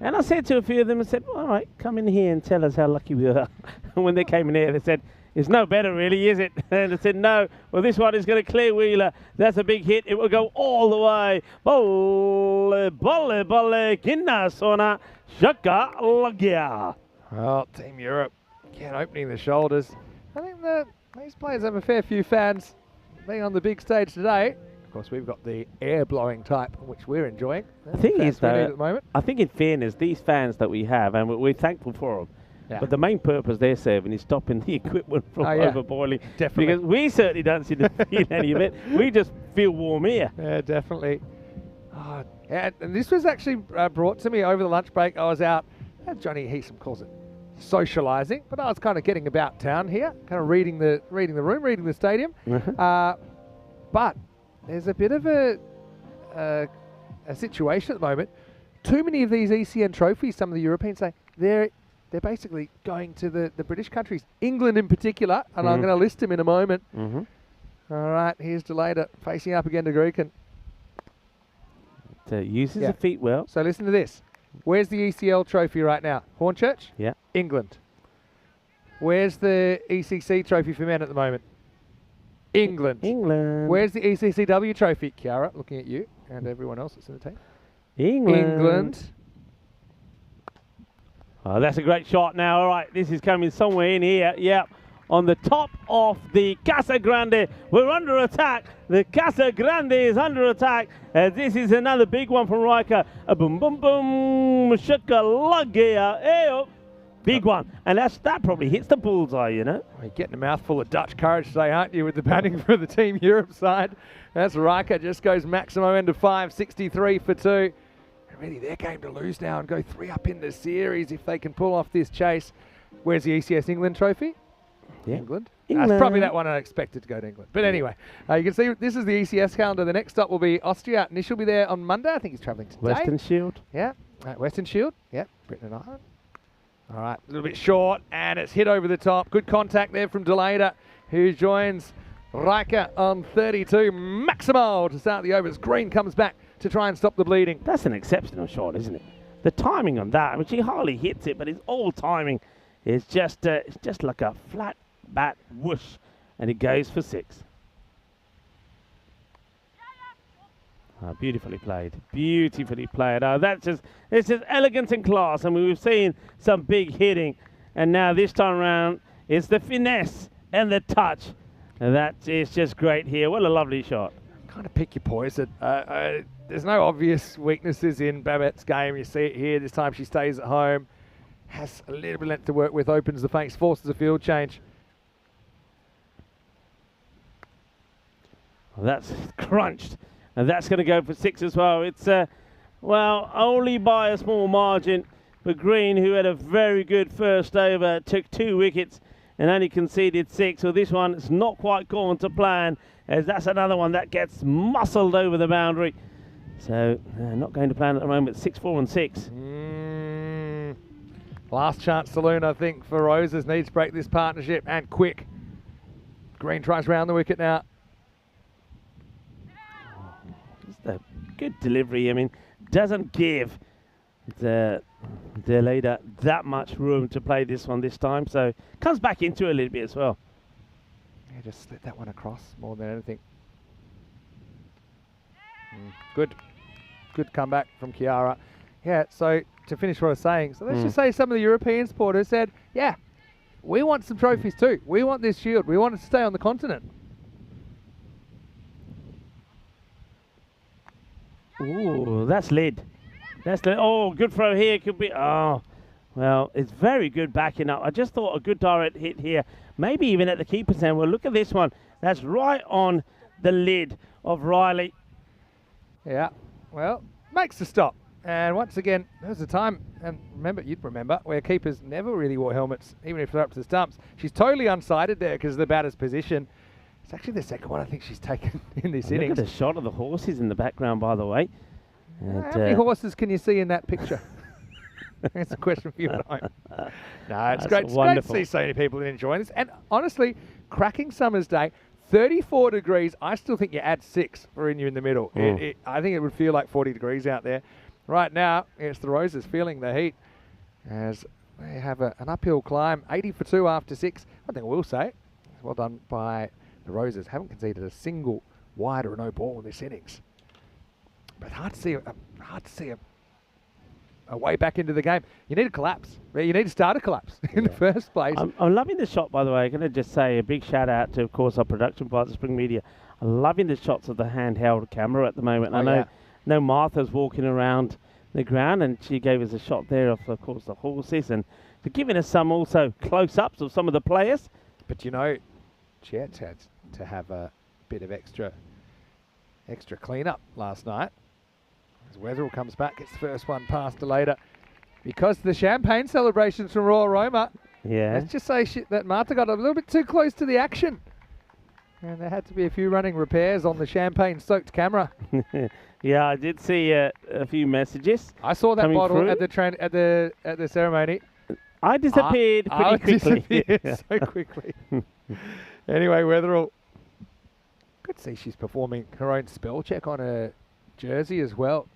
And I said to a few of them, I said, all right, come in here and tell us how lucky we are. And when they came in here, they said, it's no better, really, is it? And I said, no. Well, this one is going to clear Wheeler. That's a big hit. It will go all the way. Bolle, bolle, bolle, kinna sona, shaka lagia. Well, Team Europe, again, opening the shoulders. I think these players have a fair few fans being on the big stage today. Of course, we've got the air-blowing type, which we're enjoying. The thing is, though, at the moment. I think in fairness, these fans that we have, and we're thankful for them, but the main purpose they're serving is stopping the equipment from overboiling. Definitely. Because we certainly don't seem to feel any of it. We just feel warm here. Yeah, definitely. Oh, and this was actually brought to me over the lunch break. I was out, Johnny Heasom calls it socialising, but I was kind of getting about town here, kind of reading the room, reading the stadium. But there's a bit of a situation at the moment. Too many of these ECN trophies, some of the Europeans say, they're basically going to the British countries, England in particular, and I'm going to list them in a moment. All right, here's Delata facing up again to Greeken. Uses the feet well. So listen to this. Where's the ECL trophy right now? Hornchurch? Yeah. England. Where's the ECC trophy for men at the moment? England. England. Where's the ECCW trophy? Kiara, looking at you and everyone else that's in the team. England. Oh, that's a great shot now. All right, this is coming somewhere in here. Yep. On the top of the Casa Grande. We're under attack. The Casa Grande is under attack. This is another big one from Riker. A boom, boom, boom. Shaka-lagia. Big one. And that probably hits the bullseye, you know. You're getting a mouthful of Dutch courage today, aren't you, with the batting for the Team Europe side. That's Riker. Just goes maximum end of 5, 63 for 2. Really their game to lose now and go 3 up in the series if they can pull off this chase. Where's the ECS England trophy? Yeah. England. That's probably that one I expected to go to England. But anyway, you can see this is the ECS calendar. The next stop will be Austria. Nish will be there on Monday. I think he's travelling today. Western Shield. Yeah. Western Shield. Yeah. Britain and Ireland. All right. A little bit short and it's hit over the top. Good contact there from Delata, who joins Riker on 32. Maximo to start the overs. Green comes back to try and stop the bleeding. That's an exceptional shot, isn't it? The timing on that, I mean, she hardly hits it, but it's all timing. It's just like a flat bat whoosh, and it goes for 6. Beautifully played. Beautifully played. It's just elegance and class. I mean, we've seen some big hitting, and now this time around, it's the finesse and the touch. And that is just great here. What a lovely shot. Kind of pick your poison. There's no obvious weaknesses in Babette's game. You see it here. This time she stays at home. has a little bit of length to work with, opens the face, forces a field change. Well, that's crunched, and that's going to go for 6 as well. It's, well, only by a small margin. But Green, who had a very good first over, took 2 wickets and only conceded 6. So this one is not quite gone to plan, as that's another one that gets muscled over the boundary. So not going to plan at the moment. 6, 4 and 6. Last chance saloon, I think, for Roses. Needs to break this partnership, and quick. Green tries round the wicket now. Just a good delivery. I mean, doesn't give the leader that much room to play this one this time. So comes back into it a little bit as well. Yeah, just slid that one across more than anything. Good comeback from Kiara. Yeah, so to finish what I was saying, so let's just say some of the European supporters said, yeah, we want some trophies too. We want this shield. We want it to stay on the continent. Ooh, that's lid. Oh, good throw here. Could be. Oh, well, it's very good backing up. I just thought a good direct hit here. Maybe even at the keeper's end. Well, look at this one. That's right on the lid of Riley. Yeah, well, makes the stop. And once again, there was a time, and you'd remember, where keepers never really wore helmets, even if they're up to the stumps. She's totally unsighted there because of the batter's position. It's actually the second one I think she's taken in this innings. Look at the shot of the horses in the background, by the way. And, how many horses can you see in that picture? That's a question for you at home. No, it's great. It's great to see so many people enjoying this. And honestly, cracking summer's day, 34 degrees. I still think you add 6 for in you in the middle. I think it would feel like 40 degrees out there. Right now, it's the Roses feeling the heat as they have an uphill climb. 80 for 2 after 6. One thing I will say, well done by the Roses. Haven't conceded a single wide or no ball in this innings. But hard to see a way back into the game. You need a collapse. You need to start a collapse in the first place. I'm loving the shot, by the way. I'm going to just say a big shout out to, of course, our production partner, Spring Media. I'm loving the shots of the handheld camera at the moment. I know Martha's walking around the ground, and she gave us a shot there of course, the horses, and they're giving us some also close-ups of some of the players. But you know, Chet had to have a bit of extra clean-up last night. As Wetherell comes back, gets the first one past to later. Because the champagne celebrations from Royal Roma, let's just say that Martha got a little bit too close to the action. And there had to be a few running repairs on the champagne-soaked camera. Yeah, I did see a few messages. I saw that bottle at the ceremony. I disappeared pretty quickly. Disappeared so quickly. Anyway, Wetherell, good to see she's performing her own spell check on her jersey as well.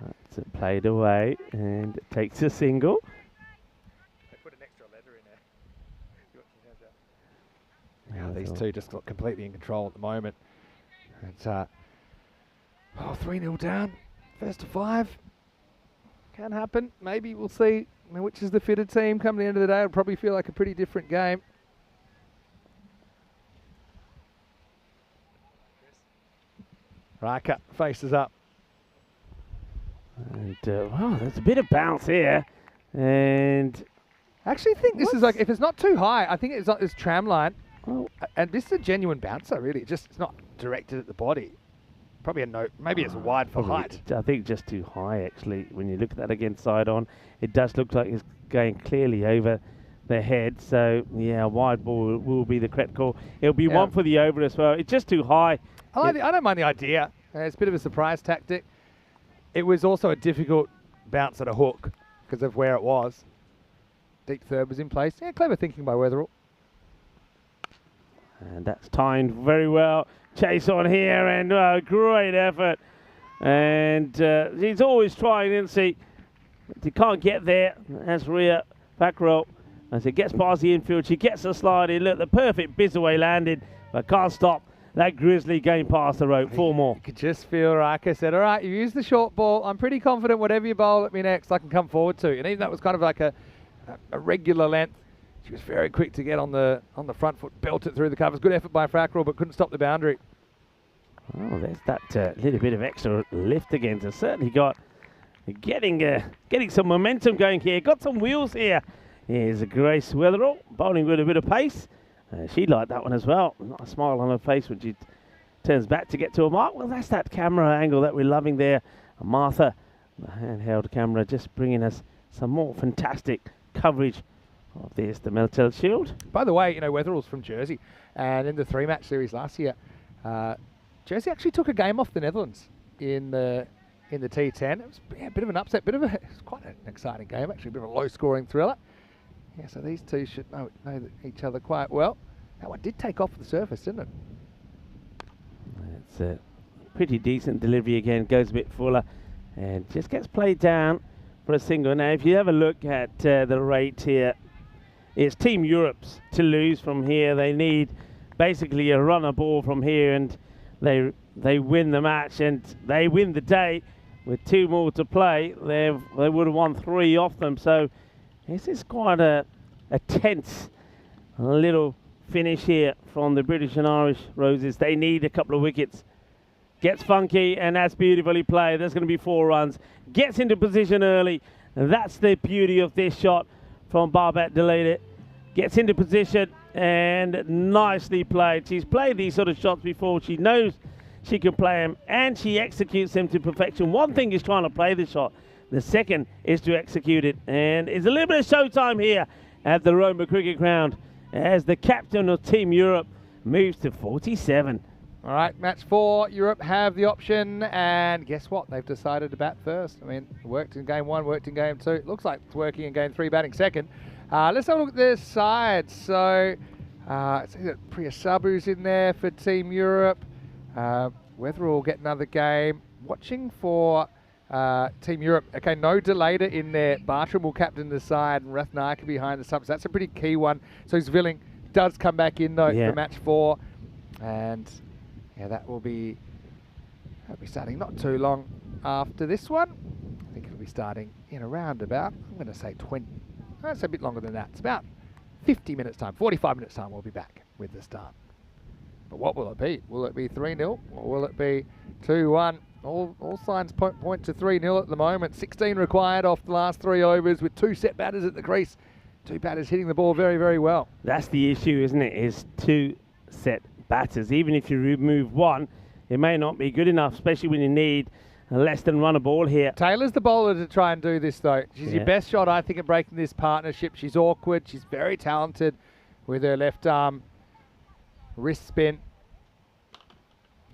That's played away and takes a single. They put an extra letter in there. Now these two just got completely in control at the moment. It's 3-0 down. First to 5. Can happen. Maybe we'll see which is the fitter team come the end of the day. It'll probably feel like a pretty different game. Raka faces up. And wow, there's a bit of bounce here. And I actually think this is like, if it's not too high, I think it's not this tram line. Oh. And this is a genuine bouncer, really. It's not directed at the body. Probably a note. Maybe it's wide for height. I think just too high, actually. When you look at that again side on, it does look like it's going clearly over their head. So, yeah, a wide ball will be the correct call. It'll be one for the over as well. It's just too high. I don't mind the idea. It's a bit of a surprise tactic. It was also a difficult bounce at a hook because of where it was. Deep third was in place. Yeah, clever thinking by Wetherell. And that's timed very well. Chase on here, and great effort. And he's always trying, isn't he? But he can't get there. That's Rhea back row. As it gets past the infield, she gets a slide in. Look, the perfect Bizaway landed, but can't stop that Grizzly going past the rope. 4 more. You could just feel Raka said, all right, you used the short ball. I'm pretty confident whatever you bowl at me next, I can come forward to. And even that was kind of like a regular length. She was very quick to get on the front foot, belt it through the covers. Good effort by Frackrell, but couldn't stop the boundary. Oh, there's that little bit of extra lift again. So certainly got getting some momentum going here. Got some wheels here. Here's a Grace Weatherall bowling with a bit of pace. She liked that one as well. Not a smile on her face when she turns back to get to a mark. Well, that's that camera angle that we're loving there. Martha, the handheld camera, just bringing us some more fantastic coverage of this, the Meltl Shield. By the way, Weatherall's from Jersey, and in the 3-match series last year, Jersey actually took a game off the Netherlands in the T10. It was a bit of an upset, it was quite an exciting game, actually, a bit of a low-scoring thriller. Yeah, so these two should know each other quite well. That one did take off the surface, didn't it? It's a pretty decent delivery again, goes a bit fuller, and just gets played down for a single. Now, if you have a look at the rate here, it's Team Europe's to lose from here. They need basically a runner ball from here, and they win the match, and they win the day with 2 more to play. They would have won 3 off them, so this is quite a tense little finish here from the British and Irish Roses. They need a couple of wickets. Gets funky, and that's beautifully played. There's going to be 4 runs. Gets into position early, and that's the beauty of this shot from Babette Delete. Gets into position, and nicely played. She's played these sort of shots before. She knows she can play them, and she executes them to perfection. One thing is trying to play the shot. The second is to execute it, and it's a little bit of showtime here at the Roma Cricket Ground as the captain of Team Europe moves to 47. All right, match 4. Europe have the option, and guess what? They've decided to bat first. I mean, it worked in game 1, worked in game 2. It looks like it's working in game 3, batting second. Let's have a look at their sides. So, it's Priya Sabu's in there for Team Europe. Weatherall get another game. Watching for Team Europe. Okay, no Delata in there. Bartram will captain the side, and Rathnaka behind the subs. That's a pretty key one. So Zvilling does come back in though for match 4, and yeah, that'll be starting not too long after this one. I think it'll be starting in around about, I'm going to say 20. That's a bit longer than that. It's about 50 minutes time, 45 minutes time. We'll be back with the start. But what will it be? Will it be 3-0 or will it be 2-1? All signs point to 3-0 at the moment. 16 required off the last 3 overs with 2 set batters at the crease. 2 batters hitting the ball very, very well. That's the issue, isn't it? Is 2 set batters. Even if you remove one, it may not be good enough, especially when you need a less than run a ball here. Taylor's the bowler to try and do this, though. She's your best shot, I think, at breaking this partnership. She's awkward. She's very talented with her left arm. Wrist spin.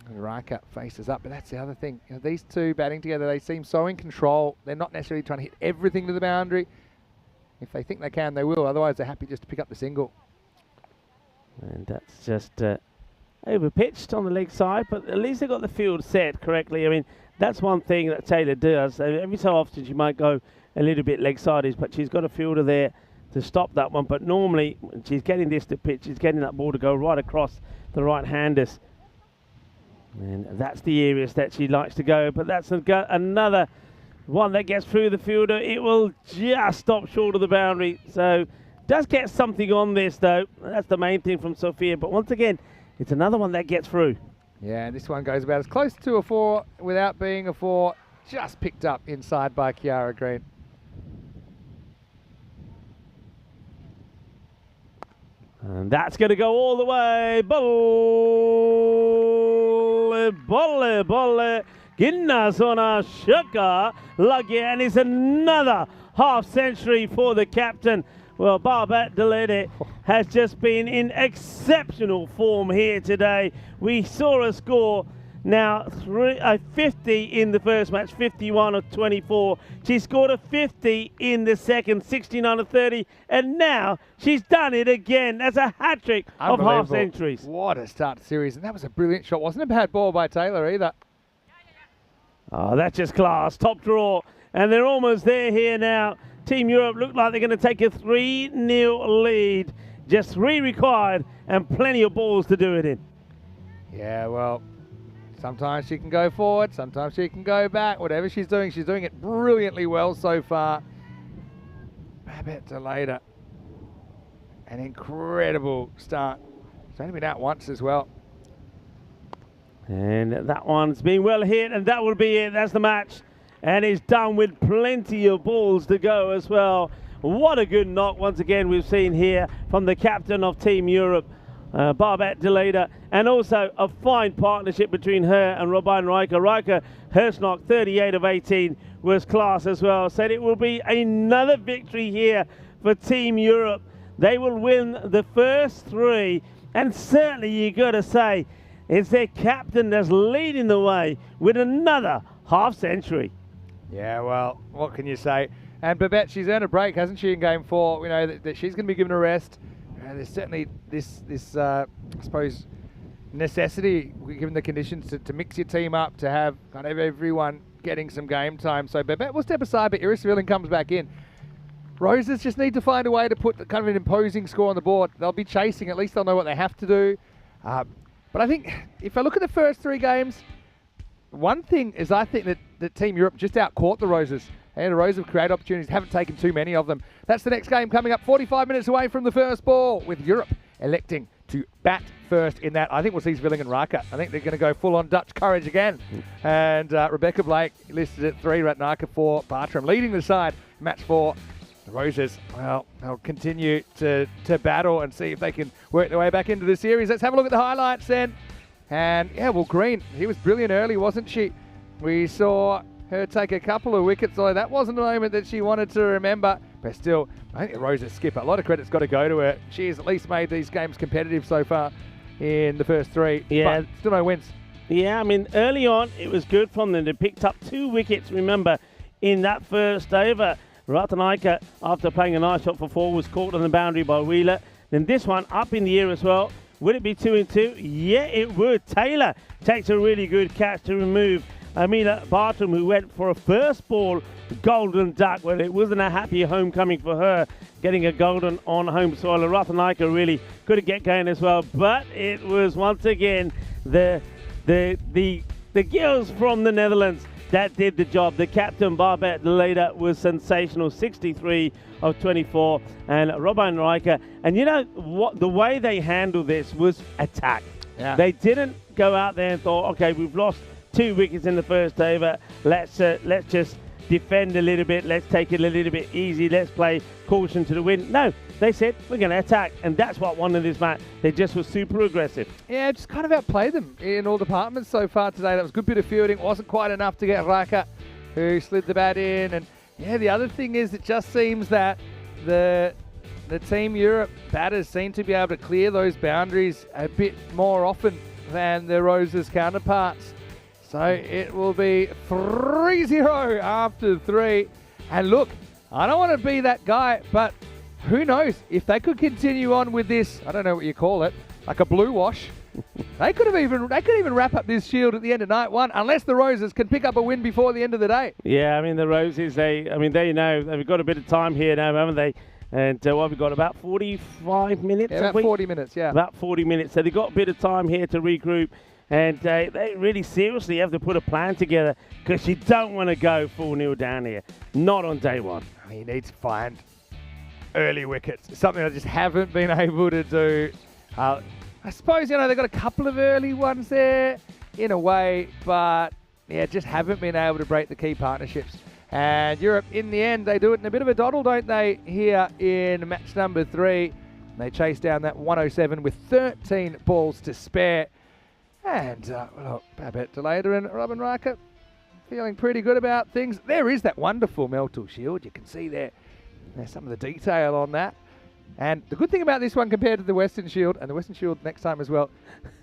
Riker faces up, but that's the other thing. You know, these 2 batting together, they seem so in control. They're not necessarily trying to hit everything to the boundary. If they think they can, they will. Otherwise, they're happy just to pick up the single. And that's just over-pitched on the leg side, but at least they got the field set correctly. I mean, that's one thing that Taylor does. Every so often she might go a little bit leg sideways, but she's got a fielder there to stop that one. But normally, when she's getting this to pitch, she's getting that ball to go right across the right-handers. And that's the areas that she likes to go. But that's another one that gets through the fielder. It will just stop short of the boundary. So does get something on this, though. That's the main thing from Sophia. But once again, it's another one that gets through. Yeah, and this one goes about as close to a 4 without being a 4. Just picked up inside by Kiara Green. And that's going to go all the way. Bolle. Ginnasona Shuka Lucky, and it's another half century for the captain. Well, Babette Delete has just been in exceptional form here today. We saw her score now 50 in the first match, 51 of 24. She scored a 50 in the second, 69 of 30, and now she's done it again. That's a hat-trick of half centuries. What a start to the series, and that was a brilliant shot. Wasn't a bad ball by Taylor either. Oh, that's just class. Top draw, and they're almost there here now. Team Europe look like they're going to take a 3-0 lead. Just 3 required and plenty of balls to do it in. Yeah, well, sometimes she can go forward, sometimes she can go back. Whatever she's doing it brilliantly well so far. Babette Delete, an incredible start. She's only been out once as well. And that one's been well hit, and that will be it. That's the match. and is done with plenty of balls to go as well. What a good knock once again we've seen here from the captain of Team Europe, Barbet Deleda, and also a fine partnership between her and Robin Riker. Riker, her knock 38 of 18 was class as well. Said it will be another victory here for Team Europe. They will win the first three, and certainly you got to say it's their captain that's leading the way with another half century. Yeah, well, what can you say? And Babette, she's earned a break, hasn't she, in game 4? We know that she's going to be given a rest. There's certainly this I suppose, necessity, given the conditions, to mix your team up, to have kind of everyone getting some game time. So Babette will step aside, but Iris Villen comes back in. Roses just need to find a way to put kind of an imposing score on the board. They'll be chasing. At least they'll know what they have to do. But I think if I look at the first 3 games, one thing is I think that Team Europe just outcaught the Roses. And the Roses have created opportunities, haven't taken too many of them. That's the next game coming up 45 minutes away from the first ball, with Europe electing to bat first in that. I think we'll see Zvilling and Raka. I think they're going to go full on Dutch courage again. And Rebecca Blake listed at 3, Ratnaka 4, Bartram leading the side. Match 4. The Roses, well, they'll continue to battle and see if they can work their way back into the series. Let's have a look at the highlights then. And yeah, well, Green, he was brilliant early, wasn't she? We saw her take a couple of wickets, although that wasn't a moment that she wanted to remember. But still, I think the Roses skipper, a lot of credit's got to go to her. She has at least made these games competitive so far in the first 3. Yeah. But still no wins. Yeah, I mean, early on, it was good from them. They picked up 2 wickets, remember, in that first over. Ratanaika, after playing a nice shot for 4, was caught on the boundary by Wheeler. Then this one up in the air as well. Would it be 2 and 2? Yeah, it would. Taylor takes a really good catch to remove Amila Bartram, who went for a first ball golden duck. Well, it wasn't a happy homecoming for her, getting a golden on home soil. Ratanaika really couldn't get going as well. But it was once again the girls from the Netherlands that did the job. The captain, Barbet Deleda, was sensational, 63 of 24, and Robin Riker. And you know what? The way they handled this was attack. Yeah. They didn't go out there and thought, okay, we've lost 2 wickets in the first over. Let's just defend a little bit. Let's take it a little bit easy. Let's play caution to the wind. No, they said we're going to attack, and that's what won in this match. They just were super aggressive. Yeah, just kind of outplayed them in all departments so far today. That was a good bit of fielding. Wasn't quite enough to get Raka, who slid the bat in. And yeah, the other thing is, it just seems that the Team Europe batters seem to be able to clear those boundaries a bit more often than the Roses counterparts. So it will be 3-0 after 3. And look, I don't want to be that guy, but who knows? If they could continue on with this, I don't know what you call it, like a blue wash, they could even wrap up this Shield at the end of night 1, unless the Roses can pick up a win before the end of the day. Yeah, I mean, the Roses, they know they've got a bit of time here now, haven't they? And what we've got, about 45 minutes? Yeah, about 40 minutes, yeah. About 40 minutes. So they've got a bit of time here to regroup. And they really seriously have to put a plan together, because you don't want to go 4-0 down here. Not on day 1. I mean, you need to find early wickets. Something I just haven't been able to do. I suppose, they've got a couple of early ones there in a way, but yeah, just haven't been able to break the key partnerships. And Europe, in the end, they do it in a bit of a doddle, don't they, here in match number 3. They chase down that 107 with 13 balls to spare. And, Babette Deleda and Robin Riker feeling pretty good about things. There is that wonderful Meltl shield. You can see there's some of the detail on that. And the good thing about this one compared to the Western Shield, and the Western Shield next time as well,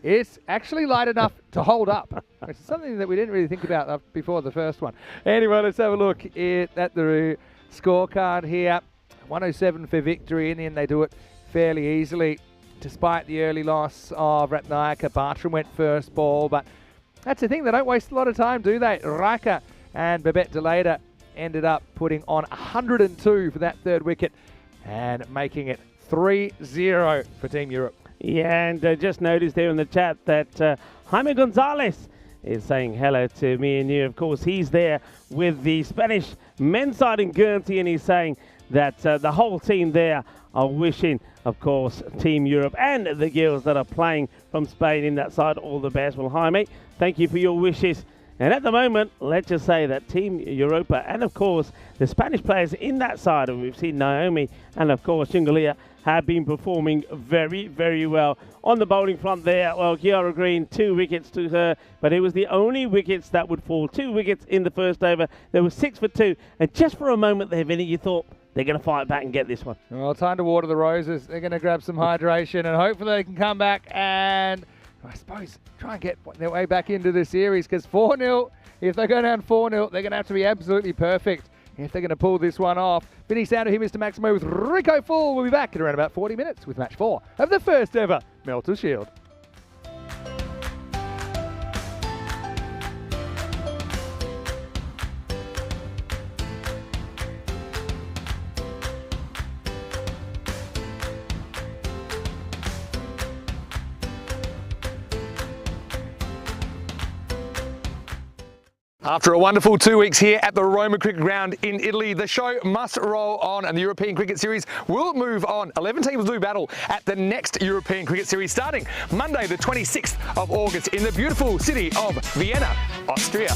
it's actually light enough to hold up, which is something that we didn't really think about before the first one. Anyway, let's have a look at the scorecard here. 107 for victory. In the end, they do it fairly easily, despite the early loss of Ratnayaka. Bartram went first ball, but that's the thing, they don't waste a lot of time, do they? Raka and Babette Deleda ended up putting on 102 for that 3rd wicket and making it 3-0 for Team Europe. Yeah, and just noticed there in the chat that Jaime Gonzalez is saying hello to me and you. Of course, he's there with the Spanish men's side in Guernsey, and he's saying that the whole team there are wishing, of course, Team Europe and the girls that are playing from Spain in that side all the best. Well, Jaime, thank you for your wishes. And at the moment, let's just say that Team Europa and, of course, the Spanish players in that side, and we've seen Naomi and, of course, Jungalia, have been performing very, very well. On the bowling front there, well, Kiara Green, 2 wickets to her, but it was the only wickets that would fall. 2 wickets in the first over. There was 6 for 2. And just for a moment there, Vinny, you thought they're going to fight back and get this one. Well, time to water the roses. They're going to grab some hydration, and hopefully they can come back and, I suppose, try and get their way back into the series, because 4-0, if they go down 4-0, they're going to have to be absolutely perfect if they're going to pull this one off. Vinny Sounder here, Mr. Maximo with Rico Full. We'll be back in around about 40 minutes with match 4 of the first ever Meltl Shield. After a wonderful 2 weeks here at the Roma Cricket Ground in Italy, the show must roll on and the European Cricket Series will move on. 11 teams do battle at the next European Cricket Series starting Monday the 26th of August in the beautiful city of Vienna, Austria.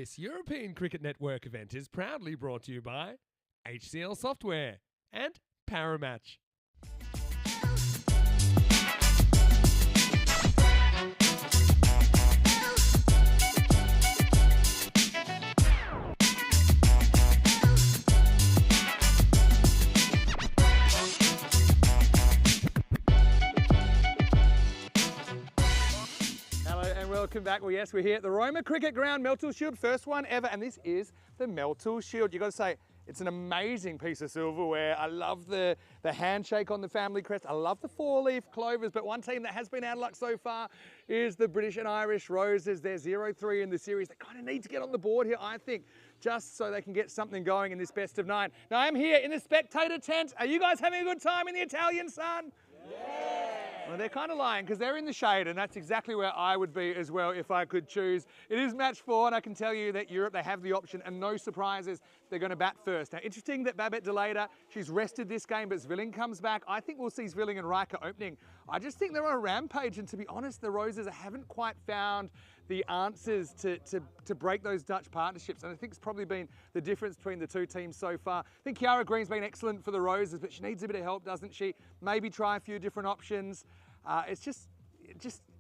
This European Cricket Network event is proudly brought to you by HCL Software and Paramatch. Welcome back. Well, yes, we're here at the Roma Cricket Ground, Meltl Shield, first one ever, and this is the Meltl Shield. You've got to say, it's an amazing piece of silverware. I love the handshake on the family crest. I love the four-leaf clovers, but one team that has been out of luck so far is the British and Irish Roses. They're 0-3 in the series. They kind of need to get on the board here, I think, just so they can get something going in this best of 9. Now, I'm here in the spectator tent. Are you guys having a good time in the Italian sun? Yeah. Well, they're kind of lying because they're in the shade, and that's exactly where I would be as well if I could choose. It is match 4, and I can tell you that Europe, they have the option, and no surprises, they're going to bat first. Now, interesting that Babette Delayder, she's rested this game, but Zvilling comes back. I think we'll see Zvilling and Riker opening. I just think they're on a rampage, and to be honest, the Roses haven't quite found the answers to break those Dutch partnerships. And I think it's probably been the difference between the two teams so far. I think Kiara Green's been excellent for the Roses, but she needs a bit of help, doesn't she? Maybe try a few different options. It's just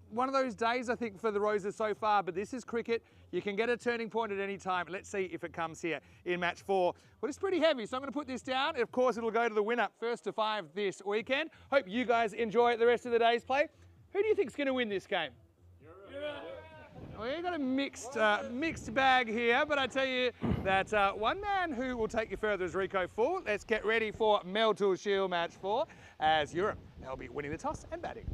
one of those days, I think, for the Roses so far, but this is cricket. You can get a turning point at any time. Let's see if it comes here in match 4. Well, it's pretty heavy, so I'm going to put this down. Of course, it'll go to the winner, 1st to 5 this weekend. Hope you guys enjoy the rest of the day's play. Who do you think's going to win this game? Well, you've got a mixed bag here, but I tell you that one man who will take you further is Rico Full. Let's get ready for Meltl Shield match 4 as Europe. They'll be winning the toss and batting.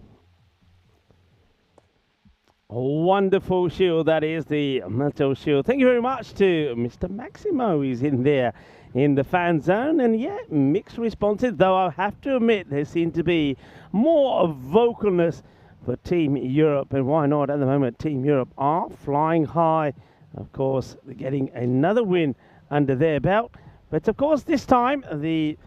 A wonderful shield, that is the Meltl Shield. Thank you very much to Mr. Maximo. He's in there in the fan zone, and yeah, mixed responses, though I have to admit there seem to be more vocalness for Team Europe, and why not? At the moment, Team Europe are flying high. Of course, they're getting another win under their belt. But of course, this time, the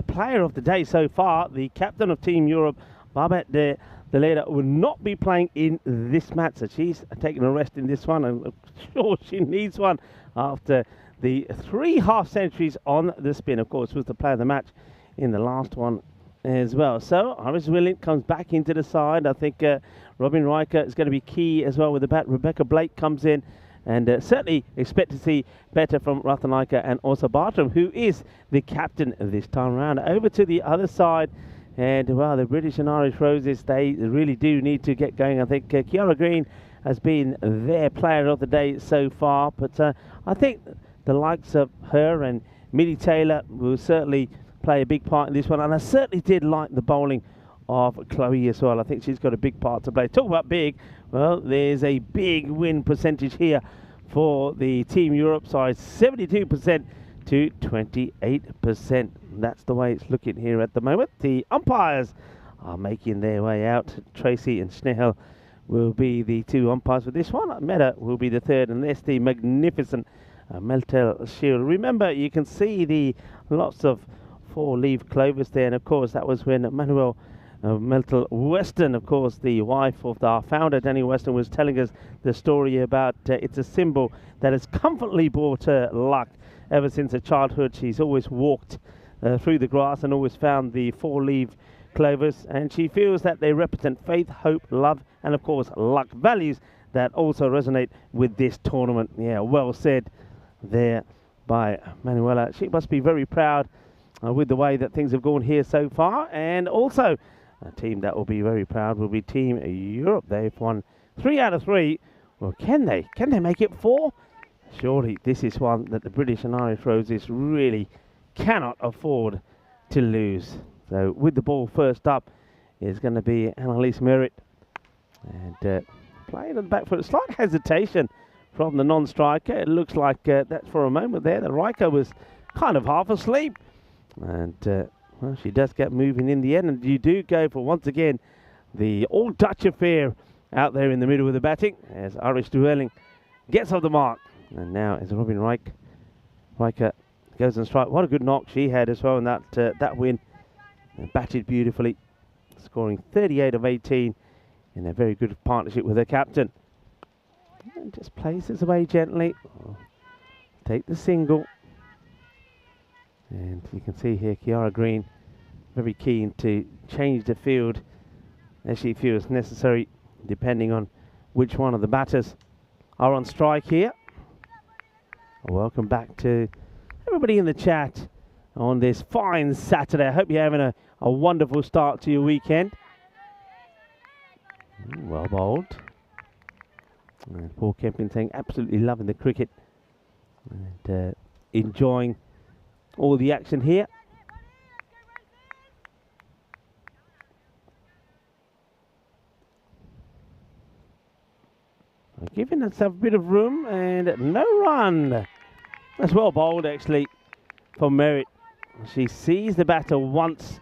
player of the day so far, the captain of Team Europe, Babette Delayder, will not be playing in this match. So she's taking a rest in this one, and I'm sure she needs one after the 3 half centuries on the spin. Of course, was the player of the match in the last one as well. So Iris Williams comes back into the side. I think Robin Riker is going to be key as well with the bat. Rebecca Blake comes in, and certainly expect to see better from Rathanayake and also Bartram, who is the captain this time around. Over to the other side, and well, the British and Irish Roses, they really do need to get going. I think Kiara Green has been their player of the day so far, but I think the likes of her and Millie Taylor will certainly play a big part in this one, and I certainly did like the bowling of Chloe as well. I think she's got a big part to play. Talk about big, well, there's a big win percentage here for the Team Europe side, 72% to 28%. That's the way it's looking here at the moment. The umpires are making their way out. Tracy and Snehal will be the 2 umpires for this one. Meta will be the 3rd, and there's the magnificent Meltl Shield. Remember, you can see the lots of 4-leaf clovers there, and of course that was when Manuel Meltl Weston, of course the wife of our founder Danny Weston, was telling us the story about it's a symbol that has comfortably brought her luck ever since her childhood. She's always walked through the grass and always found the 4-leaf clovers, and she feels that they represent faith, hope, love, and of course luck, values that also resonate with this tournament. Yeah, well said there by Manuela. She must be very proud with the way that things have gone here so far, and also a team that will be very proud will be Team Europe. They've won 3 out of 3. Well, can they make it 4? Surely this is one that the British and Irish Roses really cannot afford to lose. So with the ball first up is going to be Annalise Merritt, and playing on the back foot. Slight hesitation from the non-striker. It looks like that for a moment there the Riker was kind of half asleep. And well, she does get moving in the end, and you do go for, once again, the all-Dutch affair out there in the middle of the batting as Irish Dwelling gets off the mark. And now as Robin Riker goes and strike. What a good knock she had as well in that win. And batted beautifully, scoring 38 of 18 in a very good partnership with her captain. And just places away gently. Take the single. And you can see here Kiara Green very keen to change the field as she feels necessary, depending on which one of the batters are on strike here. Welcome back to everybody in the chat on this fine Saturday. I hope you're having a wonderful start to your weekend. Well bowled. And Paul Kempin saying absolutely loving the cricket and enjoying all the action here. Giving herself a bit of room and no run. That's well bowled actually for Merritt. She sees the batter wants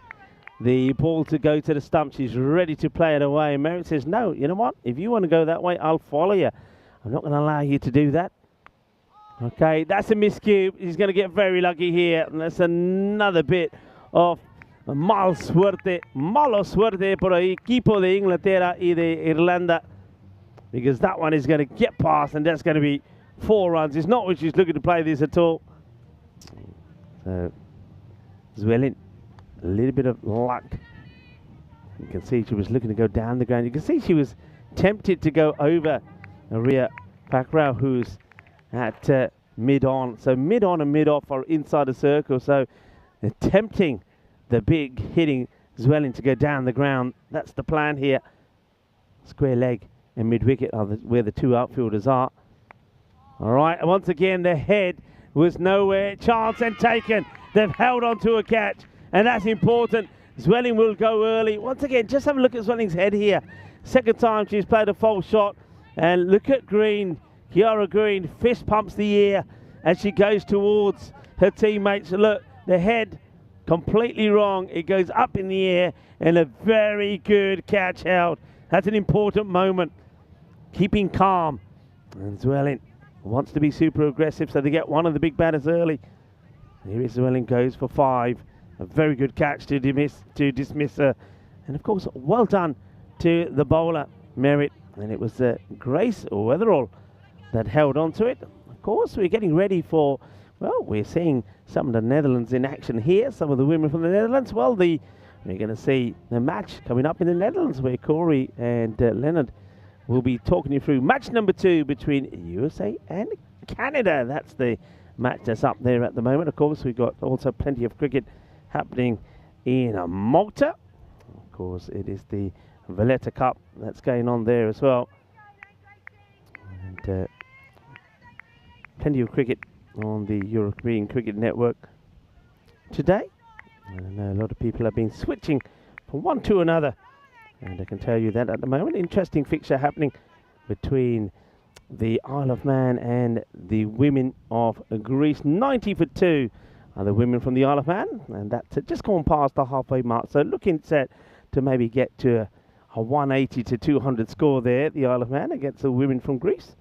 the ball to go to the stump. She's ready to play it away. Merritt says, no, you know what? If you want to go that way, I'll follow you. I'm not going to allow you to do that. Okay, that's a miscue. He's going to get very lucky here. And that's another bit of malo suerte por el equipo de Inglaterra y de Irlanda. Because that one is going to get past, and that's going to be 4 runs. It's not what she's looking to play this at all. So, Zwelin, a little bit of luck. You can see she was looking to go down the ground. You can see she was tempted to go over Maria Pacquiao, who's at mid-on. So mid-on and mid-off are inside the circle. So attempting the big hitting Zwelin to go down the ground. That's the plan here. Square leg and mid-wicket are where the 2 outfielders are. All right, and once again, the head was nowhere. Chance and taken. They've held on to a catch, and that's important. Zwelling will go early. Once again, just have a look at Zwelling's head here. Second time she's played a false shot. And look at Green. Kiara Green fist pumps the air as she goes towards her teammates. Look, the head completely wrong. It goes up in the air, and a very good catch held. That's an important moment. Keeping calm. And Zwelling wants to be super aggressive, so they get one of the big batters early. Here is Zwelling, goes for 5. A very good catch to dismiss her. And of course, well done to the bowler, Merritt. And it was Grace Weatherall that held on to it. Of course, we're getting ready for, well, we're seeing some of the Netherlands in action here. Some of the women from the Netherlands. Well, we're going to see the match coming up in the Netherlands where Corey and Leonard will be talking you through match number 2 between USA and Canada. That's the match that's up there at the moment. Of course, we've got also plenty of cricket happening in Malta. Of course, it is the Valletta Cup that's going on there as well. And plenty of cricket on the European Cricket Network today. I know a lot of people have been switching from one to another. And I can tell you that at the moment, interesting fixture happening between the Isle of Man and the women of Greece. 90 for 2 are the women from the Isle of Man, and that's just gone past the halfway mark. So looking set to maybe get to a 180 to 200 score there, the Isle of Man against the women from Greece.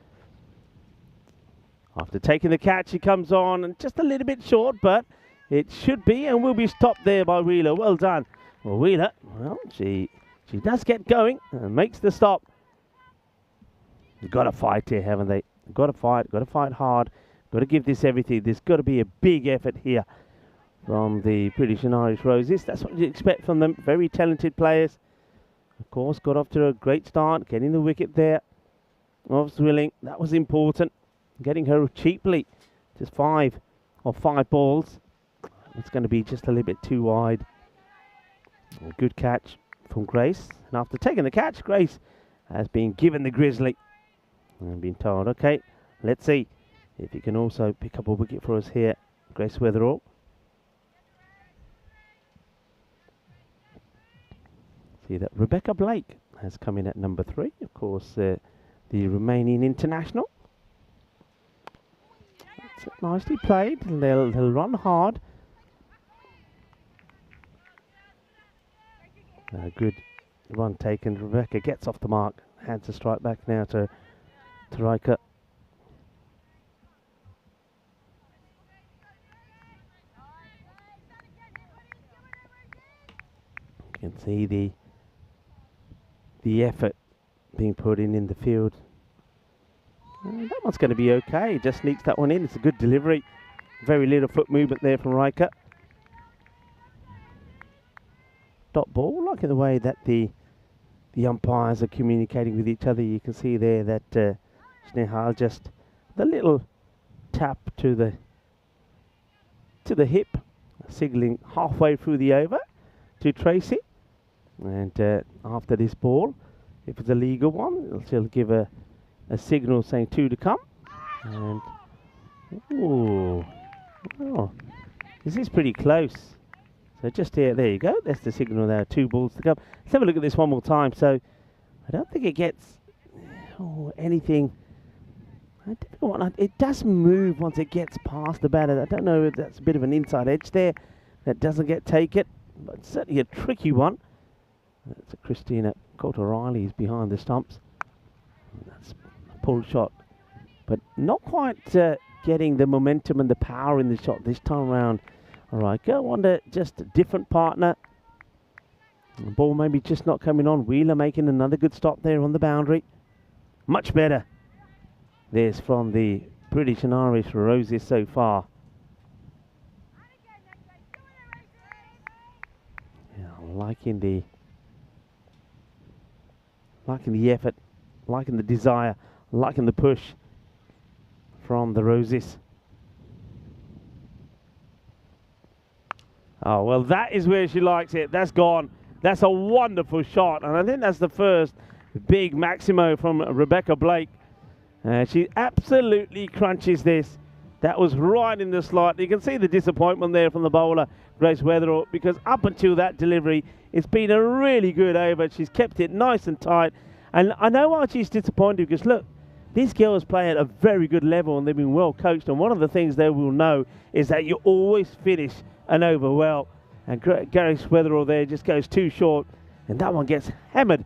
After taking the catch, he comes on and just a little bit short, but it should be and will be stopped there by Wheeler. Well done. Well, Wheeler, well, she does get going and makes the stop. They've got to fight here, haven't they? Got to fight hard. Got to give this everything. There's got to be a big effort here from the British and Irish Roses. That's what you expect from them. Very talented players. Of course, got off to a great start, getting the wicket there. Of Zwilling, that was important. Getting her cheaply. Just 5 balls. It's going to be just a little bit too wide. A good catch from Grace. And after taking the catch, Grace has been given the grizzly. And been told, okay, let's see if he can also pick up a wicket for us here. Grace Weatherall. See that Rebecca Blake has come in at number 3. Of course, the Romanian international. That's nicely played. They'll run hard. Good run taken. Rebecca gets off the mark. Hands a strike back now to Riker. You can see the effort being put in the field. That one's going to be okay. Just sneaks that one in. It's a good delivery. Very little foot movement there from Riker. Dot ball, liking the way that the umpires are communicating with each other. You can see there that Snehal just the little tap to the hip, signalling halfway through the over to Tracy. And after this ball, if it's a legal one, she'll give a signal saying 2 to come. And ooh, oh, this is pretty close. So just here, there you go. That's the signal there. 2 balls to come. Let's have a look at this one more time. So I don't think it gets anything. I don't know, it does move once it gets past the batter. I don't know if that's a bit of an inside edge there that doesn't get taken, but it's certainly a tricky one. That's Christina Coulter-Riley is behind the stumps. That's a pull shot, but not quite getting the momentum and the power in the shot this time around. All right, go on to just a different partner. The ball maybe just not coming on. Wheeler making another good stop there on the boundary. Much better. There's from the British and Irish Roses so far. Yeah, liking the effort, liking the desire, liking the push from the Roses. Oh, well, that is where she likes it. That's gone. That's a wonderful shot. And I think that's the first big Maximo from Rebecca Blake. She absolutely crunches this. That was right in the slot. You can see the disappointment there from the bowler, Grace Weatherall, because up until that delivery, it's been a really good over. She's kept it nice and tight. And I know why she's disappointed, because look, these girls play at a very good level and they've been well coached. And one of the things they will know is that you always finish an over well. And Grace Weatherall there just goes too short. And that one gets hammered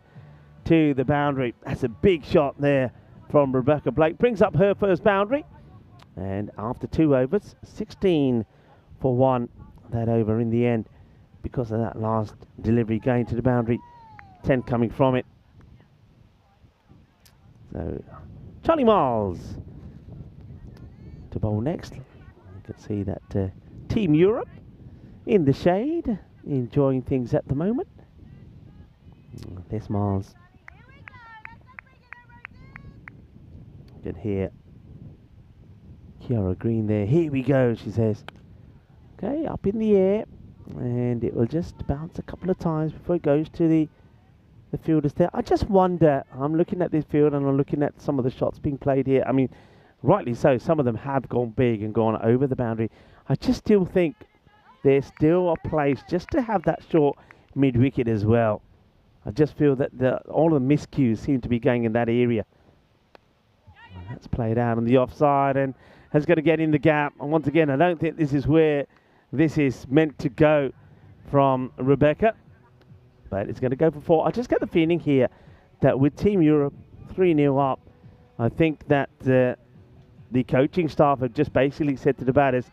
to the boundary. That's a big shot there from Rebecca Blake. Brings up her first boundary. And after 2 overs, 16 for 1 that over in the end because of that last delivery going to the boundary. 10 coming from it. So Charlie Miles to bowl next. You can see that Team Europe in the shade, enjoying things at the moment. There's Miles. You can hear Kiara Green there. Here we go, she says. Okay, up in the air. And it will just bounce a couple of times before it goes to the fielders there. I just wonder, I'm looking at this field and I'm looking at some of the shots being played here. I mean, rightly so, some of them have gone big and gone over the boundary. I just still think there's still a place just to have that short mid-wicket as well. I just feel that all the miscues seem to be going in that area. That's played out on the offside and has got to get in the gap. And once again, I don't think this is where this is meant to go from Rebecca. But it's going to go for 4. I just get the feeling here that with Team Europe 3-0 up, I think that the coaching staff have just basically said to the batters,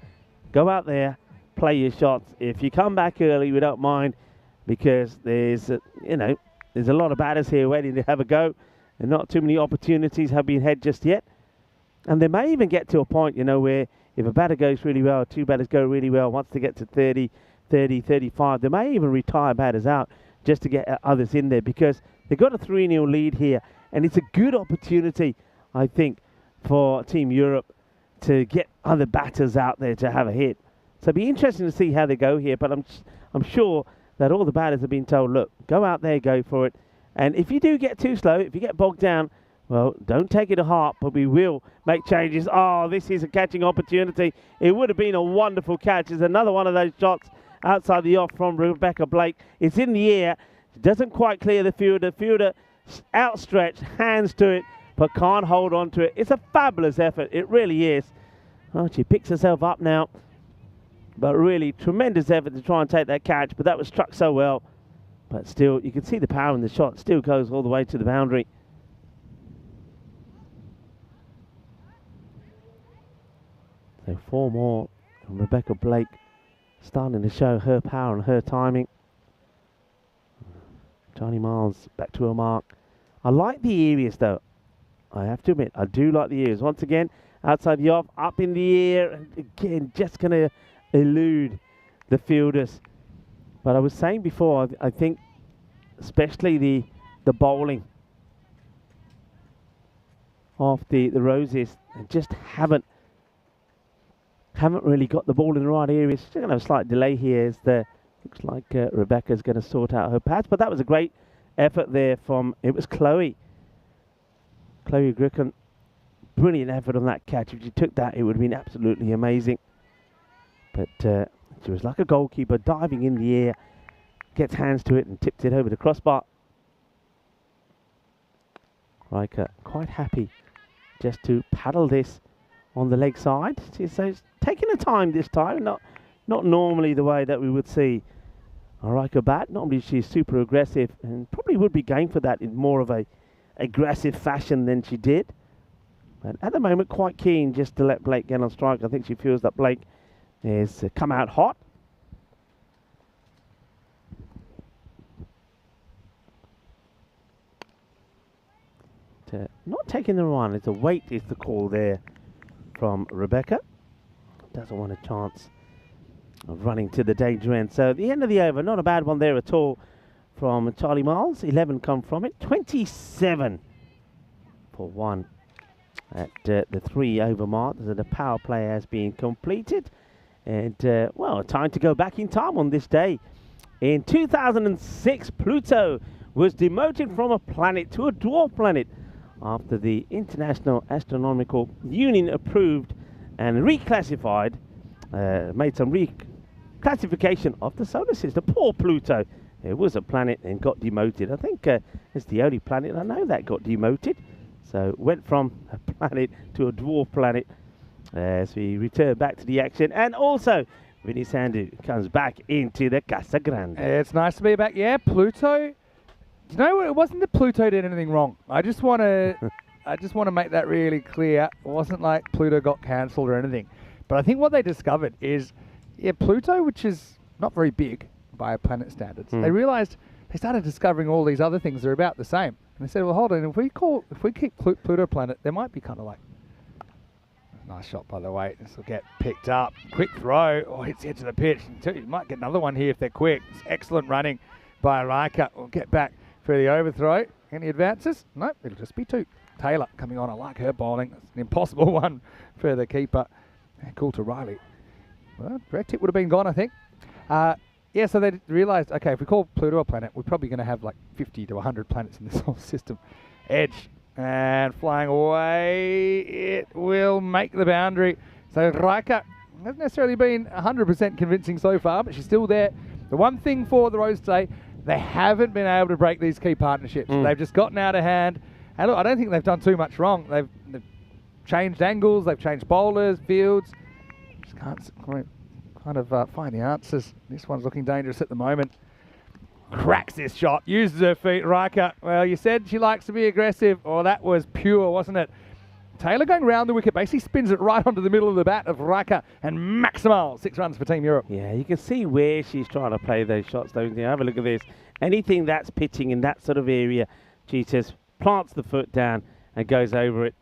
go out there, play your shots. If you come back early, we don't mind, because there's a lot of batters here waiting to have a go, and not too many opportunities have been had just yet. And they may even get to a point, where if a batter goes really well, 2 batters go really well, once they get to 30, 35, they may even retire batters out just to get others in there, because they've got a 3-0 lead here, and it's a good opportunity, I think, for Team Europe to get other batters out there to have a hit. So it'll be interesting to see how they go here, but I'm sure that all the batters have been told, look, go out there, go for it. And if you do get too slow, if you get bogged down, well, don't take it to heart, but we will make changes. Oh, this is a catching opportunity. It would have been a wonderful catch. It's another one of those shots outside the off from Rebecca Blake. It's in the air. It doesn't quite clear the fielder. Fielder outstretched, hands to it, but can't hold on to it. It's a fabulous effort. It really is. Oh, she picks herself up now. But really, tremendous effort to try and take that catch, but that was struck so well. But still, you can see the power in the shot. Still goes all the way to the boundary. So 4 more. And Rebecca Blake starting to show her power and her timing. Johnny Miles back to her mark. I like the areas though. I have to admit, I do like the ears. Once again, outside the off, up in the air, and again, just going to elude the fielders. But I was saying before, I think especially the bowling of the Roses just haven't really got the ball in the right areas. She's going to have a slight delay here as looks like Rebecca's going to sort out her pads. But that was a great effort there it was Chloe Griffin. Brilliant effort on that catch. If she took that, it would have been absolutely amazing. But she was like a goalkeeper, diving in the air, gets hands to it and tips it over the crossbar. Riker quite happy just to paddle this on the leg side. So it's taking her time this time, not normally the way that we would see Riker bat. Normally she's super aggressive and probably would be going for that in more of a aggressive fashion than she did. But at the moment, quite keen just to let Blake get on strike. I think she feels that Blake has come out hot. Not taking the run. It's a wait is the call there from Rebecca. Doesn't want a chance of running to the danger end. So at the end of the over, not a bad one there at all from Charlie Miles. 11 come from it. 27 for 1 at the 3 over mark. The power play has been completed. And, well, time to go back in time on this day. In 2006, Pluto was demoted from a planet to a dwarf planet after the International Astronomical Union approved and reclassified, made some reclassification of the solar system. Poor Pluto. It was a planet and got demoted. I think it's the only planet I know that got demoted. So went from a planet to a dwarf planet as we return back to the action. And also, Vinny Sandhu comes back into the Casa Grande. It's nice to be back. Yeah, Pluto. You know, it wasn't that Pluto did anything wrong. I just want to make that really clear. It wasn't like Pluto got cancelled or anything. But I think what they discovered is, yeah, Pluto, which is not very big by planet standards, they realised they started discovering all these other things that are about the same. And they said, well, hold on, if we keep Pluto planet, there might be kind of like, nice shot by the way. This will get picked up. Quick throw. Oh, hits the edge of the pitch. You might get another one here if they're quick. It's excellent running by Riker. We'll get back for the overthrow. Any advances? No, it'll just be 2. Taylor coming on. I like her bowling. It's an impossible one for the keeper. Cool to Riley. Well, direct hit would have been gone, I think. Yeah, so they realised, okay, if we call Pluto a planet, we're probably going to have like 50 to 100 planets in this whole system. Edge. And flying away, it will make the boundary. So Riker hasn't necessarily been 100% convincing so far, but she's still there. The one thing for the Rose today, they haven't been able to break these key partnerships. They've just gotten out of hand. And look, I don't think they've done too much wrong. They've changed angles, they've changed bowlers, fields. Just can't kind of find the answers. This one's looking dangerous at the moment. Cracks this shot, uses her feet. Riker, well, you said she likes to be aggressive. Oh, that was pure, wasn't it? Taylor going round the wicket, basically spins it right onto the middle of the bat of Riker, and Maximal, 6 runs for Team Europe. Yeah, you can see where she's trying to play those shots, don't you? Have a look at this. Anything that's pitching in that sort of area, she just plants the foot down and goes over it.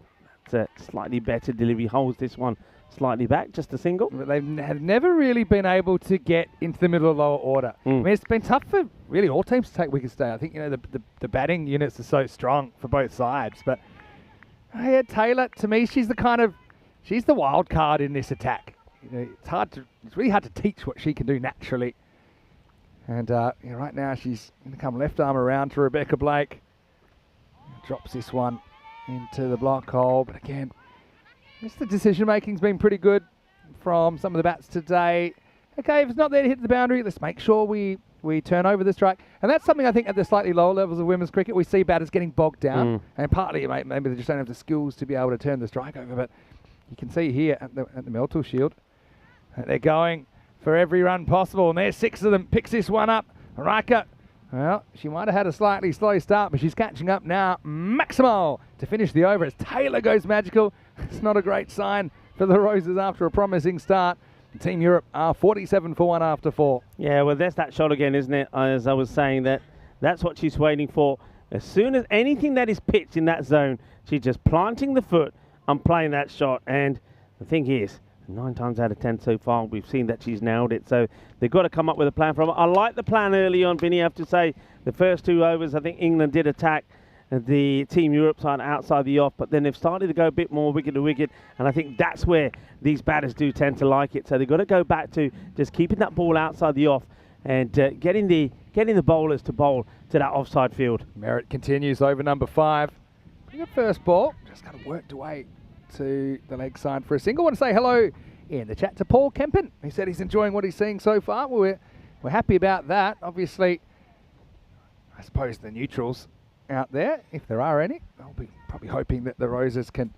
It's a slightly better delivery, holds this one slightly back, just a single. But they have never really been able to get into the middle of lower order. I mean, it's been tough for really all teams to take wickets today. I think, you know, the batting units are so strong for both sides. But yeah, Taylor, to me, she's the wild card in this attack. You know, it's really hard to teach what she can do naturally. And right now she's going to come left arm around to Rebecca Blake. Drops this one into the block hole, but again, the decision making's been pretty good from some of the bats today. Okay, if it's not there to hit the boundary, let's make sure we turn over the strike. And that's something I think at the slightly lower levels of women's cricket, we see batters getting bogged down. And partly maybe they just don't have the skills to be able to turn the strike over. But you can see here at the Meltl Shield, they're going for every run possible. And there's 6 of them. Picks this one up. Riker, well, she might have had a slightly slow start, but she's catching up now. Maximal to finish the over as Taylor goes magical. It's not a great sign for the Roses after a promising start. Team Europe are 47 for 1 after 4. Yeah, well, there's that shot again, isn't it? As I was saying, that's what she's waiting for. As soon as anything that is pitched in that zone, she's just planting the foot and playing that shot. And the thing is, 9 times out of 10 so far, we've seen that she's nailed it. So they've got to come up with a plan from it. I like the plan early on, Vinny, I have to say. The first 2 overs, I think England did attack the Team Europe side outside the off, but then they've started to go a bit more wicket to wicket, and I think that's where these batters do tend to like it. So they've got to go back to just keeping that ball outside the off and getting the bowlers to bowl to that offside field. Merritt continues over number 5. The first ball just kind of worked away to the leg side for a single. I want to say hello in the chat to Paul Kempen. He said he's enjoying what he's seeing so far. We're happy about that. Obviously, I suppose the neutrals out there, if there are any, they'll be probably hoping that the Roses can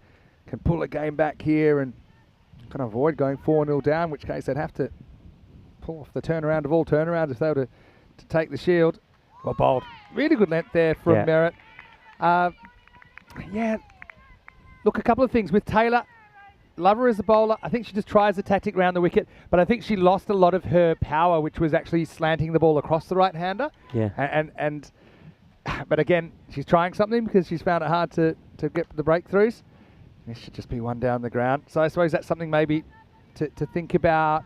pull a game back here and kind of avoid going 4-0 down, in which case they'd have to pull off the turnaround of all turnarounds if they were to take the shield. Well bowled. Really good length there from Merritt. Look, a couple of things with Taylor. Love her as a bowler. I think she just tries the tactic around the wicket, but I think she lost a lot of her power, which was actually slanting the ball across the right-hander. Yeah. But again, she's trying something because she's found it hard to get the breakthroughs. This should just be one down the ground. So I suppose that's something maybe to think about.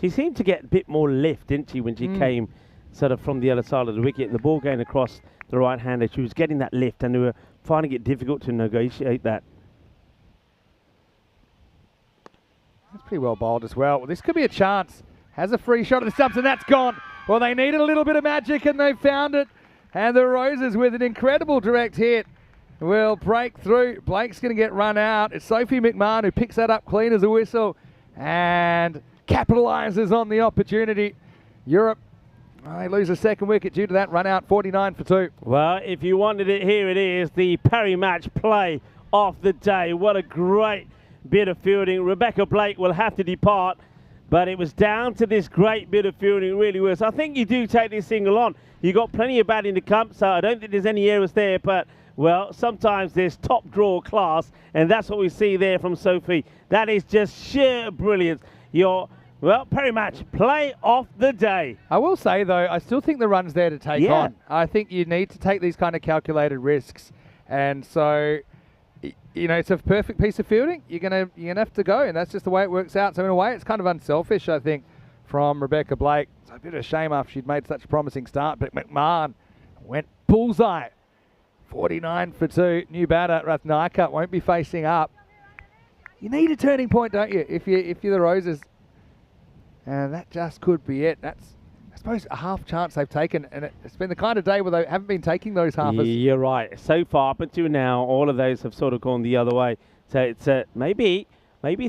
She seemed to get a bit more lift, didn't she, when she came sort of from the other side of the wicket. The ball going across the right-hander, she was getting that lift, and they were finding it difficult to negotiate that. That's pretty well bowled as well. Well, this could be a chance. Has a free shot at the stumps, and that's gone. Well, they needed a little bit of magic, and they found it. And the Roses, with an incredible direct hit, will break through. Blake's going to get run out. It's Sophie McMahon who picks that up clean as a whistle and capitalises on the opportunity. Europe, they lose a second wicket due to that run out, 49 for 2. Well, if you wanted it, here it is, the Parry match play of the day. What a great bit of fielding. Rebecca Blake will have to depart, but it was down to this great bit of fielding. It really was. I think you do take this single on. You got plenty of batting to come, so I don't think there's any errors there, but well, sometimes there's top draw class, and that's what we see there from Sophie. That is just sheer brilliance. Parry match play of the day. I will say, though, I still think the run's there to take on. I think you need to take these kind of calculated risks. And so, it's a perfect piece of fielding. You're gonna have to go, and that's just the way it works out. So in a way, it's kind of unselfish, I think, from Rebecca Blake. It's a bit of a shame after she'd made such a promising start, but McMahon went bullseye. 49 for 2. New batter, Rathnayaka, won't be facing up. You need a turning point, don't you, if you're the Roses? And that just could be it. That's, I suppose, a half chance they've taken, and it's been the kind of day where they haven't been taking those halfers. You're right. So far, up until now, all of those have sort of gone the other way. So it's maybe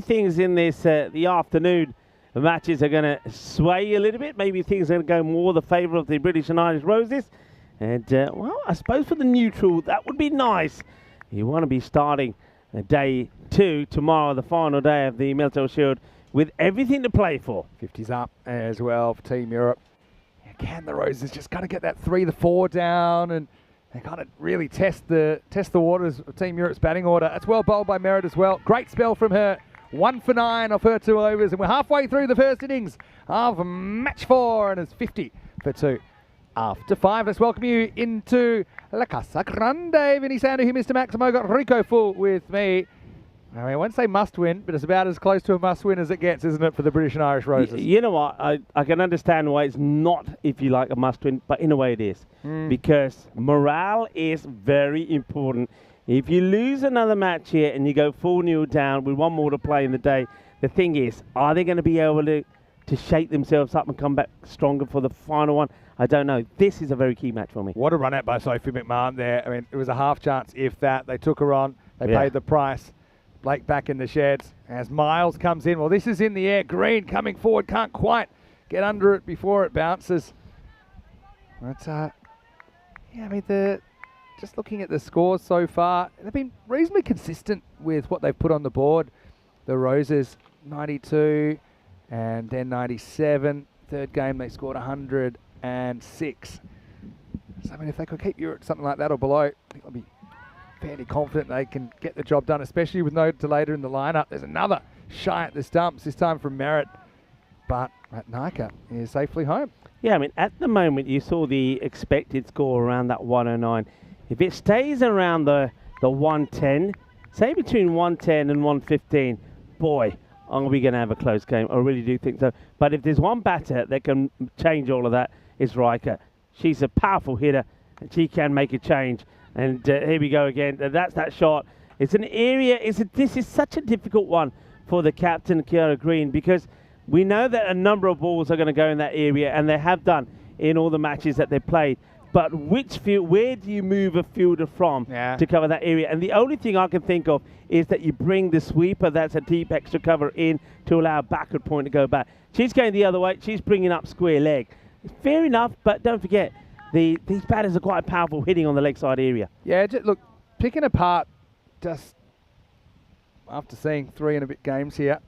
things in this the afternoon matches are going to sway a little bit. Maybe things are going to go more the favour of the British and Irish Roses. And, I suppose for the neutral, that would be nice. You want to be starting day 2 tomorrow, the final day of the Meltl Shield, with everything to play for. 50's up as well for Team Europe. Can the Roses just kind of get that 3 to 4 down and they kind of really test the waters of Team Europe's batting order? That's well bowled by Merritt as well. Great spell from her. 1 for 9 off her 2 overs, and we're halfway through the first innings of match 4, and it's 50 for 2. After 5, let's welcome you into La Casa Grande. Vinny Sandu here, Mr. Maximo, got Rico full with me. I won't say must win, but it's about as close to a must win as it gets, isn't it, for the British and Irish Roses? You know what? I can understand why it's not, if you like, a must win, but in a way it is. Because morale is very important. If you lose another match here and you go 4-0 down with 1 more to play in the day, the thing is, are they going to be able to shake themselves up and come back stronger for the final one? I don't know. This is a very key match for me. What a run out by Sophie McMahon there. I mean, it was a half chance, if that. They took her on. They paid the price. Blake back in the sheds as Miles comes in. Well, this is in the air. Green coming forward. Can't quite get under it before it bounces. But, just looking at the scores so far, they've been reasonably consistent with what they've put on the board. The Roses, 92 and then 97. Third game, they scored 106. So, I mean, if they could keep Europe at something like that or below, I think they'll be fairly confident they can get the job done, especially with no later in the lineup. There's another shy at the stumps, this time from Merritt. but Ratnaka is safely home. Yeah, I mean, at the moment, you saw the expected score around that 109. If it stays around the 110, say between 110 and 115, boy, are we going to have a close game. I really do think so. But if there's one batter that can change all of that, it's Riker. She's a powerful hitter, and she can make a change. And here we go again. That's that shot. It's an area. This is such a difficult one for the captain, Kiara Green, because we know that a number of balls are going to go in that area, and they have done in all the matches that they've played. But which field? Where do you move a fielder from to cover that area? And the only thing I can think of is that you bring the sweeper, that's a deep extra cover, in to allow a backward point to go back. She's going the other way. She's bringing up square leg. Fair enough, but don't forget, these batters are quite powerful hitting on the leg side area. Yeah, look, picking apart just after seeing 3 and a bit games here.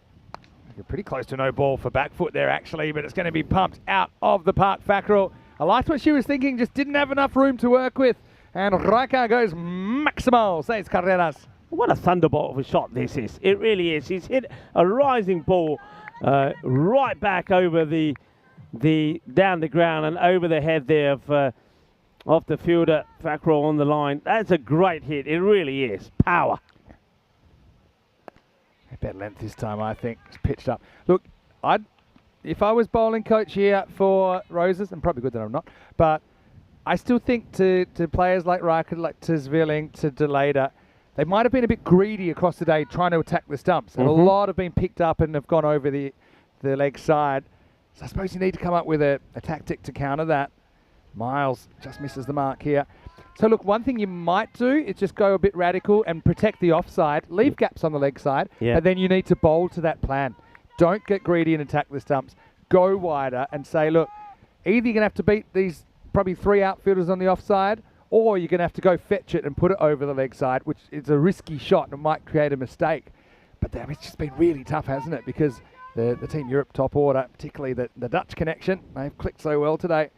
You're pretty close to no ball for back foot there, actually, but it's going to be pumped out of the park. Fackrell, I liked what she was thinking, just didn't have enough room to work with. And Raika goes maximal, 6 carreras. What a thunderbolt of a shot this is. It really is. She's hit a rising ball right back over down the ground and over the head there of the fielder, Fackrell, on the line. That's a great hit. It really is. Power. A better length this time, I think. It's pitched up. Look, if I was bowling coach here for Roses, and probably good that I'm not, but I still think to players like Riker, like to Zvilling, to Deleda, they might have been a bit greedy across the day trying to attack the stumps. And a lot have been picked up and have gone over the leg side. So I suppose you need to come up with a tactic to counter that. Miles just misses the mark here. So look, one thing you might do is just go a bit radical and protect the offside, leave gaps on the leg side, but then you need to bowl to that plan. Don't get greedy and attack the stumps. Go wider and say, look, either you're going to have to beat these probably 3 outfielders on the offside, or you're going to have to go fetch it and put it over the leg side, which is a risky shot and might create a mistake. But damn, it's just been really tough, hasn't it? Because the Team Europe top order, particularly the Dutch connection, they've clicked so well today.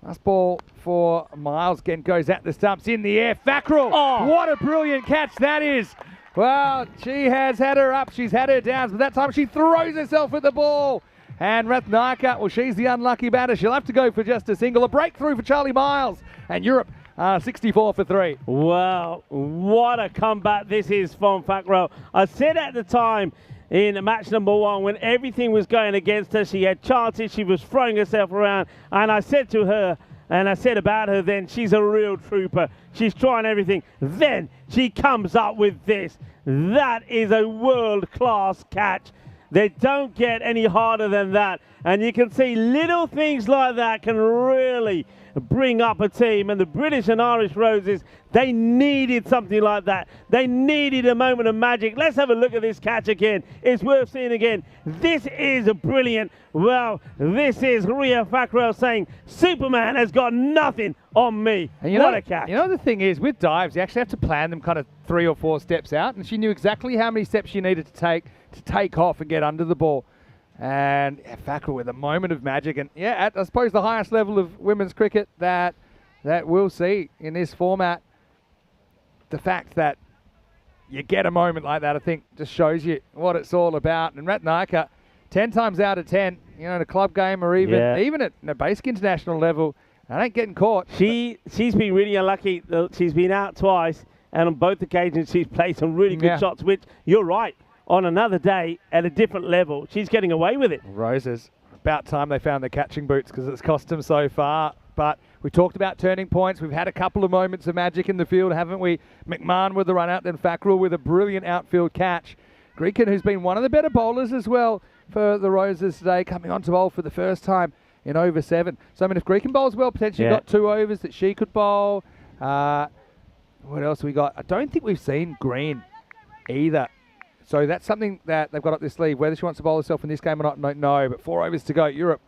Last ball for Miles, again goes at the stumps in the air. Fackrell, what a brilliant catch that is. Well, she has had her up, she's had her downs, but that time she throws herself at the ball. And Ratnaka, well, she's the unlucky batter. She'll have to go for just a single. A breakthrough for Charlie Miles. And Europe 64 for 3. Wow, what a comeback this is from Fackrell. I said at the time in match number 1, when everything was going against her, she had chances, she was throwing herself around, and I said to her, and I said about her then, she's a real trooper. She's trying everything. Then she comes up with this. That is a world-class catch. They don't get any harder than that. And you can see little things like that can really bring up a team. And the British and Irish Roses, they needed something like that. They needed a moment of magic. Let's have a look at this catch again. It's worth seeing again. This is brilliant. Well, this is Ria Fackrell saying, Superman has got nothing on me. And what a catch. You know, the thing is, with dives, you actually have to plan them kind of 3 or 4 steps out. And she knew exactly how many steps she needed to take off and get under the ball. And Fackrell with a moment of magic. And yeah, at I suppose the highest level of women's cricket that we'll see in this format, the fact that you get a moment like that, I think, just shows you what it's all about. And Ratnaka, 10 times out of 10, you know, in a club game or even at a basic international level, I ain't getting caught. She's been really unlucky. She's been out twice, and on both occasions she's played some really good shots, which, you're right, on another day at a different level, she's getting away with it. Roses, about time they found their catching boots because it's cost them so far. But we talked about turning points. We've had a couple of moments of magic in the field, haven't we? McMahon with the run out, then Fackrell with a brilliant outfield catch. Greeken, who's been one of the better bowlers as well for the Roses today, coming on to bowl for the first time in over 7. So, I mean, if Greeken bowls well, potentially got 2 overs that she could bowl. What else have we got? I don't think we've seen Green either. So that's something that they've got up their sleeve. Whether she wants to bowl herself in this game or not, don't know. But 4 overs to go. Europe,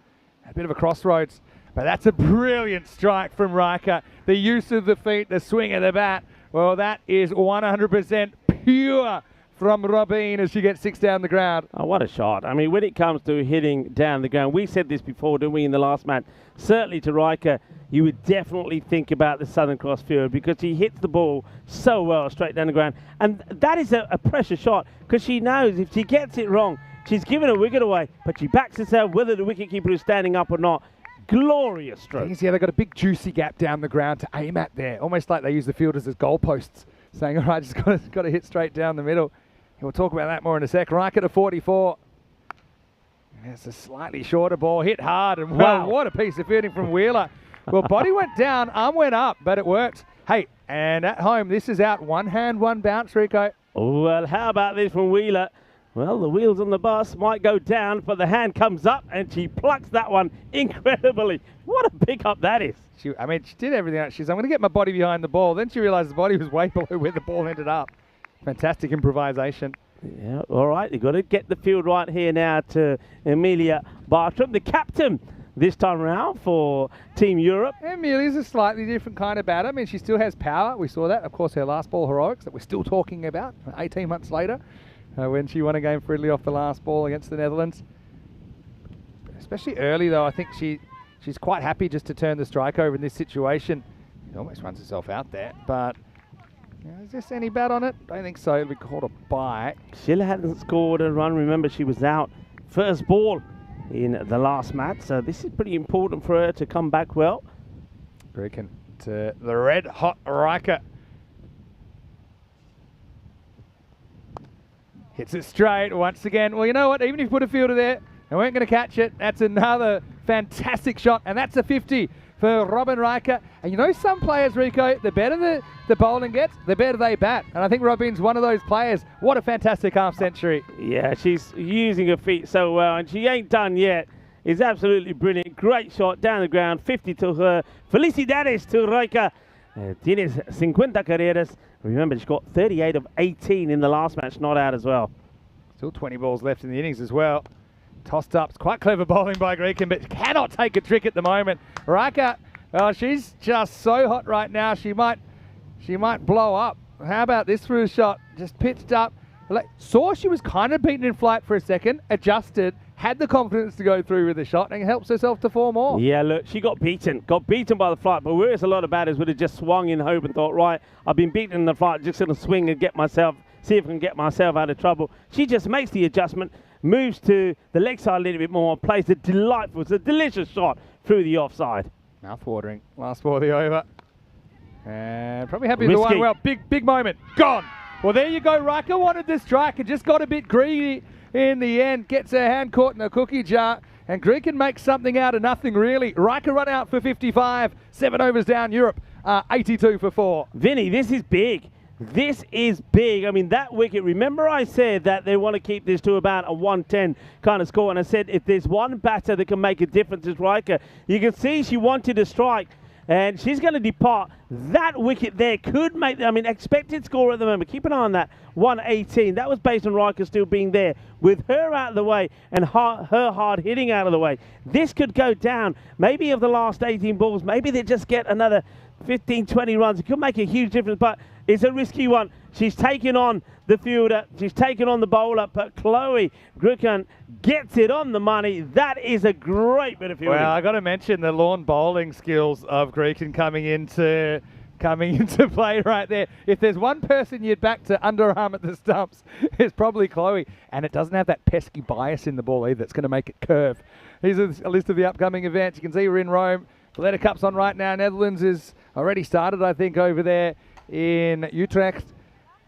a bit of a crossroads. But that's a brilliant strike from Riker. The use of the feet, the swing of the bat. Well, that is 100% pure from Robin as she gets 6 down the ground. Oh, what a shot. I mean, when it comes to hitting down the ground, we said this before, didn't we, in the last match? Certainly to Riker, you would definitely think about the Southern Cross field because he hits the ball so well straight down the ground. And that is a pressure shot because she knows if she gets it wrong, She's given a wicket away, but she backs herself whether the wicketkeeper is standing up or not. Glorious stroke. Yeah, they've got a big juicy gap down the ground to aim at there. Almost like they use the fielders as goalposts, saying, all right, just got to hit straight down the middle. And we'll talk about that more in a sec. Riker to 44. It's a slightly shorter ball, hit hard, and wow, what a piece of fielding from Wheeler. Well, body went down, arm went up, but it worked. Hey, and at home, this is out. One hand, one bounce, Rico. Well, how about this from Wheeler? Well, the wheels on the bus might go down, but the hand comes up, and she plucks that one incredibly. What a pickup that is. She did everything right. She's, I'm going to get my body behind the ball. Then she realised the body was way below where the ball ended up. Fantastic improvisation. Yeah, all right, you've got to get the field right here now to Amelia Bartram, the captain this time around for Team Europe. Amelia's a slightly different kind of batter. I mean, she still has power. We saw that. Of course, her last ball heroics that we're still talking about 18 months later when she won a game for Italy off the last ball against the Netherlands. Especially early, though, I think she's quite happy just to turn the strike over in this situation. She almost runs herself out there, but... is this any bad on it? I don't think so. It'll be called a bye. Sheila hadn't scored a run. Remember, she was out first ball in the last match, so this is pretty important for her to come back well. Grekin to the red hot Riker. Hits it straight once again. Well, you know what? Even if you put a fielder there, they weren't going to catch it. That's another fantastic shot, and that's a 50 for Robin Riker. And you know, some players, Rico, the better the bowling gets, the better they bat. And I think Robin's one of those players. What a fantastic half century. Yeah, she's using her feet so well, and she ain't done yet. It's absolutely brilliant. Great shot down the ground, 50 to her. Felicidades to Riker. Tienes 50 carreras. Remember, she got 38 of 18 in the last match, not out as well. Still 20 balls left in the innings as well. Tossed up. It's quite clever bowling by Grekin, but cannot take a trick at the moment. Riker, she's just so hot right now. She might blow up. How about this through shot? Just pitched up. Saw she was kind of beaten in flight for a second, adjusted, had the confidence to go through with the shot, and helps herself to 4 more. Yeah, look, she got beaten by the flight, but whereas a lot of batters would have just swung in hope and thought, right, I've been beaten in the flight, just going to swing and see if I can get myself out of trouble. She just makes the adjustment, moves to the leg side a little bit more, plays a delicious shot through the offside. Mouth-watering. Last ball of the over. And probably happy with the one. Well, big moment. Gone. Well, there you go. Riker wanted this strike and just got a bit greedy in the end. Gets her hand caught in a cookie jar. And Grekin makes something out of nothing, really. Riker run out for 55. 7 overs down. Europe 82 for 4. Vinny, this is big. This is big. I mean, that wicket, remember I said that they want to keep this to about a 110 kind of score. And I said if there's one batter that can make a difference, it's Riker. You can see she wanted to strike. And she's going to depart. That wicket there could make, expected score at the moment. Keep an eye on that, 118. That was based on Riker still being there. With her out of the way and her hard hitting out of the way, this could go down. Maybe of the last 18 balls, maybe they just get another 15, 20 runs. It could make a huge difference, but it's a risky one. She's taken on the fielder. She's taken on the bowler, but Chloe Grekin gets it on the money. That is a great bit of fielding. Well, I got to mention the lawn bowling skills of Grekin coming into play right there. If there's one person you'd back to underarm at the stumps, it's probably Chloe. And it doesn't have that pesky bias in the ball either. It's going to make it curve. Here's a list of the upcoming events. You can see we're in Rome. Valletta Cup's on right now. Netherlands is already started, I think, over there in Utrecht.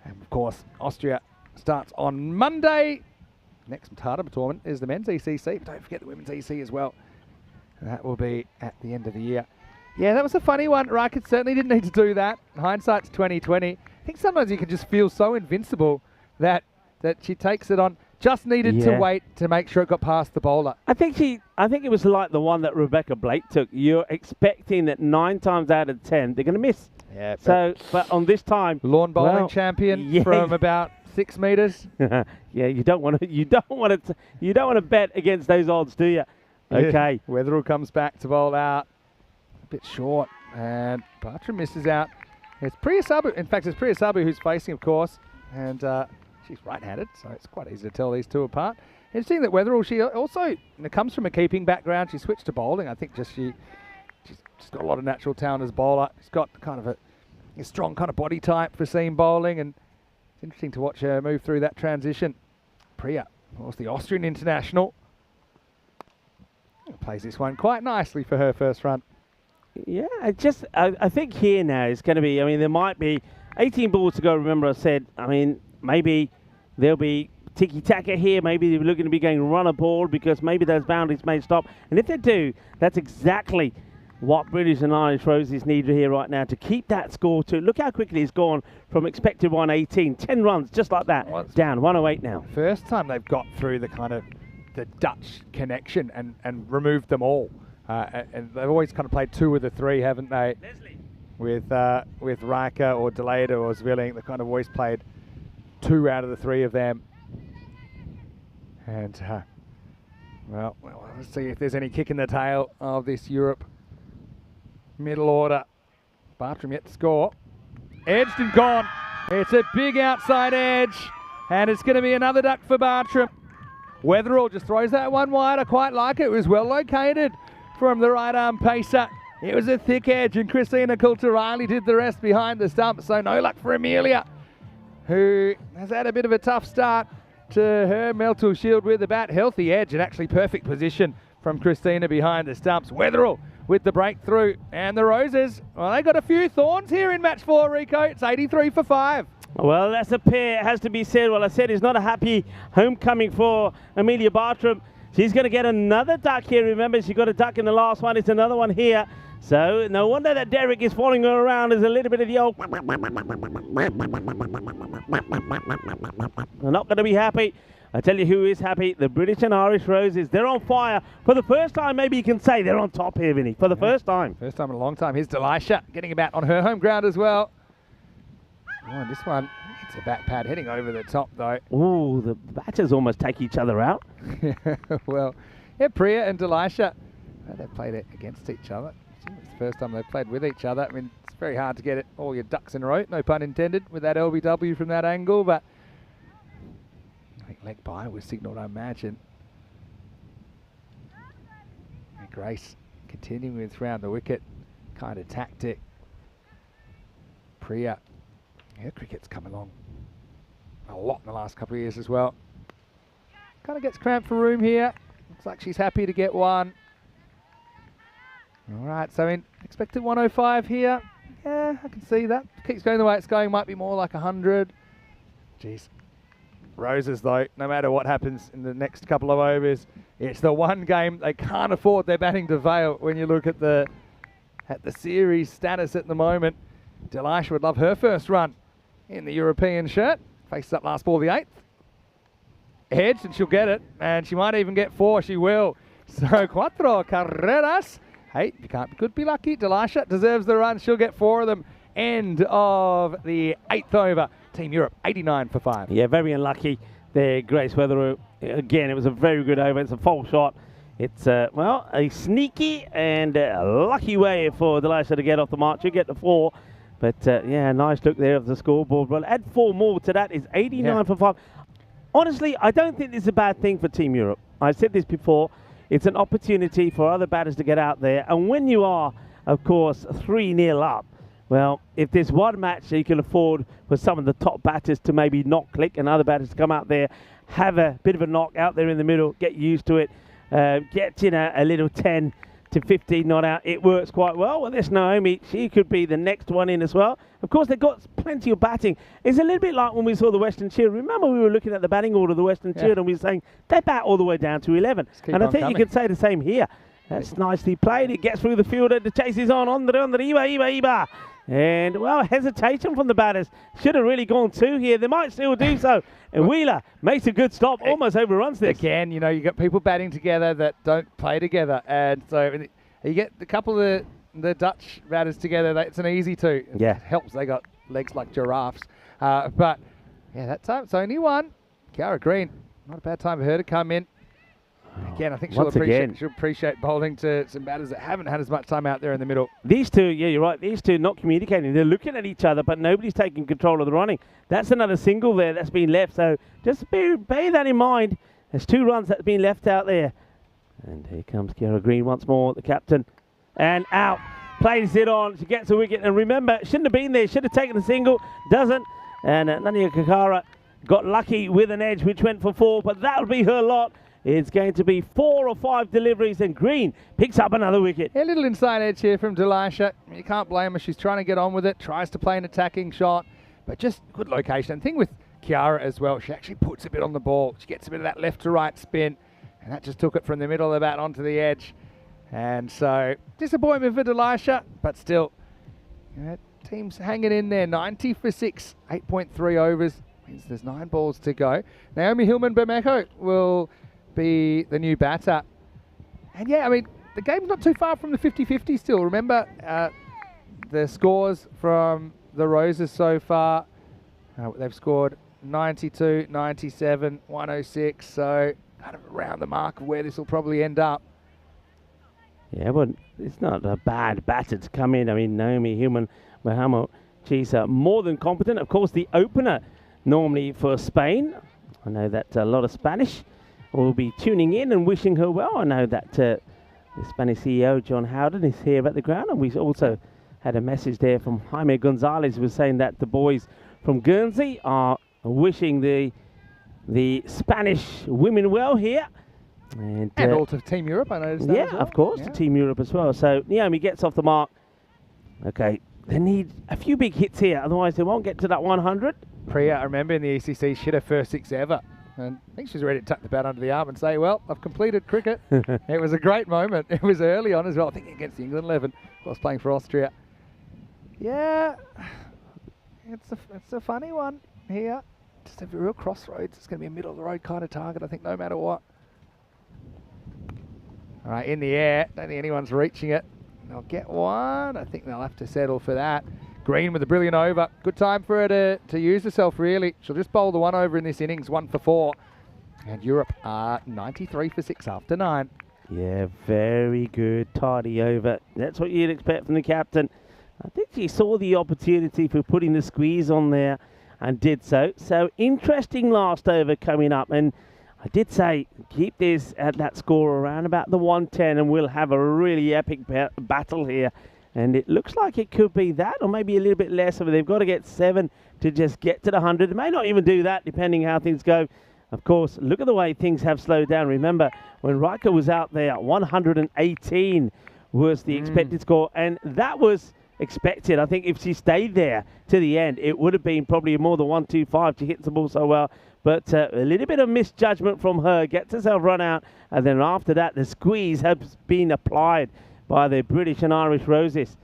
And of course, Austria starts on Monday. Next Tata tournament is the men's ECC. But don't forget the women's EC as well. And that will be at the end of the year. Yeah, that was a funny one. Riker certainly didn't need to do that. Hindsight's 2020. I think sometimes you can just feel so invincible that she takes it on. Just needed to wait to make sure it got past the bowler. I think it was like the one that Rebecca Blake took. You're expecting that 9 times out of 10 they're going to miss. Yeah. But on this time, lawn bowling champion from about 6 meters. Yeah, you don't want to bet against those odds, do you? Okay. Yeah. Wetherell comes back to bowl out. A bit short, and Bartram misses out. It's Priya Sabu. In fact, it's Priya Sabu who's facing, of course, and she's right-handed, so it's quite easy to tell these two apart. Interesting that Wetherell, she also comes from a keeping background. She switched to bowling. I think she's got a lot of natural talent as a bowler. She's got kind of a strong kind of body type for seam bowling, and it's interesting to watch her move through that transition. Priya Of course, the Austrian international. Plays this one quite nicely for her first run. Yeah, I think here now is going to be, I mean, there might be 18 balls to go. Remember I said, I mean, maybe there'll be tiki-taka here. Maybe they're looking to be going run a ball because maybe those boundaries may stop. And if they do, that's exactly what British and Irish Roses need here right now to keep that score to. Look how quickly it's gone from expected 118. 10 runs, just like that. Down 108 now. First time they've got through the kind of the Dutch connection and removed them all. And they've always kind of played 2 of the 3, haven't they? With Riker or Deleda or Zwilling, they've kind of always played 2 out of the 3 of them. And, well, let's see if there's any kick in the tail of this Europe middle order. Bartram yet to score. Edged and gone. It's a big outside edge. And it's going to be another duck for Bartram. Weatherall just throws that one wide. I quite like it. It was well located from the right arm pacer. It was a thick edge, and Christina Coulter-Riley did the rest behind the stump. So no luck for Amelia, who has had a bit of a tough start to her Meltl Shield with the bat. Healthy edge and actually perfect position from Christina behind the stumps. Weatherall with the breakthrough, and the Roses, well, they got a few thorns here in match 4, Rico. It's 83 for 5. Well, that's a pair, it has to be said. Well, I said it's not a happy homecoming for Amelia Bartram. She's going to get another duck here. Remember, she got a duck in the last one. It's another one here. So no wonder that Derek is following her around. There's a little bit of the old... They're not going to be happy. I tell you who is happy. The British and Irish Roses. They're on fire. For the first time, maybe you can say they're on top here, Vinny. For the first time. First time in a long time. Here's Delisha getting a bat on her home ground as well. Oh, and this one, it's a bat pad heading over the top, though. Ooh, the batters almost take each other out. Well, yeah, Priya and Delisha, they've played it against each other. It's the first time they've played with each other. I mean, it's very hard to get it all your ducks in a row, no pun intended, with that LBW from that angle, but I think leg by was signalled, I imagine. And Grace continuing with round the wicket kind of tactic. Priya. Yeah, cricket's come along a lot in the last couple of years as well. Kind of gets cramped for room here. Looks like she's happy to get one. All right, so in expected 105 here. Yeah, I can see that. Keeps going the way it's going. Might be more like 100. Jeez. Roses, though, no matter what happens in the next couple of overs, it's the one game they can't afford their batting to fail when you look at the series status at the moment. Delisha would love her first run in the European shirt. Faces up last ball, the 8th. Edge, and she'll get it. And she might even get 4. She will. So, 4 carreras. Hey, if you can't be good, be lucky. Delisha deserves the run. She'll get 4 of them. End of the 8th over. Team Europe, 89 for 5. Yeah, very unlucky there, Grace Weatherall. Again, it was a very good over. It's a false shot. It's, well, a sneaky and lucky way for Delisha to get off the mark. She'll get the 4. But, yeah, nice look there of the scoreboard. Well, add 4 more to that is 89 for 5. Honestly, I don't think this is a bad thing for Team Europe. I've said this before. It's an opportunity for other batters to get out there. And when you are, of course, 3-0 up, well, if there's one match that you can afford for some of the top batters to maybe not click and other batters to come out there, have a bit of a knock out there in the middle, get used to it, get in a little 10 to 15 not out, it works quite well. Well, there's Naomi. She could be the next one in as well. Of course, they've got plenty of batting. It's a little bit like when we saw the Western Shield. Remember, we were looking at the batting order of the Western Shield and we were saying they bat all the way down to 11. And I think you could say the same here. That's nicely played. It gets through the fielder. The chase is on the Iba. And, well, hesitation from the batters. Should have really gone 2 here. They might still do so. And Wheeler makes a good stop, almost overruns this. Again, you know, you got people batting together that don't play together. And so you get a couple of the Dutch batters together. It's an easy 2. Yeah. It helps. They got legs like giraffes. But, yeah, that time it's only 1. Kiara Green, not a bad time for her to come in. Again, I think she'll appreciate bowling to some batters that haven't had as much time out there in the middle. These 2, yeah, you're right. These 2 not communicating. They're looking at each other, but nobody's taking control of the running. That's another single there that's been left. So just bear that in mind. There's 2 runs that's been left out there. And here comes Kiara Green once more, the captain. And out. Plays it on. She gets a wicket. And remember, shouldn't have been there. Should have taken the single. Doesn't. And Nania Kakara got lucky with an edge which went for 4, but that'll be her lot. It's going to be 4 or 5 deliveries, and Green picks up another wicket. A little inside edge here from Delisha. You can't blame her. She's trying to get on with it, tries to play an attacking shot, but just good location. And thing with Kiara as well, she actually puts a bit on the ball. She gets a bit of that left to right spin, and that just took it from the middle of the bat onto the edge. And so, disappointment for Delisha, but still, team's hanging in there. 90 for 6, 8.3 overs. Means there's 9 balls to go. Naomi Hillman-Bermejo will be the new batter. And yeah, I mean, the game's not too far from the 50-50 still. Remember the scores from the Roses so far. They've scored 92, 97, 106. So kind of around the mark of where this will probably end up. Yeah, but it's not a bad batter to come in. I mean, Naomi Hillman-Bermejo, she's more than competent. Of course, the opener normally for Spain. I know that a lot of Spanish will be tuning in and wishing her well. I know that the Spanish CEO, John Howden, is here at the ground. And we also had a message there from Jaime Gonzalez, who was saying that the boys from Guernsey are wishing the Spanish women well here. And also Team Europe, I noticed that as well. Of course, the Team Europe as well. So Naomi gets off the mark. Okay, they need a few big hits here, otherwise they won't get to that 100. Priya, I remember in the ECC, she hit her first 6 ever. And I think she's ready to tuck the bat under the arm and say, well, I've completed cricket. It was a great moment. It was early on as well, I think against the England 11. I was playing for Austria. Yeah, it's a funny one here. Just a real crossroads. It's going to be a middle-of-the-road kind of target, I think, no matter what. All right, in the air. Don't think anyone's reaching it. They'll get one. I think they'll have to settle for that. Green with a brilliant over. Good time for her to use herself, really. She'll just bowl the 1 over in this innings, 1 for 4. And Europe are 93 for 6 after 9. Yeah, very good, tidy over. That's what you'd expect from the captain. I think she saw the opportunity for putting the squeeze on there and did so. So interesting last over coming up. And I did say keep this at that score around about the 110 and we'll have a really epic battle here. And it looks like it could be that, or maybe a little bit less. But they've got to get 7 to just get to the 100. They may not even do that, depending how things go. Of course, look at the way things have slowed down. Remember, when Riker was out there, 118 was the expected score. And that was expected. I think if she stayed there to the end, it would have been probably more than 125. She hits the ball so well. But a little bit of misjudgment from her. Gets herself run out. And then after that, the squeeze has been applied by the British and Irish Roses.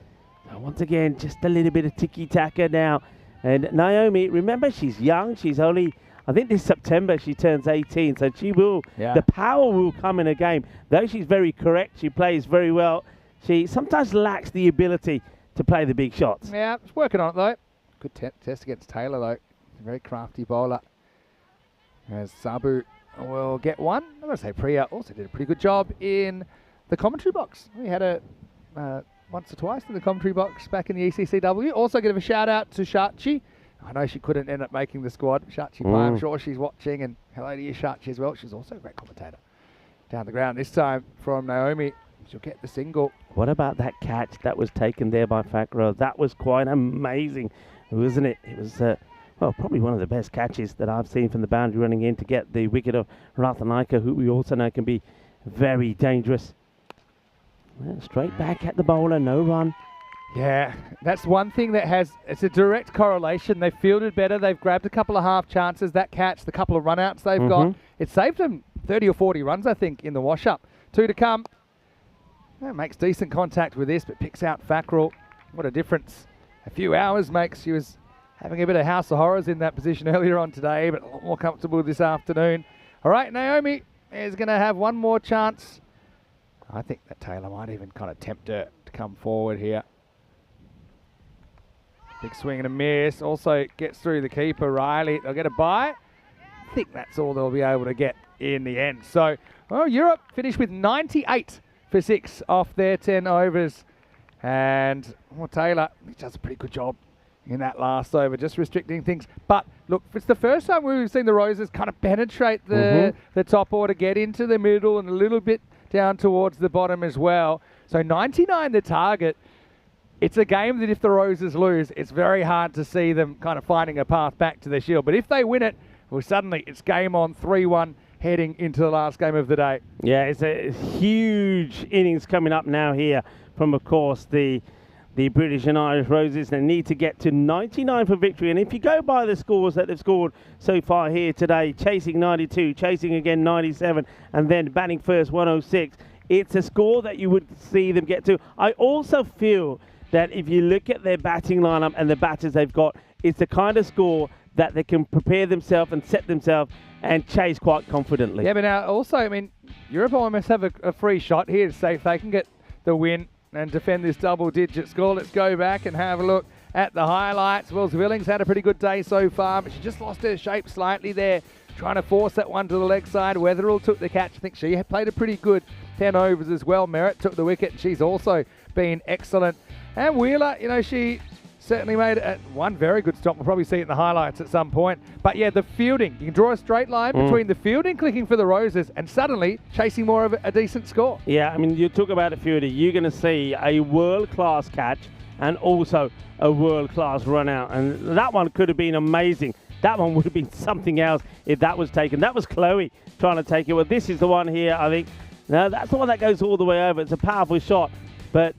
So once again, just a little bit of tiki-taka now. And Naomi, remember, she's young. She's only, I think this September she turns 18. So she will, the power will come in a game. Though she's very correct, she plays very well. She sometimes lacks the ability to play the big shots. Yeah, she's working on it though. Good test against Taylor though. A very crafty bowler. As Sabu will get 1. I'm going to say Priya also did a pretty good job in the commentary box. We had a once or twice in the commentary box back in the ECCW. Also give a shout out to Shachi. I know she couldn't end up making the squad. Shachi Pai, I'm sure she's watching, and hello to you, Shachi, as well. She's also a great commentator. Down the ground this time from Naomi. She'll get the single. What about that catch that was taken there by Fakro? That was quite amazing, wasn't it? It was well, probably one of the best catches that I've seen from the boundary running in to get the wicket of Rathanaika, who we also know can be very dangerous. Well, straight back at the bowler, no run. Yeah, that's one thing that it's a direct correlation. They've fielded better. They've grabbed a couple of half chances. That catch, the couple of run-outs they've got, it saved them 30 or 40 runs, I think, in the wash-up. 2 to come. That makes decent contact with this, but picks out Fackrell. What a difference a few hours makes. She was having a bit of House of Horrors in that position earlier on today, but a lot more comfortable this afternoon. All right, Naomi is going to have one more chance. I think that Taylor might even kind of tempt her to come forward here. Big swing and a miss. Also gets through the keeper, Riley. They'll get a bye. I think that's all they'll be able to get in the end. So, well, Europe finished with 98 for 6 off their 10 overs. And Taylor, he does a pretty good job in that last over, just restricting things. But look, it's the first time we've seen the Roses kind of penetrate the top order, get into the middle and a little bit down towards the bottom as well. So 99 the target. It's a game that if the Roses lose, it's very hard to see them kind of finding a path back to the Shield. But if they win it, Well, suddenly it's game on, 3-1 heading into the last game of the day. Yeah, it's a huge innings coming up now here from, of course, the British and Irish Roses. They need to get to 99 for victory. And if you go by the scores that they've scored so far here today, chasing 92, chasing again 97, and then batting first 106, it's a score that you would see them get to. I also feel that if you look at their batting lineup and the batters they've got, it's the kind of score that they can prepare themselves and set themselves and chase quite confidently. Yeah, but now also, I mean, Europe almost have a free shot here to say if they can get the win and defend this double-digit score. Let's go back and have a look at the highlights. Well, Zwilling's had a pretty good day so far, but she just lost her shape slightly there, trying to force that one to the leg side. Weatherall took the catch. I think she had played a pretty good 10 overs as well. Merritt took the wicket, and she's also been excellent. And Wheeler, you know, she certainly made one very good stop. We'll probably see it in the highlights at some point. But yeah, the fielding. You can draw a straight line between the fielding clicking for the Roses and suddenly chasing more of a decent score. Yeah, I mean, you talk about a fielding. You're going to see a world-class catch and also a world-class run-out. And that one could have been amazing. That one would have been something else if that was taken. That was Chloe trying to take it. Well, this is the one here, I think. No, that's the one that goes all the way over. It's a powerful shot. But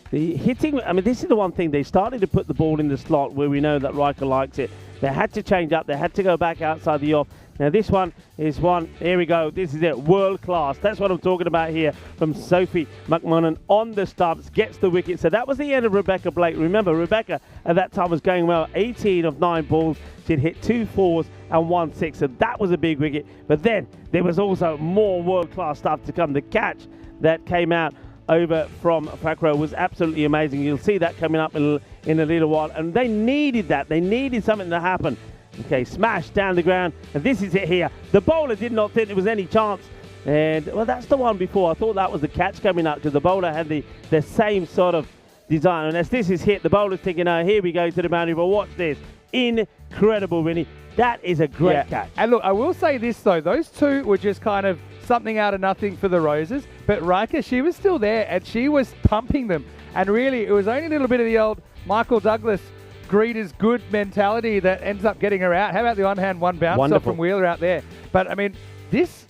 the hitting, I mean, this is the one thing. They started to put the ball in the slot where we know that Riker likes it. They had to change up. They had to go back outside the off. Now, this one is one. Here we go. This is it. World class. That's what I'm talking about here from Sophie McMahon on the stumps. Gets the wicket. So that was the end of Rebecca Blake. Remember, Rebecca at that time was going well. 18 of 9 balls. She'd hit 2 4s and 1 6. So that was a big wicket. But then there was also more world class stuff to come. The catch that came out over from Fakro was absolutely amazing. You'll see that coming up in a little while. And they needed that. They needed something to happen. Okay, smash down the ground. And this is it here. The bowler did not think there was any chance. And, well, that's the one before. I thought that was the catch coming up because the bowler had the same sort of design. And as this is hit, the bowler's thinking, oh, here we go to the boundary. But watch this. Incredible, Vinny. That is a great catch. And look, I will say this, though. Those two were just kind of something out of nothing for the Roses. But Riker, she was still there, and she was pumping them. And really, it was only a little bit of the old Michael Douglas greed is good mentality that ends up getting her out. How about the on-hand one bounce off from Wheeler out there? But, I mean, this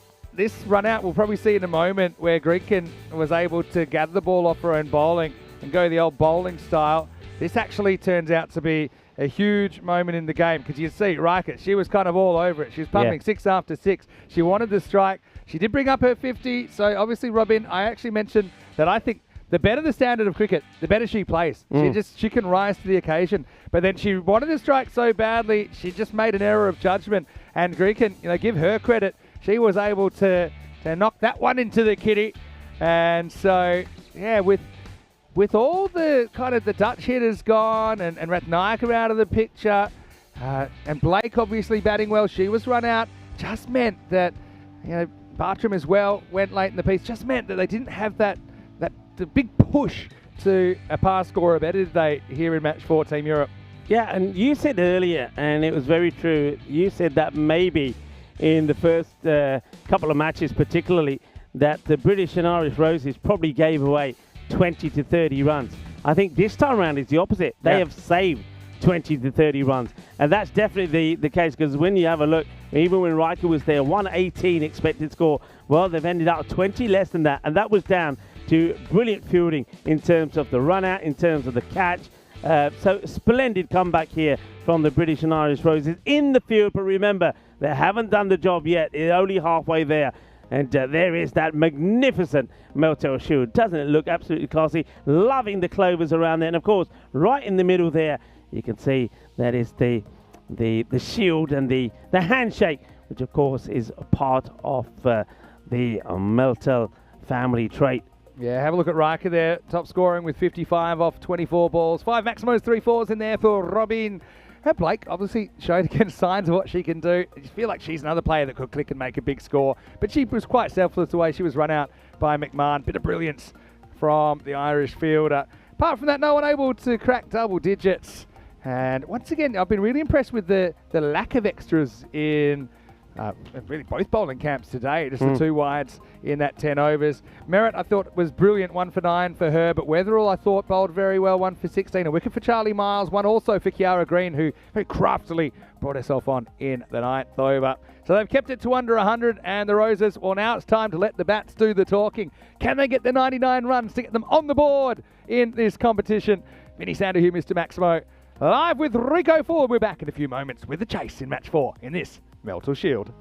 run out we'll probably see in a moment where Greekin was able to gather the ball off her own bowling and go the old bowling style. This actually turns out to be a huge moment in the game because you see Riker, she was kind of all over it. She was pumping 6 after 6. She wanted the strike. She did bring up her 50. So obviously, Robin, I actually mentioned that I think the better the standard of cricket, the better she plays. She can rise to the occasion. But then she wanted to strike so badly, she just made an error of judgment. And Greekin, you know, give her credit. She was able to knock that one into the kitty. And so, yeah, with all the kind of the Dutch hitters gone and Ratnaika out of the picture, and Blake obviously batting well, she was run out, just meant that, you know, Bartram as well went late in the piece, just meant that they didn't have the big push to a pass scorer better today here in match 4 Team Europe. Yeah, and you said earlier, and it was very true, you said that maybe in the first couple of matches particularly, that the British and Irish Roses probably gave away 20 to 30 runs. I think this time around is the opposite. They have saved 20 to 30 runs. And that's definitely the case because when you have a look, even when Riker was there, 118 expected score. Well, they've ended up 20 less than that. And that was down to brilliant fielding in terms of the run out, in terms of the catch. So splendid comeback here from the British and Irish Roses in the field. But remember, they haven't done the job yet. They're only halfway there. And there is that magnificent Meltl shield. Doesn't it look absolutely classy? Loving the clovers around there. And, of course, right in the middle there, you can see that is the shield and the handshake, which, of course, is a part of the Meltl family trait. Yeah, have a look at Riker there. Top scoring with 55 off 24 balls. 5 Maximos, 3 4s in there for Robin. Her Blake obviously showed again signs of what she can do. I just feel like she's another player that could click and make a big score. But she was quite selfless the way she was run out by McMahon. Bit of brilliance from the Irish fielder. Apart from that, no one able to crack double digits. And once again, I've been really impressed with the lack of extras in really both bowling camps today, just the two wides in that 10 overs. Merritt, I thought, was brilliant, 1 for 9 for her, but Weatherall, I thought, bowled very well, 1 for 16. A wicket for Charlie Miles, one also for Kiara Green, who very craftily brought herself on in the 9th over. So they've kept it to under 100, and the Roses, well, now it's time to let the bats do the talking. Can they get the 99 runs to get them on the board in this competition? Vinny Sandu here, Mr. Maximo. Live with Rico Ford. We're back in a few moments with the chase in match 4 in this Meltl Shield.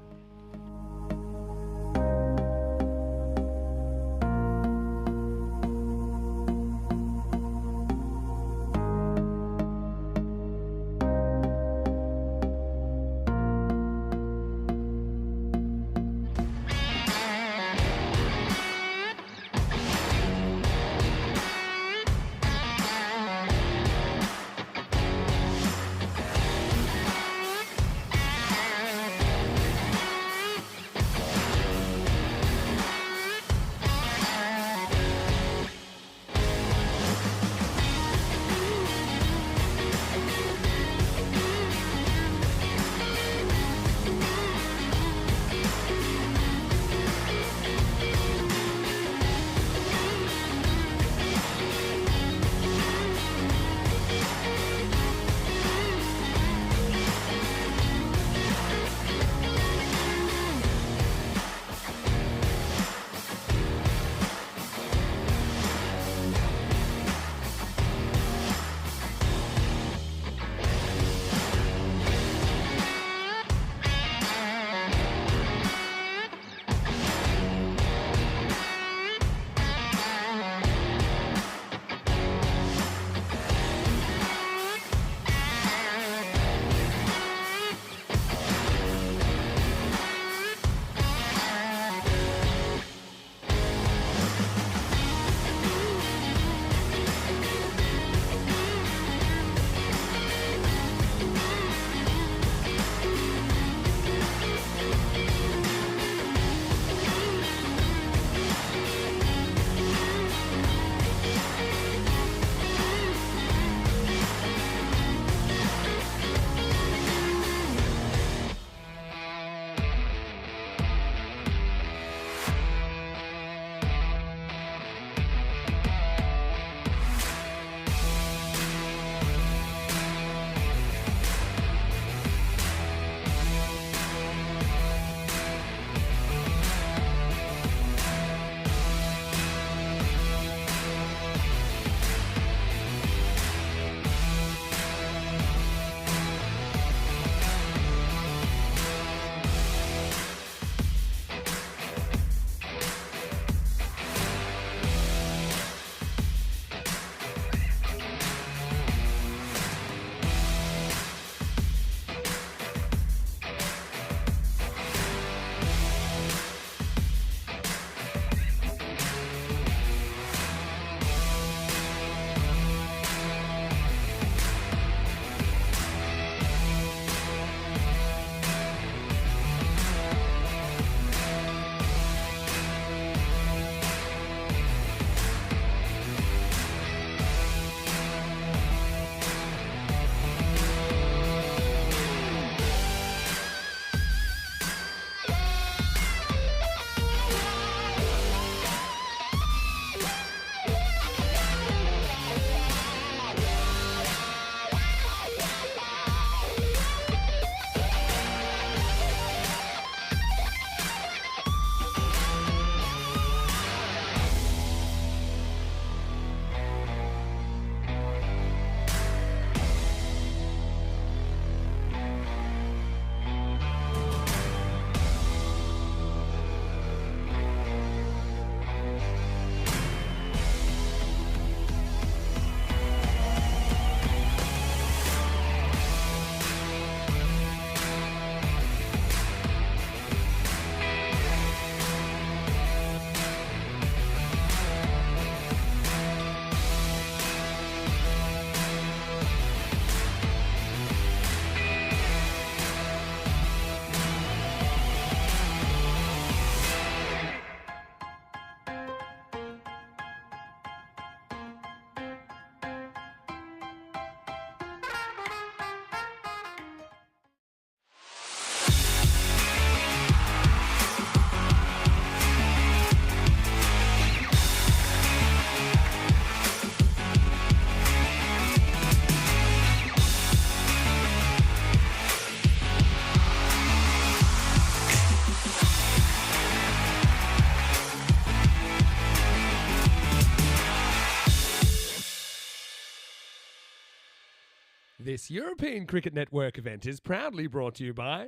This European Cricket Network event is proudly brought to you by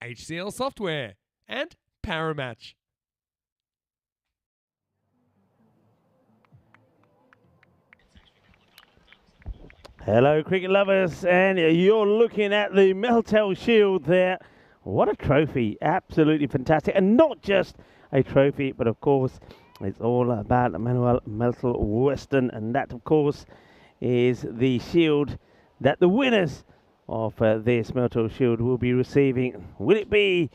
HCL Software and Paramatch. Hello, cricket lovers, and you're looking at the Meltl Shield there. What a trophy. Absolutely fantastic. And not just a trophy, but of course, it's all about Emmanuel Meltl Western, and that, of course, is the shield that the winners of this Meltl Shield will be receiving. Will it be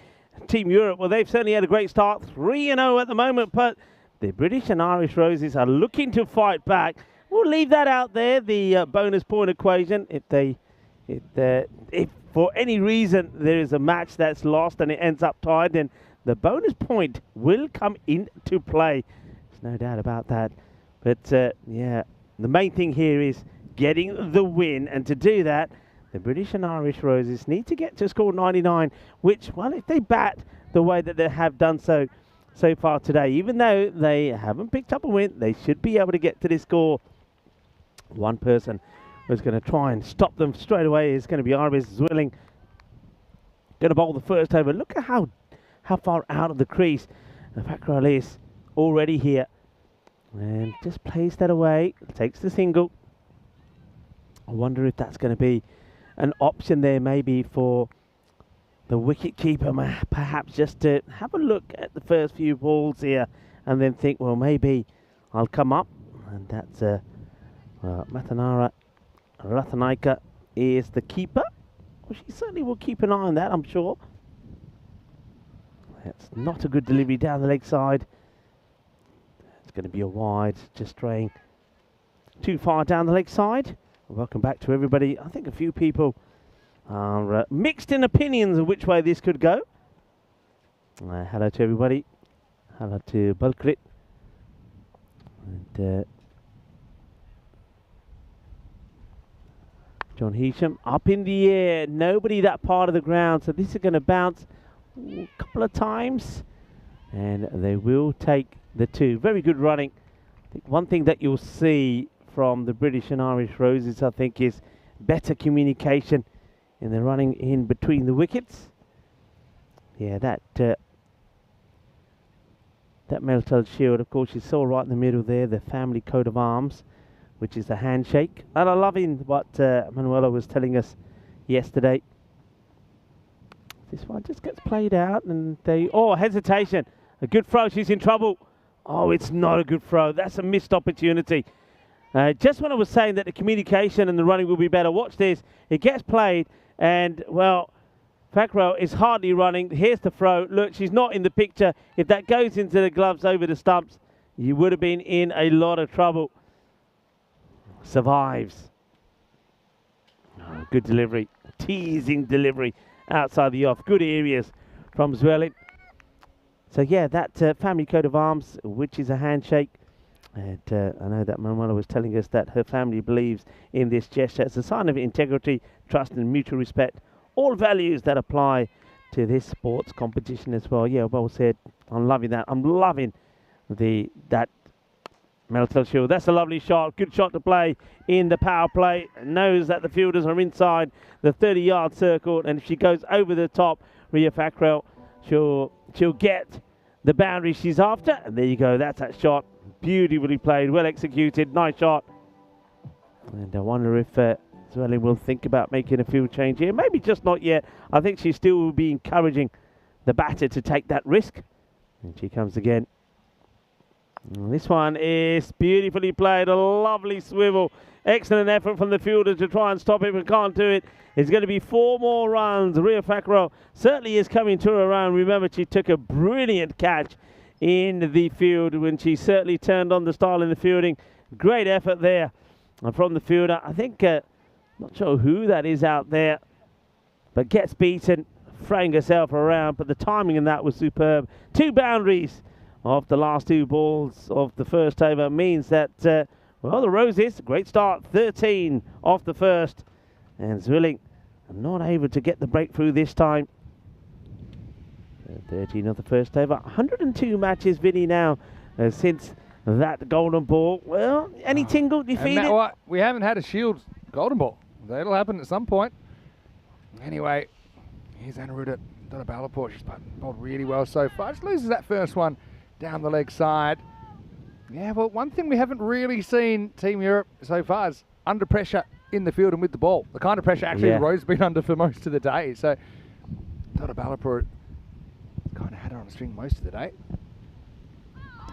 Team Europe? Well, they've certainly had a great start, 3-0 at the moment, but the British and Irish Roses are looking to fight back. We'll leave that out there, the bonus point equation. If for any reason there is a match that's lost and it ends up tied, then the bonus point will come into play. There's no doubt about that. But yeah, the main thing here is getting the win, and to do that, the British and Irish Roses need to get to score 99, which, well, if they bat the way that they have done so far today, even though they haven't picked up a win, they should be able to get to this score. One person who's going to try and stop them straight away is going to be Arvis Zwilling. Going to bowl the first over. Look at how far out of the crease the Fackrell is already here. And just plays that away. Takes the single. I wonder if that's going to be an option there maybe for the wicket keeper, perhaps just to have a look at the first few balls here and then think, well, maybe I'll come up. And that's Matanara Rathanaika is the keeper. Well, she certainly will keep an eye on that, I'm sure. That's not a good delivery down the leg side. It's going to be a wide, just straying too far down the leg side. Welcome back to everybody. I think a few people are mixed in opinions of which way this could go. Hello to everybody. Hello to Balkrit. And John Heasham up in the air, nobody that part of the ground, so this is going to bounce a couple of times, and they will take the two. Very good running. I think one thing that you'll see from the British and Irish Roses, I think, is better communication in the running in between the wickets. Yeah, that Meltl Shield, of course, you saw right in the middle there, the family coat of arms, which is the handshake. And I'm loving what Manuela was telling us yesterday. This one just gets played out, and hesitation. A good throw, she's in trouble. Oh, it's not a good throw. That's a missed opportunity. Just when I was saying that the communication and the running will be better, watch this. It gets played, and, well, Fackrell is hardly running. Here's the throw. Look, she's not in the picture. If that goes into the gloves over the stumps, you would have been in a lot of trouble. Survives. Oh, good delivery. Teasing delivery outside the off. Good areas from Zwelling. So yeah, that family coat of arms, which is a handshake. And I know that Manuela was telling us that her family believes in this gesture as a sign of integrity, trust and mutual respect. All values that apply to this sports competition as well. Yeah, well said. I'm loving that. I'm loving that Meltl Shield. That's a lovely shot. Good shot to play in the power play. Knows that the fielders are inside the 30-yard circle, and if she goes over the top, Ria Fackrell, she'll get the boundary she's after. And there you go. That's that shot. Beautifully played. Well executed. Nice shot. And I wonder if Zwelling will think about making a field change here. Maybe just not yet. I think she still will be encouraging the batter to take that risk. And she comes again. This one is beautifully played, a lovely swivel. Excellent effort from the fielder to try and stop it, but can't do it. It's going to be 4 more runs. Ria Fackrell certainly is coming to her own. Remember, she took a brilliant catch in the field when she certainly turned on the style in the fielding. Great effort there from the fielder. I think, not sure who that is out there, but gets beaten, throwing herself around, but the timing in that was superb. 2 boundaries of the last 2 balls of the first over means that, well, the Roses, great start, 13 off the first, and Zwilling not able to get the breakthrough this time. 13 of the first over, 102 matches, Vinny, now, since that golden ball. Well, any tingle, do you feel it? We haven't had a Shield golden ball. That'll happen at some point. Anyway, here's Anaruda Balapur. She's bowled really well so far. Just loses that first one down the leg side. Yeah, well, one thing we haven't really seen Team Europe so far is under pressure in the field and with the ball. The kind of pressure actually Rose's been under for most of the day. So Donna Balapur kind of had her on a string most of the day.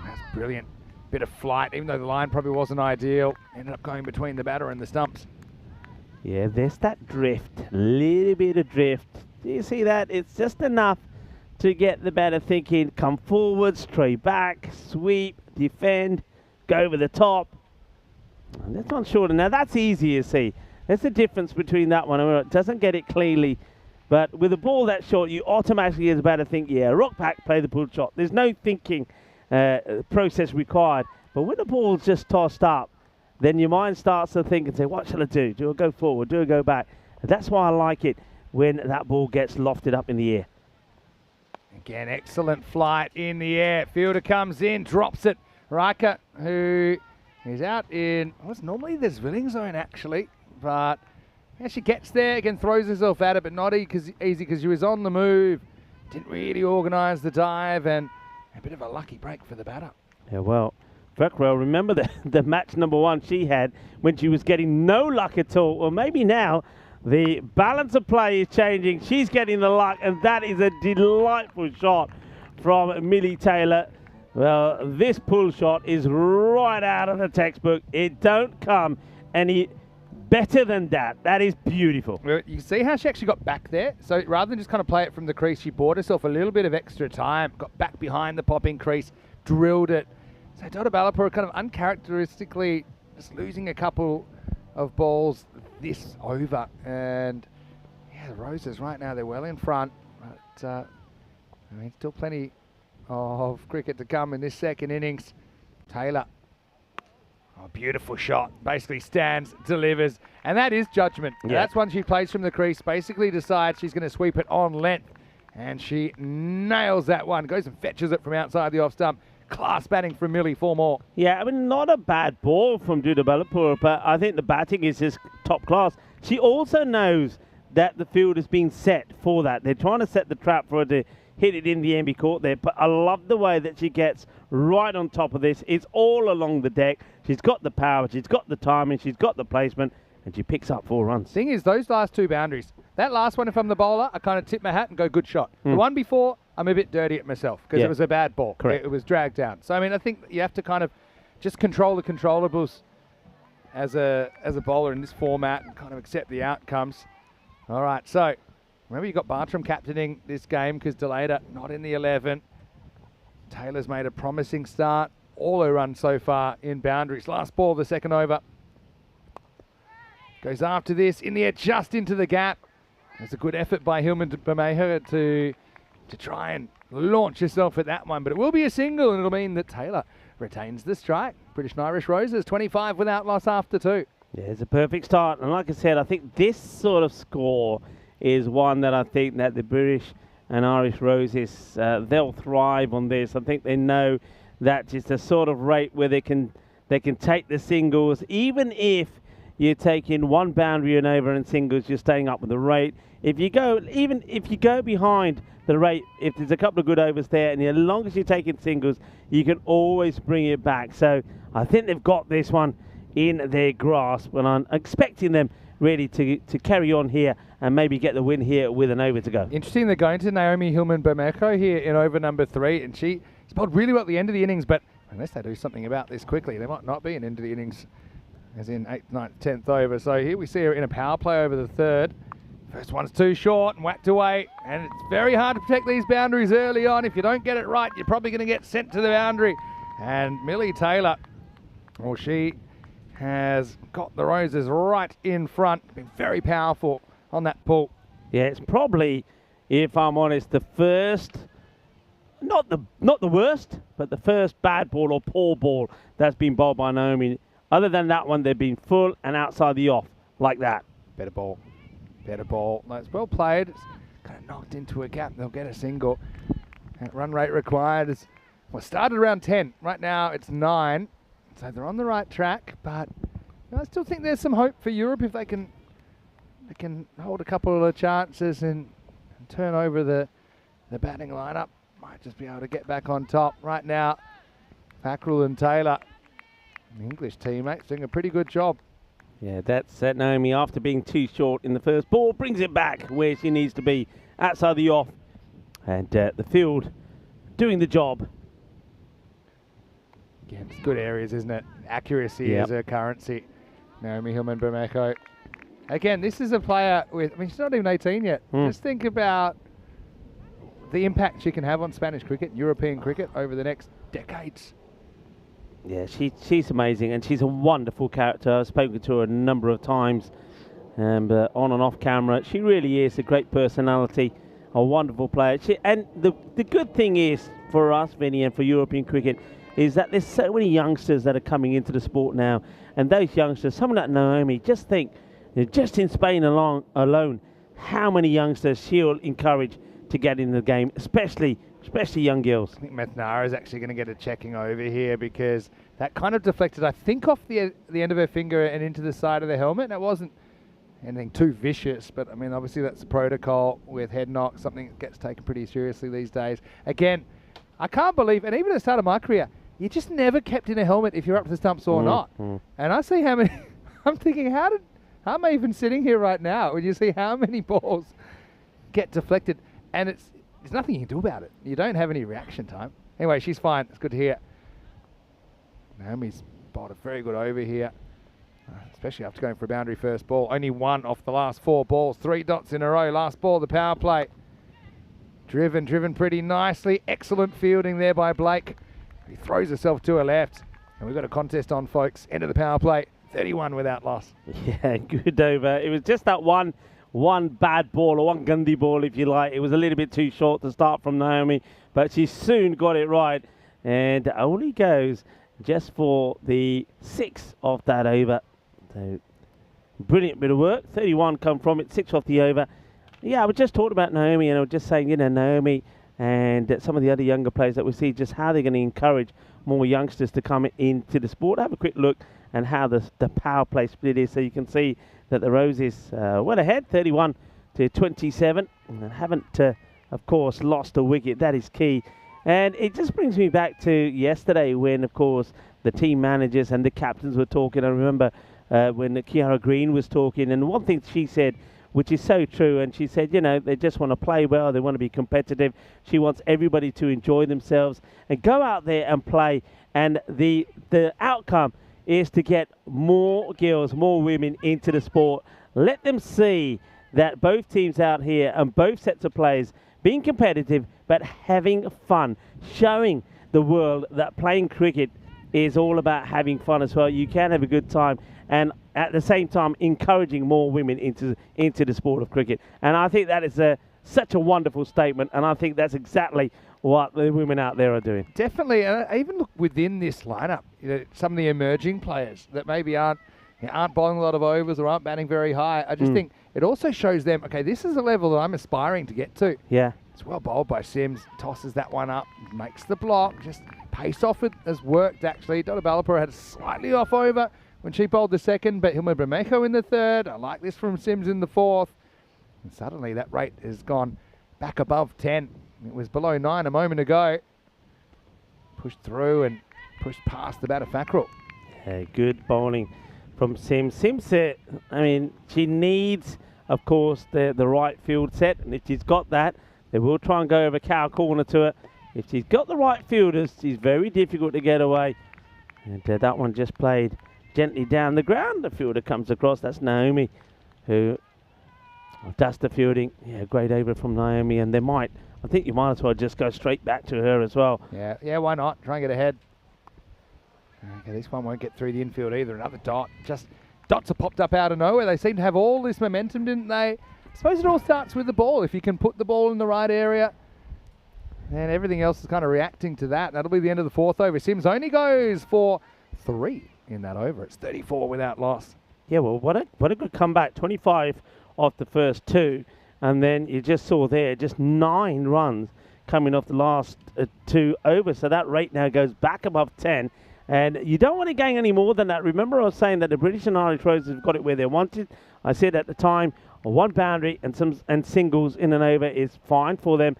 That's brilliant. Bit of flight, even though the line probably wasn't ideal. Ended up going between the batter and the stumps. Yeah, there's that drift, little bit of drift. Do you see that? It's just enough to get the batter thinking, come forward, straight back, sweep, defend, go over the top. And this one's shorter. Now that's easy, you see. There's the difference between that one. I mean, it doesn't get it cleanly, but with a ball that short, you automatically as a batter think, yeah, rock back, play the pull shot. There's no thinking process required. But when the ball's just tossed up, then your mind starts to think and say, what shall I do? Do I go forward? Do I go back? And that's why I like it when that ball gets lofted up in the air. Again, excellent flight in the air. Fielder comes in, drops it. Riker, who is out in, what's normally the Zwilling zone actually, but yeah, she gets there, again throws herself at it, but not easy because she was on the move. Didn't really organise the dive, and a bit of a lucky break for the batter. Yeah, well, Verkrel, remember the match number one she had when she was getting no luck at all. Well, maybe now the balance of play is changing. She's getting the luck, and that is a delightful shot from Millie Taylor. Well, this pull shot is right out of the textbook. It don't come any better than that. That is beautiful. Well, you see how she actually got back there? So rather than just kind of play it from the crease, she bought herself a little bit of extra time, got back behind the popping crease, drilled it. So Donna Balapur kind of uncharacteristically just losing a couple of balls this over. And yeah, the Roses right now, they're well in front. But I mean, still plenty of cricket to come in this second innings. Taylor, oh, beautiful shot. Basically stands, delivers, and that is judgment. Yeah. That's one she plays from the crease, basically decides she's going to sweep it on length, and she nails that one, goes and fetches it from outside the off stump. Class batting from Millie, 4 more. Yeah, I mean, not a bad ball from Donna Balapur, but I think the batting is just top class. She also knows that the field has been set for that. They're trying to set the trap for her to hit it in the end, be caught there. But I love the way that she gets right on top of this. It's all along the deck. She's got the power, she's got the timing, she's got the placement, and she picks up 4 runs. Thing is, those last 2 boundaries, that last one, if I'm the bowler, I kind of tip my hat and go, good shot. The one before, I'm a bit dirty at myself because it was a bad ball. Correct. It was dragged down. So, I mean, I think you have to kind of just control the controllables as a bowler in this format and kind of accept the outcomes. All right, so remember you got Bartram captaining this game because Delata not in the 11. Taylor's made a promising start. All her runs so far in boundaries. Last ball, the second over. Goes after this, in the air, just into the gap. There's a good effort by Hilman Bermejo to try and launch herself at that one, but it will be a single, and it'll mean that Taylor retains the strike. British and Irish Roses, 25 without loss after 2. Yeah, it's a perfect start, and like I said, I think this sort of score is one that I think that the British and Irish Roses, they'll thrive on this. I think they know that it's the sort of rate where they can take the singles, even if you're taking 1 boundary and over in singles, you're staying up with the rate. Even if you go behind the rate, if there's a couple of good overs there, and as long as you're taking singles, you can always bring it back. So I think they've got this one in their grasp, and I'm expecting them really to carry on here and maybe get the win here with an over to go. Interesting, they're going to Naomi Hilman Bermejo here in over number 3, and she's bowled really well at the end of the innings, but unless they do something about this quickly, there might not be an end of the innings, as in 8th, 9th, 10th over. So here we see her in a power play over the 3rd. First one's too short and whacked away, and it's very hard to protect these boundaries early on. If you don't get it right, you're probably going to get sent to the boundary. And Millie Taylor, well, she has got the Roses right in front, been very powerful on that pull. Yeah, it's probably, if I'm honest, the first, not the worst, but the first bad ball or poor ball that's been bowled by Naomi. Other than that one, they've been full and outside the off, like that. Better ball. Better ball. No, it's well played. It's kind of knocked into a gap. They'll get a single. That run rate required is, well, started around 10. Right now it's 9. So they're on the right track, but I still think there's some hope for Europe if they can they can hold a couple of chances and turn over the batting lineup. Might just be able to get back on top. Right now, Fackrell and Taylor, the English teammates, doing a pretty good job. Yeah, that's Naomi, after being too short in the first ball, brings it back where she needs to be, outside the off. And the field doing the job. Again, it's good areas, isn't it? Accuracy is her currency. Naomi Hillman-Bermejo. Again, this is a player with, I mean, she's not even 18 yet. Just think about the impact she can have on Spanish cricket, European cricket, over the next decades. Yeah, she's amazing, and she's a wonderful character. I've spoken to her a number of times, on and off camera. She really is a great personality, a wonderful player. And the good thing is, for us, Vinny, and for European cricket, is that there's so many youngsters that are coming into the sport now. And those youngsters, someone like Naomi, just think, just in Spain alone, how many youngsters she'll encourage to get in the game, especially young girls. I think Methnara is actually going to get a checking over here because that kind of deflected, I think, off the end of her finger and into the side of the helmet. And it wasn't anything too vicious, but I mean, obviously that's the protocol with head knock, something that gets taken pretty seriously these days. Again, I can't believe, and even at the start of my career, you just never kept in a helmet if you're up to the stumps or not. And I see how many, I'm thinking, how am I even sitting here right now when you see how many balls get deflected? And there's nothing you can do about it. You don't have any reaction time. Anyway, she's fine. It's good to hear. Naomi's bowled a very good over here, especially after going for a boundary first ball. Only one off the last 4 balls. 3 dots in a row. Last ball, the power play. Driven pretty nicely. Excellent fielding there by Blake. He throws herself to her left. And we've got a contest on, folks. End of the power play. 31 without loss. Yeah, good over. It was just that one bad ball, or one Gandhi ball, if you like. It was a little bit too short to start from Naomi, but she soon got it right. And only goes just for the 6 of that over. So, brilliant bit of work. 31 come from it, 6 off the over. Yeah, I was just talking about Naomi, and I was just saying, Naomi and some of the other younger players that we see, just how they're going to encourage more youngsters to come into the sport. Have a quick look and how the power play split is, so you can see that the Roses went ahead 31 to 27 and haven't, of course, lost a wicket. That is key. And it just brings me back to yesterday when, of course, the team managers and the captains were talking. I remember when Kiara Green was talking, and one thing she said, which is so true, and she said, they just want to play well, they want to be competitive. She wants everybody to enjoy themselves and go out there and play. And the outcome is to get more girls, more women into the sport. Let them see that both teams out here and both sets of players being competitive but having fun, showing the world that playing cricket is all about having fun as well. You can have a good time, and at the same time encouraging more women into the sport of cricket. And I think that is such a wonderful statement, and I think that's exactly what the women out there are doing. Definitely, and I even look within this lineup, some of the emerging players that maybe aren't bowling a lot of overs or aren't batting very high. I just think it also shows them, okay, this is a level that I'm aspiring to get to. Yeah. It's well bowled by Sims, tosses that one up, makes the block, just pace off it has worked actually. Donna Balapur had a slightly off over when she bowled the second, but Hilma Bermejo in the third. I like this from Sims in the fourth. And suddenly that rate has gone back above 10. It was below 9 a moment ago. Pushed through and pushed past the batter Fackrell. Yeah, good bowling from Sims. Sims, she needs, of course, the right field set, and if she's got that, they will try and go over cow corner to her. If she's got the right fielders, she's very difficult to get away. And that one just played gently down the ground. The fielder comes across. That's Naomi, who does the fielding. Yeah, great over from Naomi, and I think you might as well just go straight back to her as well. Yeah, why not? Try and get ahead. Okay, this one won't get through the infield either. Another dot. Just dots have popped up out of nowhere. They seem to have all this momentum, didn't they? I suppose it all starts with the ball. If you can put the ball in the right area, and everything else is kind of reacting to that. That'll be the end of the 4th over. Sims only goes for 3 in that over. It's 34 without loss. Yeah, well, what a good comeback. 25 off the first 2. And then you just saw there, just 9 runs coming off the last 2 overs. So that rate now goes back above 10. And you don't want to gain any more than that. Remember I was saying that the British and Irish Roses have got it where they wanted. I said at the time, one boundary and singles in an over is fine for them.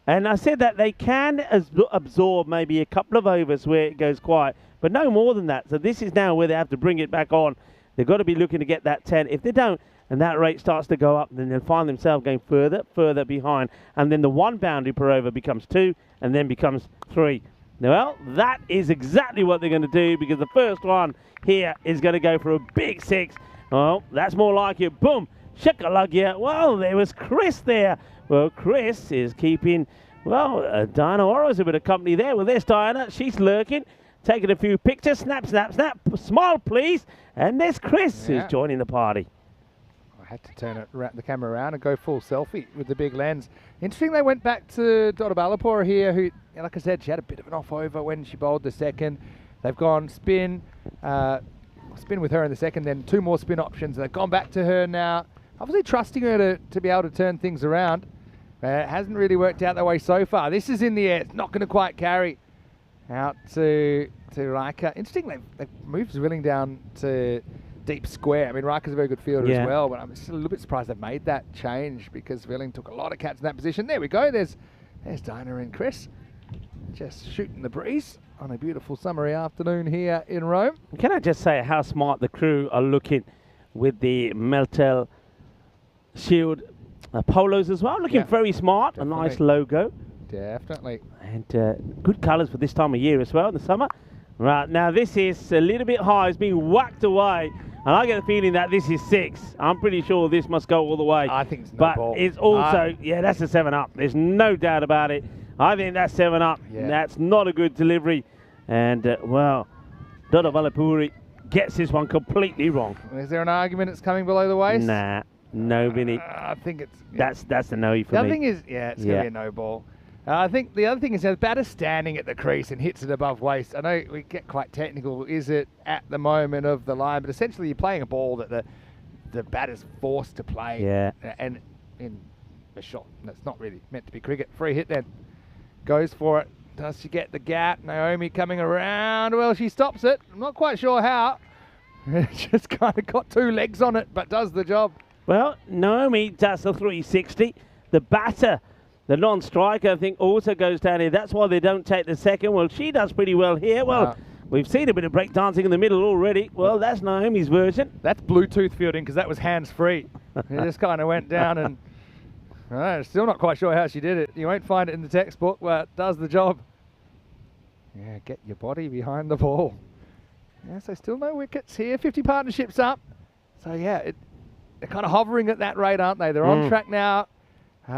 And I said that they can absorb maybe a couple of overs where it goes quiet, but no more than that. So this is now where they have to bring it back on. They've got to be looking to get that 10. If they don't, and that rate starts to go up, then they'll find themselves going further behind. And then the one boundary per over becomes 2 and then becomes 3. Well, that is exactly what they're going to do, because the first one here is going to go for a big 6. Well, that's more like it. Boom. Shakalugya. Well, there was Chris there. Well, Chris is keeping, well, Diana Oro's a bit of company there. Well, there's Diana. She's lurking, taking a few pictures. Snap, snap, snap. Smile, please. And there's Chris who's joining the party. I had to turn the camera around and go full selfie with the big lens. Interesting, they went back to Dota Balapur here, who, like I said, she had a bit of an off over when she bowled the second. They've gone spin with her in the second, then 2 more spin options. They've gone back to her now, obviously trusting her to be able to turn things around. It hasn't really worked out that way so far. This is in the air. It's not going to quite carry out to Riker. Interesting, they've moved Zwilling down to deep square. I mean, Riker's a very good fielder as well, but I'm still a little bit surprised they've made that change, because Zwilling took a lot of cats in that position. There we go. There's Dinah and Chris just shooting the breeze on a beautiful summery afternoon here in Rome. Can I just say how smart the crew are looking with the Meltl Shield polos as well. Looking very smart. Definitely. A nice logo. Definitely. And good colours for this time of year as well, in the summer. Right, now this is a little bit high. It's being whacked away. And I get the feeling that this is 6. I'm pretty sure this must go all the way. I think it's no but ball. It's also, that's a 7 up. There's no doubt about it. I think that's 7 up. Yeah. That's not a good delivery. And, well, Dota Balapuri gets this one completely wrong. Is there an argument it's coming below the waist? Nah, no, Vinny. I think it's... That's a no for me. The other thing is, it's going to be a no ball. I think the other thing is the batter standing at the crease and hits it above waist. I know we get quite technical. Is it at the moment of the line? But essentially you're playing a ball that the batter's forced to play. Yeah. And in a shot that's not really meant to be cricket. Free hit then. Goes for it. Does she get the gap? Naomi coming around. Well, she stops it. I'm not quite sure how. Just kind of got 2 legs on it, but does the job. Well, Naomi does a 360. The batter, the non-striker, I think, also goes down here. That's why they don't take the second. Well, she does pretty well here. Well, we've seen a bit of break dancing in the middle already. Well, that's Naomi's version. That's Bluetooth fielding, because that was hands-free. It just kind of went down and... still not quite sure how she did it. You won't find it in the textbook, but it does the job. Yeah, get your body behind the ball. Yeah, so still no wickets here. 50 partnerships up. So, yeah, they're kind of hovering at that rate, aren't they? They're on track now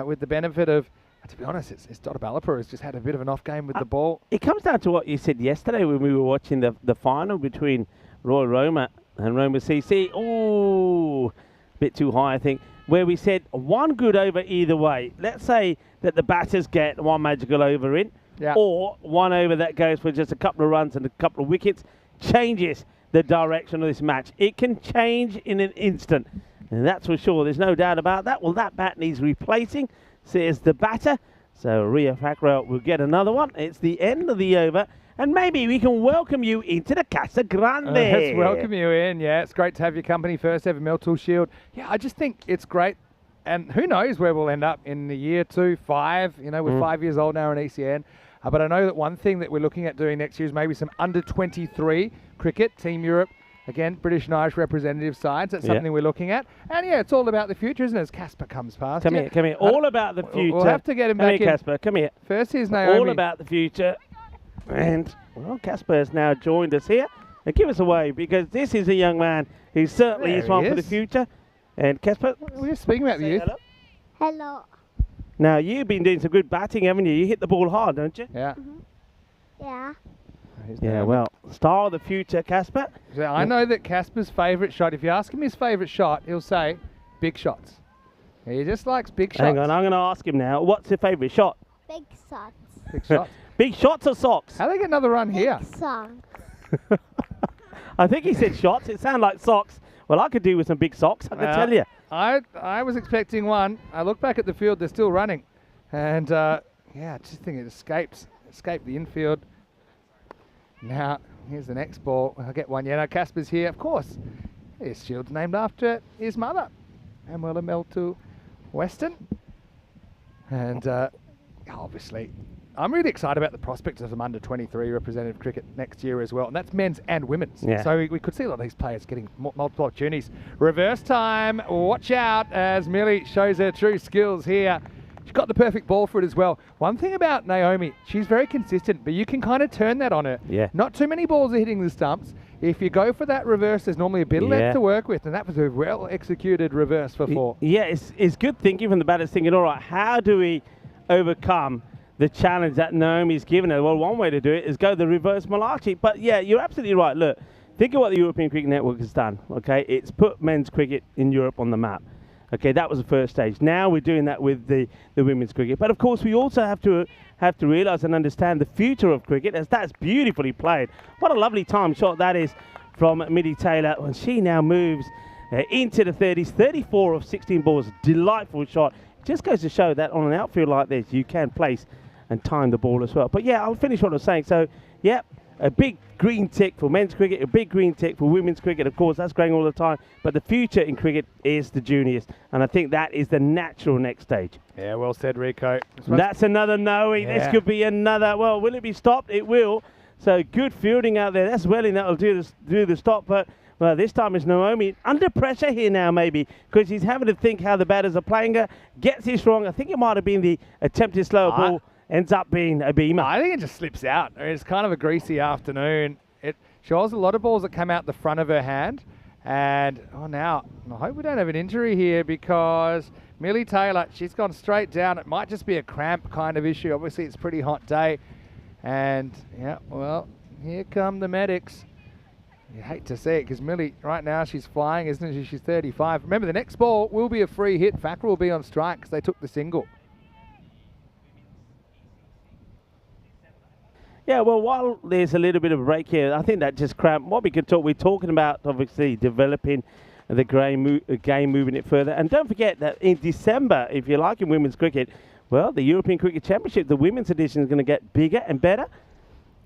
with the benefit of, to be honest, it's Dota Balapur has just had a bit of an off game with the ball. It comes down to what you said yesterday when we were watching the final between Royal Roma and Roma CC. Oh, a bit too high, I think. Where we said 1 good over either way. Let's say that the batters get 1 magical over in, or 1 over that goes for just a couple of runs and a couple of wickets, changes the direction of this match. It can change in an instant, and that's for sure. There's no doubt about that. Well, that bat needs replacing, says the batter. So Ria Fackrell will get another one. It's the end of the over, and maybe we can welcome you into the Casa Grande. Let's welcome you in. Yeah, it's great to have your company. First ever Meltl Shield. Yeah, I just think it's great. And who knows where we'll end up in the year 2, 5. You know, we're 5 years old now in ECN. But I know that one thing that we're looking at doing next year is maybe some under-23 cricket, Team Europe. Again, British and Irish representative sides. That's something we're looking at. And yeah, it's all about the future, isn't it? As Casper comes past. Come here. All about the future. We'll have to get him back in. Casper. Come here. First, here's Naomi. All about the future. And, well, Casper has now joined us here. And give us a wave, because this is a young man who certainly is one for the future. And Casper, we're just speaking about the youth. Hello. Now, you've been doing some good batting, haven't you? You hit the ball hard, don't you? Yeah. Yeah. Yeah, well, star of the future, Casper. So I know that Casper's favourite shot, if you ask him his favourite shot, he'll say big shots. He just likes big shots. Hang on, I'm going to ask him now. What's your favourite shot? Big shots. Big shots. Big shots or socks? How do they get another run here? Big socks. I think he said shots. It sounded like socks. Well, I could do with some big socks, I can tell you. I was expecting one. I look back at the field, they're still running. And, yeah, I just think it escaped the infield. Now, here's the next ball. I'll get one. Yeah, no, Casper's here, of course. His shield's named after his mother. Manuela Meltl Western. And obviously, I'm really excited about the prospects of some under-23 representative cricket next year as well. And that's men's and women's. Yeah. So we could see a lot of these players getting multiple opportunities. Reverse time. Watch out as Millie shows her true skills here. She's got the perfect ball for it as well. One thing about Naomi, she's very consistent, but you can kind of turn that on her. Yeah. Not too many balls are hitting the stumps. If you go for that reverse, there's normally a bit of length to work with, and that was a well-executed reverse for 4. Yeah, it's good thinking from the batters, thinking, all right, how do we overcome the challenge that Naomi's given her? Well, one way to do it is go the reverse Malachi. But yeah, you're absolutely right. Look, think of what the European Cricket Network has done, okay? It's put men's cricket in Europe on the map. Okay, that was the first stage. Now we're doing that with the women's cricket. But of course, we also have to realise and understand the future of cricket, as that's beautifully played. What a lovely time shot that is from Millie Taylor when she now moves into the 30s. 34 of 16 balls, delightful shot. Just goes to show that on an outfield like this, you can place and time the ball as well. But yeah, I'll finish what I was saying. So, yeah, a big green tick for men's cricket, a big green tick for women's cricket. Of course, that's growing all the time. But the future in cricket is the juniors. And I think that is the natural next stage. Yeah, well said, Rico. That's another no. Yeah. This could be another. Well, will it be stopped? It will. So good fielding out there. That's Welling that will do the stop. But well, this time it's Naomi under pressure here now, maybe, because she's having to think how the batters are playing her. Gets this wrong. I think it might have been the attempted slower ball. Ends up being a beamer. I think it just slips out. It's kind of a greasy afternoon. It shows a lot of balls that come out the front of her hand. And, now, I hope we don't have an injury here because Millie Taylor, she's gone straight down. It might just be a cramp kind of issue. Obviously, it's a pretty hot day. And, yeah, well, here come the medics. You hate to see it because Millie, right now, she's flying, isn't she? She's 35. Remember, the next ball will be a free hit. Facker will be on strike because they took the single. Yeah, well, while there's a little bit of a break here, I think that just cramped. What we're talking about, obviously, developing the game, moving it further. And don't forget that in December, if you like in women's cricket, well, the European Cricket Championship, the women's edition is going to get bigger and better.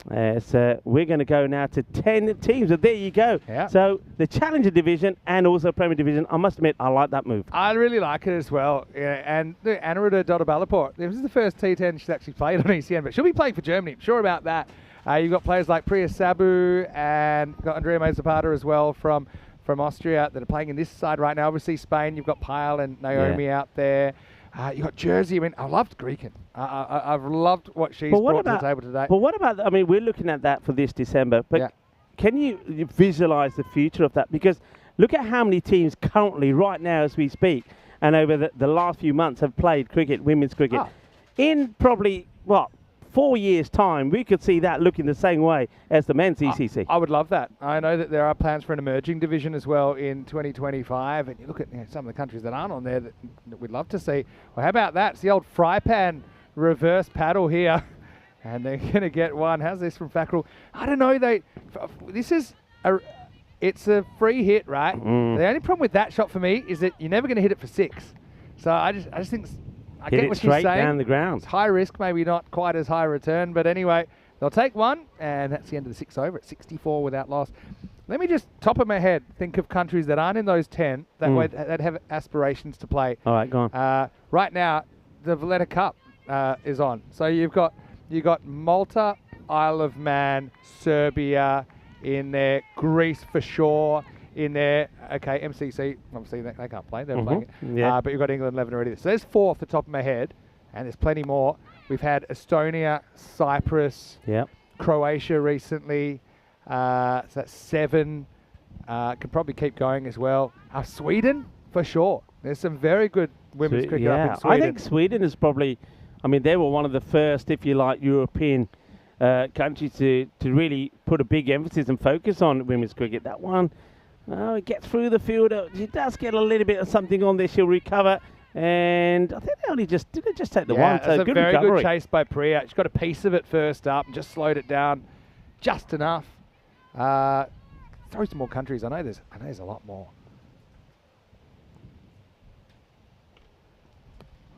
So we're going to go now to 10 teams. So there you go. Yeah. So the Challenger Division and also Premier Division, I must admit, I like that move. I really like it as well. Yeah, and Anarita Dodabalapur, this is the first T10 she's actually played on ECN, but she'll be playing for Germany. I'm sure about that. You've got players like Priya Sabu and got Andrea Mazapata as well from Austria that are playing in this side right now. Obviously, Spain, you've got Pyle and Naomi out there. You've got Jersey. I mean, I loved Greeken. I've loved what she's brought to the table today. But what about, I mean, we're looking at that for this December, but can you visualize the future of that? Because look at how many teams currently, right now as we speak, and over the last few months have played cricket, women's cricket. In probably, 4 years' time, we could see that looking the same way as the men's ECC. I would love that. I know that there are plans for an emerging division as well in 2025. And you look at some of the countries that aren't on there that we'd love to see. Well, how about that? It's the old fry pan reverse paddle here. And they're going to get one. How's this from Fackrell? I don't know. It's a free hit, right? The only problem with that shot for me is that you're never going to hit it for 6. So I just think... I get what she's saying. Straight down the ground. It's high risk, maybe not quite as high return. But anyway, they'll take one, and that's the end of the 6 over at 64 without loss. Let me just, top of my head, think of countries that aren't in those 10 that have aspirations to play. All right, go on. Right now, the Valletta Cup is on. So you've got Malta, Isle of Man, Serbia in there, Greece for sure in there. Okay, MCC, obviously they can't play. They're playing it. But you've got England 11 already. So there's 4 off the top of my head, and there's plenty more. We've had Estonia, Cyprus, Croatia recently. So that's 7. Could probably keep going as well. Sweden, for sure. There's some very good women's cricket up in Sweden. I think Sweden is probably, I mean, they were one of the first, if you like, European countries to really put a big emphasis and focus on women's cricket. That one, it gets through the field. She does get a little bit of something on there. She'll recover. And I think they only just take the one. So good very recovery. Good chase by Priya. She got a piece of it first up and just slowed it down just enough. Throw some more countries. I know there's a lot more.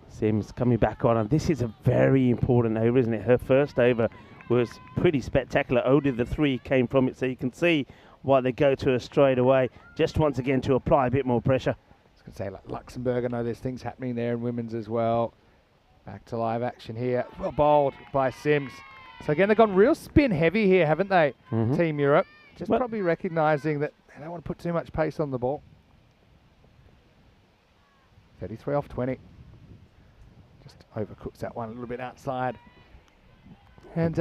Sims coming back on, and this is a very important over, isn't it? Her first over was pretty spectacular. Only the 3 came from it, so you can see why they go to her straight away. Just once again to apply a bit more pressure. It's I'd say like Luxembourg, I know there's things happening there in women's as well. Back to live action here. Well bowled by Sims. So again, they've gone real spin heavy here, haven't they, Team Europe? Just probably recognising that they don't want to put too much pace on the ball. 33 off 20. Just overcooks that one a little bit outside. And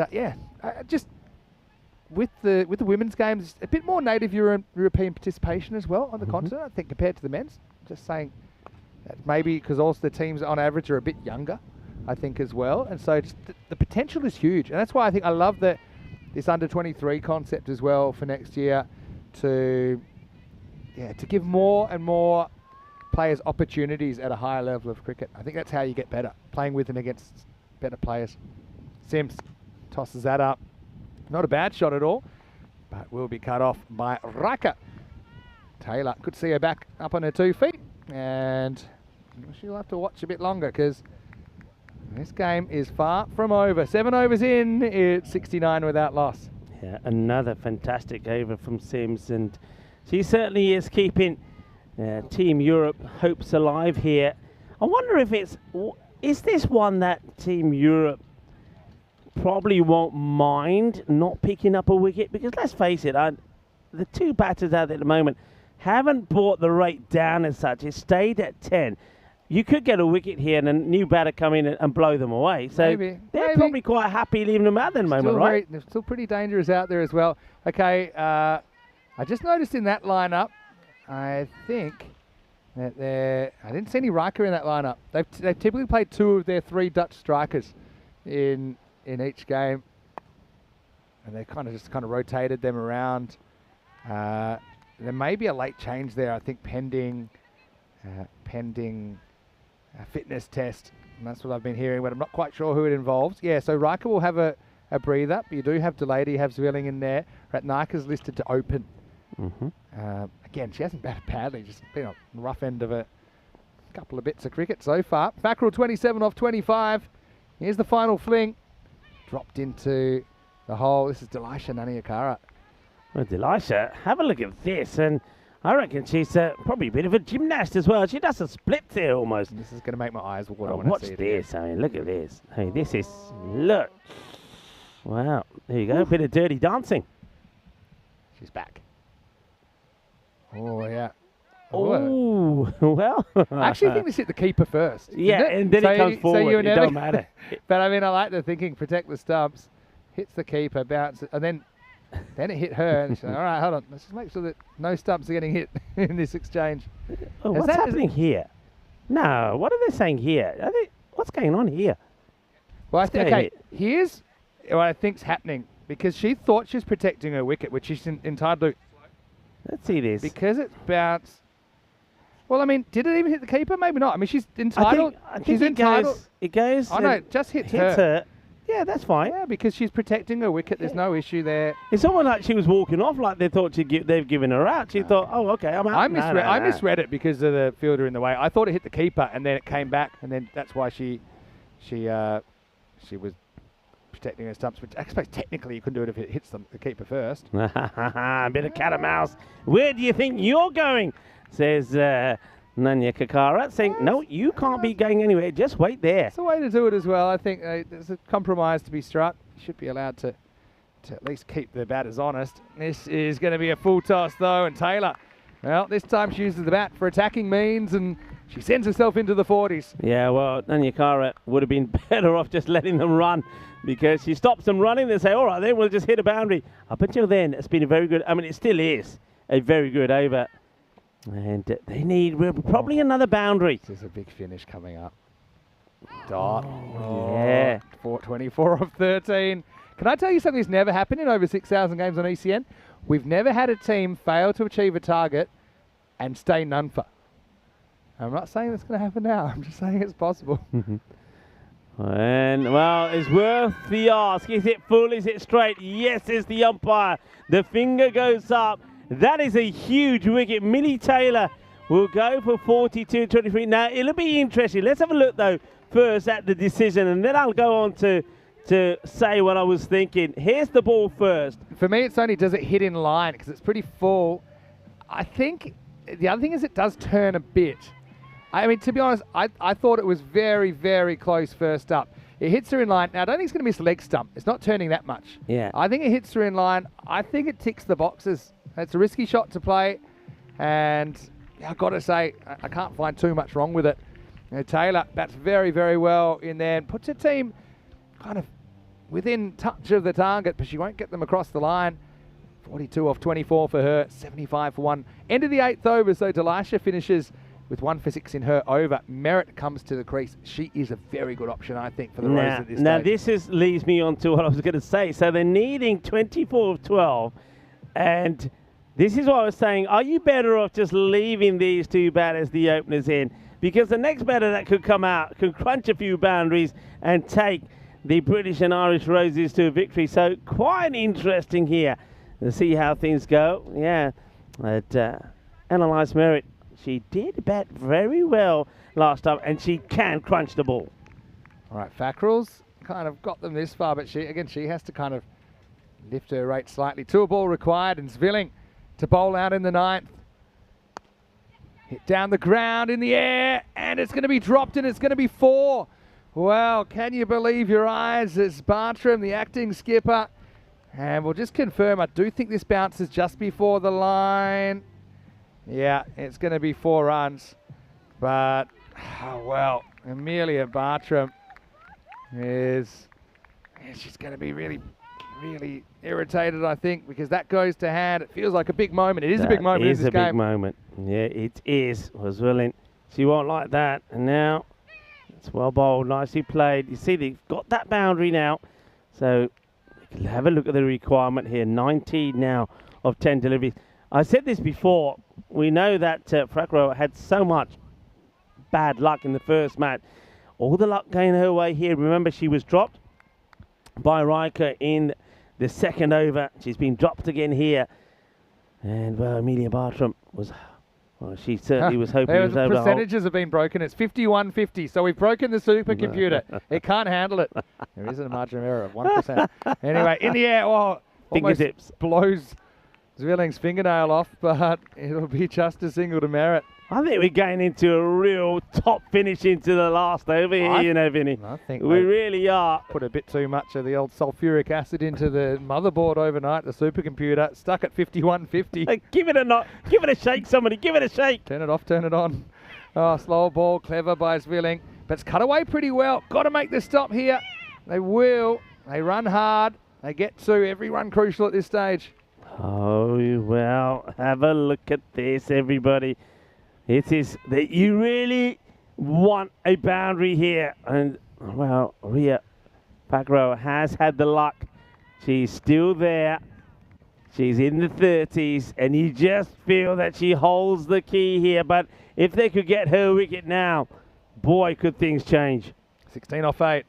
just with the women's games, a bit more native European participation as well on the continent, I think, compared to the men's. Just saying that maybe because also the teams on average are a bit younger, I think, as well. And so just the potential is huge. And that's why I think I love this under-23 concept as well for next year to give more and more players opportunities at a higher level of cricket. I think that's how you get better, playing with and against better players. Sims tosses that up. Not a bad shot at all, but will be cut off by Riker. Taylor could see her back up on her 2 feet, and she'll have to watch a bit longer because this game is far from over. 7 overs in, it's 69 without loss. Yeah, another fantastic over from Sims, and she certainly is keeping Team Europe hopes alive here. I wonder if is this one that Team Europe probably won't mind not picking up a wicket, because let's face it, the two batters out there at the moment haven't brought the rate down as such. It stayed at 10. You could get a wicket here and a new batter come in and blow them away. So they're probably quite happy leaving them out at the moment, right? They're still pretty dangerous out there as well. Okay, I just noticed in that lineup, I think that I didn't see any Riker in that lineup. They've typically played 2 of their 3 Dutch strikers in each game, and they kind of rotated them around. There may be a late change there, I think, pending a fitness test, and that's what I've been hearing, but I'm not quite sure who it involves. Yeah, so Riker will have a breather, but you do have Delaney, you have Zwilling in there. Ratnika's listed to open. Again, she hasn't batted badly, just been on the rough end of a couple of bits of cricket so far. Fackrell 27 off 25. Here's the final fling. Dropped into the hole. This is Delisha Naniakara. Well, Delisha, have a look at this, and I reckon she's probably a bit of a gymnast as well. She does a split there almost. This is going to make my eyes water. Watch this. I mean, look at this. Hey, this is, look. Wow. There you go. A bit of dirty dancing. She's back. Oh, yeah. Oh, well. I actually think this hit the keeper first. Yeah, and then it comes forward. It don't matter. But I mean, I like the thinking, protect the stumps, hits the keeper, bounces, and then it hit her. And she's like, all right, hold on. Let's just make sure that no stumps are getting hit in this exchange. Oh, what's happening here? No, what are they saying here? What's going on here? Well, okay, here's what I think's happening, because she thought she was protecting her wicket, which she's entitled to. Let's see this. Because it bounced. Well, I mean, did it even hit the keeper? Maybe not. I mean, she's entitled. I think it goes. Oh, no, it just hits her. Yeah, that's fine. Yeah, because she's protecting her wicket. There's no issue there. It's almost like she was walking off, like they thought they've given her out. She thought, oh, okay, I'm out. I misread it because of the fielder in the way. I thought it hit the keeper, and then it came back, and then that's why she was protecting her stumps, which I suppose technically you couldn't do it if it hits the keeper first. A bit of cat and mouse. Where do you think you're going? Says Nanya Kakara, saying, no, you can't be going anywhere. Just wait there. It's a way to do it as well. I think there's a compromise to be struck. You should be allowed to at least keep the batters honest. This is going to be a full toss, though, and Taylor, well, this time she uses the bat for attacking means, and she sends herself into the 40s. Yeah, well, Nanya Kakara would have been better off just letting them run, because she stops them running. They say, all right, then we'll just hit a boundary. Up until then, it's been a very good, I mean, it still is a very good over. And they need probably another boundary. This is a big finish coming up. Dot. Yeah. 24 of 13. Can I tell you something that's never happened in over 6,000 games on ECN? We've never had a team fail to achieve a target and stay none for. I'm not saying it's going to happen now. I'm just saying it's possible. And, well, it's worth the ask. Is it full? Is it straight? Yes, is the umpire. The finger goes up. That is a huge wicket. Millie Taylor will go for 42-23. Now, it'll be interesting. Let's have a look, though, first at the decision, and then I'll go on to say what I was thinking. Here's the ball first. For me, it's only does it hit in line, because it's pretty full. I think the other thing is it does turn a bit. I mean, to be honest, I thought it was very, very close first up. It hits her in line. Now, I don't think it's going to miss leg stump. It's not turning that much. Yeah. I think it hits her in line. I think it ticks the boxes. It's a risky shot to play. And I've got to say, I can't find too much wrong with it. You know, Taylor bats very, very well in there and puts her team kind of within touch of the target, but she won't get them across the line. 42 off 24 for her, 75 for 1. End of the 8th over, so Decisive finishes with 1 for 6 in her over. Merritt comes to the crease. She is a very good option, I think, for the Rose at this now stage. leads me on to what I was going to say. So they're needing 24 of 12, and this is what I was saying. Are you better off just leaving these two batters, the openers, in? Because the next batter that could come out could crunch a few boundaries and take the British and Irish Roses to a victory. So quite interesting here to see how things go. Yeah, but Analyse Merritt, she did bat very well last time, and she can crunch the ball. All right, Fackrell's kind of got them this far, but she has to kind of lift her rate slightly. 2 a ball required, and Zvilling to bowl out in the 9th. Hit down the ground in the air, and it's going to be dropped, and it's going to be 4. Well, can you believe your eyes? It's Bartram, the acting skipper. And we'll just confirm, I do think this bounces just before the line. Yeah, it's going to be 4 runs. But, well, Amelia Bartram she's going to be really, really irritated, I think, because that goes to hand. It feels like a big moment. It is a big moment in this game. It is a big moment. Yeah, it is. Was willing. She won't like that. And now it's well bowled, nicely played. You see, they've got that boundary now. So we can have a look at the requirement here. 19 now of 10 deliveries. I said this before. We know that Fackrell had so much bad luck in the first match. All the luck going her way here. Remember, she was dropped by Riker in the second over. She's been dropped again here. And, well, Amelia Bartram was... Well, she certainly was hoping it was over. The percentages have been broken. It's 51-50. So we've broken the supercomputer. It can't handle it. There is a margin of error of 1%. Anyway, in the air, almost fingertips blows Zvilling's fingernail off, but it'll be just a single to Merritt. I think we're going into a real top finish into the last over here, you know, Vinny. I think we really are. Put a bit too much of the old sulfuric acid into the motherboard overnight, the supercomputer, stuck at 51-50. Hey, give it a shake, somebody, give it a shake. Turn it off, turn it on. Oh, slow ball, clever by Zvilling, but it's cut away pretty well. Got to make the stop here. They will. They run hard. They get to every run crucial at this stage. Oh, well, have a look at this, everybody. It is that you really want a boundary here. And, well, Ria Fackrell has had the luck. She's still there. She's in the 30s, and you just feel that she holds the key here. But if they could get her wicket now, boy, could things change. 16 off 8.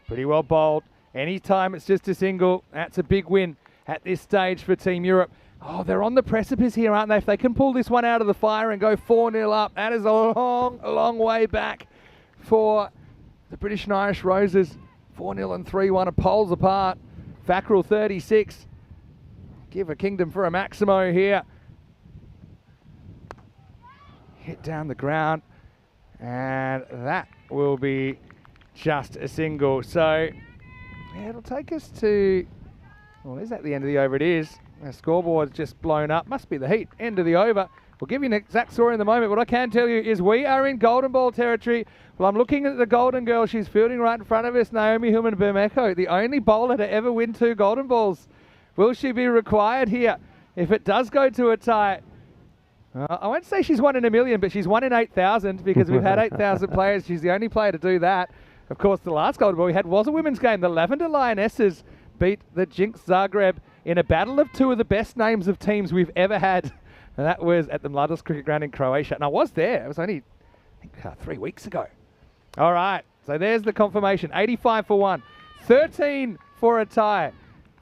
Pretty well bowled. Anytime it's just a single, that's a big win at this stage for Team Europe. Oh, they're on the precipice here, aren't they? If they can pull this one out of the fire and go 4-0 up, that is a long way back for the British and Irish Roses. 4-0 and 3-1 are poles apart. Fackrell 36. Give a kingdom for a Maximo here. Hit down the ground. And that will be just a single. So, yeah, it'll take us to... Well, is that the end of the over? It is. The scoreboard's just blown up. Must be the heat. End of the over. We'll give you an exact score in the moment. What I can tell you is we are in golden ball territory. Well, I'm looking at the golden girl. She's fielding right in front of us, Naomi Hillman-Bermejo, the only bowler to ever win 2 golden balls. Will she be required here if it does go to a tie? I won't say she's 1 in a million, but she's 1 in 8,000 because we've had 8,000 players. She's the only player to do that. Of course, the last golden ball we had was a women's game. The Lavender Lionesses beat the Jinx Zagreb in a battle of 2 of the best names of teams we've ever had. And that was at the Meltl Cricket Ground in Croatia. And I was there. It was only, I think, 3 weeks ago. All right. So there's the confirmation. 85 for 1. 13 for a tie.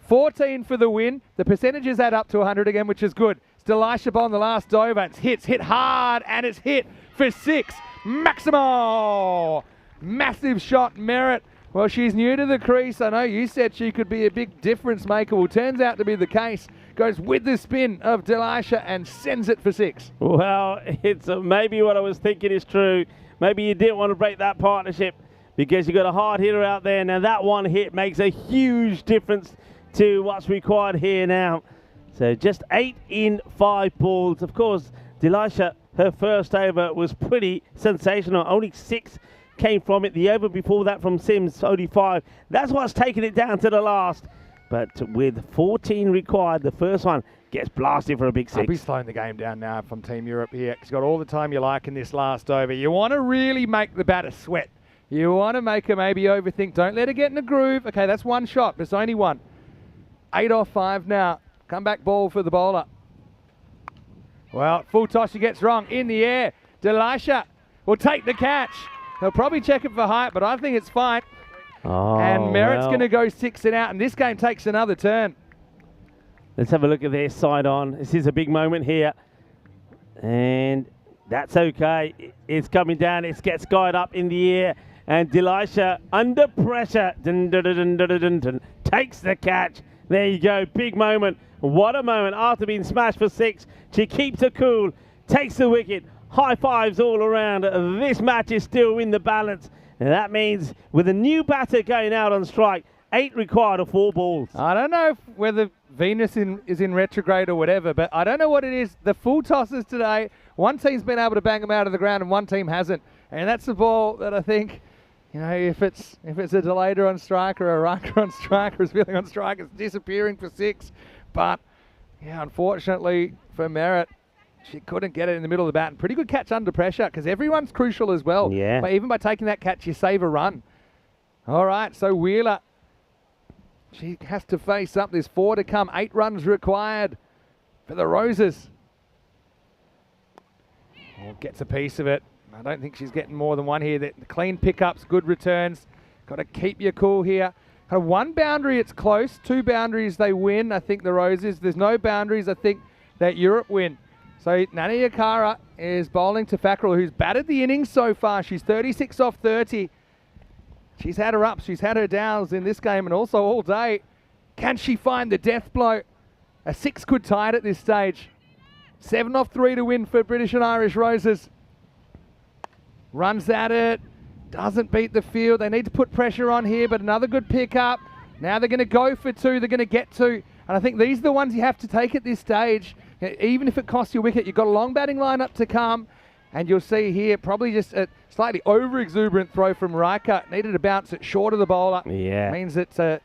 14 for the win. The percentages add up to 100 again, which is good. Still Elisha on the last over. It's hit hard, and it's hit for 6. Maximo! Massive shot, Merritt. Well, she's new to the crease. I know you said she could be a big difference maker. Well, turns out to be the case. goes with the spin of Delisha and sends it for 6. Well, it's maybe what I was thinking is true. Maybe you didn't want to break that partnership because you got a hard hitter out there. Now that one hit makes a huge difference to what's required here now. So just 8 in 5 balls. Of course, Delisha, her first over was pretty sensational. Only 6 came from it. The over before that from Sims, only 5. That's what's taken it down to the last. But with 14 required, the first one gets blasted for a big 6. I'll be slowing the game down now from Team Europe here. He's got all the time you like in this last over. You want to really make the batter sweat. You want to make her maybe overthink. Don't let her get in a groove. Okay, that's one shot. There's only one. 8 off 5 now. Comeback ball for the bowler. Well, full toss she gets wrong. In the air. Delisha will take the catch. They'll probably check it for height, but I think it's fine. Oh, and Merritt's well. going to go 6 and out, and this game takes another turn. Let's have a look at their side on. This is a big moment here. And that's okay. It's coming down. It gets skied up in the air. And Delisha, under pressure, takes the catch. There you go. Big moment. What a moment. After being smashed for 6, she keeps her cool, takes the wicket. High fives all around. This match is still in the balance. And that means with a new batter going out on strike, 8 required of 4 balls. I don't know whether Venus is in retrograde or whatever, but I don't know what it is. The full tosses today, one team's been able to bang them out of the ground and one team hasn't. And that's the ball that I think, you know, if it's a Delader on strike or a Rucker on strike or a Spilling on strike, it's disappearing for 6. But, yeah, unfortunately for Merritt, she couldn't get it in the middle of the bat. And pretty good catch under pressure because everyone's crucial as well. Yeah. But even by taking that catch, you save a run. All right, so Wheeler, she has to face up. There's 4 to come. 8 runs required for the Roses. Oh, gets a piece of it. I don't think she's getting more than one here. The clean pickups, good returns. Got to keep your cool here. Kind of 1 boundary, it's close. 2 boundaries, they win. I think the Roses. There's no boundaries. I think that Europe win. So Nani Yakara is bowling to Fackrell, who's batted the innings so far. She's 36 off 30. She's had her ups, she's had her downs in this game and also all day. Can she find the death blow? A 6 could tie it at this stage. 7 off 3 to win for British and Irish Roses. Runs at it, doesn't beat the field. They need to put pressure on here, but another good pickup. Now they're going to go for 2, they're going to get 2. And I think these are the ones you have to take at this stage. Even if it costs you a wicket, you've got a long batting lineup to come. And you'll see here probably just a slightly over-exuberant throw from Riker. Needed to bounce it short of the bowler. Yeah. Means it's an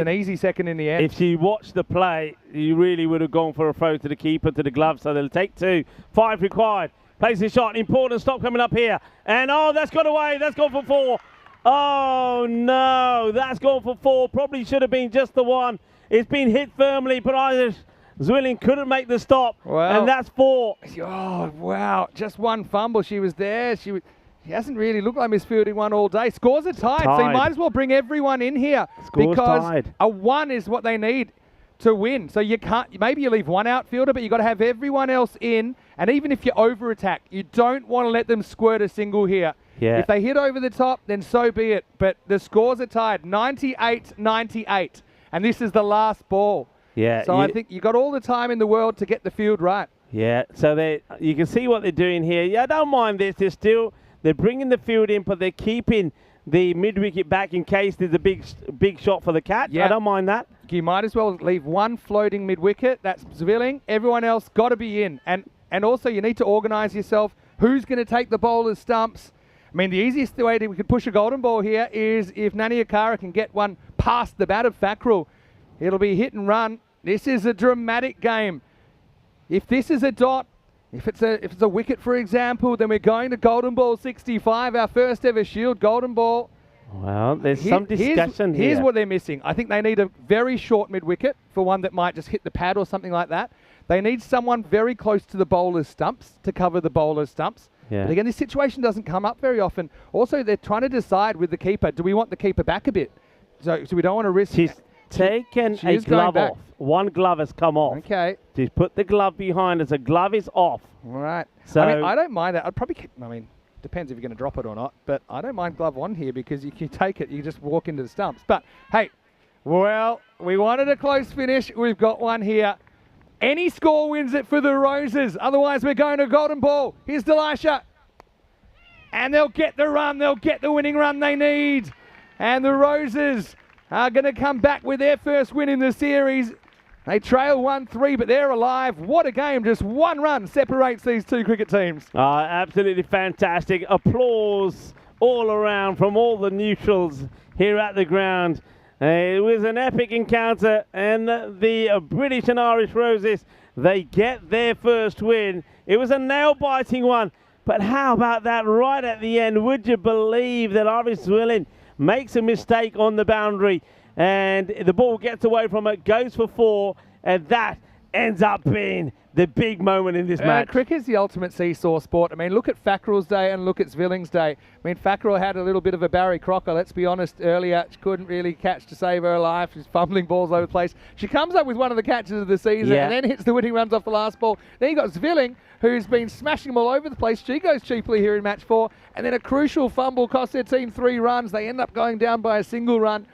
easy second in the end. If you watched the play, you really would have gone for a throw to the keeper, to the glove. So they'll take 2. 5 required. Plays the shot. Important stop coming up here. And, oh, that's gone away. That's gone for 4. Oh, no. That's gone for 4. Probably should have been just the 1. It's been hit firmly, but either Zwilling couldn't make the stop, and that's 4. Oh, wow. Just 1 fumble. She was there. She hasn't really looked like misfielding one all day. Scores are tied, so you might as well bring everyone in here. Scores because tied. A 1 is what they need to win. So you can't, maybe you leave 1 outfielder, but you've got to have everyone else in. And even if you over-attack, you don't want to let them squirt a single here. Yeah. If they hit over the top, then so be it. But the scores are tied, 98-98. And this is the last ball. Yeah. So I think you got all the time in the world to get the field right. Yeah. So you can see what they're doing here. Yeah, I don't mind this. They're bringing the field in, but they're keeping the mid-wicket back in case there's a big shot for the catch. Yeah. I don't mind that. You might as well leave 1 floating mid-wicket. That's Zwilling. Everyone else got to be in. And also you need to organise yourself. Who's going to take the bowler's stumps? I mean, the easiest way we could push a golden ball here is if Nani Yakara can get one past the bat of Fackrell. It'll be hit and run. This is a dramatic game. If this is a dot, if it's a wicket, for example, then we're going to golden ball 65, our first ever Shield golden ball. Well, there's some discussion here. Here's what they're missing. I think they need a very short mid-wicket for one that might just hit the pad or something like that. They need someone very close to the bowler's stumps to cover the bowler's stumps. Yeah. But again, this situation doesn't come up very often. Also, they're trying to decide with the keeper, do we want the keeper back a bit? So we don't want to risk... She's taken a glove off. 1 glove has come off. Okay. She's put the glove behind us. A glove is off. All right. So I mean, I don't mind that. I'd probably... depends if you're going to drop it or not. But I don't mind glove 1 here because you can take it. You just walk into the stumps. But, hey, well, we wanted a close finish. We've got one here. Any score wins it for the Roses. Otherwise, we're going to golden ball. Here's Delisha. And they'll get the run. They'll get the winning run they need. And the Roses are going to come back with their first win in the series. They trail 1-3, but they're alive. What a game. Just one run separates these two cricket teams. Absolutely fantastic. Applause all around from all the neutrals here at the ground. It was an epic encounter, and the British and Irish Roses, they get their first win. It was a nail-biting one, but how about that right at the end? Would you believe that Irish Swilling makes a mistake on the boundary, and the ball gets away from it, goes for 4, and that ends up being the big moment in this match. Cricket's the ultimate seesaw sport. I mean, look at Fackrell's day and look at Zwilling's day. I mean, Fackrell had a little bit of a Barry Crocker, let's be honest, earlier. She couldn't really catch to save her life. She's fumbling balls over the place. She comes up with one of the catches of the season and then hits the winning runs off the last ball. Then you got Zwilling, who's been smashing them all over the place. She goes cheaply here in match 4. And then a crucial fumble cost their team 3 runs. They end up going down by a single run.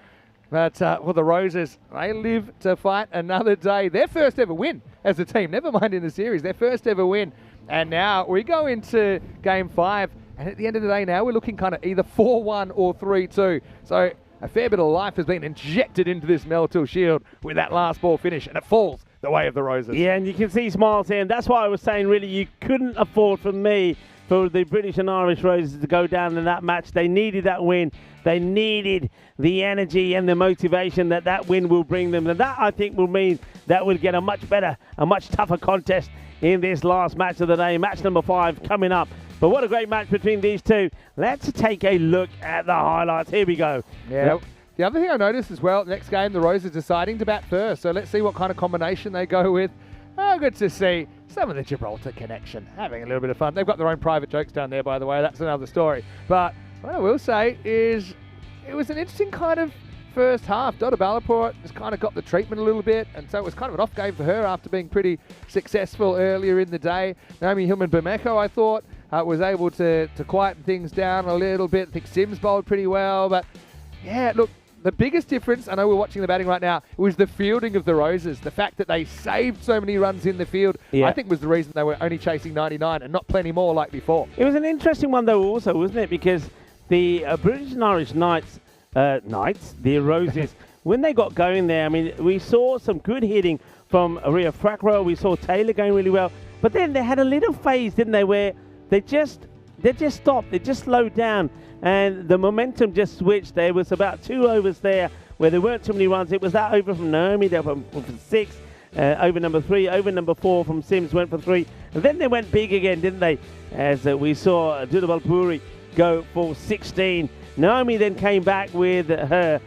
But for the Roses, they live to fight another day. Their first ever win as a team, never mind in the series, their first ever win. And now we go into game 5, and at the end of the day now, we're looking kind of either 4-1 or 3-2. So a fair bit of life has been injected into this Meltl Shield with that last ball finish, and it falls the way of the Roses. Yeah, and you can see smiles here, and that's why I was saying, really, you couldn't afford for the British and Irish Roses to go down in that match. They needed that win. They needed the energy and the motivation that win will bring them. And that, I think, will mean that we'll get a much better, a much tougher contest in this last match of the day. Match number 5 coming up. But what a great match between these two. Let's take a look at the highlights. Here we go. Yeah. The other thing I noticed as well, next game, the Roses deciding to bat first. So let's see what kind of combination they go with. Oh, good to see some of the Gibraltar connection, having a little bit of fun. They've got their own private jokes down there, by the way. That's another story. But what I will say is it was an interesting kind of first half. Donna Ballaport just kind of got the treatment a little bit, and so it was kind of an off game for her after being pretty successful earlier in the day. Naomi Hillman-Bermejo, I thought, was able to quieten things down a little bit. I think Sims bowled pretty well, but yeah, look, the biggest difference, I know we're watching the batting right now, was the fielding of the Roses. The fact that they saved so many runs in the field, I think was the reason they were only chasing 99 and not plenty more like before. It was an interesting one though also, wasn't it? Because the British and Irish the Roses, when they got going there, I mean, we saw some good hitting from Ria Frackrell. We saw Taylor going really well. But then they had a little phase, didn't they, where they just stopped. They just slowed down. And the momentum just switched. There was about 2 overs there where there weren't too many runs. It was that over from Naomi, they were for 6. Over number 3, over number 4 from Sims went for 3. And then they went big again, didn't they? As we saw Dudabal Puri go for 16. Naomi then came back with her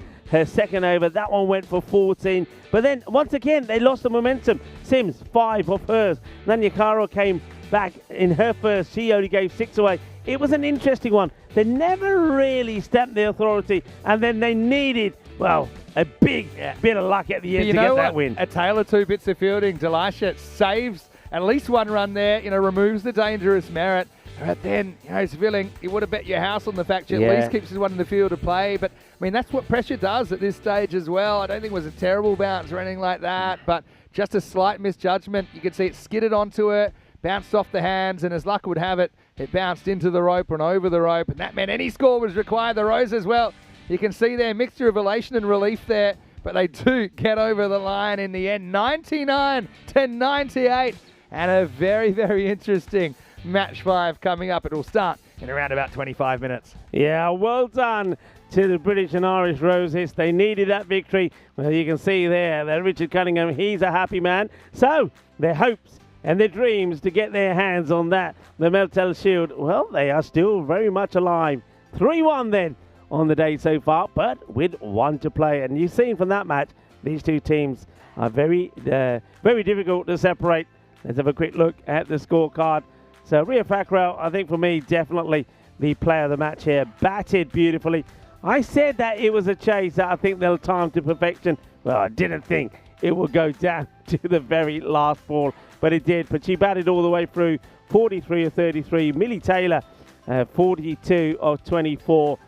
second over. That one went for 14. But then, once again, they lost the momentum. Sims, 5 of hers. Nanyakaro came back in her first. She only gave 6 away. It was an interesting one. They never really stamped their authority, and then they needed, well, a big bit of luck at the end to get that win. A tale of 2 bits of fielding. Delisha saves at least 1 run there, removes the dangerous merit. But then, Zwilling, you would have bet your house on the fact she at least keeps his one in the field of play. But, I mean, that's what pressure does at this stage as well. I don't think it was a terrible bounce or anything like that, but just a slight misjudgment. You could see it skidded onto her, bounced off the hands, and as luck would have it, it bounced into the rope and over the rope, and that meant any score was required. The Roses, well, you can see their mixture of elation and relief there, but they do get over the line in the end. 99 to 98, and a very, very interesting match 5 coming up. It will start in around about 25 minutes. Yeah, well done to the British and Irish Roses. They needed that victory. Well, you can see there that Richard Cunningham, he's a happy man. So, their hopes and their dreams to get their hands on that, the Meltl Shield, well, they are still very much alive. 3-1 then on the day so far, but with 1 to play. And you've seen from that match, these two teams are very difficult to separate. Let's have a quick look at the scorecard. So Ria Frackrell, I think for me, definitely the player of the match here. Batted beautifully. I said that it was a chase that I think they'll time to perfection. Well, I didn't think it would go down to the very last ball, but it did. But she batted all the way through, 43 of 33. Millie Taylor, 42 of 24.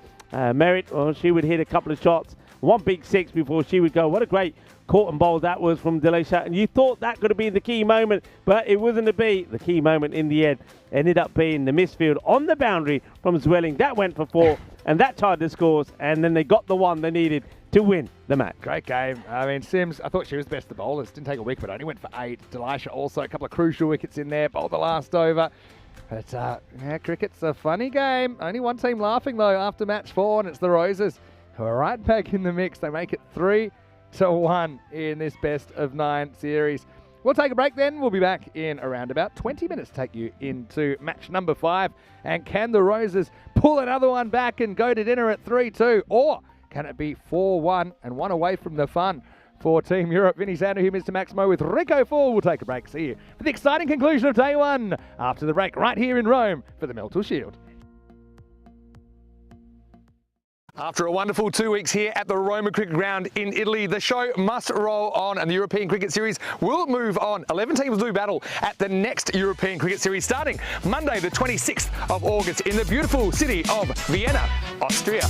Merritt, well, she would hit a couple of shots, 1 big 6 before she would go. What a great Caught and bowled that was from Decisive, and you thought that could have been the key moment, but it wasn't to be. The key moment in the end ended up being the misfield on the boundary from Zwelling. That went for 4, and that tied the scores, and then they got the one they needed to win the match. Great game. I mean, Sims, I thought she was best of the bowlers. Didn't take a wicket, but only went for 8. Delisha also a couple of crucial wickets in there. Bowled the last over. But, yeah, cricket's a funny game. Only one team laughing, though, after match 4, and it's the Roses, who are right back in the mix. They make it 3-1 in this best of 9 series. We'll take a break then. We'll be back in around about 20 minutes to take you into match number 5. And can the Roses pull another one back and go to dinner at 3-2? Or can it be 4-1 and 1 away from the fun for Team Europe? Vinny Sander here, Mr. Maximo with Rico Fall. We'll take a break. See you for the exciting conclusion of day 1 after the break right here in Rome for the Meltl Shield. After a wonderful 2 weeks here at the Roma Cricket Ground in Italy, the show must roll on and the European Cricket Series will move on. 11 teams will do battle at the next European Cricket Series starting Monday the 26th of August in the beautiful city of Vienna, Austria.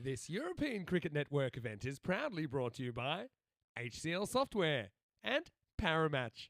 This European Cricket Network event is proudly brought to you by HCL Software and Paramatch.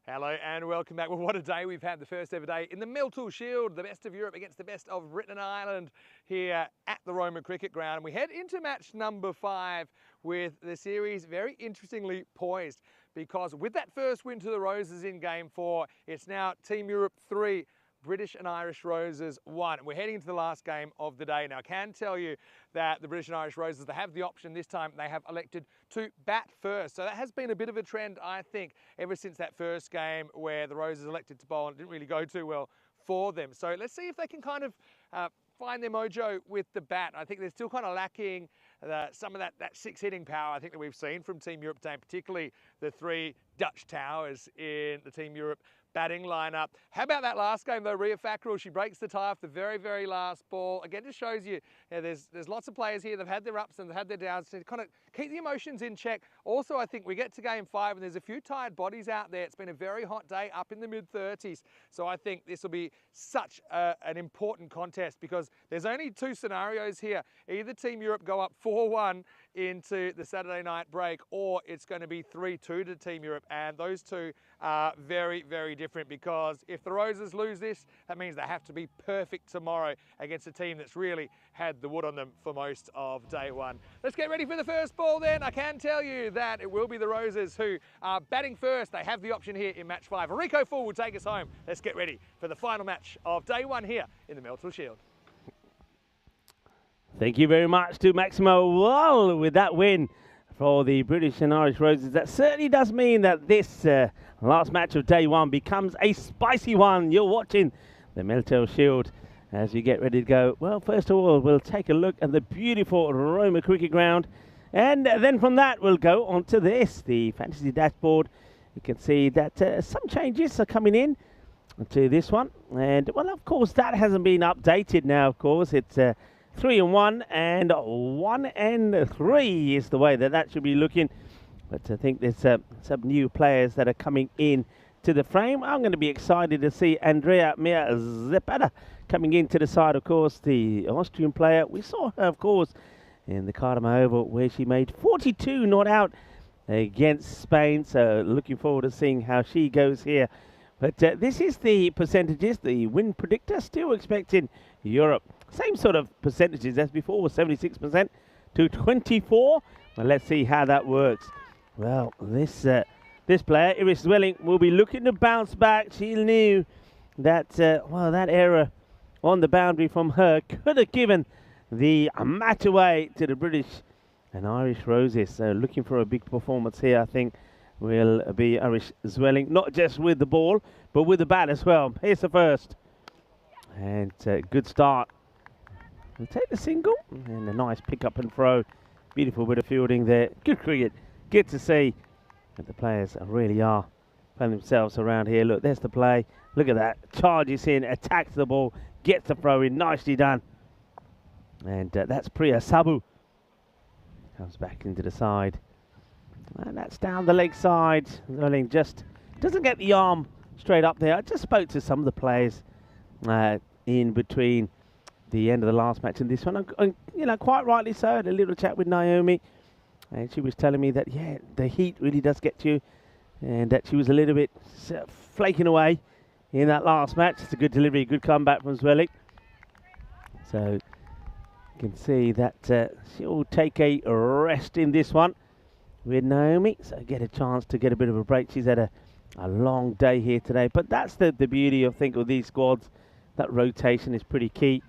Hello and welcome back. Well, what a day we've had, the first ever day in the Meltl Shield, the best of Europe against the best of Britain and Ireland here at the Roma Cricket Ground. And we head into match number 5 with the series very interestingly poised, because with that first win to the Roses in game 4, it's now Team Europe 3, British and Irish Roses 1. We're heading into the last game of the day. Now, I can tell you that the British and Irish Roses, they have the option this time. They have elected to bat first. So that has been a bit of a trend, I think, ever since that first game where the Roses elected to bowl and it didn't really go too well for them. So let's see if they can kind of find their mojo with the bat. I think they're still kind of lacking some of that six hitting power, I think, that we've seen from Team Europe today, particularly the 3 Dutch towers in the Team Europe batting lineup. How about that last game though? Ria Fackrell, she breaks the tie off the very, very last ball. Again, just shows you, there's lots of players here. They've had their ups and they've had their downs to kind of keep the emotions in check. Also, I think we get to game 5 and there's a few tired bodies out there. It's been a very hot day up in the mid-30s. So I think this will be such an important contest, because there's only 2 scenarios here. Either Team Europe go up 4-1 into the Saturday night break, or it's going to be 3-2 to Team Europe. And those two are very, very different, because if the Roses lose this, that means they have to be perfect tomorrow against a team that's really had the wood on them for most of day 1. Let's get ready for the first ball then. I can tell you that it will be the Roses who are batting first. They have the option here in match 5. Rico Full will take us home. Let's get ready for the final match of day 1 here in the Meltl Shield. Thank you very much to Maximo Wall with that win for the British and Irish Roses. That certainly does mean that this last match of day 1 becomes a spicy one. You're watching the Meltl Shield as you get ready to go. Well, first of all, we'll take a look at the beautiful Roma Cricket Ground, and then from that we'll go on to this, the fantasy dashboard. You can see that some changes are coming in to this one, and well, of course, that hasn't been updated now. Of course, it's 3-1 and 1-3 is the way that should be looking. But I think there's some new players that are coming in to the frame. I'm going to be excited to see Andrea Mia Zapata coming into the side. Of course, the Austrian player. We saw her, of course, in the Cardamom Oval, where she made 42 not out against Spain. So looking forward to seeing how she goes here. But this is the percentages, the win predictor. Still expecting Europe. Same sort of percentages as before, 76% to 24. Well, let's see how that works. Well, this player, Iris Zwelling, will be looking to bounce back. She knew that, well, that error on the boundary from her could have given the match away to the British and Irish Roses. So looking for a big performance here, I think, will be Iris Zwelling, not just with the ball, but with the bat as well. Here's the first. And good start. We'll take the single, and a nice pick up and throw. Beautiful bit of fielding there. Good cricket. Good to see that the players really are playing themselves around here. Look, there's the play. Look at that. Charges in, attacks the ball, gets the throw in. Nicely done. And that's Priya Sabu. Comes back into the side. And that's down the leg side. Zwelling just doesn't get the arm straight up there. I just spoke to some of the players in between the end of the last match and this one. You know, quite rightly so. I had a little chat with Naomi, and she was telling me that, yeah, the heat really does get to you, and that she was a little bit flaking away in that last match. It's a good delivery, good comeback from Zwelling. So you can see that she'll take a rest in this one with Naomi, so get a chance to get a bit of a break. She's had a long day here today, but that's the beauty, I think, of these squads. That rotation is pretty key.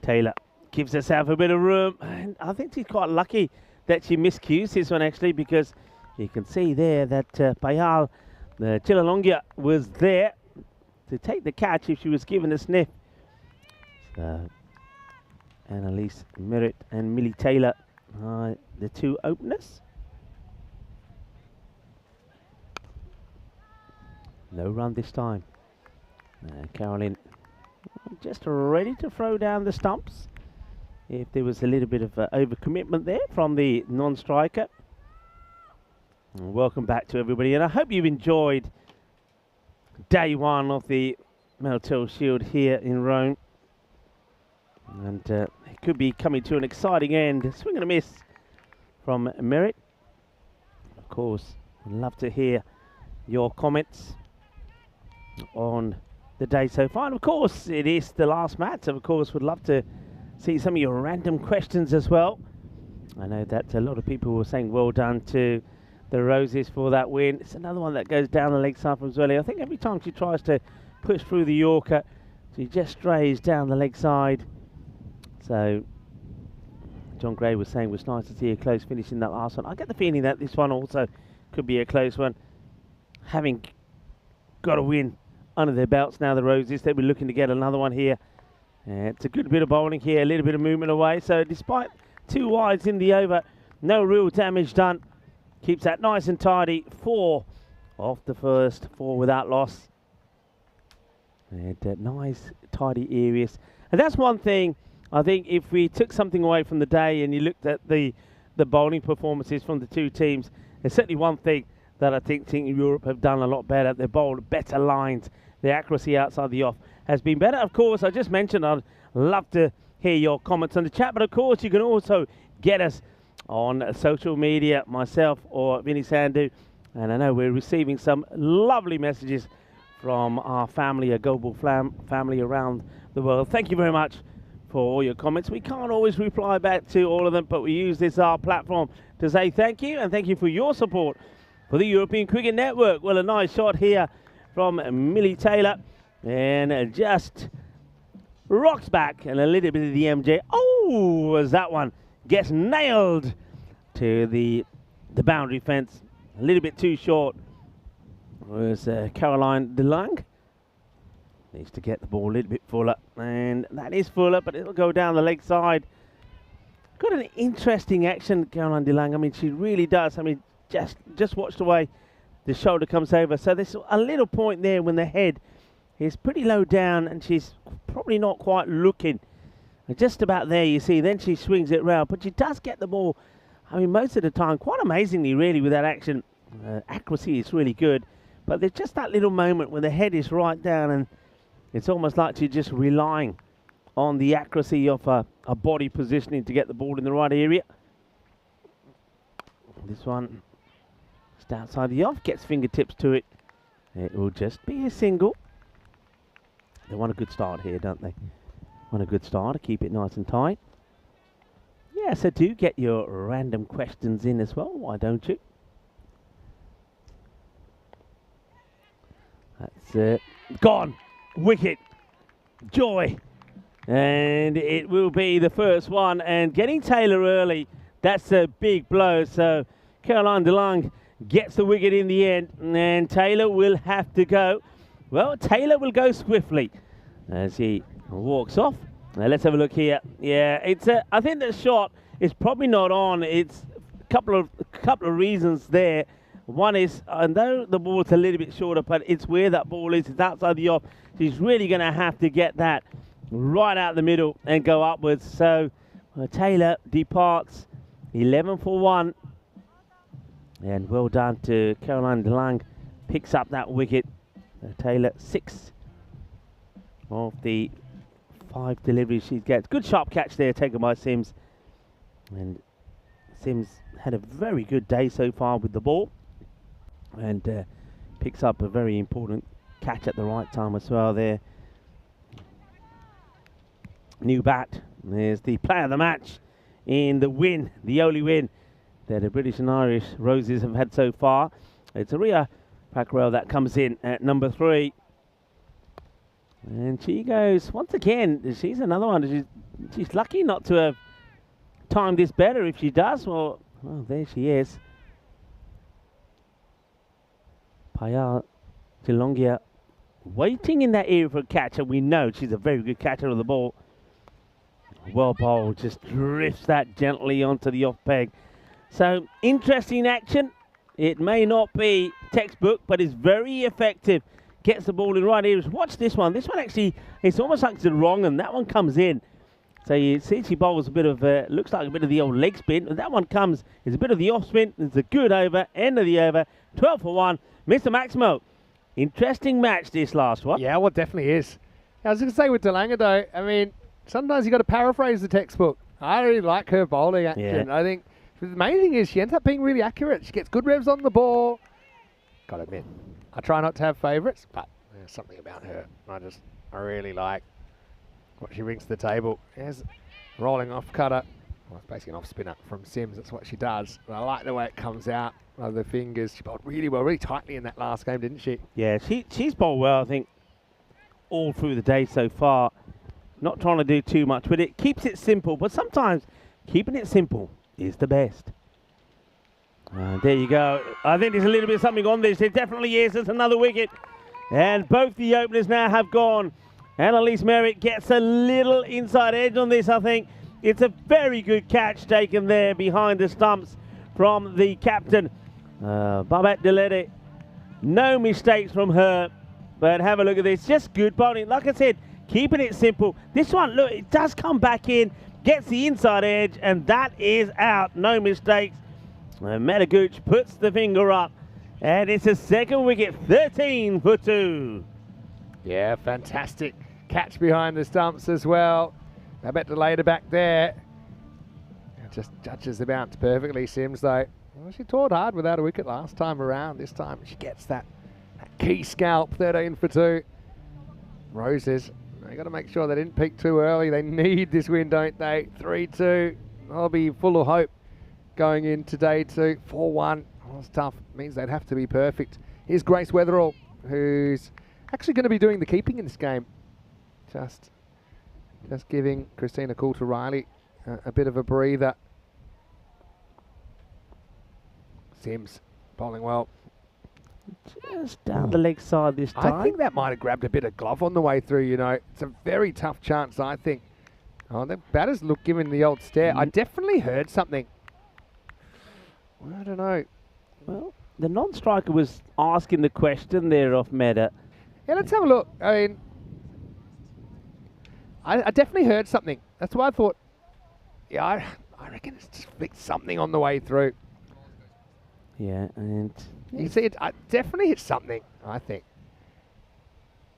Taylor gives herself a bit of room, and I think she's quite lucky that she miscues this one, actually, because you can see there that Payal, the Chilalongia, was there to take the catch if she was given a sniff. So Annalise Merritt and Millie Taylor are the 2 openers. No run this time. Caroline just ready to throw down the stumps if there was a little bit of overcommitment there from the non-striker. Welcome back to everybody, and I hope you've enjoyed day one of the Meltl Shield here in Rome. And it could be coming to an exciting end. Swing and a miss from Merritt. Of course, I'd love to hear your comments on the day so far. And of course, it is the last match. Of course, would love to see some of your random questions as well. I know that a lot of people were saying well done to the Roses for that win. It's another one that goes down the leg side from Zweli. I think every time she tries to push through the Yorker, she just strays down the leg side. So John Gray was saying it was nice to see a close finish in that last one. I get the feeling that this one also could be a close one. Having got a win under their belts now, the Roses, they'll be looking to get another one here. It's a good bit of bowling here, a little bit of movement away. So despite 2 wides in the over, no real damage done. Keeps that nice and tidy. 4 off the first, 4 without loss. And nice, tidy areas. And that's one thing, I think, if we took something away from the day and you looked at the bowling performances from the 2 teams, there's certainly one thing that I think Europe have done a lot better. They've bowled better lines. The accuracy outside the off has been better. Of course, I just mentioned I'd love to hear your comments on the chat, but of course you can also get us on social media, myself or Vinny Sandhu. And I know we're receiving some lovely messages from our family, a global family around the world. Thank you very much for all your comments. We can't always reply back to all of them, but we use this our platform to say thank you, and thank you for your support for the European Cricket Network. Well, a nice shot here from Millie Taylor, and just rocks back, and a little bit of the MJ. Oh, was that one gets nailed to the boundary fence. A little bit too short. Was Caroline DeLange. Needs to get the ball a little bit fuller, and that is fuller, but it'll go down the leg side. Got an interesting action, Caroline DeLange. I mean, she really does. I mean, just watch the way the shoulder comes over. So there's a little point there when the head is pretty low down, and she's probably not quite looking. And just about there, you see. Then she swings it round, but she does get the ball. I mean, most of the time, quite amazingly, really, with that action. Accuracy is really good, but there's just that little moment when the head is right down, and it's almost like she's just relying on the accuracy of a body positioning to get the ball in the right area. This one just outside the off, gets fingertips to it. It will just be a single. They want a good start here, don't they? Want a good start to keep it nice and tight. Yeah, so do get your random questions in as well, why don't you? That's gone. Wicket. Joy. And it will be the first one. And getting Taylor early, that's a big blow. So Caroline DeLange gets the wicket in the end. And Taylor will have to go. Well, Taylor will go swiftly as he walks off. Now let's have a look here. Yeah, it's I think the shot is probably not on. It's a couple of reasons there. One is, and though the ball's a little bit shorter, but it's where that ball is. It's outside the off. She's really going to have to get that right out the middle and go upwards. So Taylor departs 11 for 1. And well done to Caroline DeLange. Picks up that wicket. Taylor 6 of the 5 deliveries she gets. Good sharp catch there taken by Sims. And Sims had a very good day so far with the ball. And picks up a very important catch at the right time as well there. New bat. There's the player of the match in the win, the only win that the British and Irish Roses have had so far. It's Aria Packrell that comes in at number 3. And she goes, once again, she's another one. She's lucky not to have timed this better. If she does, well, there she is. Payal Tilongia waiting in that area for a catch, and we know she's a very good catcher of the ball. Well bowled, just drifts that gently onto the off peg. So, interesting action. It may not be textbook, but it's very effective. gets the ball in right areas. Watch this one. This one actually, it's almost like it's wrong, and that one comes in. So you see she bowls a bit of, looks like a bit of the old leg spin. And that one comes, it's a bit of the off spin. It's a good over, end of the over, 12 for 1. Mr. Maximo, interesting match this last one. Yeah, well, it definitely is. I was going to say with Delanga, though, I mean, sometimes you got to paraphrase the textbook. I really like her bowling action. Yeah. I think the main thing is she ends up being really accurate. She gets good revs on the ball. Got to admit, I try not to have favourites, but there's something about her I really like what she brings to the table. There's a rolling off cutter. Well, it's basically an off spinner from Sims. That's what she does. But I like the way it comes out of the fingers. She bowled really well, really tightly in that last game, didn't she? Yeah, she's bowled well, I think, all through the day so far. Not trying to do too much with it. Keeps it simple, but sometimes keeping it simple is the best. There you go. I think there's a little bit of something on this. There definitely is. There's another wicket. And both the openers now have gone. Annalise Merritt gets a little inside edge on this, I think. It's a very good catch taken there behind the stumps from the captain, Babette Delete. No mistakes from her, but have a look at this. Just good bowling. Like I said, keeping it simple. This one, look, it does come back in, gets the inside edge, and that is out. No mistakes. Metaguch puts the finger up, and it's a second wicket, 13 for 2. Yeah, fantastic catch behind the stumps as well. I bet the later back there. Just judges the bounce perfectly, Sims, though. Well, she toured hard without a wicket last time around. This time she gets that key scalp, 13 for 2. Roses, they got to make sure they didn't peak too early. They need this win, don't they? 3-2. They'll be full of hope going into day 2. 4-1. Oh, it's tough. It means they'd have to be perfect. Here's Grace Weatherall, who's actually going to be doing the keeping in this game. Just giving Christina Coulter-Riley a bit of a breather. Sims bowling well. Just down the leg side this time. I think that might have grabbed a bit of glove on the way through, you know. It's a very tough chance, I think. Oh, the batters look giving the old stare. I definitely heard something. I don't know. Well, the non-striker was asking the question there off Meta. Yeah, let's have a look. I mean, I definitely heard something. That's why I thought, yeah, I reckon it's just flicked something on the way through. Yeah, and You see, I definitely hit something, I think.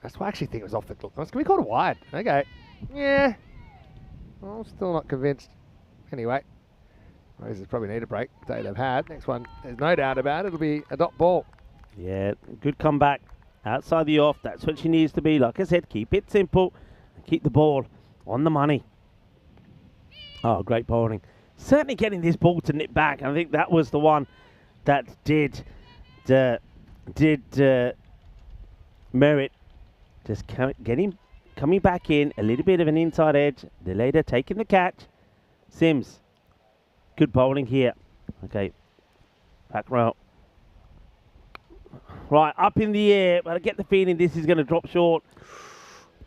That's why I actually think it was off the glove. It's going to be called a wide. Okay. Yeah. Well, I'm still not convinced. Anyway, Roses probably need a break. Day they've had. Next one, there's no doubt about it. It'll be a dot ball. yeah, good comeback. Outside the off, that's what she needs to be. Like I said, keep it simple. Keep the ball on the money. Oh, great bowling. Certainly getting this ball to nip back. I think that was the one that did merit. Just coming back in. A little bit of an inside edge. The later taking the catch. Sims. Good bowling here. Okay. Back row. Right, up in the air. But I get the feeling this is going to drop short.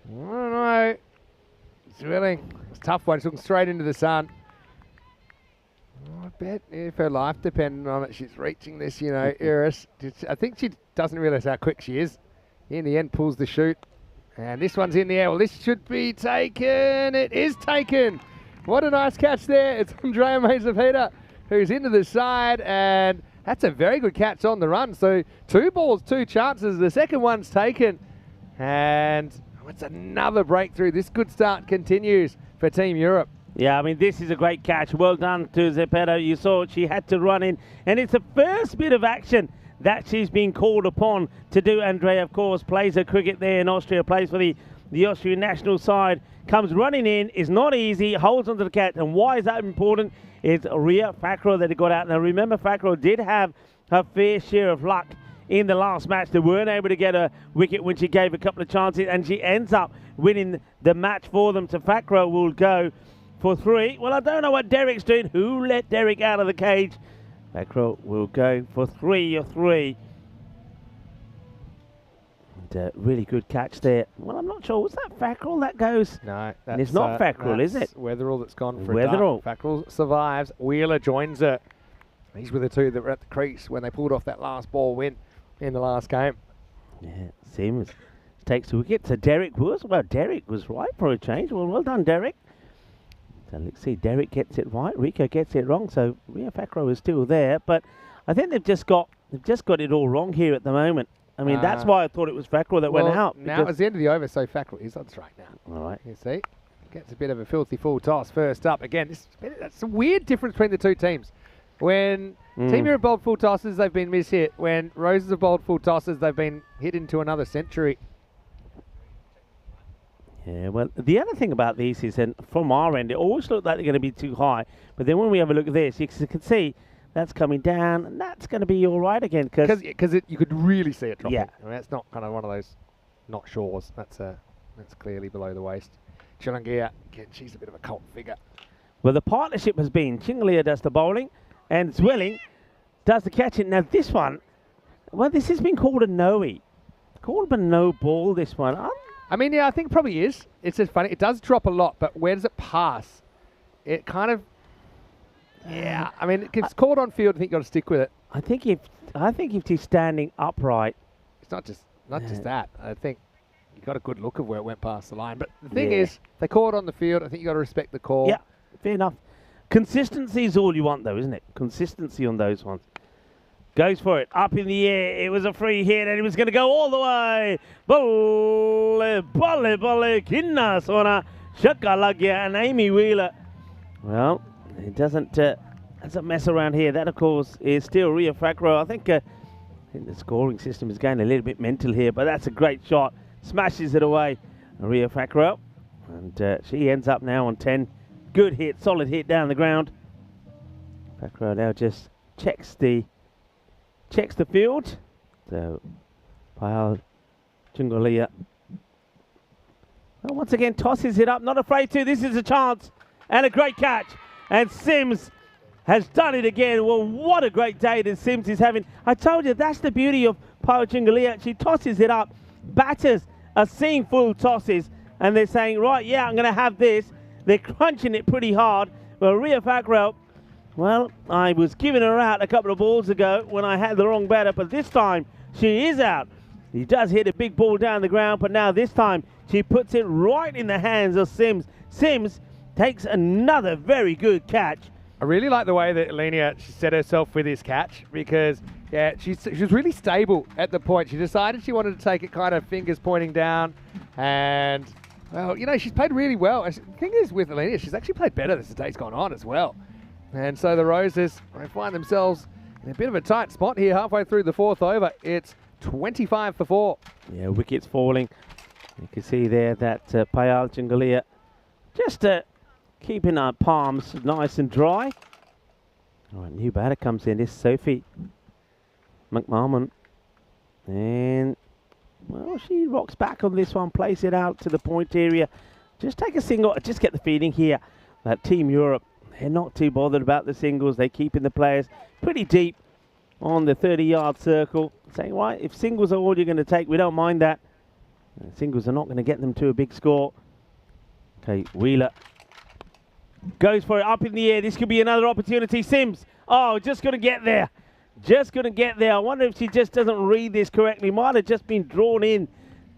I don't know. It's a tough one. She's looking straight into the sun. Oh, I bet if her life depended on it, she's reaching this, you know, Iris. I think she doesn't realise how quick she is. In the end, pulls the chute. And this one's in the air. Well, this should be taken. It is taken. What a nice catch there. It's Andrea Mazepeda, who's into the side. And that's a very good catch on the run. So 2 balls, 2 chances. The second one's taken. And it's another breakthrough. This good start continues for Team Europe. Yeah, I mean, this is a great catch. Well done to Zepeda. You saw she had to run in. And it's the first bit of action that she's been called upon to do. Andrea, of course, plays her cricket there in Austria, plays for the Austrian national side. Comes running in, is not easy, holds onto the catch. And why is that important? It's Ria Fakro that got out. Now, remember, Fakro did have her fair share of luck in the last match. They weren't able to get a wicket when she gave a couple of chances, and she ends up winning the match for them. So Fakro will go for 3. Well, I don't know what Derek's doing. Who let Derek out of the cage? Fakro will go for 3 or 3. And really good catch there. Well, I'm not sure. Was that Fakro that goes? No, and it's not Fakro, is it? Weatherall that's gone for Weatherall. a dart. Fakro survives. Wheeler joins her. These were the 2 that were at the crease when they pulled off that last ball win in the last game. Yeah, Sims takes the wicket. So Derek was right for a change. Well done, Derek. So let's see, Derek gets it right, Rico gets it wrong. So Ria Fakro is still there, but I think they've just got it all wrong here at the moment. I mean, that's why I thought it was Fakro that went out. Now it's the end of the over, so Fakro is on strike now. All right. You see, gets a bit of a filthy full toss first up. Again, that's a weird difference between the two teams. When Team Europe bowled full tosses, they've been mishit. When Roses have bowled full tosses, they've been hit into another century. Yeah, well, the other thing about these is, and from our end, it always looked like they're going to be too high. But then when we have a look at this, you can see that's coming down, and that's going to be all right again. Because you could really see it dropping. Yeah. I mean, that's not kind of one of those not shores. That's clearly below the waist. Chilangia, again, she's a bit of a cult figure. Well, the partnership has been Chingalia does the bowling, and Zwelling does the catching. Now, this one, well, this has been called a no-y. Called a no ball, this one. I mean, yeah, I think it probably is. It's just funny. It does drop a lot, but where does it pass? It kind of, yeah. I mean, if it's called on field, I think you've got to stick with it. I think if he's standing upright, it's not just that. I think you got a good look of where it went past the line. But the thing is, they call it on the field. I think you got to respect the call. Yeah, fair enough. Consistency is all you want, though, isn't it? Consistency on those ones. Goes for it, up in the air. It was a free hit, and it was going to go all the way. Bolle, kinna sona, shaka lagya, and Amy Wheeler. Well, it doesn't mess around here. That, of course, is still Ria Fakro. I think the scoring system is going a little bit mental here, but that's a great shot. Smashes it away, Ria Fakro, and she ends up now on 10. Good hit, solid hit down the ground. Fakro now just checks the field. So, Payal Chungalia. Well, once again, tosses it up. Not afraid to. This is a chance. And a great catch. And Sims has done it again. Well, what a great day that Sims is having. I told you, that's the beauty of Payal Chungalia. She tosses it up. Batters are seeing full tosses. And they're saying, right, yeah, I'm going to have this. They're crunching it pretty hard. Well, Ria Fakro, well, I was giving her out a couple of balls ago when I had the wrong batter, but this time she is out. He does hit a big ball down the ground, but now this time she puts it right in the hands of Sims. Sims takes another very good catch. I really like the way that Alenia set herself with this catch because, yeah, she was really stable at the point. She decided she wanted to take it kind of fingers pointing down, and, well, you know, she's played really well. The thing is with Alenia, she's actually played better as the day's gone on as well. And so the Roses, they find themselves in a bit of a tight spot here halfway through the fourth over. It's 25 for 4. Yeah, wickets falling. You can see there that Payal Chungalia just keeping our palms nice and dry. All right, new batter comes in. This is Sophie McMahon. And, well, she rocks back on this one, plays it out to the point area. Just take a single, just get the feeling here that Team Europe, they're not too bothered about the singles. They're keeping the players pretty deep on the 30-yard circle. Saying, right, if singles are all you're going to take, we don't mind that. Singles are not going to get them to a big score. Okay, Wheeler goes for it up in the air. This could be another opportunity. Sims, oh, just going to get there. Just going to get there. I wonder if she just doesn't read this correctly. Might have just been drawn in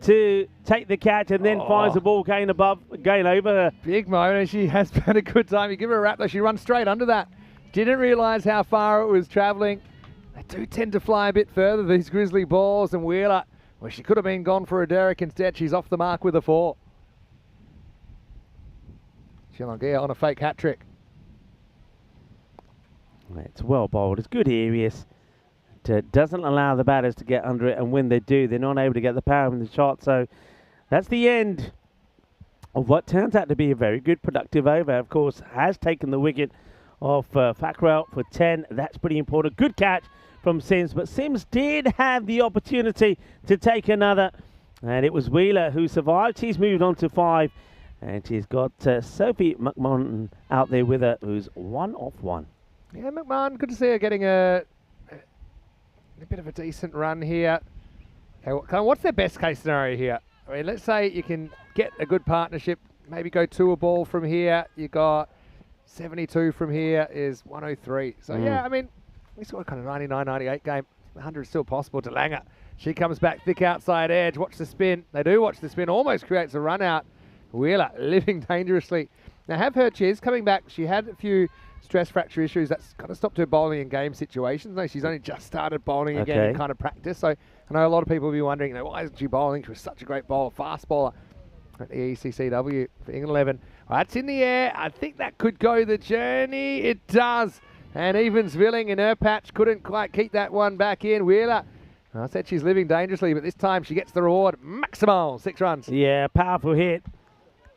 to take the catch and then finds the ball going over her. Big moment. She has had a good time. You give her a wrap, though. She runs straight under that. Didn't realise how far it was travelling. They do tend to fly a bit further, these Grizzly balls, and Wheeler, well, she could have been gone for a derrick. Instead, she's off the mark with a 4. Chilangia on a fake hat-trick. It's well bowled. It's good areas. It doesn't allow the batters to get under it, and when they do, they're not able to get the power in the shot. So that's the end of what turns out to be a very good, productive over. Of course, has taken the wicket off Fakro for 10. That's pretty important. Good catch from Sims, but Sims did have the opportunity to take another, and it was Wheeler who survived. She's moved on to 5, and she's got Sophie McMahon out there with her, who's 1 off 1. Yeah, McMahon, good to see her getting a bit of a decent run here. Okay, what's their best case scenario here? I mean, let's say you can get a good partnership, maybe go 2 a ball from here. You got 72 from here is 103. So, yeah, I mean, we scored kind of 99, 98 game. 100 is still possible to Langer. She comes back thick outside edge. Watch the spin. They do watch the spin. Almost creates a run out. Wheeler living dangerously. Now, have heard she is coming back. She had a few stress fracture issues. That's kind of stopped her bowling in game situations. No, she's only just started bowling again in kind of practice. So I know a lot of people will be wondering, why isn't she bowling? She was such a great bowler, fast bowler at the ECCW for England 11. Well, that's in the air. I think that could go the journey. It does. And Evans-Villing in her patch couldn't quite keep that one back in. Wheeler, I said she's living dangerously, but this time she gets the reward. Maximal, 6 runs. Yeah, powerful hit.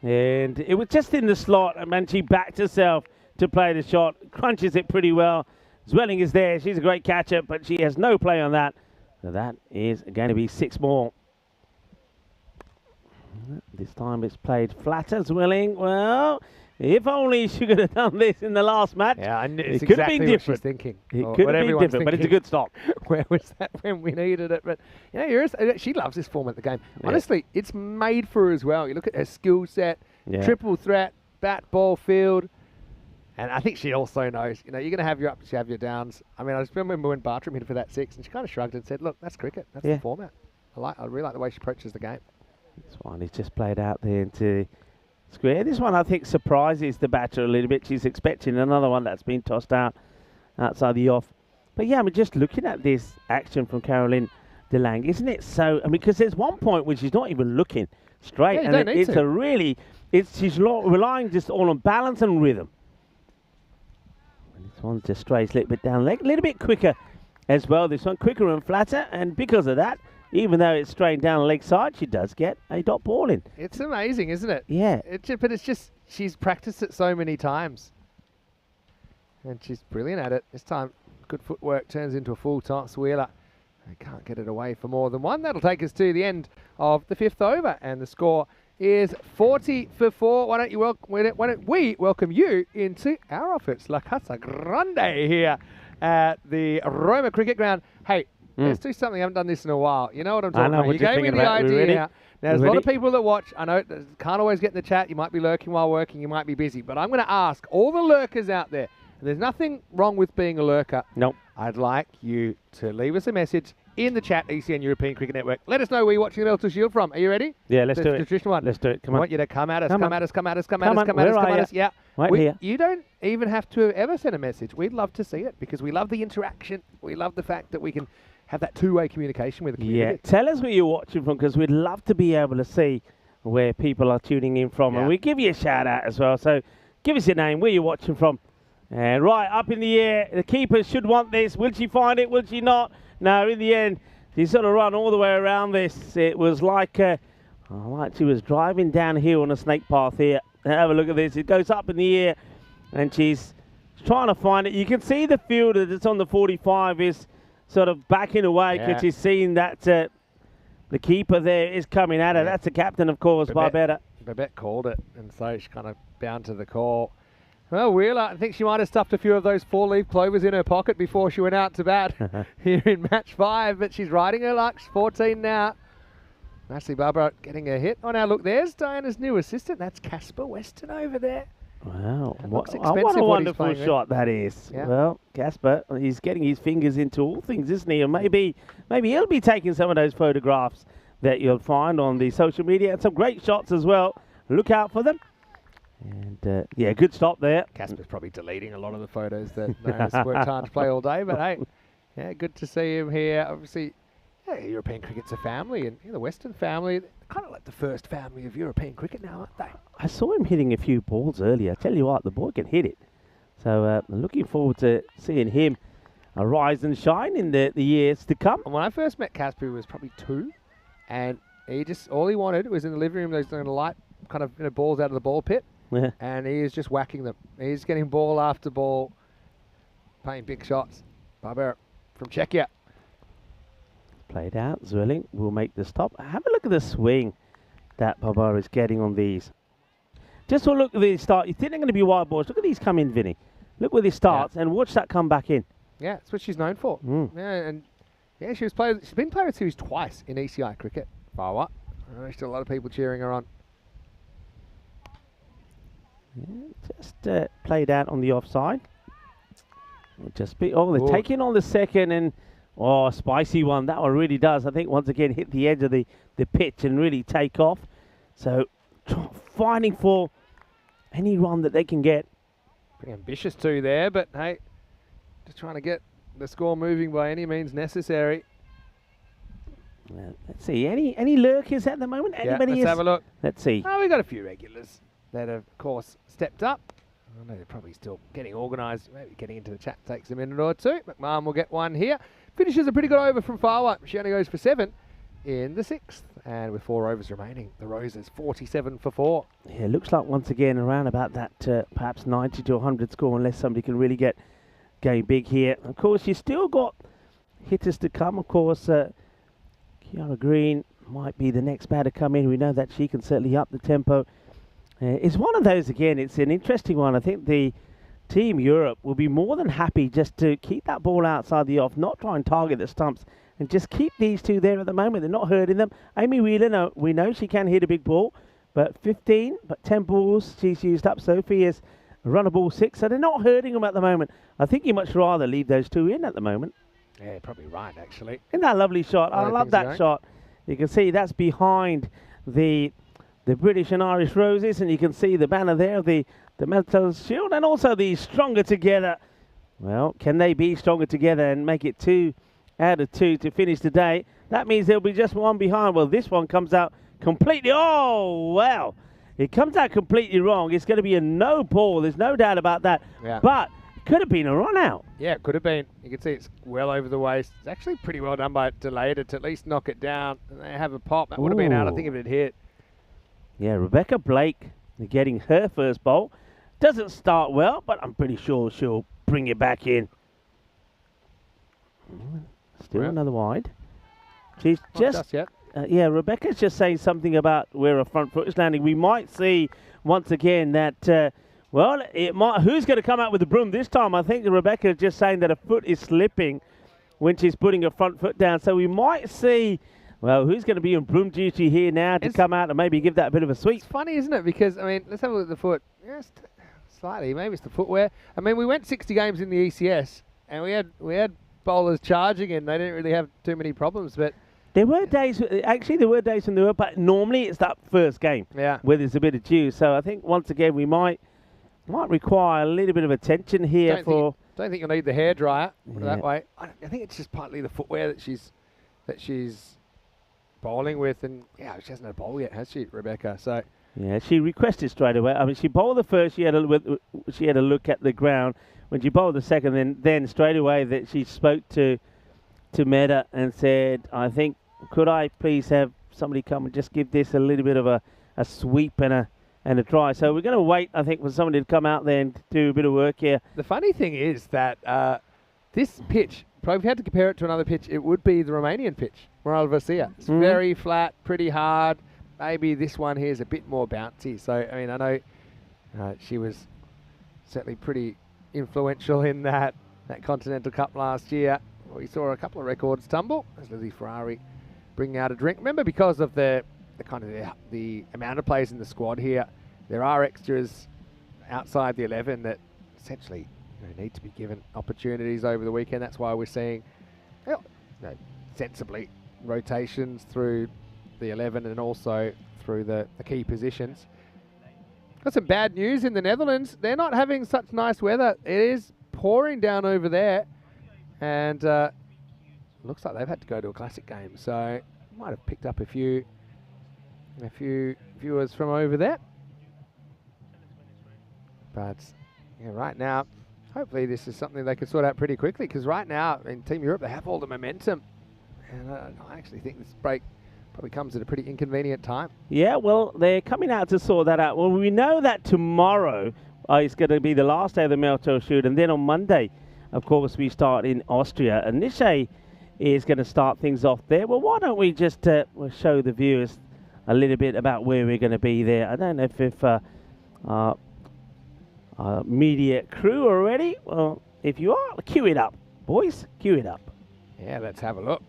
And it was just in the slot, and she backed herself to play the shot. Crunches it pretty well. Zwelling is there. She's a great catcher, but she has no play on that. So that is going to be 6 more. This time it's played flatter. Zwelling, well, if only she could have done this in the last match. Yeah, I knew, it could have been different. Thinking. It could have been different, but it's a good stop. Where was that when we needed it? But she loves this format of the game. Yeah. Honestly, it's made for her as well. You look at her skill set, triple threat, bat, ball, field. And I think she also knows, you're going to have your ups, you have your downs. I mean, I just remember when Bartram hit for that 6, and she kind of shrugged and said, look, that's cricket. That's the format. I really like the way she approaches the game. This one is just played out there into square. This one, I think, surprises the batter a little bit. She's expecting another one that's been tossed out outside the off. But yeah, I mean, just looking at this action from Caroline DeLange, isn't it so? I mean, because there's one point when she's not even looking straight, and she's relying just all on balance and rhythm. And this one's just strays a little bit down leg, a little bit quicker as well. This one quicker and flatter, and because of that, even though it's straight down the leg side, she does get a dot ball in. It's amazing, isn't it? Yeah. But it's just, she's practiced it so many times. And she's brilliant at it. This time, good footwork turns into a full toss. Wheeler, they can't get it away for more than 1. That'll take us to the end of the 5th over. And the score is 40 for 4. Why don't we welcome you into our office, La Casa Grande here at the Roma Cricket Ground. Hey, let's do something. I haven't done this in a while. You know what I'm talking about. You gave me the idea. Now, there's a lot of people that watch. I know can't always get in the chat. You might be lurking while working. You might be busy. But I'm going to ask all the lurkers out there. There's nothing wrong with being a lurker. Nope. I'd like you to leave us a message in the chat, ECN European Cricket Network. Let us know where you're watching the Meltl Shield from. Are you ready? Yeah, let's do it. The traditional one. Let's do it. Come on. I want you to come at us, come at us. Yeah. Right here. You don't even have to ever send a message. We'd love to see it because we love the interaction. We love the fact that we can have that two-way communication with the community. Yeah, tell us where you're watching from because we'd love to be able to see where people are tuning in from. And we give you a shout-out as well. So give us your name, where you're watching from. And right, up in the air, the keeper should want this. Will she find it? Will she not? No, in the end, she sort of run all the way around this. It was like she was driving downhill on a snake path here. Have a look at this. It goes up in the air, and she's trying to find it. You can see the fielder that's on the 45 is sort of backing away because she's seeing that the keeper there is coming at her. That's the captain, of course, Barbetta. Babette called it, and so she's kind of bound to the call. Well, Wheeler, I think she might have stuffed a few of those 4-leaf clovers in her pocket before she went out to bat here in match 5, but she's riding her luck. 14 now. Ashley Barbara getting a hit. Oh, now look, there's Diana's new assistant. That's Casper Weston over there. Wow, what a wonderful shot that is. Yeah. Well, Casper, he's getting his fingers into all things, isn't he? And maybe he'll be taking some of those photographs that you'll find on the social media. And some great shots as well. Look out for them. And, yeah, good stop there. Casper's probably deleting a lot of the photos that he's worked hard to play all day. But, hey, yeah, good to see him here. Obviously, European cricket's a family. And the Western family, they're kind of like the first family of European cricket now, aren't they? I saw him hitting a few balls earlier. I tell you what, the boy can hit it. So, I'm looking forward to seeing him rise and shine in the years to come. And when I first met Casper, he was probably 2. And he just, all he wanted was in the living room, there's going to light kind of balls out of the ball pit. Yeah. And he is just whacking them. He's getting ball after ball, playing big shots. Barbara from Czechia. Played out. Zwelling will make the stop. Have a look at the swing that Barbara is getting on these. Just a look at the start. You think they're going to be wide balls. Look at these come in, Vinny. Look where this starts and watch that come back in. Yeah, that's what she's known for. Yeah, and yeah, she's been player of series twice in ECI cricket. What? There's still a lot of people cheering her on. Yeah, just played out on the offside. They're taking on the second, and Oh, spicy one. That one really does. I think once again hit the edge of the pitch and really take off. So fighting for any run that they can get. Pretty ambitious too there, but hey, just trying to get the score moving by any means necessary. Let's see. Any lurkers at the moment? Anybody? Let's have a look. Let's see. Oh, we've got a few regulars that have, of course, stepped up. I know they're probably still getting organised. Maybe getting into the chat takes a minute or two. McMahon will get one here. Finishes a pretty good over from Farwa. She only goes for 7 in the 6th. And with 4 overs remaining, the Roses 47 for 4. Yeah, looks like once again around about that perhaps 90 to 100 score, unless somebody can really get going big here. Of course, you still got hitters to come. Of course, Kiara Green might be the next batter to come in. We know that she can certainly up the tempo. It's one of those, again, it's an interesting one. I think the Team Europe will be more than happy just to keep that ball outside the off, not try and target the stumps, and just keep these two there at the moment. They're not hurting them. Amy Wheeler, we know she can hit a big ball, but 15, but 10 balls she's used up. Sophie is a run a ball 6, so they're not hurting them at the moment. I think you much rather leave those two in at the moment. Yeah, probably right, actually. Isn't that a lovely shot? I love that shot. You can see that's behind the British and Irish Roses, and you can see the banner there, the Meltl Shield, and also the Stronger Together. Well, can they be stronger together and make it 2 out of 2 to finish the day? That means there'll be just one behind. Well, this one comes out completely. Oh, wow. It comes out completely wrong. It's going to be a no ball. There's no doubt about that. Yeah. But it could have been a run out. Yeah, it could have been. You can see it's well over the waist. It's actually pretty well done by Delayed to at least knock it down. And they have a pop. That would have been out, I think, if it had hit. Yeah, Rebecca Blake getting her first bowl. Doesn't start well, but I'm pretty sure she'll bring it back in. Still another wide. She's just yet. Yeah, Rebecca's just saying something about where her front foot is landing. We might see once again that, well, it might. Who's going to come out with the broom this time? I think Rebecca is just saying that her foot is slipping when she's putting her front foot down. So we might see, well, who's going to be in broom duty here now to come out and maybe give that a bit of a sweep? It's funny, isn't it? Because, I mean, let's have a look at the foot. Yes, slightly. Maybe it's the footwear. I mean, we went 60 games in the ECS, and we had bowlers charging in. They didn't really have too many problems, but there were days, actually there were days when there were, but normally it's that first game where there's a bit of juice. So I think once again we might require a little bit of attention here. Don't think you'll need the hairdryer that way. I think it's just partly the footwear that she's bowling with, and yeah, she hasn't had a bowl yet, has she, Rebecca? So yeah, she requested straight away. I mean, she bowled the first. She had a look at the ground. When she bowled the second, then straight away that she spoke to Meta and said, I think, could I please have somebody come and just give this a little bit of a sweep and a try. So we're going to wait, I think, for somebody to come out there and do a bit of work here. The funny thing is that this pitch, probably if you had to compare it to another pitch, it would be the Romanian pitch, Moral Vasia. It's very flat, pretty hard. Maybe this one here is a bit more bouncy. So, I mean, I know she was certainly pretty influential in that Continental Cup last year. We saw a couple of records tumble as Lizzie Ferrari bringing out a drink. Remember, because of the amount of players in the squad here, there are extras outside the 11 that essentially need to be given opportunities over the weekend. That's why we're seeing sensibly rotations through the 11 and also through the key positions. Got some bad news in the Netherlands. They're not having such nice weather. It is pouring down over there. And looks like they've had to go to a classic game, so might have picked up a few viewers from over there. But yeah, right now, hopefully this is something they can sort out pretty quickly, because right now in Team Europe they have all the momentum, and I actually think this break probably comes at a pretty inconvenient time. Yeah, well, they're coming out to sort that out. Well, we know that tomorrow is going to be the last day of the Meltl shoot, and then on Monday, of course, we start in Austria, and Nishay is going to start things off there. Well, why don't we just we'll show the viewers a little bit about where we're going to be there. I don't know if our media crew are ready. Well, if you are, cue it up, boys. Cue it up. Yeah, let's have a look.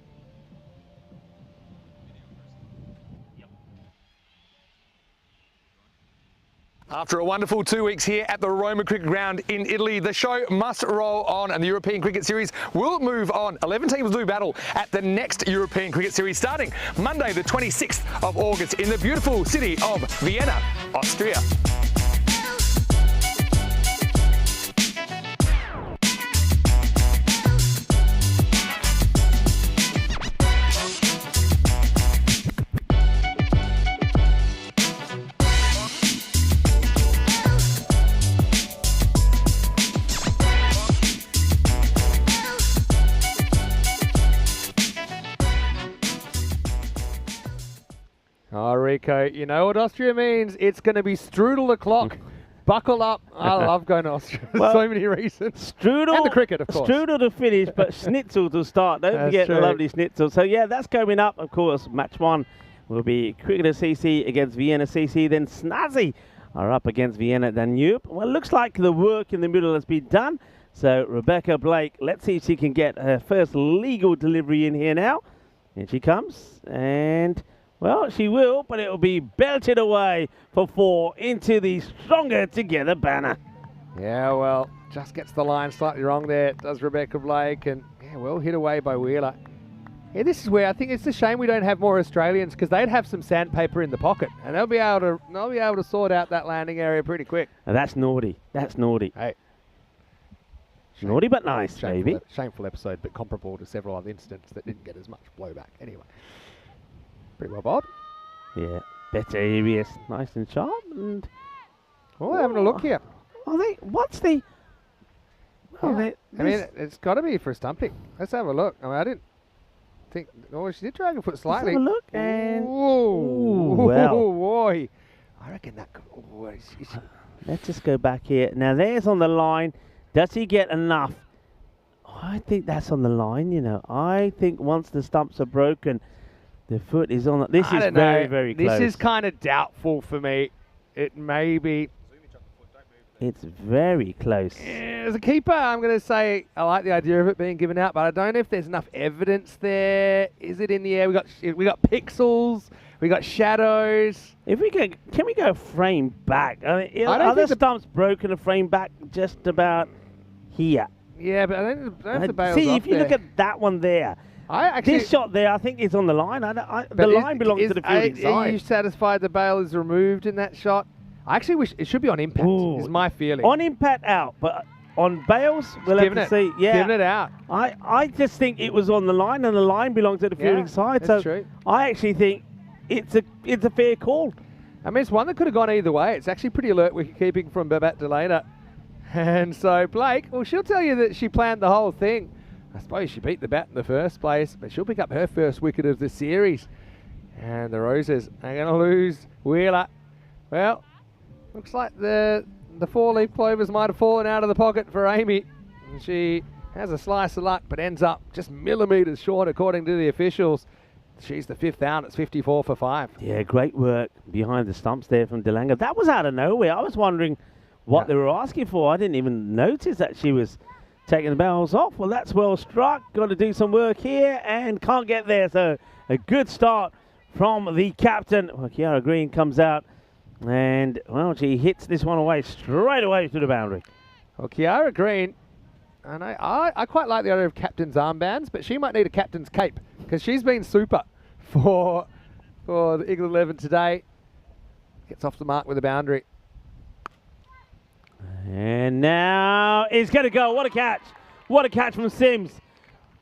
After a wonderful 2 weeks here at the Roma Cricket Ground in Italy, the show must roll on and the European Cricket Series will move on. 11 teams do battle at the next European Cricket Series starting Monday the 26th of August in the beautiful city of Vienna, Austria. Oh, Rico, you know what Austria means? It's going to be strudel the clock. Buckle up. I love going to Austria for so many reasons. Strudel. And the cricket, of course. Strudel to finish, but schnitzel to start. Don't forget the lovely schnitzel. So, yeah, that's coming up. Of course, match one will be Cricketer CC against Vienna CC. Then Snazzy are up against Vienna Danube. Well, it looks like the work in the middle has been done. So, Rebecca Blake, let's see if she can get her first legal delivery in here now. Here she comes. And... well, she will, but it will be belted away for 4 into the Stronger Together banner. Yeah, well, just gets the line slightly wrong there, does Rebecca Blake, and yeah, well hit away by Wheeler. Yeah, this is where I think it's a shame we don't have more Australians because they'd have some sandpaper in the pocket and they'll be able to sort out that landing area pretty quick. Now, that's naughty. That's naughty. Hey. Naughty but nice, baby. Shameful episode, but comparable to several other incidents that didn't get as much blowback. Anyway. Pretty well bowled. Yeah, better areas, nice and sharp. And having a look here. What's the... well, yeah. I mean, it's got to be for a stumping. Let's have a look. I mean, I didn't think... oh, she did drag her foot slightly. Let's have a look. And... ooh, well. Boy. I reckon that could... let's just go back here. Now, there's on the line. Does he get enough? I think that's on the line, you know. I think once the stumps are broken... the foot is on. This is very, very close. This is kind of doubtful for me. It may be. It's very close. As a keeper, I'm going to say I like the idea of it being given out, but I don't know if there's enough evidence there. Is it in the air? We got pixels. We got shadows. If we can we go frame back? I mean, are the stumps broken a frame back just about here? Yeah, but I don't have the bails see, off if you look at that one there. This shot there, I think, is on the line. The line belongs to the fielding side. Are you satisfied the bail is removed in that shot? I actually wish it should be on impact, is my feeling. On impact out, but on bails, we'll have to see. Yeah, giving it out. I just think it was on the line, and the line belongs to the fielding side. That's so true. I actually think it's a fair call. I mean, it's one that could have gone either way. It's actually pretty alert wicket-keeping from Babette Delana. And so Blake, well, she'll tell you that she planned the whole thing. I suppose she beat the bat in the first place, but she'll pick up her first wicket of the series. And the Roses are going to lose Wheeler. Well, looks like the 4-leaf clovers might have fallen out of the pocket for Amy. And she has a slice of luck, but ends up just millimetres short according to the officials. She's the 5th out. It's 54 for 5. Yeah, great work behind the stumps there from Delanga. That was out of nowhere. I was wondering what they were asking for. I didn't even notice that she was taking the barrels off. Well, that's well struck. Got to do some work here and can't get there. So a good start from the captain. Well, Kiara Green comes out and, well, she hits this one away straight away to the boundary. Well, Kiara Green, and I quite like the idea of captain's armbands, but she might need a captain's cape because she's been super for the England 11 today. Gets off the mark with a boundary. And now it's going to go. What a catch. What a catch from Sims.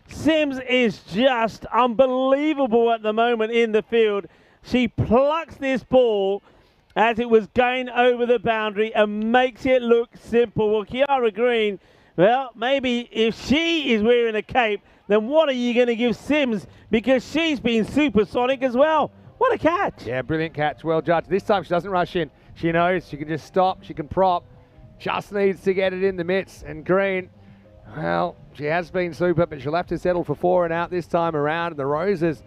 Sims is just unbelievable at the moment in the field. She plucks this ball as it was going over the boundary and makes it look simple. Well, Kiara Green, well, maybe if she is wearing a cape, then what are you going to give Sims? Because she's been supersonic as well. What a catch. Yeah, brilliant catch. Well judged. This time she doesn't rush in. She knows she can just stop. She can prop. Just needs to get it in the mitts. And Green, well, she has been super, but she'll have to settle for 4 and out this time around. And the Roses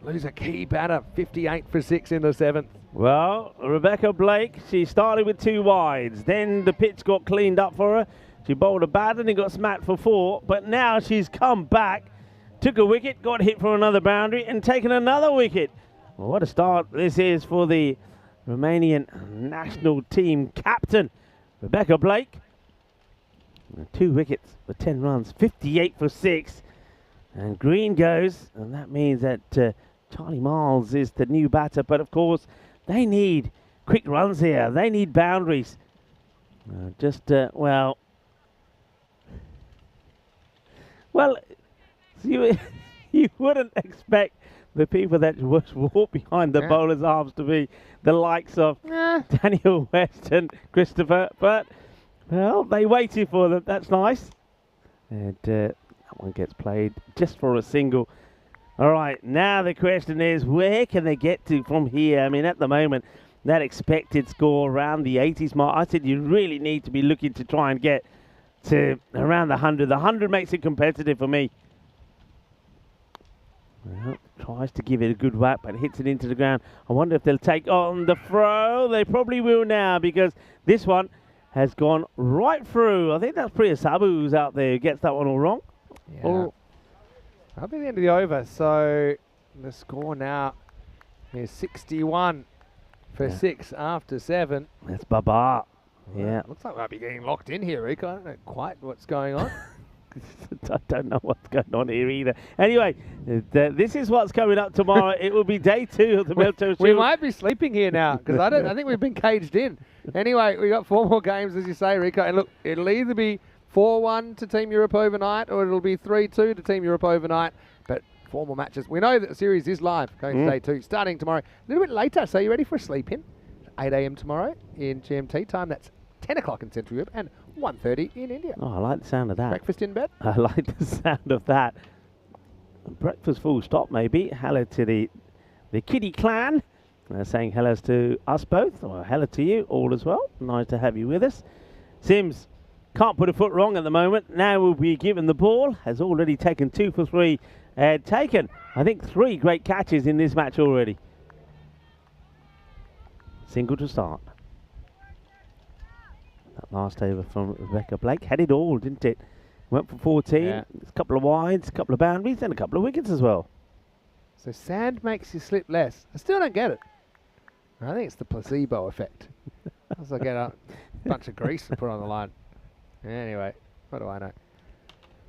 lose a key batter, 58 for 6 in the 7th. Well, Rebecca Blake, she started with 2 wides. Then the pitch got cleaned up for her. She bowled a batter and got smacked for 4. But now she's come back, took a wicket, got hit for another boundary, and taken another wicket. Well, what a start this is for the Romanian national team captain, Rebecca Blake. 2 wickets for 10 runs, 58 for 6. And green goes, and that means that Charlie Miles is the new batter. But of course, they need quick runs here. They need boundaries. Well, you wouldn't expect the people that walk behind the bowler's arms to be the likes of Daniel West and Christopher, but, well, they waited for them. That's nice. And that one gets played just for a single. All right, now the question is, where can they get to from here? I mean, at the moment, that expected score around the 80s mark, I said you really need to be looking to try and get to around the 100. The 100 makes it competitive for me. Well, tries to give it a good whack, but hits it into the ground. I wonder if they'll take on the throw. They probably will now, because this one has gone right through. I think that's Priya Sabu who's out there who gets that one all wrong. Yeah. Oh. That'll be the end of the over. So the score now is 61 for 6 after 7. That's Baba. Yeah. Looks like we might be getting locked in here, Rick. I don't know quite what's going on. I don't know what's going on here either. Anyway, this is what's coming up tomorrow. It will be day 2 of the Meltl Shield. We might be sleeping here now, because I think we've been caged in. Anyway, we got 4 more games, as you say, Rico. And look, it'll either be 4-1 to Team Europe overnight, or it'll be 3-2 to Team Europe overnight. But 4 more matches. We know that the series is live going to day 2, starting tomorrow. A little bit later, so you ready for a sleep in? 8 a.m. tomorrow in GMT time. That's 10 o'clock in Central Europe and 1:30 in India. Oh, I like the sound of that. Breakfast in bed? I like the sound of that. Breakfast full stop, maybe. Hello to the Kiddie clan. Saying hello to us both. Well, hello to you all as well. Nice to have you with us. Sims can't put a foot wrong at the moment. Now will be given the ball. Has already taken 2 for 3. Taken, I think, 3 great catches in this match already. Single to start. That last over from Rebecca Blake had it all, didn't it? Went for 14, a couple of wides, a couple of boundaries, and a couple of wickets as well. So sand makes you slip less. I still don't get it. I think it's the placebo effect. As I get a bunch of grease to put on the line. Anyway, what do I know?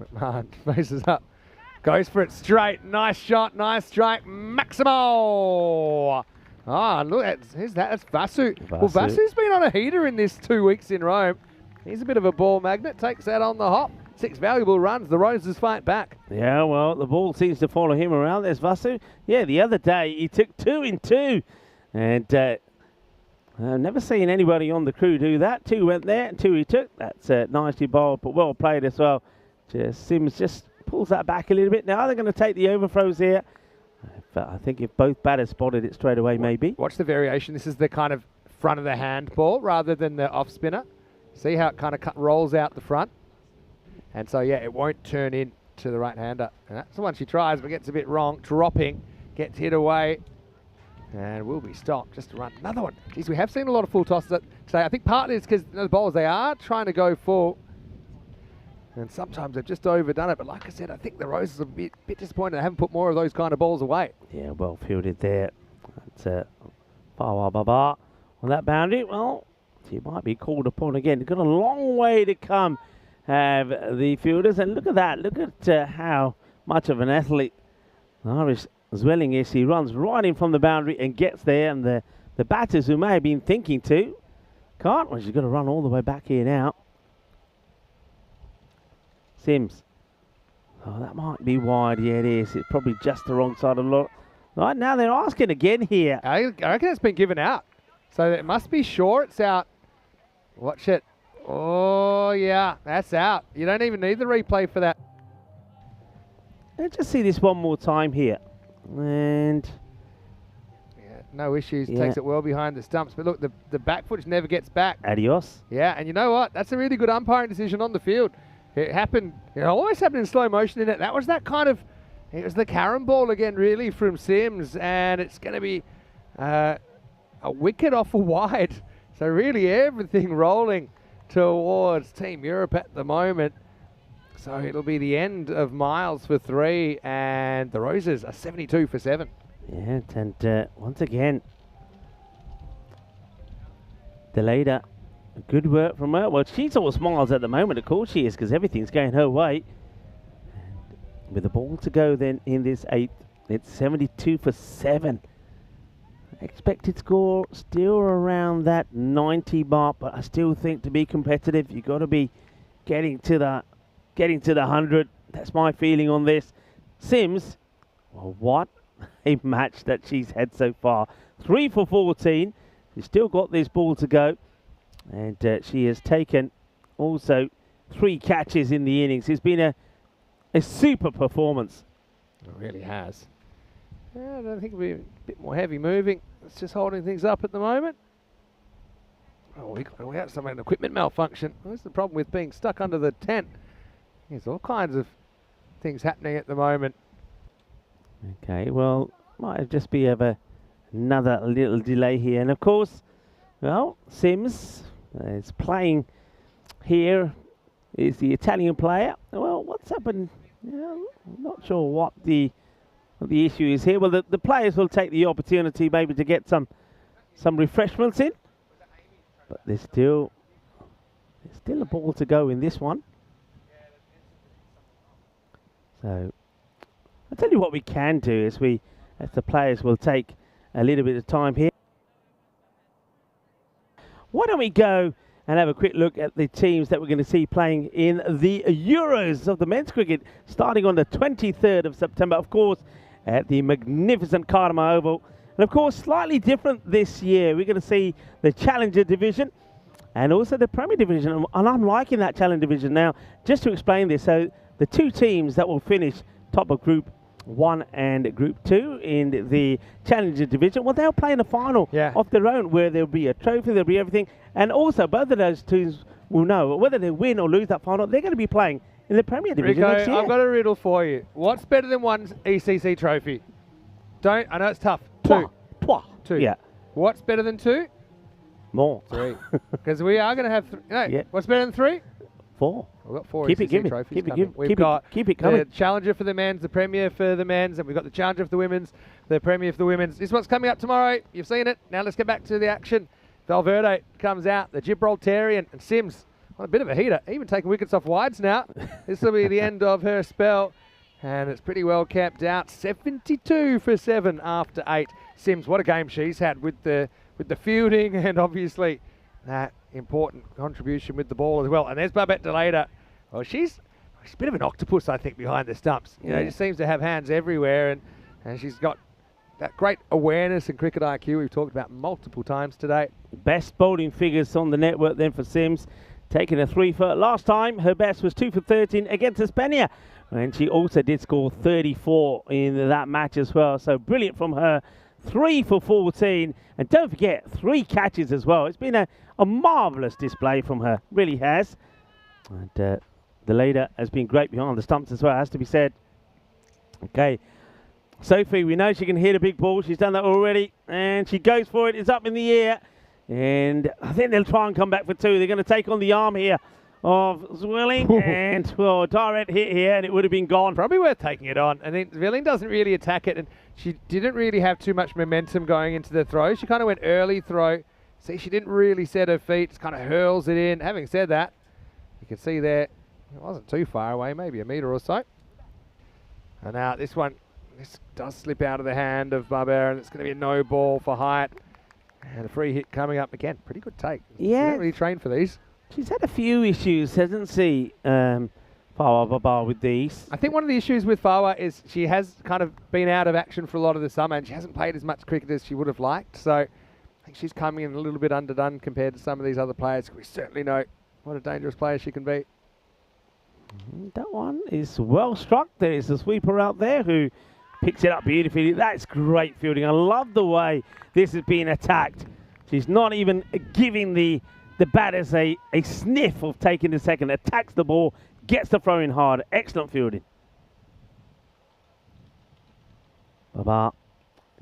McMahon faces up. Goes for it straight. Nice shot, nice strike. Maximo! Ah, look, who's that? That's Vasu. Well, Vasu's been on a heater in this 2 weeks in Rome. He's a bit of a ball magnet. Takes that on the hop. 6 valuable runs. The Roses fight back. Yeah, well, the ball seems to follow him around. There's Vasu. Yeah, the other day he took 2 in 2. And I've never seen anybody on the crew do that. 2 went there and 2 he took. That's nicely bowled, but well played as well. Sims just pulls that back a little bit. Now they're going to take the overthrows here. I think if both batters spotted it straight away, maybe. Watch the variation. This is the kind of front of the hand ball rather than the off spinner. See how it kind of rolls out the front. And so, yeah, it won't turn in to the right-hander. And that's the one she tries, but gets a bit wrong. Dropping, gets hit away, and will be stopped. Just to run another one. Geez, we have seen a lot of full tosses today. I think partly it's because the bowlers, they are trying to go full. And sometimes they've just overdone it. But like I said, I think the Roses are a bit disappointed they haven't put more of those kind of balls away. Yeah, well fielded there. That's Baba on that boundary. Well, he might be called upon again. They've got a long way to come, have the fielders. And look at that. Look at how much of an athlete Irish Zwelling is. He runs right in from the boundary and gets there. And the batters who may have been thinking to can't. Well, she's got to run all the way back here now. Sims. Oh, that might be wide. Yeah, it is. It's probably just the wrong side of the lot. Right, now they're asking again here. I reckon it's been given out. So it must be sure it's out. Watch it. Oh, yeah, that's out. You don't even need the replay for that. Let's just see this one more time here. And... yeah, no issues. Takes it well behind the stumps. But look, the back foot never gets back. Adios. Yeah, and you know what? That's a really good umpiring decision on the field. It happened, it always happened in slow motion in it. That was that kind of, it was the carom ball again really from Sims, and it's going to be a wicket off a wide. So really everything rolling towards Team Europe at the moment. So it'll be the end of Miles for 3, and the Roses are 72 for 7. Yeah, and once again, Delayed good work from her. Well, she's all smiles at the moment, of course she is, because everything's going her way. And with the ball to go then in this 8th, it's 72 for 7. Expected score still around that 90 mark, but I still think to be competitive, you've got to be getting to the 100. That's my feeling on this. Sims, well, what a match that she's had so far. 3 for 14. She's still got this ball to go, and she has taken also 3 catches in the innings. It's been a super performance. It really has. I don't think we're a bit more heavy moving. It's just holding things up at the moment. Oh, we had an equipment malfunction. Well, that's the problem with being stuck under the tent. There's all kinds of things happening at the moment. Okay, well, might just be another little delay here. And of course, well, Sims is playing here, is the Italian player. Well, what's happened? I'm not sure what the issue is here. Well, the players will take the opportunity maybe to get some refreshments in, but there's still a ball to go in this one. So I'll tell you what we can do is as the players will take a little bit of time here. Why don't we go and have a quick look at the teams that we're going to see playing in the Euros of the men's cricket starting on the 23rd of September, of course, at the magnificent Karma Oval. And of course, slightly different this year. We're going to see the Challenger Division and also the Premier Division. And I'm liking that Challenger Division. Now, just to explain this, so the 2 teams that will finish top of Group 1 and Group 2 in the Challenger Division, well, they'll play in a final of their own where there'll be a trophy, there'll be everything. And also, both of those teams will know whether they win or lose that final, they're going to be playing in the Premier Division Rico, next year. I've got a riddle for you. What's better than 1 ECC trophy? I know it's tough. 2. 2. Yeah. What's better than 2? More. 3. Because we are going to have... What's better than 3? 4. We've got 4 keep ECC it giving. trophies Keep it coming. giving. We've got keep it coming. The Challenger for the men's, the Premier for the men's, and we've got the Challenger for the women's, the Premier for the women's. This is what's coming up tomorrow. You've seen it. Now let's get back to the action. Valverde comes out, the Gibraltarian, and Sims on a bit of a heater, even taking wickets off wides now. This will be the end of her spell, and it's pretty well kept out. 72 for 7 after 8. Sims, what a game she's had with the fielding, and obviously that important contribution with the ball as well. And there's Babette Deleda. Well, she's a bit of an octopus, I think, behind the stumps. You know, she seems to have hands everywhere, and she's got that great awareness and cricket IQ we've talked about multiple times today. Best bowling figures on the network then for Sims. Taking a 3 for last time. Her best was 2 for 13 against Hispania. And she also did score 34 in that match as well. So brilliant from her. 3 for 14. And don't forget, 3 catches as well. It's been a marvellous display from her. Really has. And the leader has been great behind the stumps as well, has to be said. Okay. Sophie, we know she can hit a big ball. She's done that already. And she goes for it. It's up in the air. And I think they'll try and come back for 2. They're going to take on the arm here of Zwilling. And, well, direct hit here, and it would have been gone. Probably worth taking it on. And then Zwilling doesn't really attack it. And she didn't really have too much momentum going into the throw. She kind of went early throw. See, she didn't really set her feet. Just kind of hurls it in. Having said that, you can see there, it wasn't too far away, maybe a metre or so. And now this one, this does slip out of the hand of Barber, and it's going to be a no ball for height. And a free hit coming up again. Pretty good take. Yeah. She didn't really train for these. She's had a few issues, hasn't she, Fawa with these? I think one of the issues with Fawa is she has kind of been out of action for a lot of the summer, and she hasn't played as much cricket as she would have liked. So I think she's coming in a little bit underdone compared to some of these other players. We certainly know what a dangerous player she can be. That one is well struck. There's a sweeper out there who picks it up beautifully. That's great fielding. I love the way this is being attacked. She's not even giving the batters a sniff of taking the second. Attacks the ball, gets the throw in hard. Excellent fielding. Baba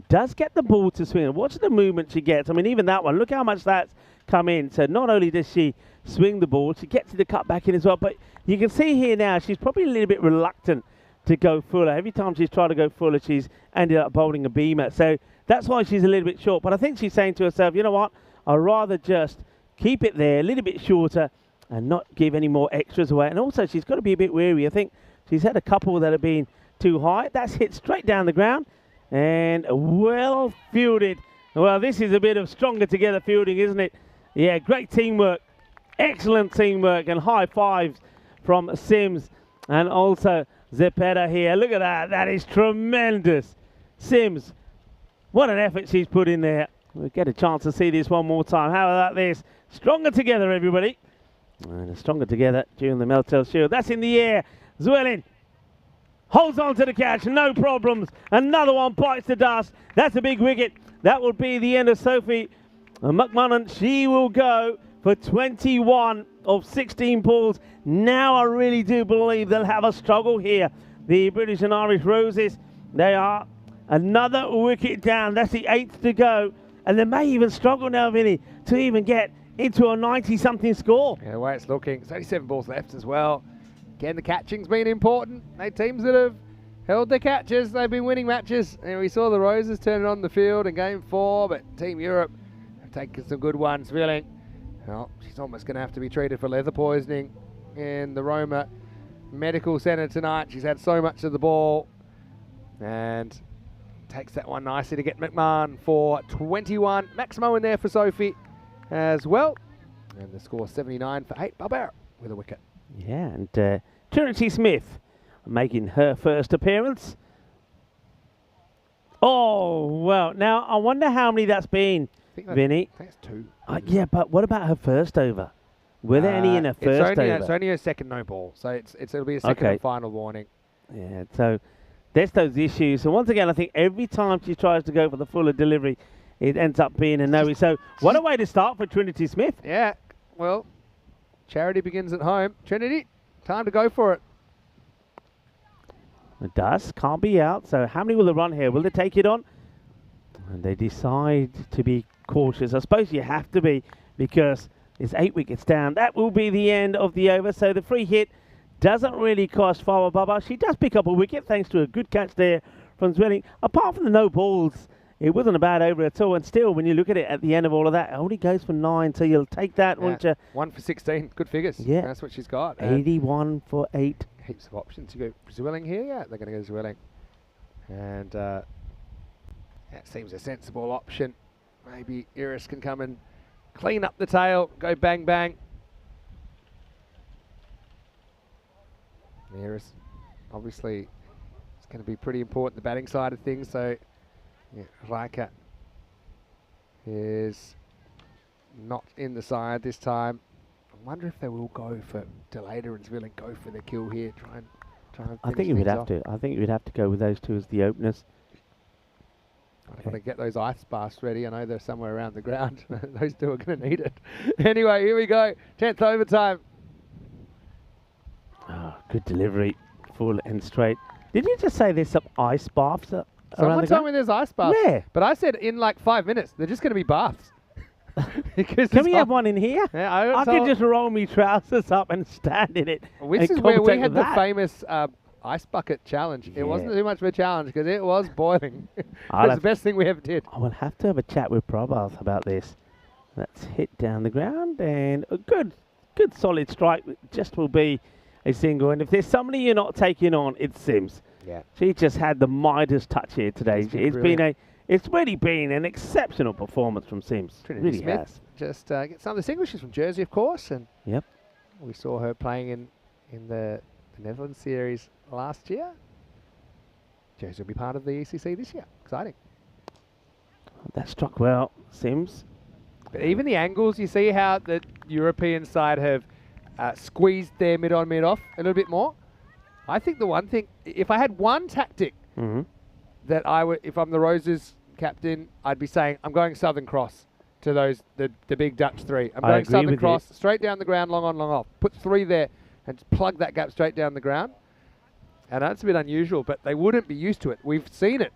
does get the ball to swing. Watch the movement she gets. I mean, even that one, look how much that's come in. So not only does she swing the ball, she gets to the cut back in as well. But you can see here now, she's probably a little bit reluctant to go fuller. Every time she's tried to go fuller, she's ended up bowling a beamer. So that's why she's a little bit short. But I think she's saying to herself, you know what? I'd rather just keep it there a little bit shorter and not give any more extras away. And also, she's got to be a bit wary. I think she's had a couple that have been too high. That's hit straight down the ground and well fielded. Well, this is a bit of stronger together fielding, isn't it? Yeah, great teamwork. Excellent teamwork and high fives from Sims and also Zepeda here. Look at that. That is tremendous. Sims, what an effort she's put in there. We'll get a chance to see this one more time. How about this? Stronger together, everybody. And stronger together during the Meltl Shield. That's in the air. Zwelin holds on to the catch. No problems. Another one bites the dust. That's a big wicket. That will be the end of Sophie McMahon. She will go for 21 of 16 balls. Now I really do believe they'll have a struggle here. The British and Irish Roses, they are another wicket down. That's the 8th to go. And they may even struggle now, Vinny, to even get into a 90-something score. Yeah, the way it's looking, it's only 7 balls left as well. Again, the catching's been important. They teams that have held their catches, they've been winning matches. And we saw the Roses turn it on the field in game 4, but Team Europe have taken some good ones, really. Well, she's almost going to have to be treated for leather poisoning in the Roma Medical Centre tonight. She's had so much of the ball and takes that one nicely to get McMahon for 21. Maximo in there for Sophie as well. And the score 79 for 8. Barbara with a wicket. Yeah, and Trinity Smith making her first appearance. Oh, well, now I wonder how many that's been, Vinny. I think it's 2. Yeah, but what about her first over? Were there any in her first over? It's only her second no ball, so it'll be a second and final warning. Yeah, so there's those issues. And once again, I think every time she tries to go for the fuller delivery, it ends up being a no. So what a way to start for Trinity Smith. Yeah, well, charity begins at home. Trinity, time to go for it. It does, can't be out. So how many will they run here? Will they take it on? And they decide to be cautious. I suppose you have to be because it's 8 wickets down. That will be the end of the over. So the free hit doesn't really cost Farwa Baba. She does pick up a wicket thanks to a good catch there from Zwelling. Apart from the no balls, it wasn't a bad over at all. And still, when you look at it at the end of all of that, it only goes for 9. So you'll take that, won't you? 1 for 16. Good figures. Yeah. That's what she's got. 81 for 8. Heaps of options to go Zwelling here. Yeah, they're going to go Zwelling. And that seems a sensible option. Maybe Iris can come and clean up the tail, go bang bang. Iris, obviously, it's going to be pretty important, the batting side of things. So, yeah, Raika is not in the side this time. I wonder if they will go for Delata and Zwelling, go for the kill here, try and I think you would have to. I think you would have to go with those two as the openers. I'm going to get those ice baths ready. I know they're somewhere around the ground. Those two are going to need it. Anyway, here we go. 10th overtime. Oh, good delivery. Full and straight. Did you just say there's some ice baths around the Someone ground? told me there's ice baths. Where? But I said in like 5 minutes. They're just going to be baths. Can we have one in here? Yeah, I could just roll me trousers up and stand in it. This is where we had the famous ice bucket challenge. It wasn't too much of a challenge because it was boiling. It was the best thing we ever did. I will have to have a chat with Prabhath about this. Let's hit down the ground and a good solid strike just will be a single. And if there's somebody you're not taking on, it's Sims. Yeah. She just had the Midas touch here today. It's really been an exceptional performance from Sims. Trinity really Smith has. just get some of the singles. She's from Jersey, of course, and yep. We saw her playing in the Netherlands series last year. Jersey will be part of the ECC this year. Exciting. That struck well, Sims. But even the angles, you see how the European side have squeezed their mid-on, mid-off a little bit more. I think the one thing, if I had one tactic that I would, if I'm the Roses captain, I'd be saying, I'm going Southern Cross to the big Dutch 3. I'm going Southern Cross, straight down the ground, long on, long off. Put 3 there and plug that gap straight down the ground. And that's a bit unusual, but they wouldn't be used to it. We've seen it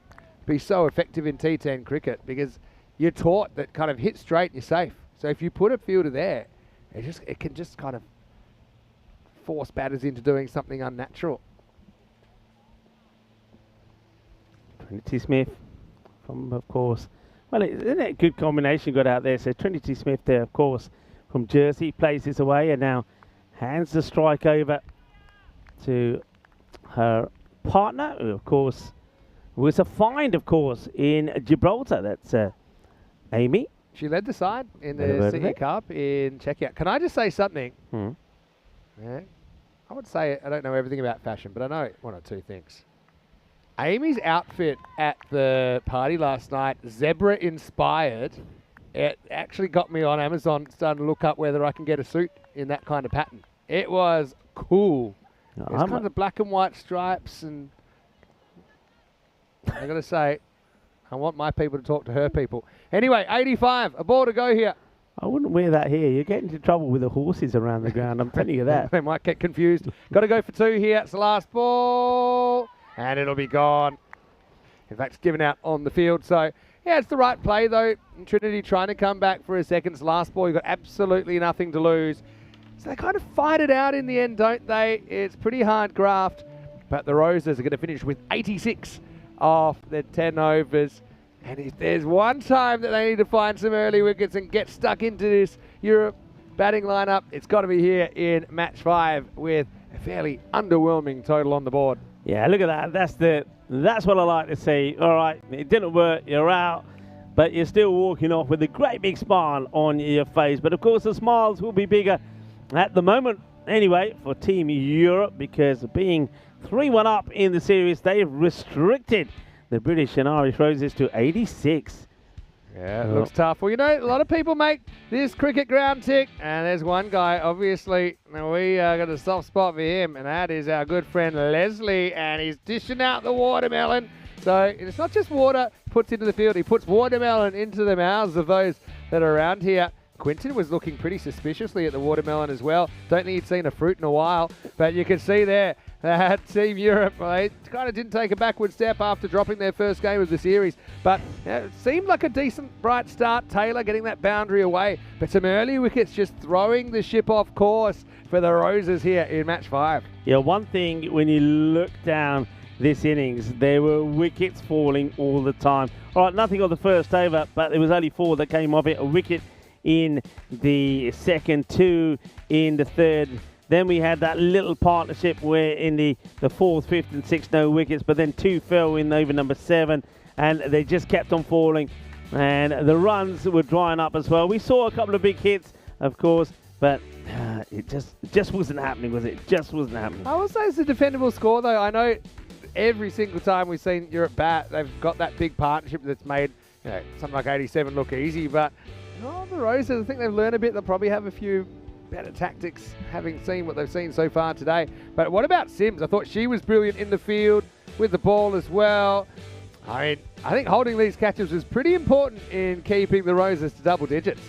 be so effective in T10 cricket because you're taught that kind of hit straight, you're safe. So if you put a fielder there, it can just kind of force batters into doing something unnatural. Trinity Smith from, of course, well, isn't it a good combination got out there? So Trinity Smith there, of course, from Jersey plays this away and now hands the strike over to her partner, who of course was a find, of course, in Gibraltar. That's Amy. She led the side in Never the heard of Senior it. Cup in checkout. Can I just say something? Hmm. Yeah. I would say I don't know everything about fashion, but I know one or two things. Amy's outfit at the party last night, zebra inspired. It actually got me on Amazon starting to look up whether I can get a suit in that kind of pattern. It was cool. No, It's kind of black and white stripes, and I got to say, I want my people to talk to her people. Anyway, 85, a ball to go here. I wouldn't wear that here. You're getting into trouble with the horses around the ground. I'm telling you that. They might get confused. Got to go for 2 here. It's the last ball, and it'll be gone. In fact, it's given out on the field. So, yeah, it's the right play, though. Trinity trying to come back for a second. It's the last ball. You've got absolutely nothing to lose. So they kind of fight it out in the end, don't they? It's pretty hard graft. But the Roses are going to finish with 86 off their 10 overs. And if there's one time that they need to find some early wickets and get stuck into this Europe batting lineup, it's got to be here in match 5 with a fairly underwhelming total on the board. Yeah, look at that. That's what I like to see. All right, it didn't work. You're out. But you're still walking off with a great big smile on your face. But, of course, the smiles will be bigger at the moment anyway for Team Europe, because being 3-1 up in the series, they've restricted the British and Irish Roses to 86. Yeah, it looks tough. Well, you know, a lot of people make this cricket ground tick, and there's one guy, obviously, now we got a soft spot for him, and that is our good friend Leslie, and he's dishing out the watermelon. So it's not just water puts into the field, he puts watermelon into the mouths of those that are around here. Quinton was looking pretty suspiciously at the watermelon as well. Don't think he'd seen a fruit in a while, but you can see there that Team Europe, they kind of didn't take a backward step after dropping their first game of the series. But it seemed like a decent, bright start. Taylor getting that boundary away, but some early wickets just throwing the ship off course for the Roses here in match 5. Yeah, one thing when you look down this innings, there were wickets falling all the time. All right, nothing on the first over, but there was only 4 that came off it. A wicket in the second, 2 in the third. Then we had that little partnership where in the 4th, 5th and 6th, no wickets, but then 2 fell in over number 7, and they just kept on falling. And the runs were drying up as well. We saw a couple of big hits, of course, but it just wasn't happening, was it? It just wasn't happening. I will say it's a defendable score, though. I know every single time we've seen Europe bat, they've got that big partnership that's made, you know, something like 87 look easy, but the Roses, I think they've learned a bit. They'll probably have a few better tactics, having seen what they've seen so far today. But what about Sims? I thought she was brilliant in the field with the ball as well. I mean, I think holding these catches was pretty important in keeping the Roses to double digits.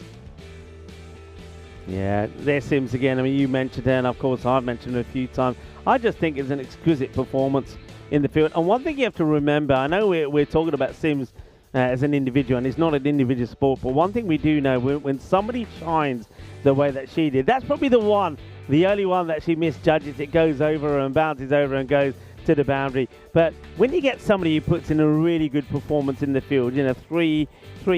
Yeah, there's Sims again. I mean, you mentioned it, and of course I've mentioned it a few times. I just think it's an exquisite performance in the field. And one thing you have to remember, I know we're talking about Sims as an individual, and it's not an individual sport, but one thing we do know, when somebody shines the way that she did, that's probably the only one that she misjudges. It goes over and bounces over and goes to the boundary. But when you get somebody who puts in a really good performance in the field, you know, three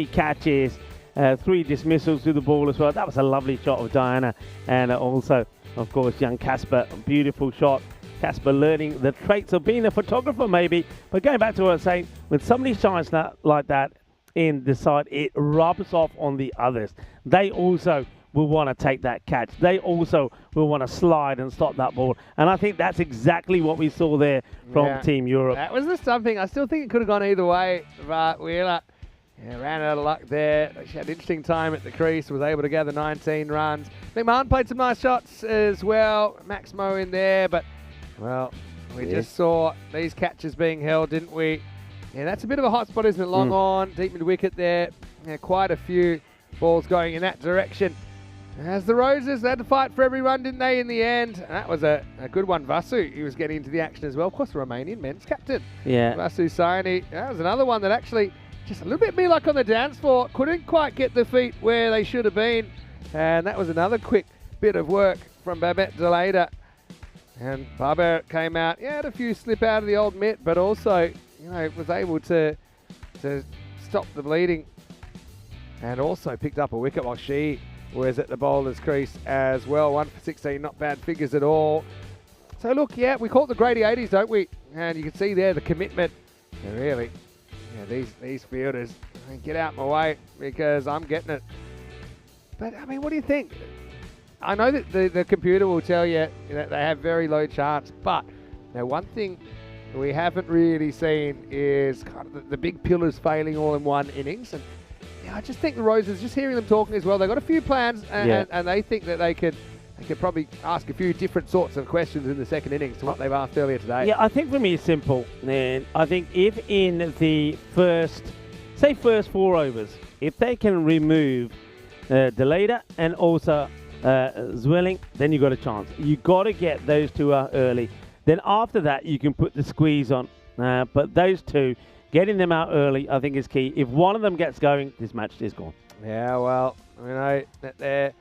catches, 3 dismissals to the ball as well. That was a lovely shot of Diana, and also, of course, young Casper, beautiful shot. Casper learning the traits of being a photographer, maybe. But going back to what I was saying, when somebody shines like that in the side, it rubs off on the others. They also will want to take that catch. They also will want to slide and stop that ball. And I think that's exactly what we saw there from Team Europe. That was the something. I still think it could have gone either way, but Wheeler ran out of luck there. She had an interesting time at the crease, was able to gather 19 runs. McMahon played some nice shots as well. Maximo in there, but well, we just saw these catches being held, didn't we? Yeah, that's a bit of a hot spot, isn't it? Long on, deep mid wicket there. Yeah, quite a few balls going in that direction. As the Roses, they had to fight for every run, didn't they, in the end? And that was a good one. Vasu, he was getting into the action as well. Of course, the Romanian men's captain. Yeah. Vasu Saini. That was another one that actually, just a little bit me like on the dance floor, couldn't quite get the feet where they should have been. And that was another quick bit of work from Babette Deleda. And Babette came out, had a few slip out of the old mitt, but also, was able to stop the bleeding and also picked up a wicket while she was at the bowler's crease as well. 1 for 16, not bad figures at all. So look, yeah, we call it the Grady 80s, don't we? And you can see there the commitment. And really, yeah, these fielders, get out my way because I'm getting it. But I mean, what do you think? I know that the computer will tell you that they have very low chance, but one thing we haven't really seen is kind of the big pillars failing all in one innings. And I just think the Roses, just hearing them talking as well, they've got a few plans and they think that they could probably ask a few different sorts of questions in the second innings to what they've asked earlier today. Yeah, I think for me it's simple. And I think if in the first 4 overs, if they can remove Delata and also Zwilling, then you got a chance. You got to get those two out early. Then after that, you can put the squeeze on. But those two, getting them out early, I think is key. If one of them gets going, this match is gone. Yeah, well, they're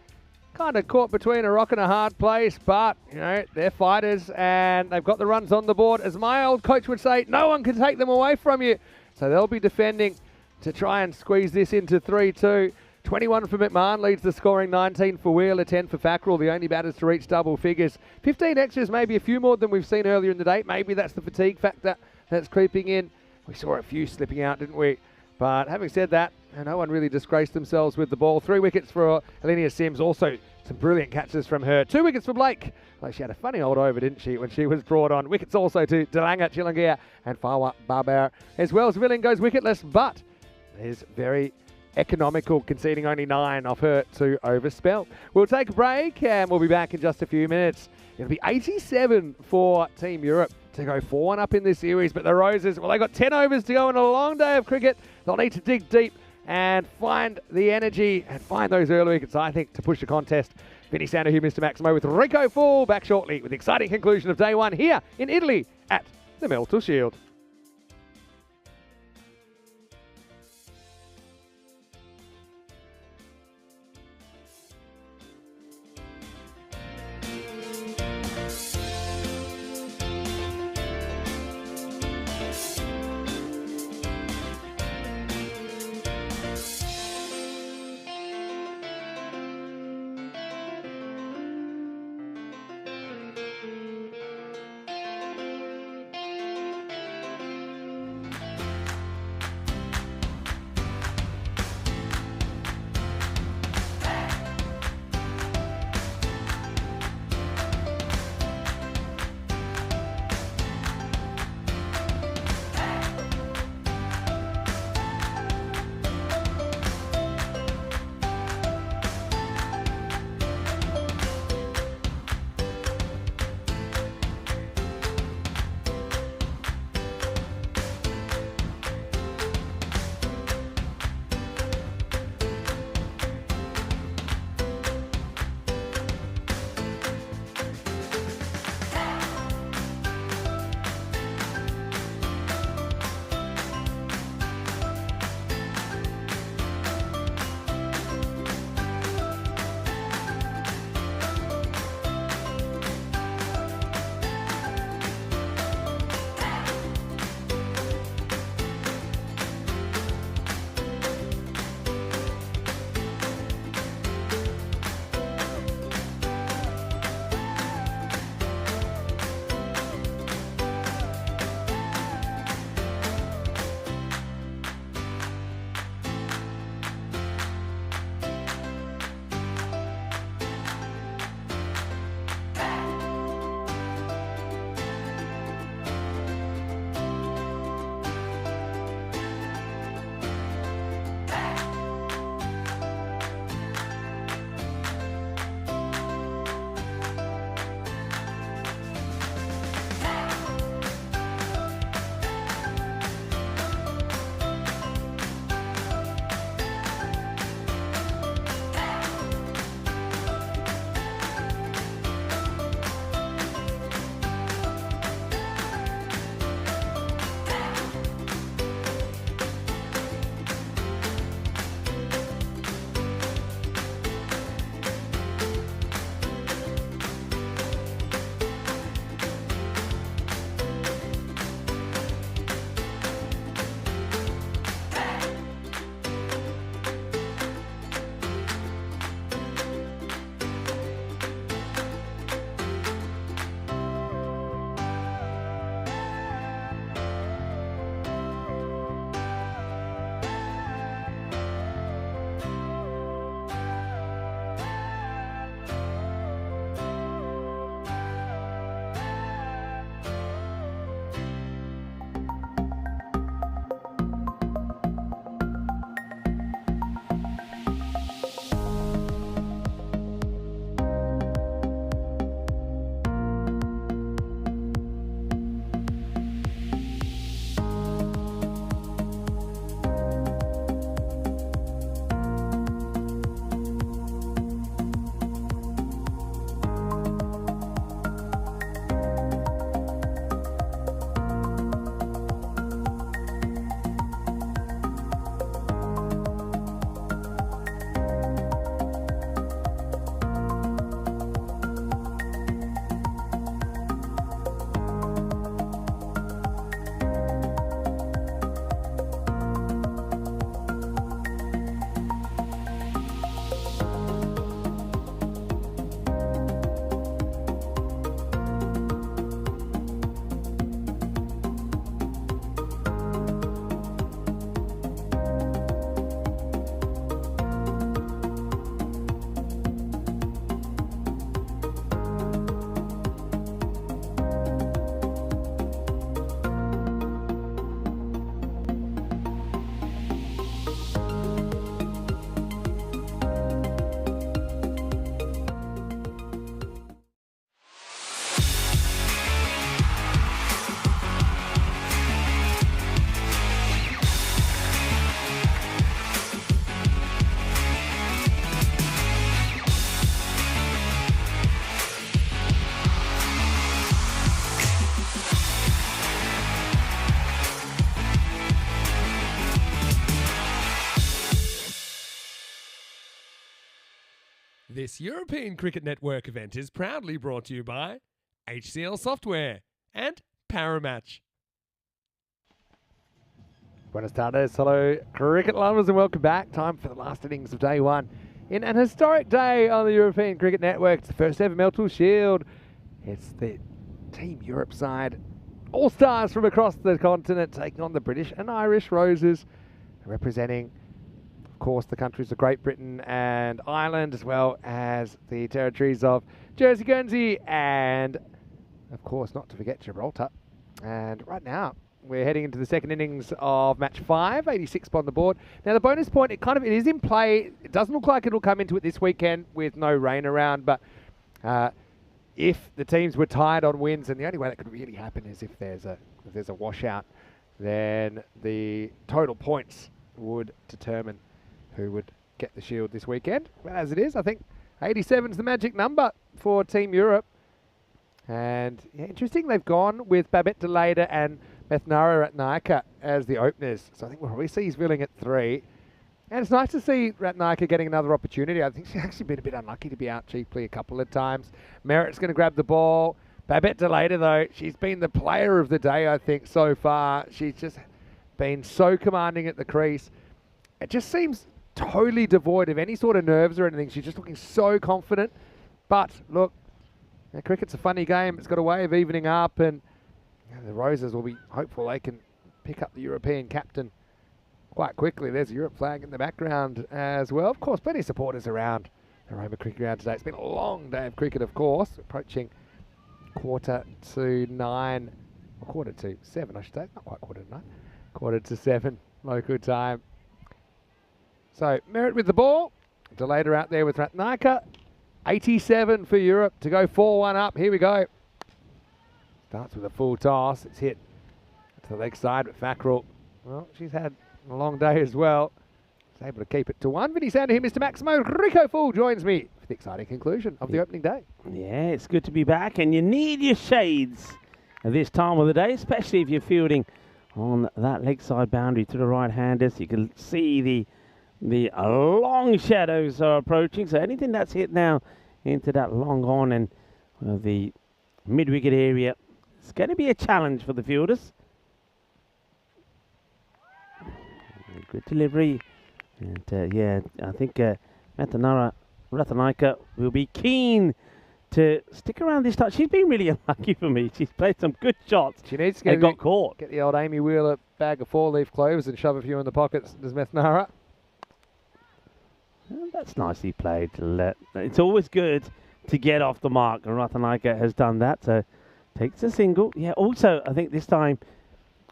kind of caught between a rock and a hard place, but, they're fighters and they've got the runs on the board. As my old coach would say, no one can take them away from you. So they'll be defending to try and squeeze this into 3-2. 21 for McMahon leads the scoring, 19 for Wheeler, 10 for Fackrell, the only batters to reach double figures. 15 extras, maybe a few more than we've seen earlier in the day. Maybe that's the fatigue factor that's creeping in. We saw a few slipping out, didn't we? But having said that, no one really disgraced themselves with the ball. 3 wickets for Alenia Sims, also some brilliant catches from her. 2 wickets for Blake. Well, she had a funny old over, didn't she, when she was brought on. Wickets also to Delanga, Chillangia and Fawa Barbar. As well as Villing goes wicketless, but is very economical, conceding only 9 off her 2 over spell. We'll take a break and we'll be back in just a few minutes. It'll be 87 for Team Europe to go 4-1 up in this series, but the Roses, well, they got 10 overs to go in a long day of cricket. They'll need to dig deep and find the energy and find those early wickets, I think, to push the contest. Vinny Sander here, Mr. Maximo, with Rico Full back shortly with the exciting conclusion of day 1 here in Italy at the Meltl Shield. This European Cricket Network event is proudly brought to you by HCL Software and Paramatch. Buenas tardes, hello cricket lovers, and welcome back. Time for the last innings of day one in an historic day on the European Cricket Network. It's the first ever Meltl Shield. It's the Team Europe side, all stars from across the continent, taking on the British and Irish Roses, representing, of course, the countries of Great Britain and Ireland, as well as the territories of Jersey, Guernsey, and, of course, not to forget Gibraltar. And right now, we're heading into the second innings of match 5, 86 on the board. Now, the bonus point, it is in play. It doesn't look like it'll come into it this weekend with no rain around, but if the teams were tied on wins, and the only way that could really happen is if there's a washout, then the total points would determine who would get the shield this weekend. But as it is, I think 87 is the magic number for Team Europe. And yeah, interesting, they've gone with Babette Deleda and Methnara Ratnaika as the openers. So I think we'll probably see Villing at 3. And it's nice to see Ratnaika getting another opportunity. I think she's actually been a bit unlucky to be out cheaply a couple of times. Merritt's going to grab the ball. Babette Deleda, though, she's been the player of the day, I think, so far. She's just been so commanding at the crease. It just seems totally devoid of any sort of nerves or anything. She's just looking so confident. But, look, cricket's a funny game. It's got a way of evening up, and the Roses will be hopeful they can pick up the European captain quite quickly. There's a Europe flag in the background as well. Of course, plenty of supporters around the Roma Cricket Ground today. It's been a long day of cricket, of course, approaching 7:15, I should say. Not quite 7:45. 7:45 local time. So, Merritt with the ball. Deleda out there with Ratnaika. 87 for Europe to go 4-1 up. Here we go. Starts with a full toss. It's hit to the leg side, but Fackrell, well, she's had a long day as well. She's able to keep it to 1. Vinny Sander here, Mr. Maximo Rico Full joins me for the exciting conclusion of the opening day. Yeah, it's good to be back, and you need your shades at this time of the day, especially if you're fielding on that leg side boundary to the right-handers. You can see the long shadows are approaching, so anything that's hit now into that long on and the mid-wicket area, it's going to be a challenge for the fielders. Good delivery, and yeah, I think Methnara Ratnaika will be keen to stick around this time. She's been really unlucky for me. She's played some good shots. She needs to got caught. Get the old Amy Wheeler bag of 4-leaf cloves and shove a few in the pockets. Does Methnara? Well, that's nicely played. It's always good to get off the mark, and Ratnaika has done that. So takes a single. Yeah. Also, I think this time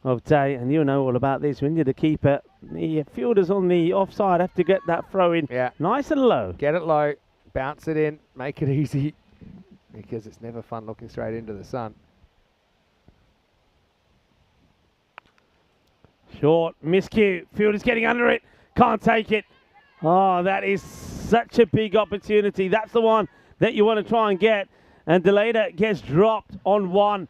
of day, and you know all about this, when you're the keeper, the fielders on the offside have to get that throw in nice and low. Get it low, bounce it in, make it easy, because it's never fun looking straight into the sun. Short, miscue, fielder's getting under it, can't take it. Oh, that is such a big opportunity. That's the one that you want to try and get, and Deleda gets dropped on 1.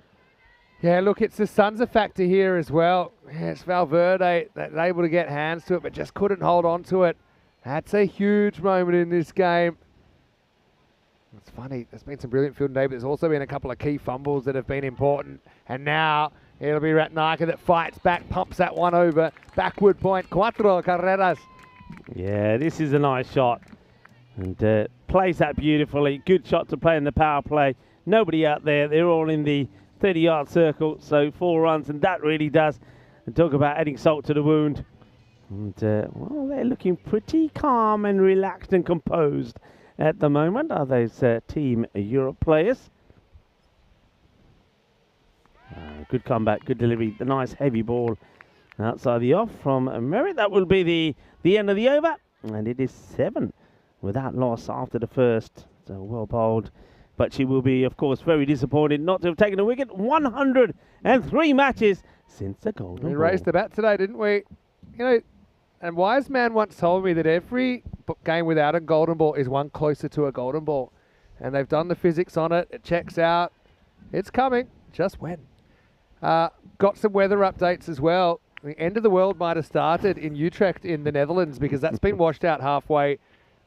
Yeah, look, it's the sun's a factor here as well. Yeah, it's Valverde that's able to get hands to it, but just couldn't hold on to it. That's a huge moment in this game. It's funny, there's been some brilliant fielding today, but there's also been a couple of key fumbles that have been important. And now it'll be Ratnaika that fights back, pumps that one over. Backward point, 4 carreras. Yeah, this is a nice shot. And plays that beautifully. Good shot to play in the power play. Nobody out there. They're all in the 30-yard circle, so 4 runs, and that really does. And talk about adding salt to the wound. And, well, they're looking pretty calm and relaxed and composed at the moment, are those Team Europe players. Good comeback, good delivery. The nice heavy ball outside the off from Merritt. That will be the end of the over, and it is 7 without loss after the first. So well bowled. But she will be, of course, very disappointed not to have taken a wicket. 103 matches since the golden ball. We raised the bat today, didn't we? You know, and Wise Man once told me that every game without a golden ball is one closer to a golden ball. And they've done the physics on it. It checks out. It's coming. Just when? Got some weather updates as well. The end of the world might have started in Utrecht in the Netherlands, because that's been washed out halfway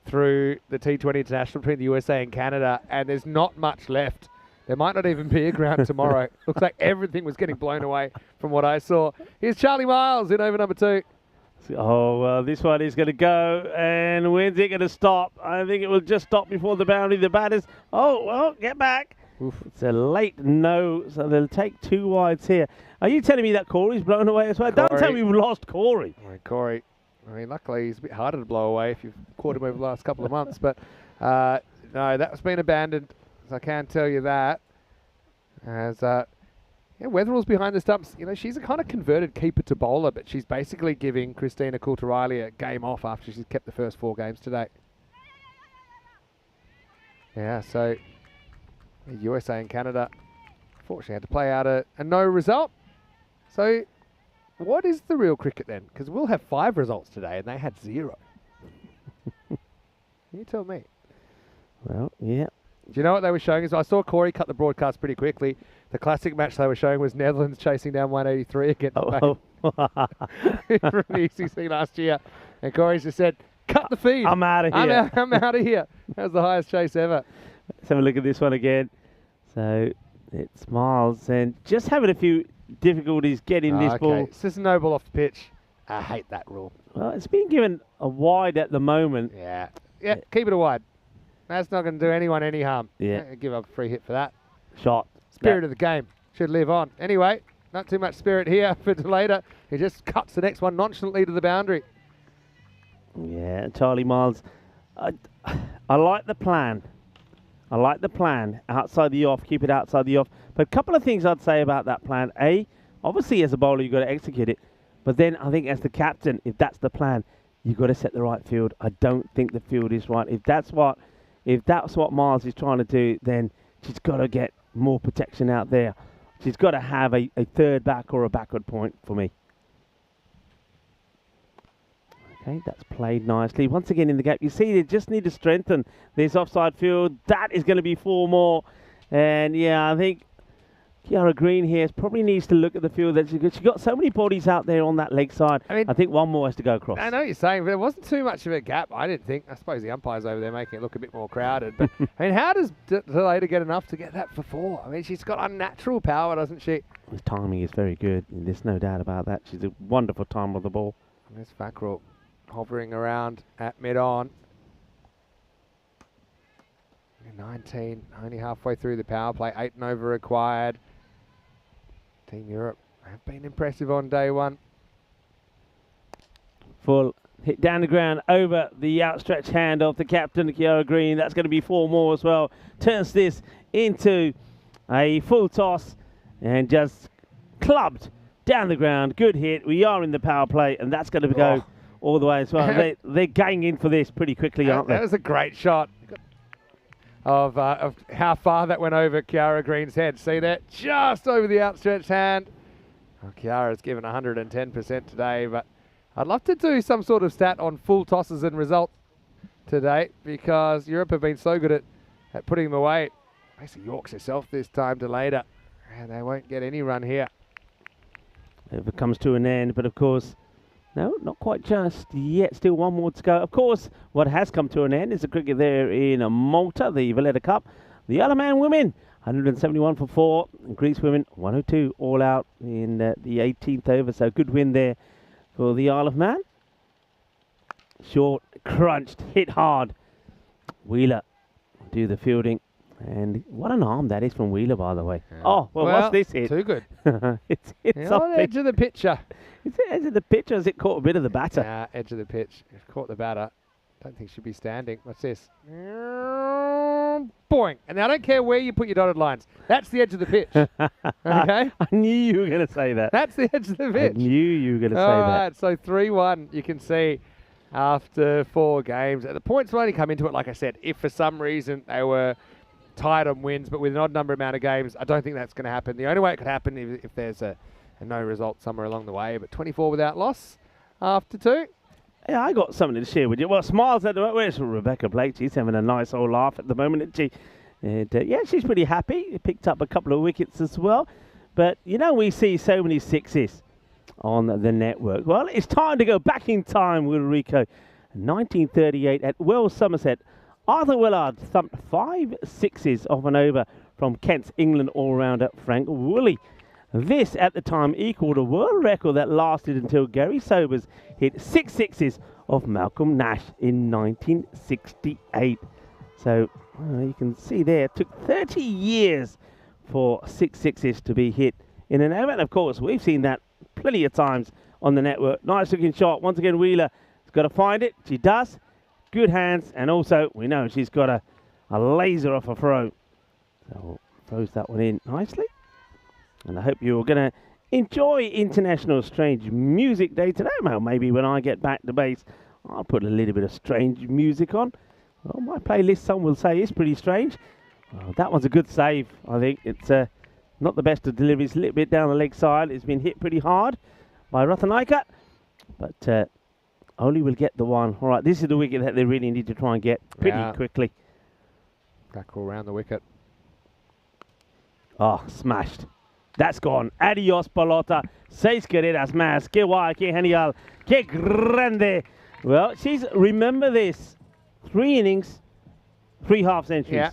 through the T20 International between the USA and Canada, and there's not much left. There might not even be a ground tomorrow. Looks like everything was getting blown away from what I saw. Here's Charlie Miles in over number 2. Oh, well, this one is going to go, and when's it going to stop? I think it will just stop before the boundary. The batters, oh, well, get back. Oof. It's a late no, so they'll take 2 wides here. Are you telling me that Corey's blown away as well? Don't tell me we've lost Corey. Oh, Corey, I mean, luckily he's a bit harder to blow away if you've caught him over the last couple of months, but no, that's been abandoned, so I can tell you that. As Weatherall's behind the stumps. You know, she's a kind of converted keeper to bowler, but she's basically giving Christina Coulter-Riley a game off after she's kept the first 4 games today. Yeah, so the USA and Canada fortunately had to play out a no result. So what is the real cricket then? Because we'll have 5 results today and they had 0. You tell me. Well, yeah. Do you know what they were showing? I saw Corey cut the broadcast pretty quickly. The classic match they were showing was Netherlands chasing down 183 against Spain from the ECC last year. And Corey just said, cut the feed. I'm out of here. I'm out of here. That was the highest chase ever. Let's have a look at this one again. So it's Miles and just having a few difficulties getting this ball. It's just a no ball off the pitch. I hate that rule. Well, it's been given a wide at the moment. Yeah, keep it a wide. That's not going to do anyone any harm. Yeah. Give up a free hit for that. Shot. Spirit of the game. Should live on. Anyway, not too much spirit here for Delata. He just cuts the next one nonchalantly to the boundary. Yeah, Charlie Miles. I like the plan. I like the plan. Outside the off, keep it outside the off. But a couple of things I'd say about that plan. A, obviously as a bowler you've got to execute it. But then I think as the captain, if that's the plan, you've got to set the right field. I don't think the field is right. If that's what Miles is trying to do, then she's got to get more protection out there. She's got to have a third back or a backward point for me. Okay, that's played nicely. Once again in the gap, you see they just need to strengthen this offside field. That is going to be 4 more. And yeah, I think Kiara Green here probably needs to look at the field. That she's got so many bodies out there on that leg side. I think 1 more has to go across. I know what you're saying, but there wasn't too much of a gap, I didn't think. I suppose the umpire's over there making it look a bit more crowded. But I mean, how does Delata get enough to get that for 4? I mean, she's got unnatural power, doesn't she? His timing is very good. There's no doubt about that. She's a wonderful timer of the ball. And there's Fackrell hovering around at mid-on. 19, only halfway through the power play. 8 and over required. Team Europe have been impressive on day 1. Full hit down the ground over the outstretched hand of the captain, Kiara Green. That's going to be 4 more as well. Turns this into a full toss and just clubbed down the ground. Good hit. We are in the power play, and that's going to go all the way as well. They're going in for this pretty quickly, aren't they? That was a great shot of how far that went over Kiara Green's head. See that? Just over the outstretched hand. Oh, Kiara's given 110% today, but I'd love to do some sort of stat on full tosses and result today because Europe have been so good at putting them away. Basically Yorks herself this time to later, and they won't get any run here. If it comes to an end, but of course, no, not quite just yet. Still 1 more to go. Of course, what has come to an end is the cricket there in Malta, the Valletta Cup. The Isle of Man women, 171 for 4. And Greece women, 102 all out in the 18th over. So good win there for the Isle of Man. Short, crunched, hit hard. Wheeler do the fielding. And what an arm that is from Wheeler, by the way. Yeah. Oh, well, what's this hit? Too good. it's on the edge of the pitcher. Is it edge of the pitch or has it caught a bit of the batter? Yeah, edge of the pitch. It's caught the batter. Don't think she'd be standing. What's this? Boing. And I don't care where you put your dotted lines. That's the edge of the pitch. Okay? I knew you were going to say that. That's the edge of the pitch. I knew you were going to say All that. right, so 3-1. You can see after 4 games. The points will only come into it, like I said, if for some reason they were tied on wins, but with an odd number amount of games, I don't think that's going to happen. The only way it could happen is if there's a no result somewhere along the way, but 24 without loss after 2. Yeah, I got something to share with you. Well, Smiles at the moment. Where's Rebecca Blake? She's having a nice old laugh at the moment, isn't she? And, yeah, she's pretty happy. Picked up a couple of wickets as well. But, you know, we see so many 6s on the network. Well, it's time to go back in time with Rico 1938 at Wells, Somerset. Arthur Willard thumped 5 sixes off and over from Kent's England all-rounder Frank Woolley. This, at the time, equalled a world record that lasted until Gary Sobers hit 6 sixes off Malcolm Nash in 1968. So you can see there, it took 30 years for 6 sixes to be hit in an over. And of course, we've seen that plenty of times on the network. Nice looking shot. Once again, Wheeler has got to find it. She does. Good hands. And also, we know she's got a laser off a throw. So throws that one in nicely. And I hope you're going to enjoy International Strange Music Day today. Well, maybe when I get back to base, I'll put a little bit of strange music on. Well, my playlist, some will say, is pretty strange. Well, that one's a good save, I think. It's not the best of deliveries. A little bit down the leg side. It's been hit pretty hard by Ratanaika. But Oli will get the one. All right, this is the wicket that they really need to try and get pretty quickly. Tackle around the wicket. Oh, smashed. That's gone. Adios, pelota. 6 carreras más. Qué guay, qué genial, qué grande. Well, remember this. 3 innings, 3 half centuries. Yeah,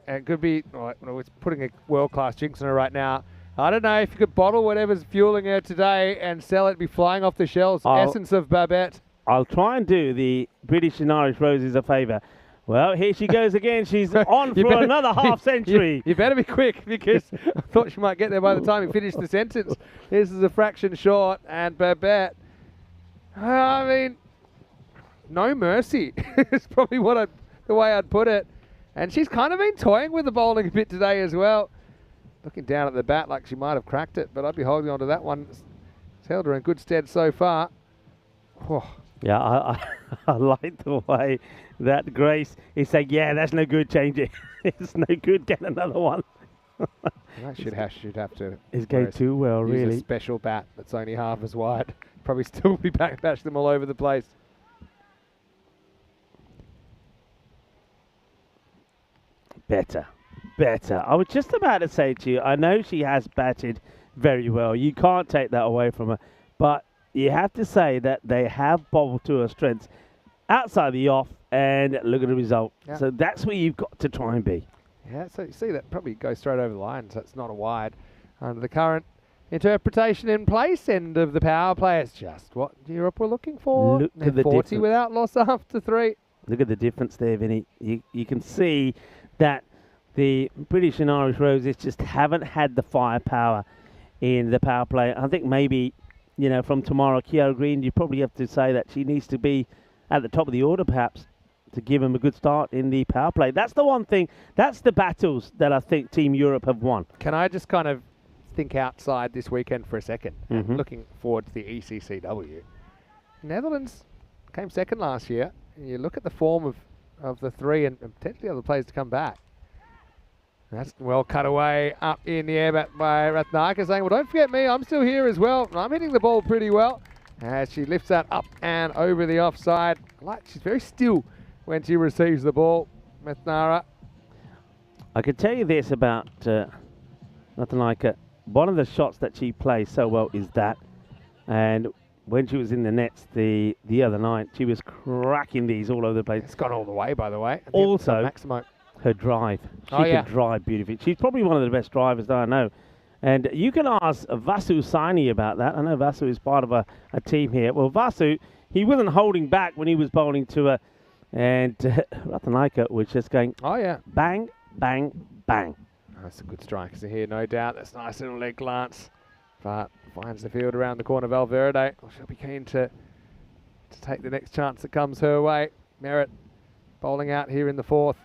it could be, it's putting a world-class jinx on her right now. I don't know if you could bottle whatever's fueling her today and sell it, be flying off the shelves. Essence of Babette. I'll try and do the British and Irish Roses a favour. Well, here she goes again. She's on for another half century. You better be quick, because I thought she might get there by the time you finish the sentence. This is a fraction short, and Babette, I mean, no mercy is probably the way I'd put it. And she's kind of been toying with the bowling a bit today as well. Looking down at the bat like she might have cracked it, but I'd be holding on to that one. It's held her in good stead so far. Oh. Yeah, I like the way that Grace is saying, yeah, that's no good, change it. It's no good, get another one. That should have to. It's going too well, use really. A special bat that's only half as wide. Probably still be bash them all over the place. Better. I was just about to say to you, I know she has batted very well. You can't take that away from her. But you have to say that they have bowled to her strengths outside the off, and look at the result. Yeah. So that's where you've got to try and be. Yeah, so you see that probably goes straight over the line, so it's not a wide. Under the current interpretation in place, end of the power play, it's just what Europe were looking for. Look at the 40 difference. without loss after 3. Look at the difference there, Vinny. You can see that the British and Irish Roses just haven't had the firepower in the power play. I think maybe, from tomorrow, Kiara Green, you probably have to say that she needs to be at the top of the order, perhaps, to give them a good start in the power play. That's the one thing. That's the battles that I think Team Europe have won. Can I just kind of think outside this weekend for a second? And looking forward to the ECCW. Netherlands came second last year. And you look at the form of the 3 and potentially other players to come back. That's well cut away up in the air by Ratnaka, saying, well, don't forget me, I'm still here as well. And I'm hitting the ball pretty well. As she lifts that up and over the offside. She's very still when she receives the ball, Ratnara. I could tell you this about Ratnaka. One of the shots that she plays so well is that. And when she was in the nets the other night, she was cracking these all over the place. It's gone all the way, by the way. Also, Maximo. Her drive. She can drive beautifully. She's probably one of the best drivers that I know. And you can ask Vasu Saini about that. I know Vasu is part of a team here. Well, Vasu, he wasn't holding back when he was bowling to her. And Ratanaika was just going, bang, bang, bang. That's a good strike here, no doubt. That's a nice little leg glance. But finds the field around the corner, Valverde. She'll be keen to take the next chance that comes her way. Merritt bowling out here in the 4th.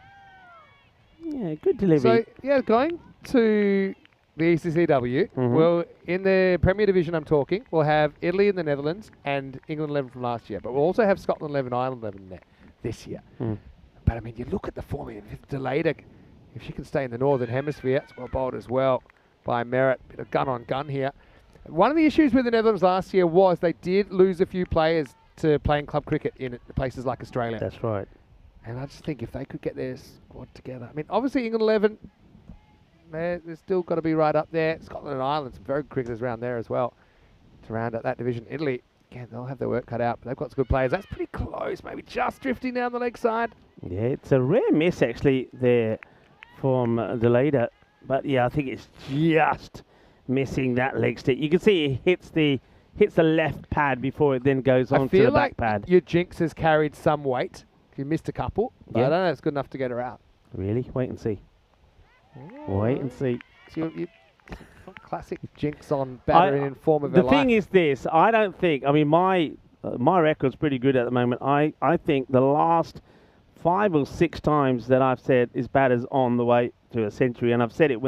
Yeah, good delivery. So, going to the ECCW, well, in the Premier Division I'm talking, we'll have Italy and the Netherlands and England 11 from last year. But we'll also have Scotland 11, Ireland 11 there this year. But, I mean, you look at the form, if Delayda, if she can stay in the Northern Hemisphere, it's well bowled as well by Merritt. Bit of gun on gun here. One of the issues with the Netherlands last year was they did lose a few players to playing club cricket in places like Australia. That's right. And I just think if they could get their squad together. I mean, obviously England 11, they're still got to be right up there. Scotland and Ireland, some very good cricketers around there as well to round out that division. Italy Again, they'll have their work cut out, but they've got some good players. That's pretty close, maybe just drifting down the leg side. Yeah, it's a rare miss actually there from Deleda. But yeah, I think it's just missing that leg stick. You can see it hits the left pad before it then goes on to the back pad. Your jinx has carried some weight. You missed a couple, but I don't know it's good enough to get her out. Really? Wait and see. Wait and see. So you classic jinx on battering in form of her The thing is this, I don't think, I mean, my record's pretty good at the moment. I think the last 5 or 6 times that I've said is batter's on the way to a century, and I've said it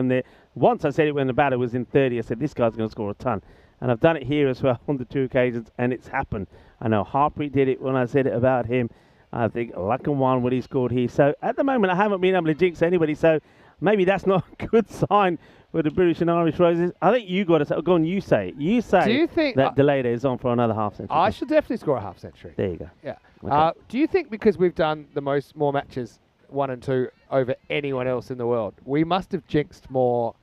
once I said it when the batter was in 30, I said this guy's going to score a ton. And I've done it here as well on the 2 occasions, and it's happened. I know Harpreet did it when I said it about him. I think Luckin won when he scored here. So at the moment, I haven't been able to jinx anybody, so maybe that's not a good sign for the British and Irish Roses. I think you got to say, go on, you say it. You say do you think that Deleda is on for another half century. I should definitely score a half century. There you go. Yeah. Okay. Do you think because we've done more matches, 1 and 2, over anyone else in the world, we must have jinxed more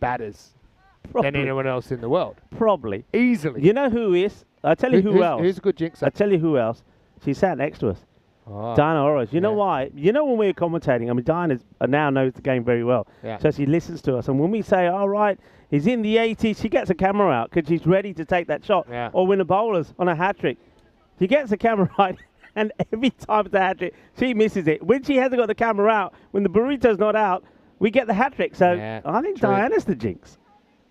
batters than anyone else in the world? Probably. Easily. You know who is? I'll tell you who else. Who's a good jinxer? I'll tell you who else. She sat next to us. Oh. Diana Oroz. You know Yeah. why? You know when we're commentating, I mean, Diana now knows the game very well. Yeah. So she listens to us. And when we say, all right, he's in the 80s, she gets a camera out because she's ready to take that shot. Yeah. Or when the bowler's on a hat-trick. She gets the camera right, and every time it's a hat-trick, she misses it. When she hasn't got the camera out, when the burrito's not out, we get the hat-trick. So Yeah, I think true. Diana's the jinx.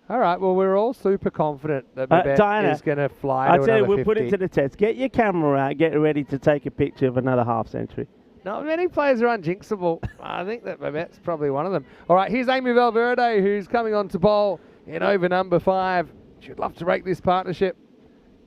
All right, well, we're all super confident that Babette Diana, is going to fly I to tell you, another we'll put it 50. to the test. Get your camera out. Get ready to take a picture of another half century. Not many players are unjinxable. I think that Babette's probably one of them. All right, here's Amy Valverde, who's coming on to bowl in over number 5. She'd love to break this partnership.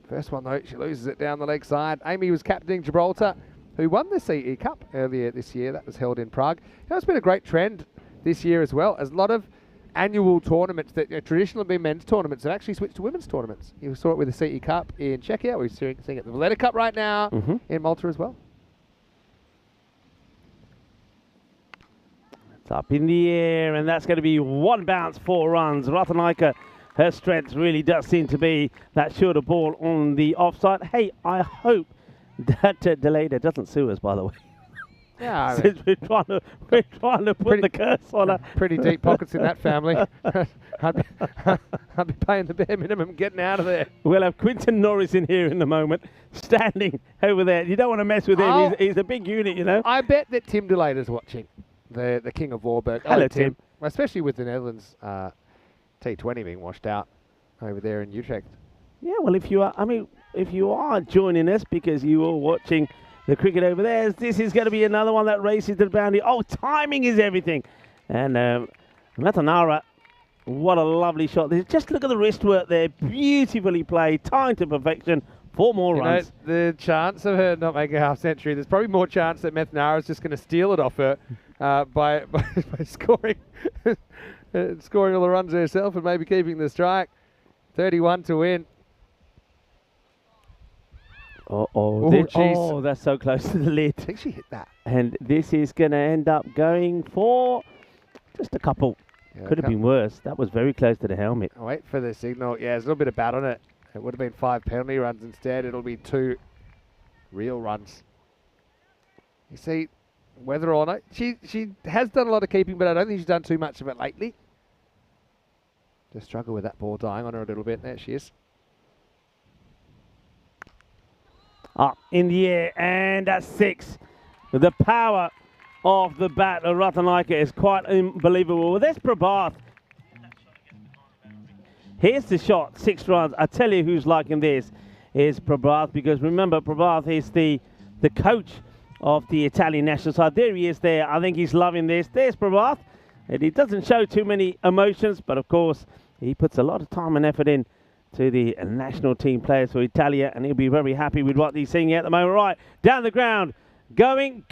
First one, though, she loses it down the leg side. Amy was captaining Gibraltar, who won the CE Cup earlier this year. That was held in Prague. It's been a great trend this year as well, as a lot of annual tournaments that traditionally have been men's tournaments have actually switched to women's tournaments. You saw it with the CE Cup in Czechia. We're seeing it at the Valletta Cup right now in Malta as well. It's up in the air, and that's going to be 1 bounce, 4 runs. Ratanaika, her strength really does seem to be that shorter ball on the offside. Hey, I hope that Deleda doesn't sue us, by the way. Yeah, Since we're trying to put the curse on her. Pretty deep pockets in that family. I'd be paying the bare minimum getting out of there. We'll have Quinton Norris in here in a moment, standing over there. You don't want to mess with him. He's a big unit, you know. I bet that Tim Delader's watching, the King of Warburg. Hello, Tim. Especially with the Netherlands T20 being washed out over there in Utrecht. Yeah, well, if you are joining us because you are watching the cricket over there, this is going to be another one that races to the boundary. Oh, timing is everything. And Matanara, what a lovely shot. Just look at the wrist work there. Beautifully played, timed to perfection. 4 more runs. The chance of her not making a half century, there's probably more chance that Methanara is just going to steal it off her by scoring scoring all the runs herself and maybe keeping the strike. 31 to win. Oh, that's so close to the lid. I think she hit that. And this is going to end up going for just a couple. Yeah, Could have been worse. That was very close to the helmet. I'll wait for the signal. Yeah, there's a little bit of bat on it. It would have been 5 penalty runs instead. It'll be 2 real runs. You see, whether or not she has done a lot of keeping, but I don't think she's done too much of it lately. Just struggle with that ball dying on her a little bit. There she is. Up in the air, and that's 6. The power of the bat of Ratanaika is quite unbelievable. Well, there's Prabhath. Here's the shot, 6 runs. I tell you who's liking this is Prabhath, because remember, Prabhath is the coach of the Italian national side. There he is there. I think he's loving this. There's Prabhath. And he doesn't show too many emotions, but of course, he puts a lot of time and effort in to the national team players for Italia, and he'll be very happy with what he's seeing at the moment. Right, down the ground, going,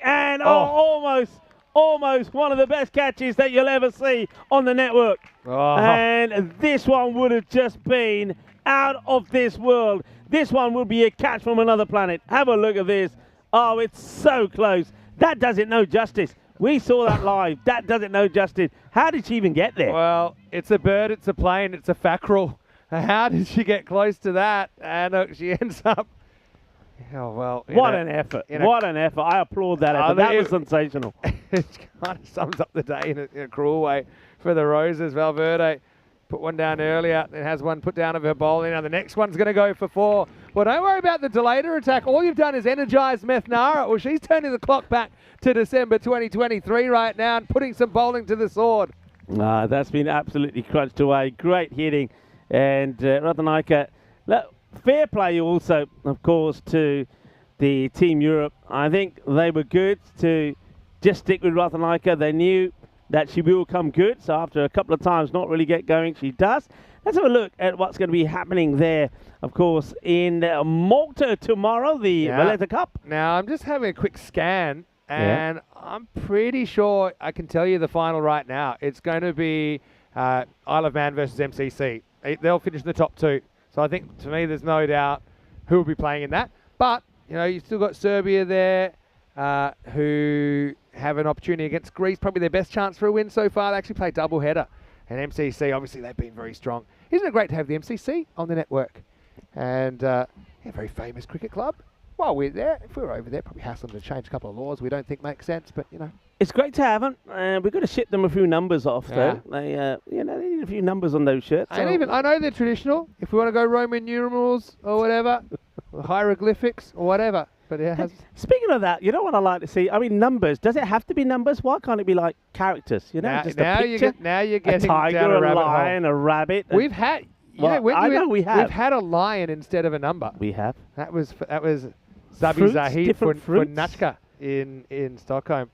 and almost one of the best catches that you'll ever see on the network. And this one would have just been out of this world. This one would be a catch from another planet. Have a look at this. Oh, it's so close. That does it no justice. We saw that live. That does it no justice. How did she even get there? Well, it's a bird, it's a plane, it's a fackerel. How did she get close to that? And she ends up. Oh, well. What an effort. What an effort. I applaud that effort. That was sensational. It kind of sums up the day in a cruel way for the Roses. Valverde put one down earlier, then has one put down of her bowling. Now the next one's going to go for 4. Well, don't worry about the delayed attack. All you've done is energise Methnara. Well, she's turning the clock back to December 2023 right now and putting some bowling to the sword. That's been absolutely crunched away. Great hitting. And Ratanaika, fair play also, of course, to the Team Europe. I think they were good to just stick with Ratanaika. They knew that she will come good. So after a couple of times not really get going, she does. Let's have a look at what's going to be happening there, of course, in Malta tomorrow, the Meltl Cup. Now, I'm just having a quick scan, and I'm pretty sure I can tell you the final right now. It's going to be Isle of Man versus MCC. They'll finish in the top 2. So I think, to me, there's no doubt who will be playing in that. But, you know, you've still got Serbia there, who have an opportunity against Greece, probably their best chance for a win so far. They actually play double header. And MCC, obviously, they've been very strong. Isn't it great to have the MCC on the network? And a very famous cricket club. While we're there, if we were over there, probably hassle them to change a couple of laws we don't think make sense, but, you know. It's great to have them. We've got to ship them a few numbers off, though. They, they need a few numbers on those shirts. And even, I know they're traditional. If we want to go Roman numerals or whatever, or hieroglyphics or whatever. But yeah. Speaking of that, you know what I like to see? I mean, numbers. Does it have to be numbers? Why can't it be like characters? You know, just a picture. Now you're getting a tiger, down a lion, a rabbit. We've had. Well, I know we have. We've had a lion instead of a number. We have. That was Zabi Zahid for Natchka in Stockholm.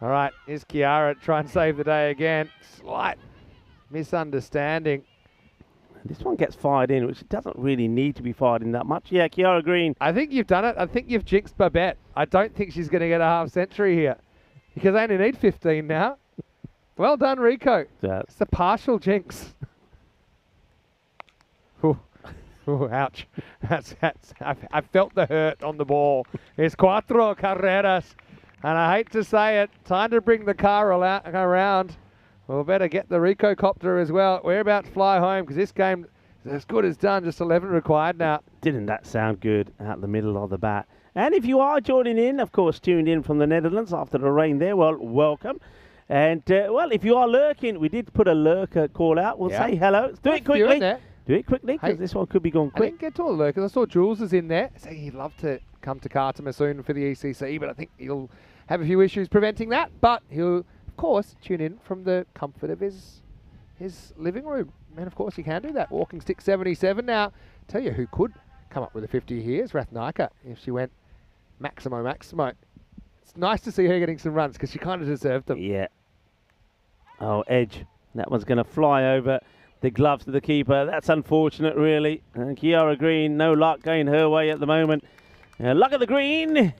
All right, here's Kiara try and save the day again. Slight misunderstanding. This one gets fired in, which doesn't really need to be fired in that much. Yeah, Kiara Green. I think you've done it. I think you've jinxed Babette. I don't think she's going to get a half century here because they only need 15 now. Well done, Rico. It's a partial jinx. Ooh, ouch. I felt the hurt on the ball. It's cuatro carreras. And I hate to say it, time to bring the car around. We'll better get the Rico copter as well. We're about to fly home because this game is as good as done. Just 11 required now. Didn't that sound good out the middle of the bat? And if you are joining in, of course, tuned in from the Netherlands after the rain there, well, welcome. And, well, if you are lurking, we did put a lurker call out. We'll say hello. Do it quickly. Do it quickly because this one could be going quick. I didn't get to all the lurkers. I saw Jules is in there. So he'd love to come to Khartoum soon for the ECC, but I think he'll have a few issues preventing that. But he'll, of course, tune in from the comfort of his living room. And, of course, he can do that. Walking stick 77 now. Tell you who could come up with a 50 here is Rathnaka if she went Maximo. It's nice to see her getting some runs because she kind of deserved them. Yeah. Oh, edge. That one's going to fly over the gloves to the keeper. That's unfortunate, really. And Kiara Green, no luck going her way at the moment. Luck at the green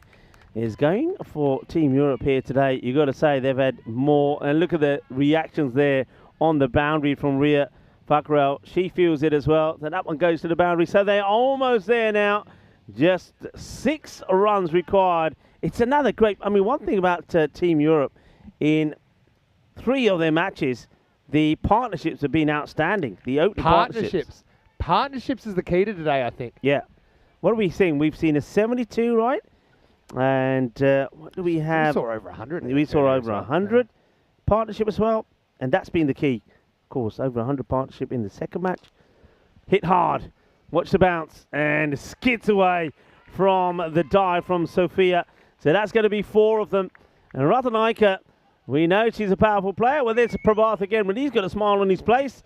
is going for Team Europe here today. You've got to say they've had more. And look at the reactions there on the boundary from Ria Fakrel. She feels it as well. So that one goes to the boundary. So they're almost there now. Just 6 runs required. It's another great... I mean, one thing about Team Europe, in 3 of their matches, the partnerships have been outstanding. The opening partnerships. Partnerships is the key to today, I think. Yeah. What are we seeing? We've seen a 72, right? And what do we have? We saw over 100. We saw over 100 partnership as well. And that's been the key. Of course, over 100 partnership in the second match. Hit hard. Watch the bounce. And skids away from the dive from Sofia. So that's going to be 4 of them. And Ratanaika, we know she's a powerful player. Well, there's Prabhath again, but he's got a smile on his face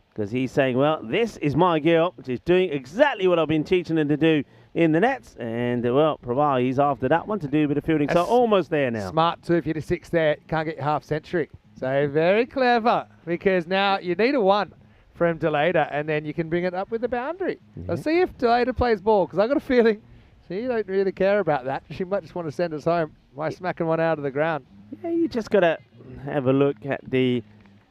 because he's saying, well, this is my girl. She's doing exactly what I've been teaching her to do in the nets. And, well, Prabhath, he's after that one to do a bit of fielding. So almost there now. Smart, too. If you hit a 6 there, can't get your half century. So very clever because now you need a 1 from Delata and then you can bring it up with the boundary. Let's see if Delata plays ball because I've got a feeling she don't really care about that. She might just want to send us home by smacking one out of the ground. Yeah, you just got to have a look at the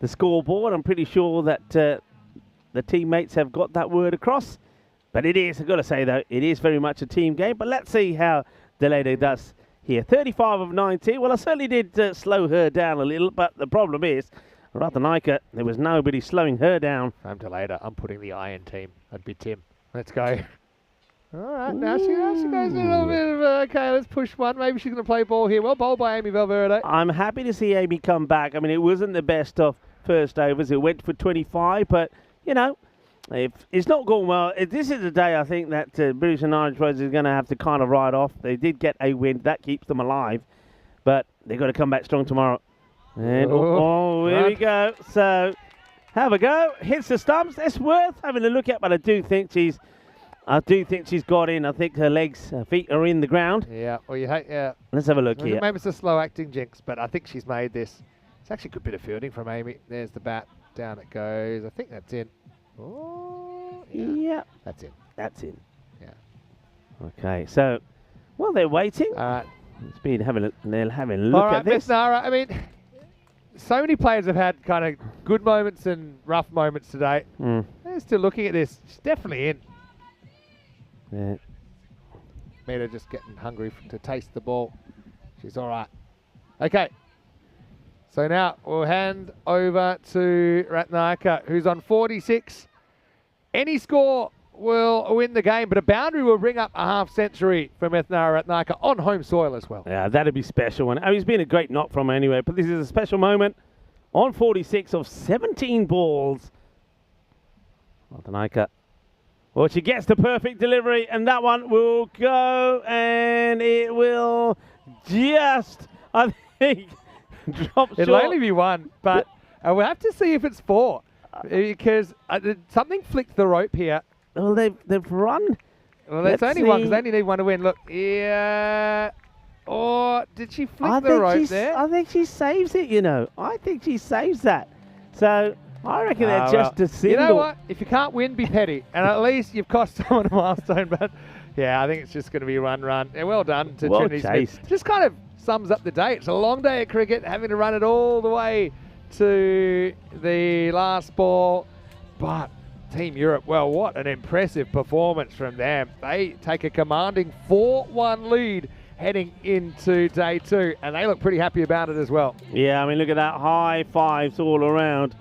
scoreboard. I'm pretty sure that the teammates have got that word across. But it is, I've got to say, though, it is very much a team game. But let's see how Delata does here. 35 of 90. Well, I certainly did slow her down a little. But the problem is, Ratanaika, there was nobody slowing her down. Home to later. I'm putting the iron team. That'd be Tim. Let's go. All right, now she goes a little bit of, okay, let's push one. Maybe she's going to play ball here. Well bowled by Amy Valverde. I'm happy to see Amy come back. I mean, it wasn't the best of first overs. It went for 25, but, you know, if it's not going well, this is the day I think that British and Irish Roses is going to have to kind of ride off. They did get a win. That keeps them alive, but they've got to come back strong tomorrow. And, here we go. So, have a go. Hits the stumps. It's worth having a look at, but I do think she's got in. I think her legs, her feet are in the ground. Yeah, well, yeah. Let's have a look here. Maybe it's a slow-acting jinx, but I think she's made this. It's actually a good bit of fielding from Amy. There's the bat. Down it goes. I think that's in. Oh, yeah. That's in. That's in. Yeah. Okay, so, well, they're waiting. All right. They're having a look at this. Nara, I mean, so many players have had kind of good moments and rough moments today. They're still looking at this. She's definitely in. Yeah. Meta just getting hungry to taste the ball. She's all right. Okay. So now we'll hand over to Ratnaika, who's on 46. Any score will win the game, but a boundary will bring up a half century for Methnara Ratnaika on home soil as well. Yeah, that'd be special. And it's been a great knock from her anyway, but this is a special moment on 46 of 17 balls. Ratnaika. Well, she gets the perfect delivery, and that one will go, and it will just, I think, drop short. It'll only be one, but we'll have to see if it's four, because something flicked the rope here. Well, they've run. Well, it's only one, because they only need one to win. Look, yeah. Or did she flick the rope there? I think she saves it, you know. I think she saves that. So I reckon they're just a single. You know what? If you can't win, be petty. And at least you've cost someone a milestone. But, yeah, I think it's just going to be run. Yeah, well done to Trinity Smith. Just kind of sums up the day. It's a long day of cricket, having to run it all the way to the last ball. But Team Europe, well, what an impressive performance from them. They take a commanding 4-1 lead heading into day two, and they look pretty happy about it as well. Yeah, I mean, look at that. High fives all around.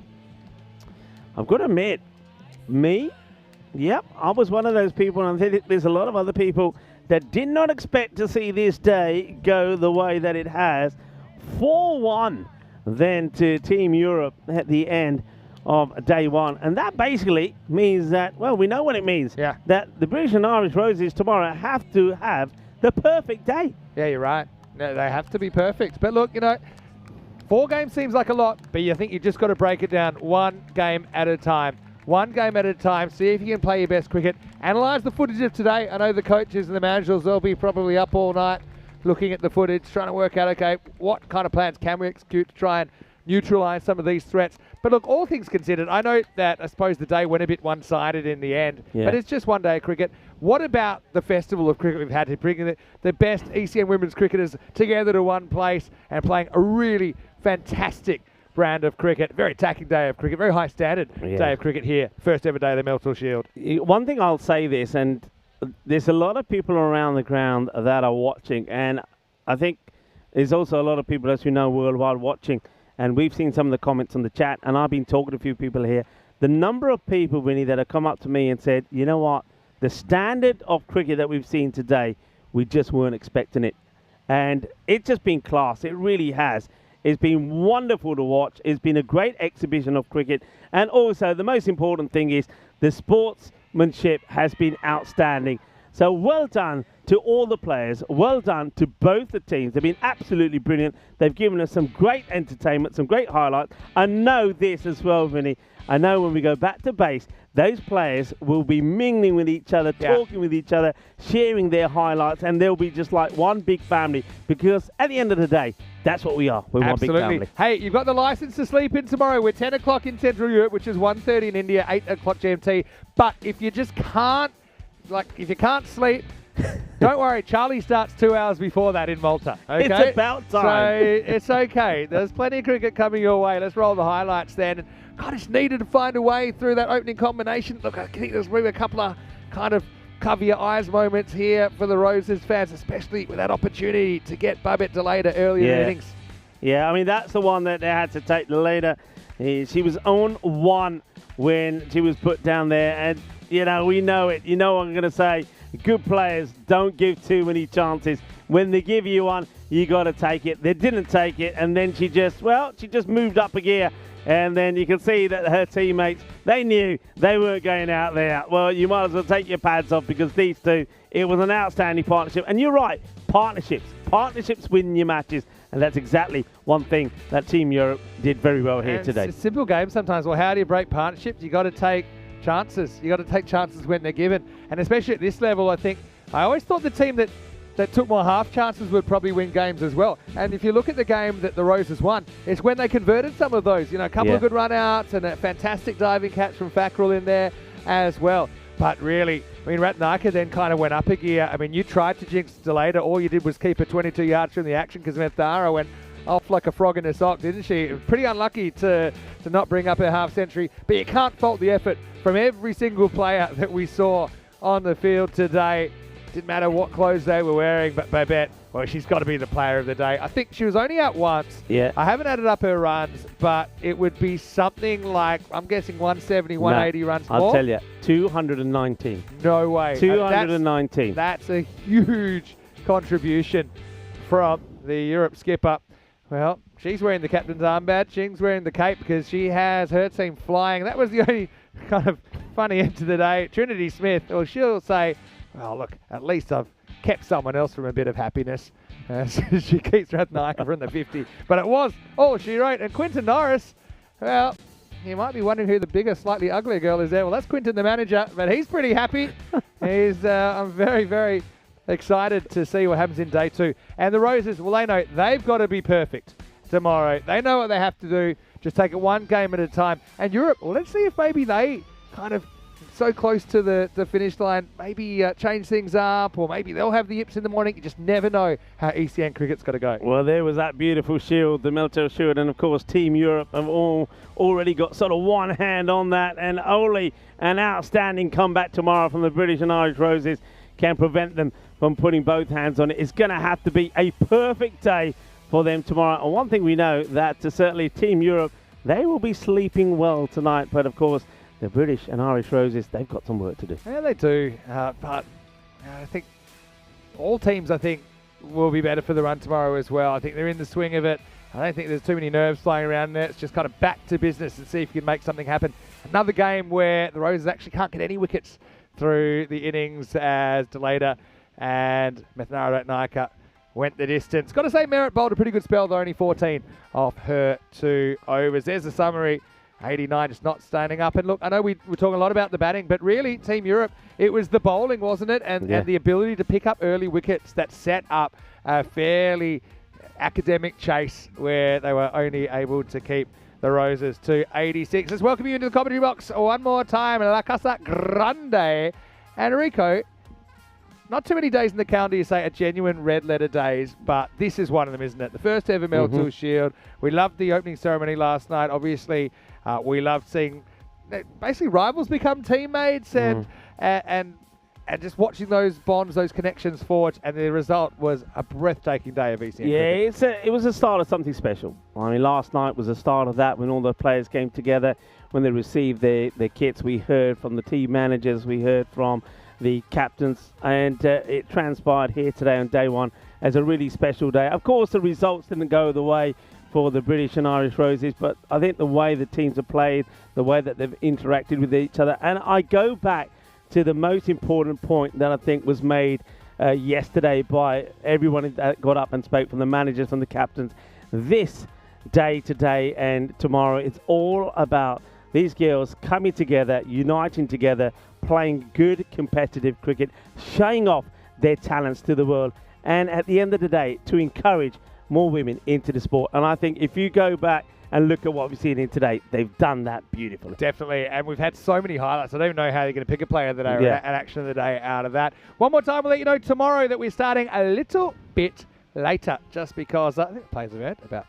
I've got to admit, I was one of those people, and I think there's a lot of other people that did not expect to see this day go the way that it has. 4-1 then to Team Europe at the end of day one. And that basically means that, well, we know what it means. Yeah. That the British and Irish Roses tomorrow have to have the perfect day. Yeah, you're right. No, they have to be perfect. But look, you know, 4 games seems like a lot, but you think you just got to break it down one game at a time. One game at a time. See if you can play your best cricket. Analyse the footage of today. I know the coaches and the managers, they'll be probably up all night looking at the footage, trying to work out, okay, what kind of plans can we execute to try and neutralise some of these threats. But look, all things considered, I know that I suppose the day went a bit one-sided in the end, but it's just one day of cricket. What about the festival of cricket we've had to bring the best ECN women's cricketers together to one place and playing a really fantastic brand of cricket? Very attacking day of cricket, very high standard day of cricket here. First ever day of the Meltl Shield. One thing I'll say this, and there's a lot of people around the ground that are watching, and I think there's also a lot of people, as you know, worldwide watching. And we've seen some of the comments on the chat, and I've been talking to a few people here. The number of people, Winnie, that have come up to me and said, you know what, the standard of cricket that we've seen today, we just weren't expecting it. And it's just been class. It really has. It's been wonderful to watch. It's been a great exhibition of cricket. And also, the most important thing is the sportsmanship has been outstanding. So well done to all the players. Well done to both the teams. They've been absolutely brilliant. They've given us some great entertainment, some great highlights. I know this as well, Vinny. I know when we go back to base, those players will be mingling with each other, talking with each other, sharing their highlights, and they'll be just like one big family. Because at the end of the day, that's what we are. We're one big family. Hey, you've got the license to sleep in tomorrow. We're 10 o'clock in Central Europe, which is 1:30 in India, 8 o'clock GMT. But if you just can't, if you can't sleep, don't worry. Charlie starts 2 hours before that in Malta. Okay? It's about time. So it's okay. There's plenty of cricket coming your way. Let's roll the highlights then. And God, it's needed to find a way through that opening combination. Look, I think there's maybe a couple of kind of cover your eyes moments here for the Roses fans, especially with that opportunity to get Babette Deleda early in the innings. Yeah, I mean, that's the one that they had to take later. She was on 1 when she was put down there, and we know it. You know what I'm going to say. Good players don't give too many chances. When they give you one, you got to take it. They didn't take it, and then she just moved up a gear. And then you can see that her teammates, they knew they weren't going out there. Well, you might as well take your pads off, because these two, it was an outstanding partnership. And you're right, partnerships win your matches. And that's exactly one thing that Team Europe did very well here today. It's a simple game sometimes. Well, how do you break partnerships? You got to take chances. You got to take chances when they're given. And especially at this level, I always thought the team that took more half chances would probably win games as well. And if you look at the game that the Roses won, it's when they converted some of those. A couple of good run-outs and a fantastic diving catch from Fackrell in there as well. But really, Ratnaika then kind of went up a gear. You tried to jinx Delata. All you did was keep her 22 yards from the action, because Methara went off like a frog in a sock, didn't she? Pretty unlucky to not bring up her half century. But you can't fault the effort from every single player that we saw on the field today. Didn't matter what clothes they were wearing, but Babette, well, she's got to be the player of the day. I think she was only out once. Yeah. I haven't added up her runs, but it would be something like, I'm guessing 170, 180 runs more. I'll tell you, 219. No way. 219. That's a huge contribution from the Europe skipper. Well, she's wearing the captain's armband. Jing's wearing the cape because she has her team flying. That was the only kind of funny end to the day. Trinity Smith, well, she'll say, well, look, at least I've kept someone else from a bit of happiness. She keeps Ratnaika from the 50. But it was all she wrote. And Quinton Norris, well, you might be wondering who the bigger, slightly uglier girl is there. Well, that's Quinton, the manager, but he's pretty happy. I'm very, very excited to see what happens in day 2. And the Roses, well, they know they've got to be perfect tomorrow. They know what they have to do. Just take it one game at a time. And Europe, well, let's see if maybe they kind of so close to the finish line, maybe change things up, or maybe they'll have the yips in the morning. You just never know how ECN cricket's got to go. Well, there was that beautiful shield, the Meltl shield, and of course Team Europe have already got sort of one hand on that, and only an outstanding comeback tomorrow from the British and Irish Roses can prevent them from putting both hands on it. It's going to have to be a perfect day for them tomorrow. And one thing we know, that certainly Team Europe, they will be sleeping well tonight, but of course the British and Irish Roses, they've got some work to do. Yeah, they do. But I think all teams, will be better for the run tomorrow as well. I think they're in the swing of it. I don't think there's too many nerves flying around there. It's just kind of back to business and see if you can make something happen. Another game where the Roses actually can't get any wickets through the innings, as Delata and Methara Ratnaika went the distance. Got to say, Merritt bowled a pretty good spell, though, only 14 off her 2 overs. There's the summary. 89 just not standing up. And look, I know we're talking a lot about the batting, but really, Team Europe, it was the bowling, wasn't it? And the ability to pick up early wickets that set up a fairly academic chase where they were only able to keep the Roses to 86. Let's welcome you into the commentary box one more time. La Casa Grande. And Rico, not too many days in the calendar you say are genuine red letter days, but this is one of them, isn't it? The first ever Meltl Shield. We loved the opening ceremony last night. Obviously, we loved seeing basically rivals become teammates and just watching those bonds, those connections forge, and the result was a breathtaking day of ECN cricket. It was a start of something special. I mean, last night was the start of that when all the players came together, when they received their kits. We heard from the team managers, we heard from the captains, and it transpired here today on day 1 as a really special day. Of course, the results didn't go the way for the British and Irish Roses, but I think the way the teams have played, the way that they've interacted with each other, and I go back to the most important point that I think was made yesterday by everyone that got up and spoke, from the managers, from the captains. This day today and tomorrow, it's all about these girls coming together, uniting together, playing good competitive cricket, showing off their talents to the world, and at the end of the day, to encourage more women into the sport. And I think if you go back and look at what we've seen in today, they've done that beautifully. Definitely, and we've had so many highlights. I don't know how they're going to pick a player of the day or an action of the day out of that. One more time, we'll let you know tomorrow that we're starting a little bit later, just because I think the players have had about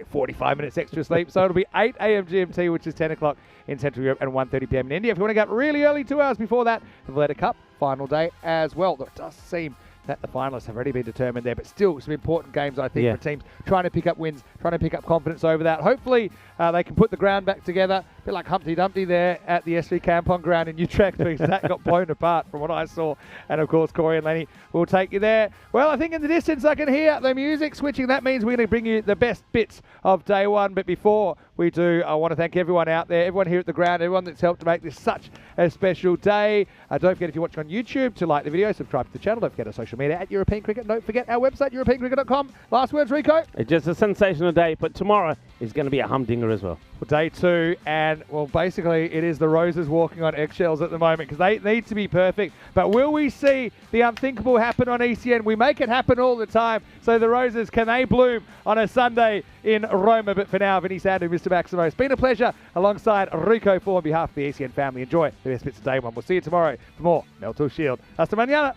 45 minutes extra sleep. So it'll be 8 a.m. GMT, which is 10 o'clock in Central Europe, and 1:30 p.m. in India. If you want to get up really early, 2 hours before that, the Valletta Cup final day as well. Though it does seem that the finalists have already been determined there. But still, some important games, I think, Yeah. for teams trying to pick up wins, trying to pick up confidence over that. Hopefully, they can put the ground back together. A bit like Humpty Dumpty there at the SV Kampong ground in Utrecht, because that got blown apart from what I saw. And, of course, Corey and Lenny will take you there. Well, I think in the distance I can hear the music switching. That means we're going to bring you the best bits of day one. But before we do, I want to thank everyone out there, everyone here at the ground, everyone that's helped to make this such a special day. Don't forget, if you're watching on YouTube, to like the video, subscribe to the channel. Don't forget our social media at European Cricket. Don't forget our website, europeancricket.com. Last words, Rico? It's just a sensational day, but tomorrow is going to be a humdinger as well. Well, day 2, and well, basically it is the Roses walking on eggshells at the moment because they need to be perfect. But will we see the unthinkable happen on ECN? We make it happen all the time. So the Roses, can they bloom on a Sunday in Roma? But for now, Vinny Sandu, Mr. Maximo, it's been a pleasure alongside Rico for on behalf of the ECN family. Enjoy the best bits of day one. We'll see you tomorrow for more Meltl Shield. Hasta mañana.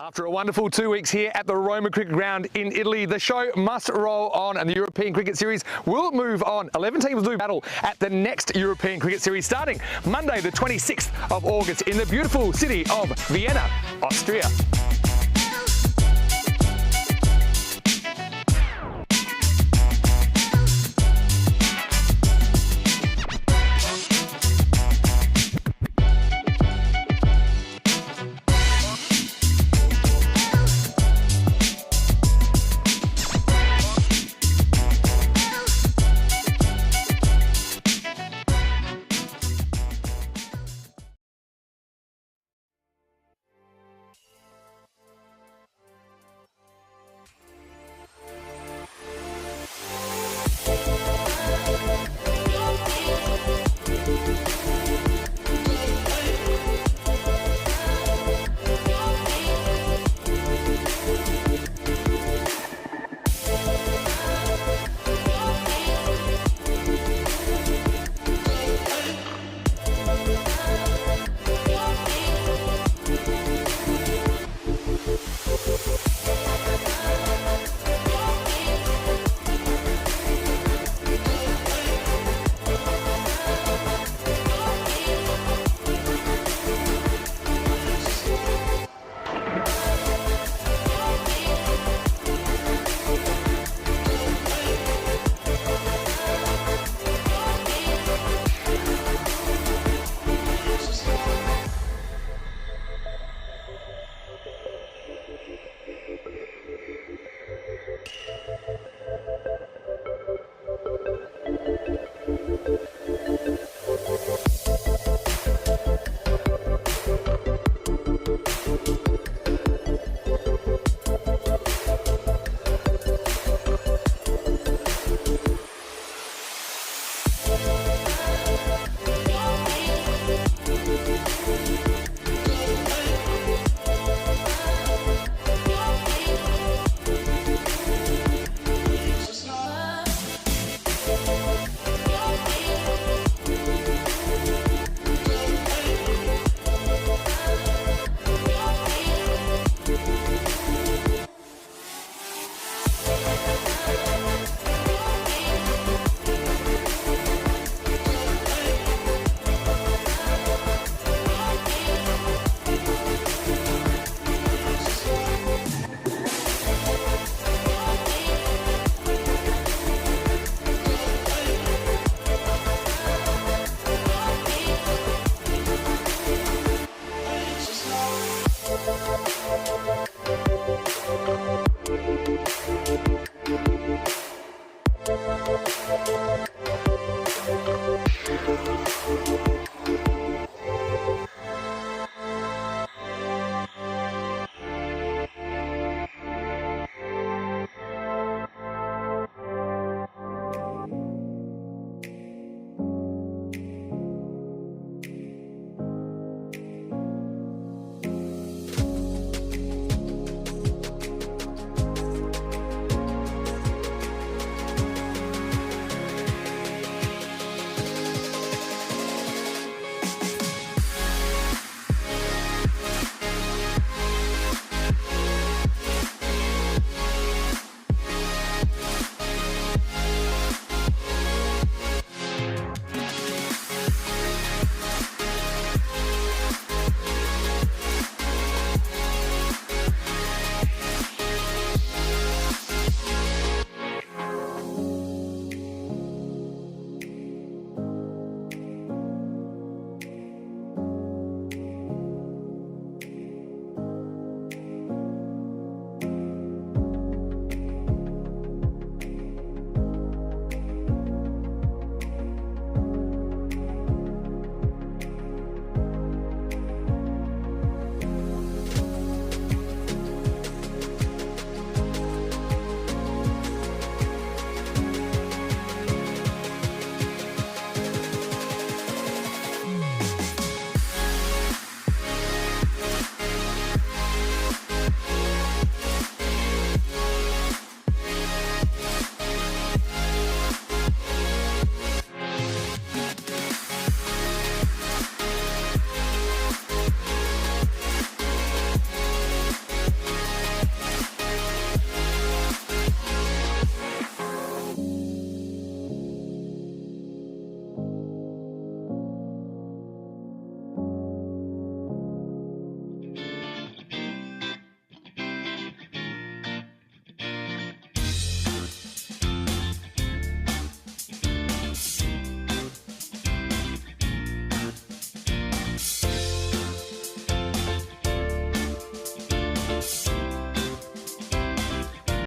After a wonderful 2 weeks here at the Roma Cricket Ground in Italy, the show must roll on and the European Cricket Series will move on. 11 teams do battle at the next European Cricket Series starting Monday the 26th of August in the beautiful city of Vienna, Austria.